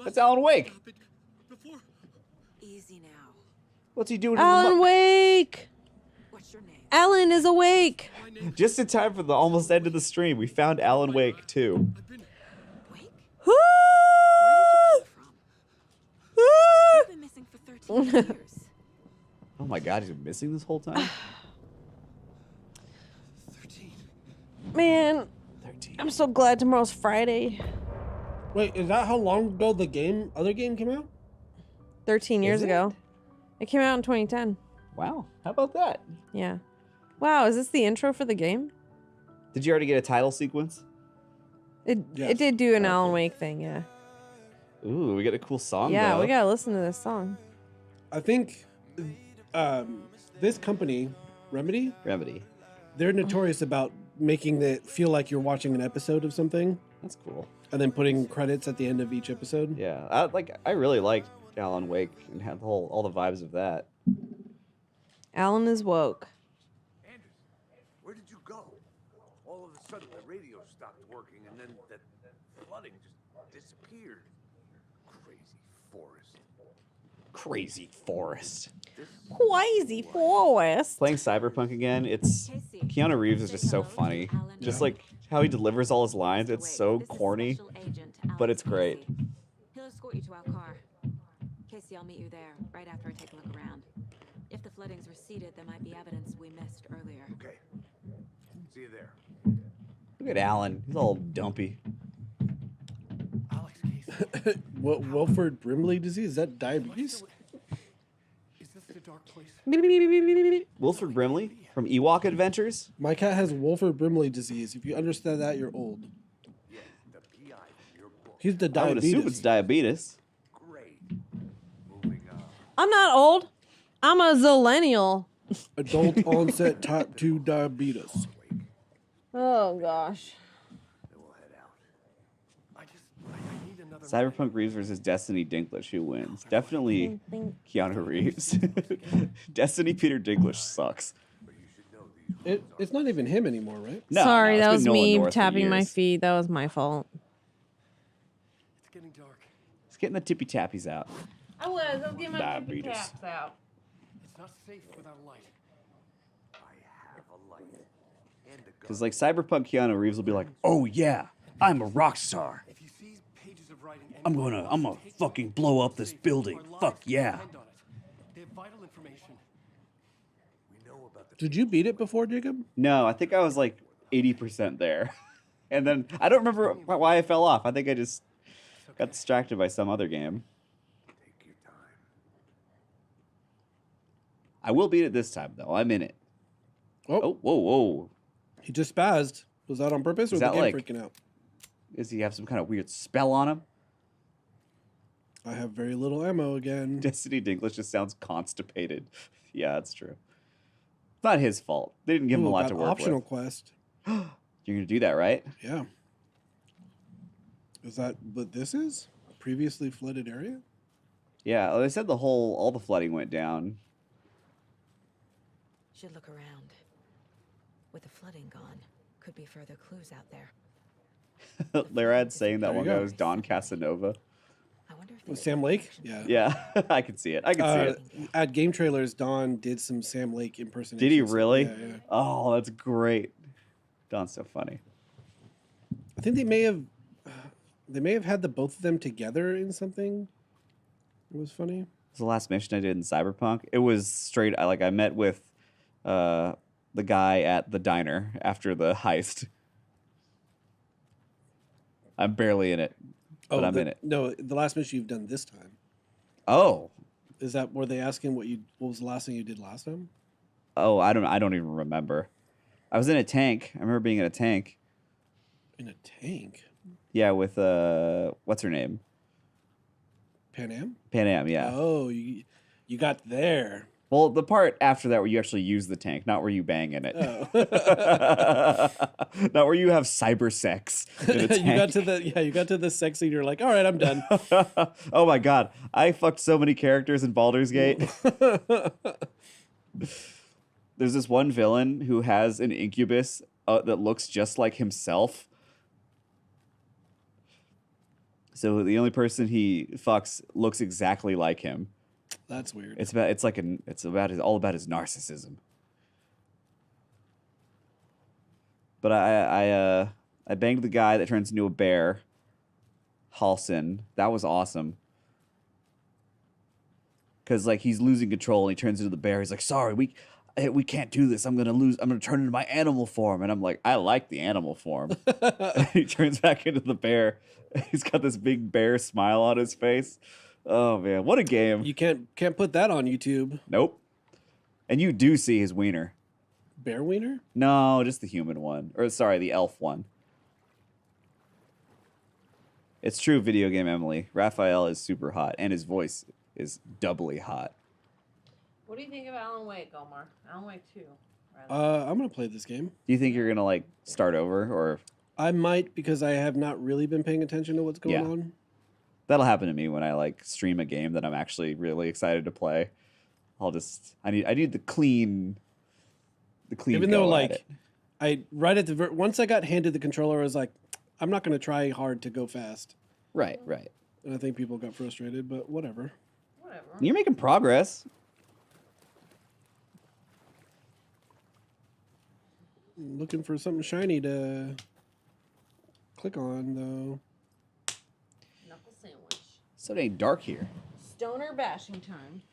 That's Alan Wake. Easy now. What's he doing in the Alan muck? Wake! What's your name? Alan is awake! Just in time for the almost end of the stream, we found Alan Wake too. Wake? Woo! You've been missing for 13 years. Oh my god, he's been missing this whole time? Man, 13. I'm so glad tomorrow's Friday. Wait, is that how long ago the other game came out? 13 years Is it? ago. It came out in 2010. Wow, how about that? Yeah. Wow, is this the intro for the game? Did you already get a title sequence? It Yes. it did do an Okay. Alan Wake thing, yeah. Ooh, we got a cool song Yeah, though. we gotta listen to this song. I think this company, Remedy, Remedy. they're notorious about making it feel like you're watching an episode of something That's cool. and then putting credits at the end of each episode. Yeah, I really liked Alan Wake and had all the vibes of that. Alan is woke. Where did you go? All of a sudden the radio stopped working and then that flooding just disappeared. Crazy forest. Crazy forest. Crazy Forest. Playing Cyberpunk again, it's Keanu Reeves is just so funny. Just like how he delivers all his lines, it's so corny, but it's great. He'll escort you to our car. Casey, I'll meet you there right after I take a look around. If the flooding's receded, there might be evidence we missed earlier. Okay. See you there. Look at Alan, he's all dumpy. What Wilford Brimley disease? Is that diabetes? Is this the dark place? Wilford Brimley from Ewok Adventures. My cat has Wilford Brimley disease. If you understand that, you're old. He's the I would diabetes. assume it's diabetes. I'm not old. I'm a zillennial. Adult onset type 2 diabetes. Oh gosh. Cyberpunk Reeves versus Destiny Dinklage. Who wins? Definitely Keanu Reeves. Destiny Peter Dinklage sucks. It's not even him anymore, right? No, Sorry, no, that it's was been Nolan me North for tapping my years. feet. That was my fault. It's getting dark. He's getting the tippy tappies out. I was getting my Diabetes. taps out. It's not safe without a light. I have a light. And a gun. Because like Cyberpunk Keanu Reeves will be like, oh yeah, I'm a rock star. If you see pages of writing, I'm gonna fucking blow up this building. Fuck yeah. They have vital information. We know about the Did you beat it before, Jacob? No, I think I was like 80% there. And then I don't remember why I fell off. I think I just got distracted by some other game. Take your time. I will beat it this time though. I'm in it. Oh, whoa, whoa. He just spazzed. Was that on purpose or Is the that game like- freaking out? Does he have some kind of weird spell on him? I have very little ammo again. Destiny Dinklage just sounds constipated. Yeah, that's true. It's not his fault. They didn't give him a Ooh, lot got to work optional with. quest. You're gonna do that, right? Yeah. Is that what this is? A previously flooded area? Yeah, they said all the flooding went down. Should look around. With the flooding gone, could be further clues out there. Larad's saying that There you one guy go. was Don Casanova. I wonder if With Sam Lake? Yeah. Yeah, I can see it. I can see it. At Game Trailers, Don did some Sam Lake impersonation. Did he really? Yeah, yeah. Oh, that's great. Don's so funny. I think they may have had the both of them together in something. It was funny. It was the last mission I did in Cyberpunk. It was straight. I met with the guy at the diner after the heist. I'm barely in it, but I'm in it. No, the last mission you've done this time. Oh, Is that were they asking what was the last thing you did last time? oh, I don't even remember. I was in a tank. I remember being in a tank. In a tank? Yeah, with what's her name? Pan Am? Pan Am. Yeah. Oh, you got there. Well, the part after that where you actually use the tank, not where you bang in it. Oh. Not where you have cyber sex in a tank. you got to the sex scene, you're like, all right, I'm done. Oh my god. I fucked so many characters in Baldur's Gate. There's this one villain who has an incubus that looks just like himself. So the only person he fucks looks exactly like him. That's weird. It's all about his narcissism. But I banged the guy that turns into a bear, Halson. That was awesome. Cause like he's losing control and he turns into the bear. He's like, sorry, we can't do this. I'm gonna turn into my animal form. And I'm like, I like the animal form. He turns back into the bear. He's got this big bear smile on his face. Oh man, what a game! You can't put that on YouTube. Nope. And you do see his wiener. Bear wiener? No, just the human one. Or sorry, the elf one. It's true, video game Emily. Raphael is super hot, and his voice is doubly hot. What do you think of Alan Wake, Omar? Alan Wake 2. I'm gonna play this game. Do you think you're gonna like start over, or I might, because I have not really been paying attention to what's going Yeah. on. that'll happen to me when I like stream a game that I'm actually really excited to play? I need the clean. Even go though at it. once I got handed the controller, I was like, I'm not gonna try hard to go fast. Right. And I think people got frustrated, but whatever. You're making progress. Looking for something shiny to click on, though. Knuckle sandwich. So dang dark here. Stoner bashing time.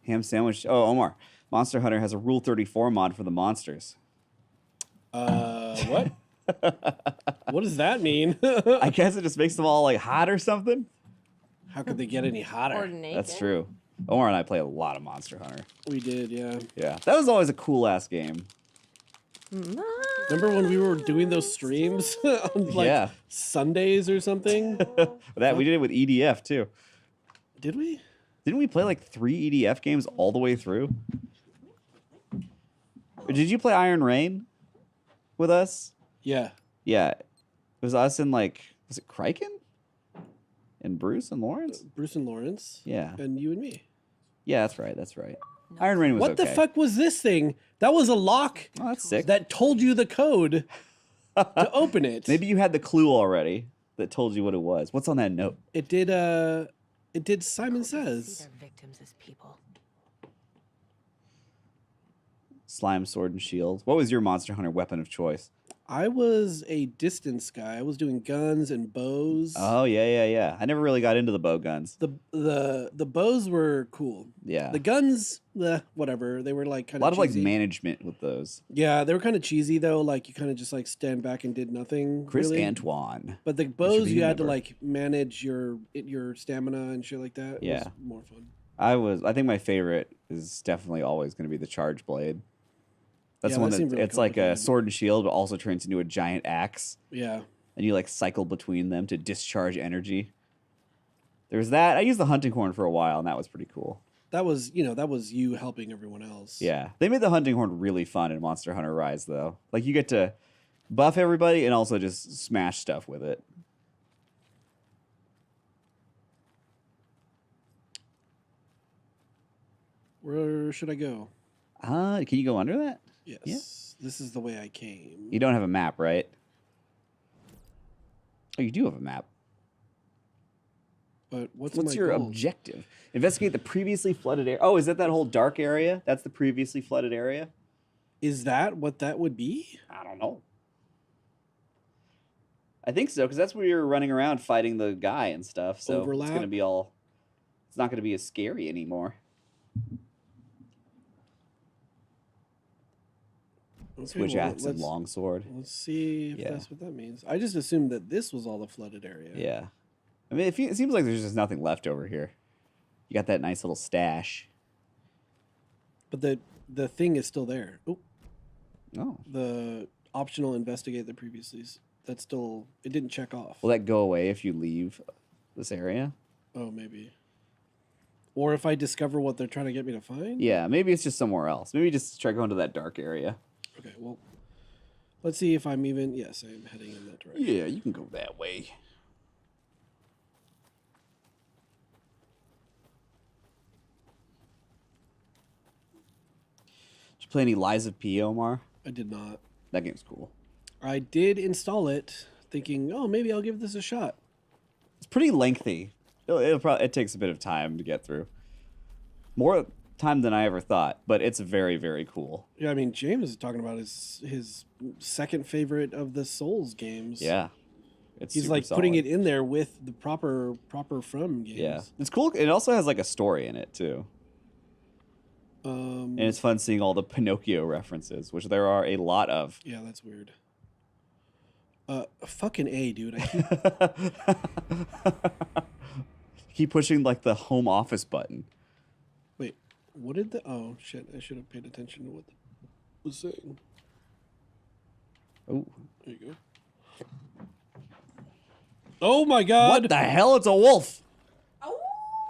Ham sandwich. Oh, Omar. Monster Hunter has a Rule 34 mod for the monsters. What? What does that mean? I guess it just makes them all like hot or something. How could they get any hotter? Or naked. That's true. Omar and I play a lot of Monster Hunter. We did, yeah. Yeah, that was always a cool ass game. Remember when we were doing those streams on like Yeah. Sundays or something? That we did it with EDF too. Did we? Didn't we play like 3 EDF games all the way through? Or did you play Iron Rain with us? Yeah. Yeah. It was us and like, was it Kraken? And Bruce and Lawrence? Bruce and Lawrence. Yeah. And you and me. Yeah, that's right. That's right. Iron Rain was What okay. the fuck was this thing? That was a lock Oh, that's sick. that told you the code to open it. Maybe you had the clue already that told you what it was. What's on that note? It did Simon Says. Their victims as people. Slime, sword, and shield. What was your Monster Hunter weapon of choice? I was a distance guy. I was doing guns and bows. Oh, yeah. I never really got into the bow guns. The bows were cool. Yeah. The guns, whatever. They were like kind A of lot of like management with those. Yeah, they were kind of cheesy though. Like you kind of just like stand back and did nothing. Chris really. Antoine. But the should bows, be you a had to member. like manage your stamina and shit like that. It Yeah. was more fun. I think my favorite is definitely always going to be the charge blade. That's Yeah, the one that that seemed really it's like a complicated. sword and shield, but also turns into a giant axe. Yeah. And you like cycle between them to discharge energy. There's that. I used the hunting horn for a while, and that was pretty cool. That was you helping everyone else. Yeah, they made the hunting horn really fun in Monster Hunter Rise, though. Like you get to buff everybody and also just smash stuff with it. Where should I go? Can you go under that? Yes. Yeah. This is the way I came. You don't have a map, right? Oh, you do have a map. But what's What's my your goal? objective? Investigate the previously flooded area. Oh, is that whole dark area? That's the previously flooded area? Is that what that would be? I don't know. I think so, because that's where you're running around fighting the guy and stuff. So Overlap? it's going to be all... It's not going to be as scary anymore. Okay, Switch well, axe and longsword. Let's see if Yeah. that's what that means. I just assumed that this was all the flooded area. Yeah. I mean, it seems like there's just nothing left over here. You got that nice little stash. But the thing is still there. Oh. Oh. The optional investigate the previously. That's still, it didn't check off. Will that go away if you leave this area? Oh, maybe. Or if I discover what they're trying to get me to find? Yeah, maybe it's just somewhere else. Maybe just try going to that dark area. Okay, well, let's see if I'm even, yes, I'm heading in that direction. Yeah, you can go that way. Did you play any Lies of P, Omar? I did not. That game's cool. I did install it thinking, oh, maybe I'll give this a shot. It's pretty lengthy. It takes a bit of time to get through. More time than I ever thought, but it's very, very cool. Yeah, I mean, James is talking about his second favorite of the Souls games. Yeah. It's He's super like putting solid. it in there with the proper From games. Yeah. It's cool. It also has like a story in it too. And it's fun seeing all the Pinocchio references, which there are a lot of. Yeah, that's weird. Fucking A, dude. I Keep pushing like the home office button. Wait, what did the... Oh, shit. I should have paid attention to what it was saying. Oh. There you go. Oh, my God. What the hell? It's a wolf.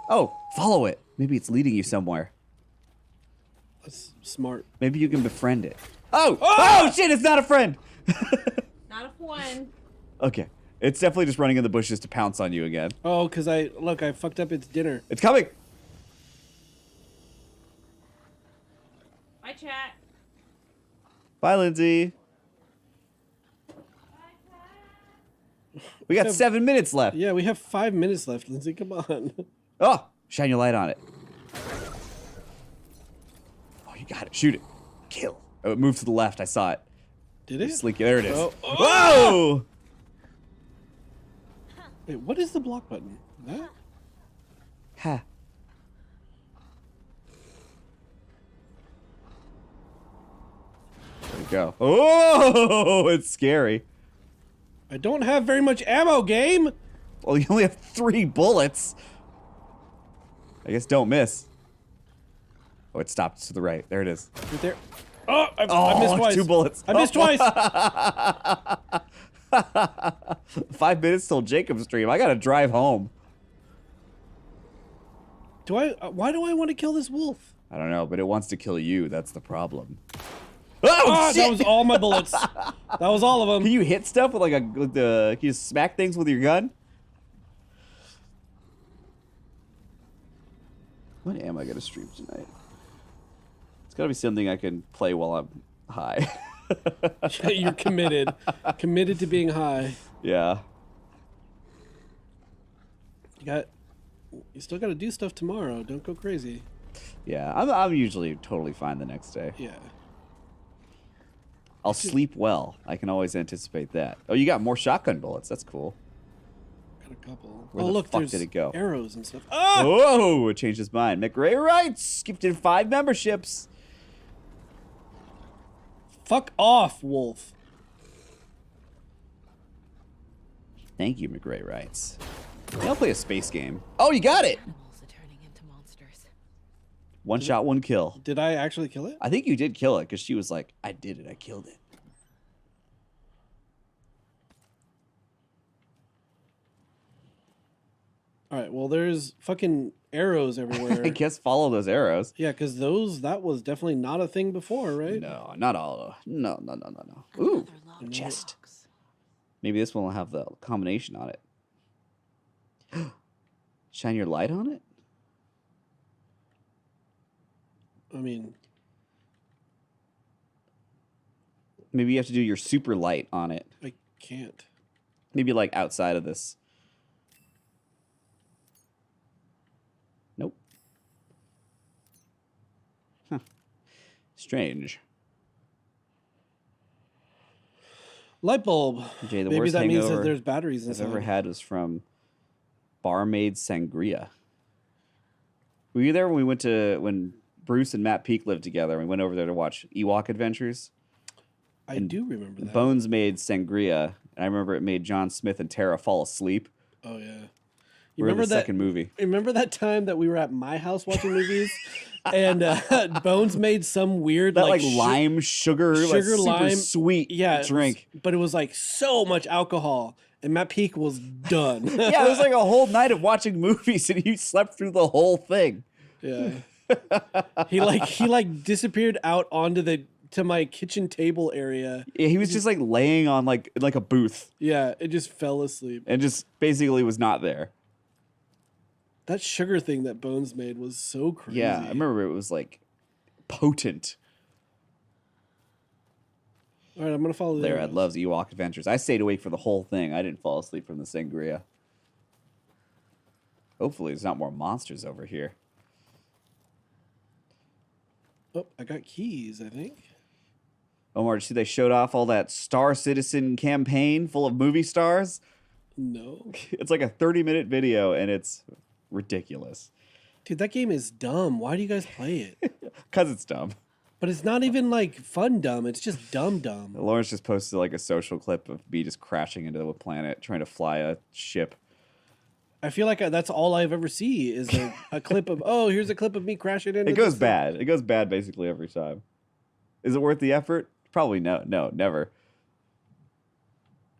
Oh, follow it. Maybe it's leading you somewhere. That's smart. Maybe you can befriend it. Oh! Oh, shit, it's not a friend. Not a one. Okay. It's definitely just running in the bushes to pounce on you again. Oh, because I fucked up its dinner. It's coming. Bye, chat. Bye, Lindsay. We got 7 minutes left. Yeah, we have 5 minutes left, Lindsay. Come on. Oh, shine your light on it. Oh, you got it. Shoot it. Kill. Oh, it moved to the left. I saw it. Did it? Slinky, there it is. Oh. Whoa! Wait, what is the block button? That? Ha. There we go. Oh, it's scary. I don't have very much ammo, game. Well, you only have 3 bullets. I guess don't miss. Oh, it stopped to the right. There it is. Right there. Oh, I missed twice. 2 bullets. I missed twice. 5 minutes till Jacob's stream. I gotta drive home. Why do I want to kill this wolf? I don't know, but it wants to kill you. That's the problem. Oh, shit! that was all my bullets. That was all of them. Can you hit stuff with like can you smack things with your gun? What am I gonna stream tonight? It's gotta be something I can play while I'm high. You're committed. Committed to being high. Yeah. You still got to do stuff tomorrow. Don't go crazy. Yeah, I'm usually totally fine the next day. Yeah. I'll sleep well. I can always anticipate that. Oh, you got more shotgun bullets. That's cool. Got a couple. Where oh, the look, fuck there's did it go? arrows and stuff. Ah! Whoa! It changed his mind. McRae writes, gifted 5 memberships. Fuck off, wolf. Thank you, McRae writes. I'll play a space game. Oh, you got it! Animals are turning into monsters. One shot, one kill. Did I actually kill it? I think you did kill it because she was like, I did it. I killed it. All right. Well, there's fucking arrows everywhere. I guess follow those arrows. Yeah, because that was definitely not a thing before, right? No, not all. No. Ooh, chest. Maybe this one will have the combination on it. Shine your light on it? I mean, maybe you have to do your super light on it. I can't. Maybe like outside of this. Nope. Huh. Strange. Light bulb. Jay, the Maybe worst that means that hangover there's batteries I've inside. ever had was from Barmaid Sangria. Were you there when we went to when Bruce and Matt Peak lived together? We went over there to watch Ewok Adventures. I do remember that. Bones made sangria, and I remember it made John Smith and Tara fall asleep. Oh yeah. You remember the that second movie? Remember that time that we were at my house watching movies, and Bones made some weird That like lime sugar, like super lime sweet drink, but it was like so much alcohol, and Matt Peak was done. Yeah, it was like a whole night of watching movies, and you slept through the whole thing. Yeah. he disappeared out onto to my kitchen table area. Yeah, he was just like laying on like a booth. Yeah, it just fell asleep. And just basically was not there. That sugar thing that Bones made was so crazy. Yeah, I remember it was like potent. All right, I'm gonna follow the Larad arrows. loves Ewok Adventures. I stayed awake for the whole thing. I didn't fall asleep from the sangria. Hopefully, there's not more monsters over here. Oh, I got keys, I think. Omar, did you see they showed off all that Star Citizen campaign full of movie stars? No. It's like a 30-minute video, and it's ridiculous. Dude, that game is dumb. Why do you guys play it? Because it's dumb. But it's not even like fun dumb. It's just dumb. Lawrence just posted like a social clip of me just crashing into a planet trying to fly a ship. I feel like that's all I've ever see is a clip of, oh, here's a clip of me crashing into It goes this thing. bad. It goes bad basically every time. Is it worth the effort? Probably no. No, never.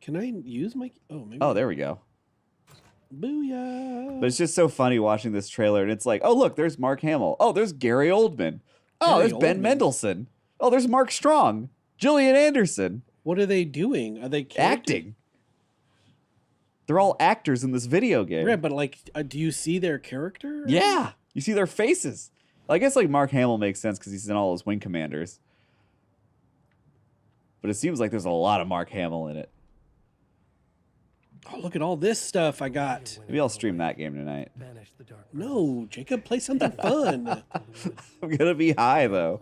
Can I use my... Oh, maybe. Oh, there we go. Booyah. But it's just so funny watching this trailer, and it's like, oh, look, there's Mark Hamill. Oh, there's Gary Oldman. Oh, Gary there's Ben Oldman. Mendelsohn. Oh, there's Mark Strong. Gillian Anderson. What are they doing? Are they Acting. They're all actors in this video game. Right, but like, do you see their character? Yeah. You see their faces. I guess like Mark Hamill makes sense because he's in all those Wing Commanders. But it seems like there's a lot of Mark Hamill in it. Oh, look at all this stuff I got. Maybe I'll stream that game tonight. No, Jacob, play something fun. I'm gonna be high though.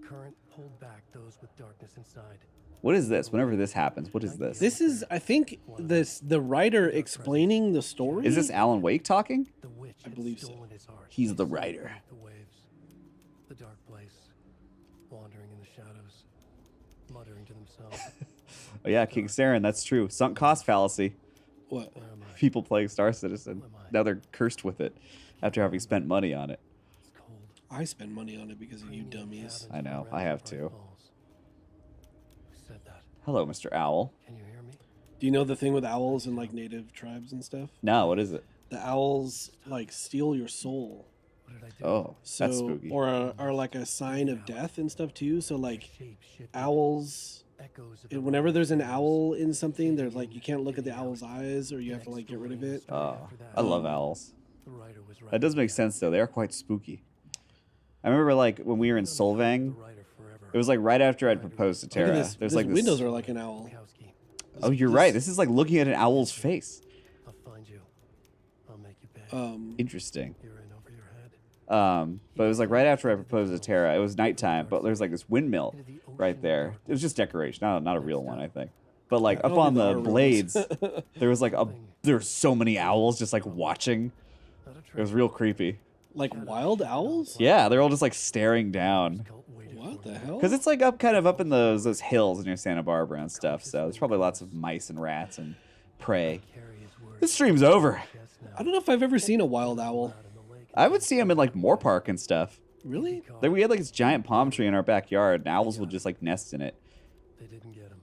current pulled back those with darkness inside. What is this? Whenever this happens, what is this? This is, I think, the writer explaining the story. Is this Alan Wake talking? The witch I believe so. stolen his heart. He's the writer. The waves, the dark place, wandering in the shadows, muttering to themselves. Oh yeah, King Saren, that's true. Sunk cost fallacy. What? Where am I? People playing Star Citizen. Now they're cursed with it after having spent money on it. It's cold. I spend money on it because of you dummies. I know, I have to. Who said that? Hello, Mr. Owl. Can you hear me? Do you know the thing with owls and like native tribes and stuff? No, what is it? The owls like steal your soul. What did I do? Oh, So, that's spooky. or are like a sign of death and stuff too. So like owls, Echoes of the whenever there's an owl in something, they're like you can't look at the owl's eyes or you have to like get rid of it. Oh, I love owls. The writer was right. That does make sense though. They are quite spooky. I remember like when we were in Solvang, The writer forever. it was like right after I'd proposed to Look Tara. at this. There's These like this. windows are like an owl. Kowski, Oh, you're right. This is like looking at an owl's face. I'll find you. I'll make you pay. Interesting. You're in over your head. But it was like right after I proposed to Tara. It was nighttime, but there's like this windmill right there. It was just decoration, not a real one, I think. But like up don't on think the there are blades, rules. there was like there were so many owls just like watching. Not a It trick. was real creepy. Like wild owls? Yeah, they're all just like staring down. Cult waited What for the you. hell? Because it's like up kind of up in those hills near Santa Barbara and stuff. So there's probably lots of mice and rats and prey. Carry his word. This stream's over. Yes, now. I don't know if I've ever seen a wild owl. Out in the lake. I would see them in like Moore Park and stuff. Really? Like, we had like this giant palm tree in our backyard, and owls would just like nest in it. They didn't get him.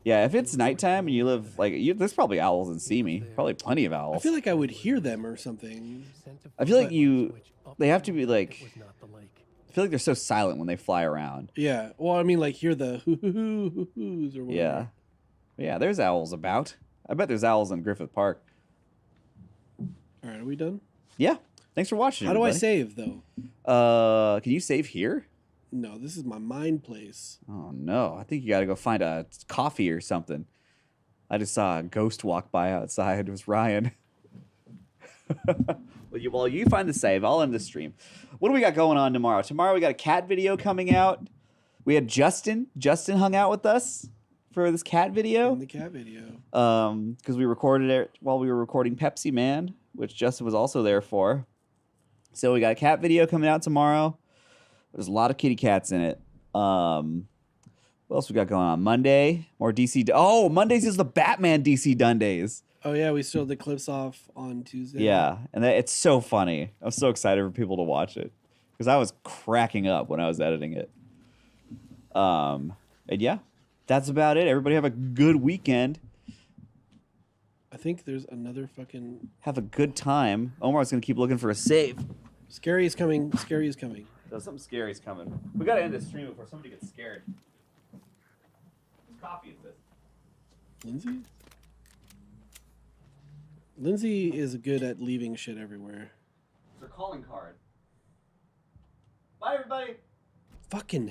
Yeah, if it's nighttime and you live like there's probably owls in Simi. Probably plenty of owls. I feel like I would hear them or something. Sent to I feel like find you. switch up They have to be it like. was not the lake. I feel like they're so silent when they fly around. Yeah. Well, I mean, like hear the hoo-hoo-hoo-hoos or whatever. Yeah. Yeah, there's owls about. I bet there's owls in Griffith Park. All right, are we done? Yeah. Thanks for watching. How do I everybody. save though? Can you save here? No, this is my mind place. Oh no, I think you got to go find a coffee or something. I just saw a ghost walk by outside. It was Ryan. While you find the save, I'll end the stream. What do we got going on tomorrow? Tomorrow we got a cat video coming out. We had Justin. Justin hung out with us for this cat video. In the cat video. Because we recorded it while we were recording Pepsi Man, which Justin was also there for. So we got a cat video coming out tomorrow. There's a lot of kitty cats in it. What else we got going on? Monday, more DC. Oh, Mondays is the Batman DC Done Days. Oh yeah, we showed the clips off on Tuesday. Yeah, and it's so funny. I'm so excited for people to watch it because I was cracking up when I was editing it. And yeah, that's about it. Everybody have a good weekend. I think there's another fucking. Have a good time. Omar's gonna keep looking for a save. Scary is coming. Scary is coming. So something scary's coming. We gotta end the stream before somebody gets scared. Whose coffee is this? Lindsay? Lindsay is good at leaving shit everywhere. It's her calling card. Bye, everybody. Fucking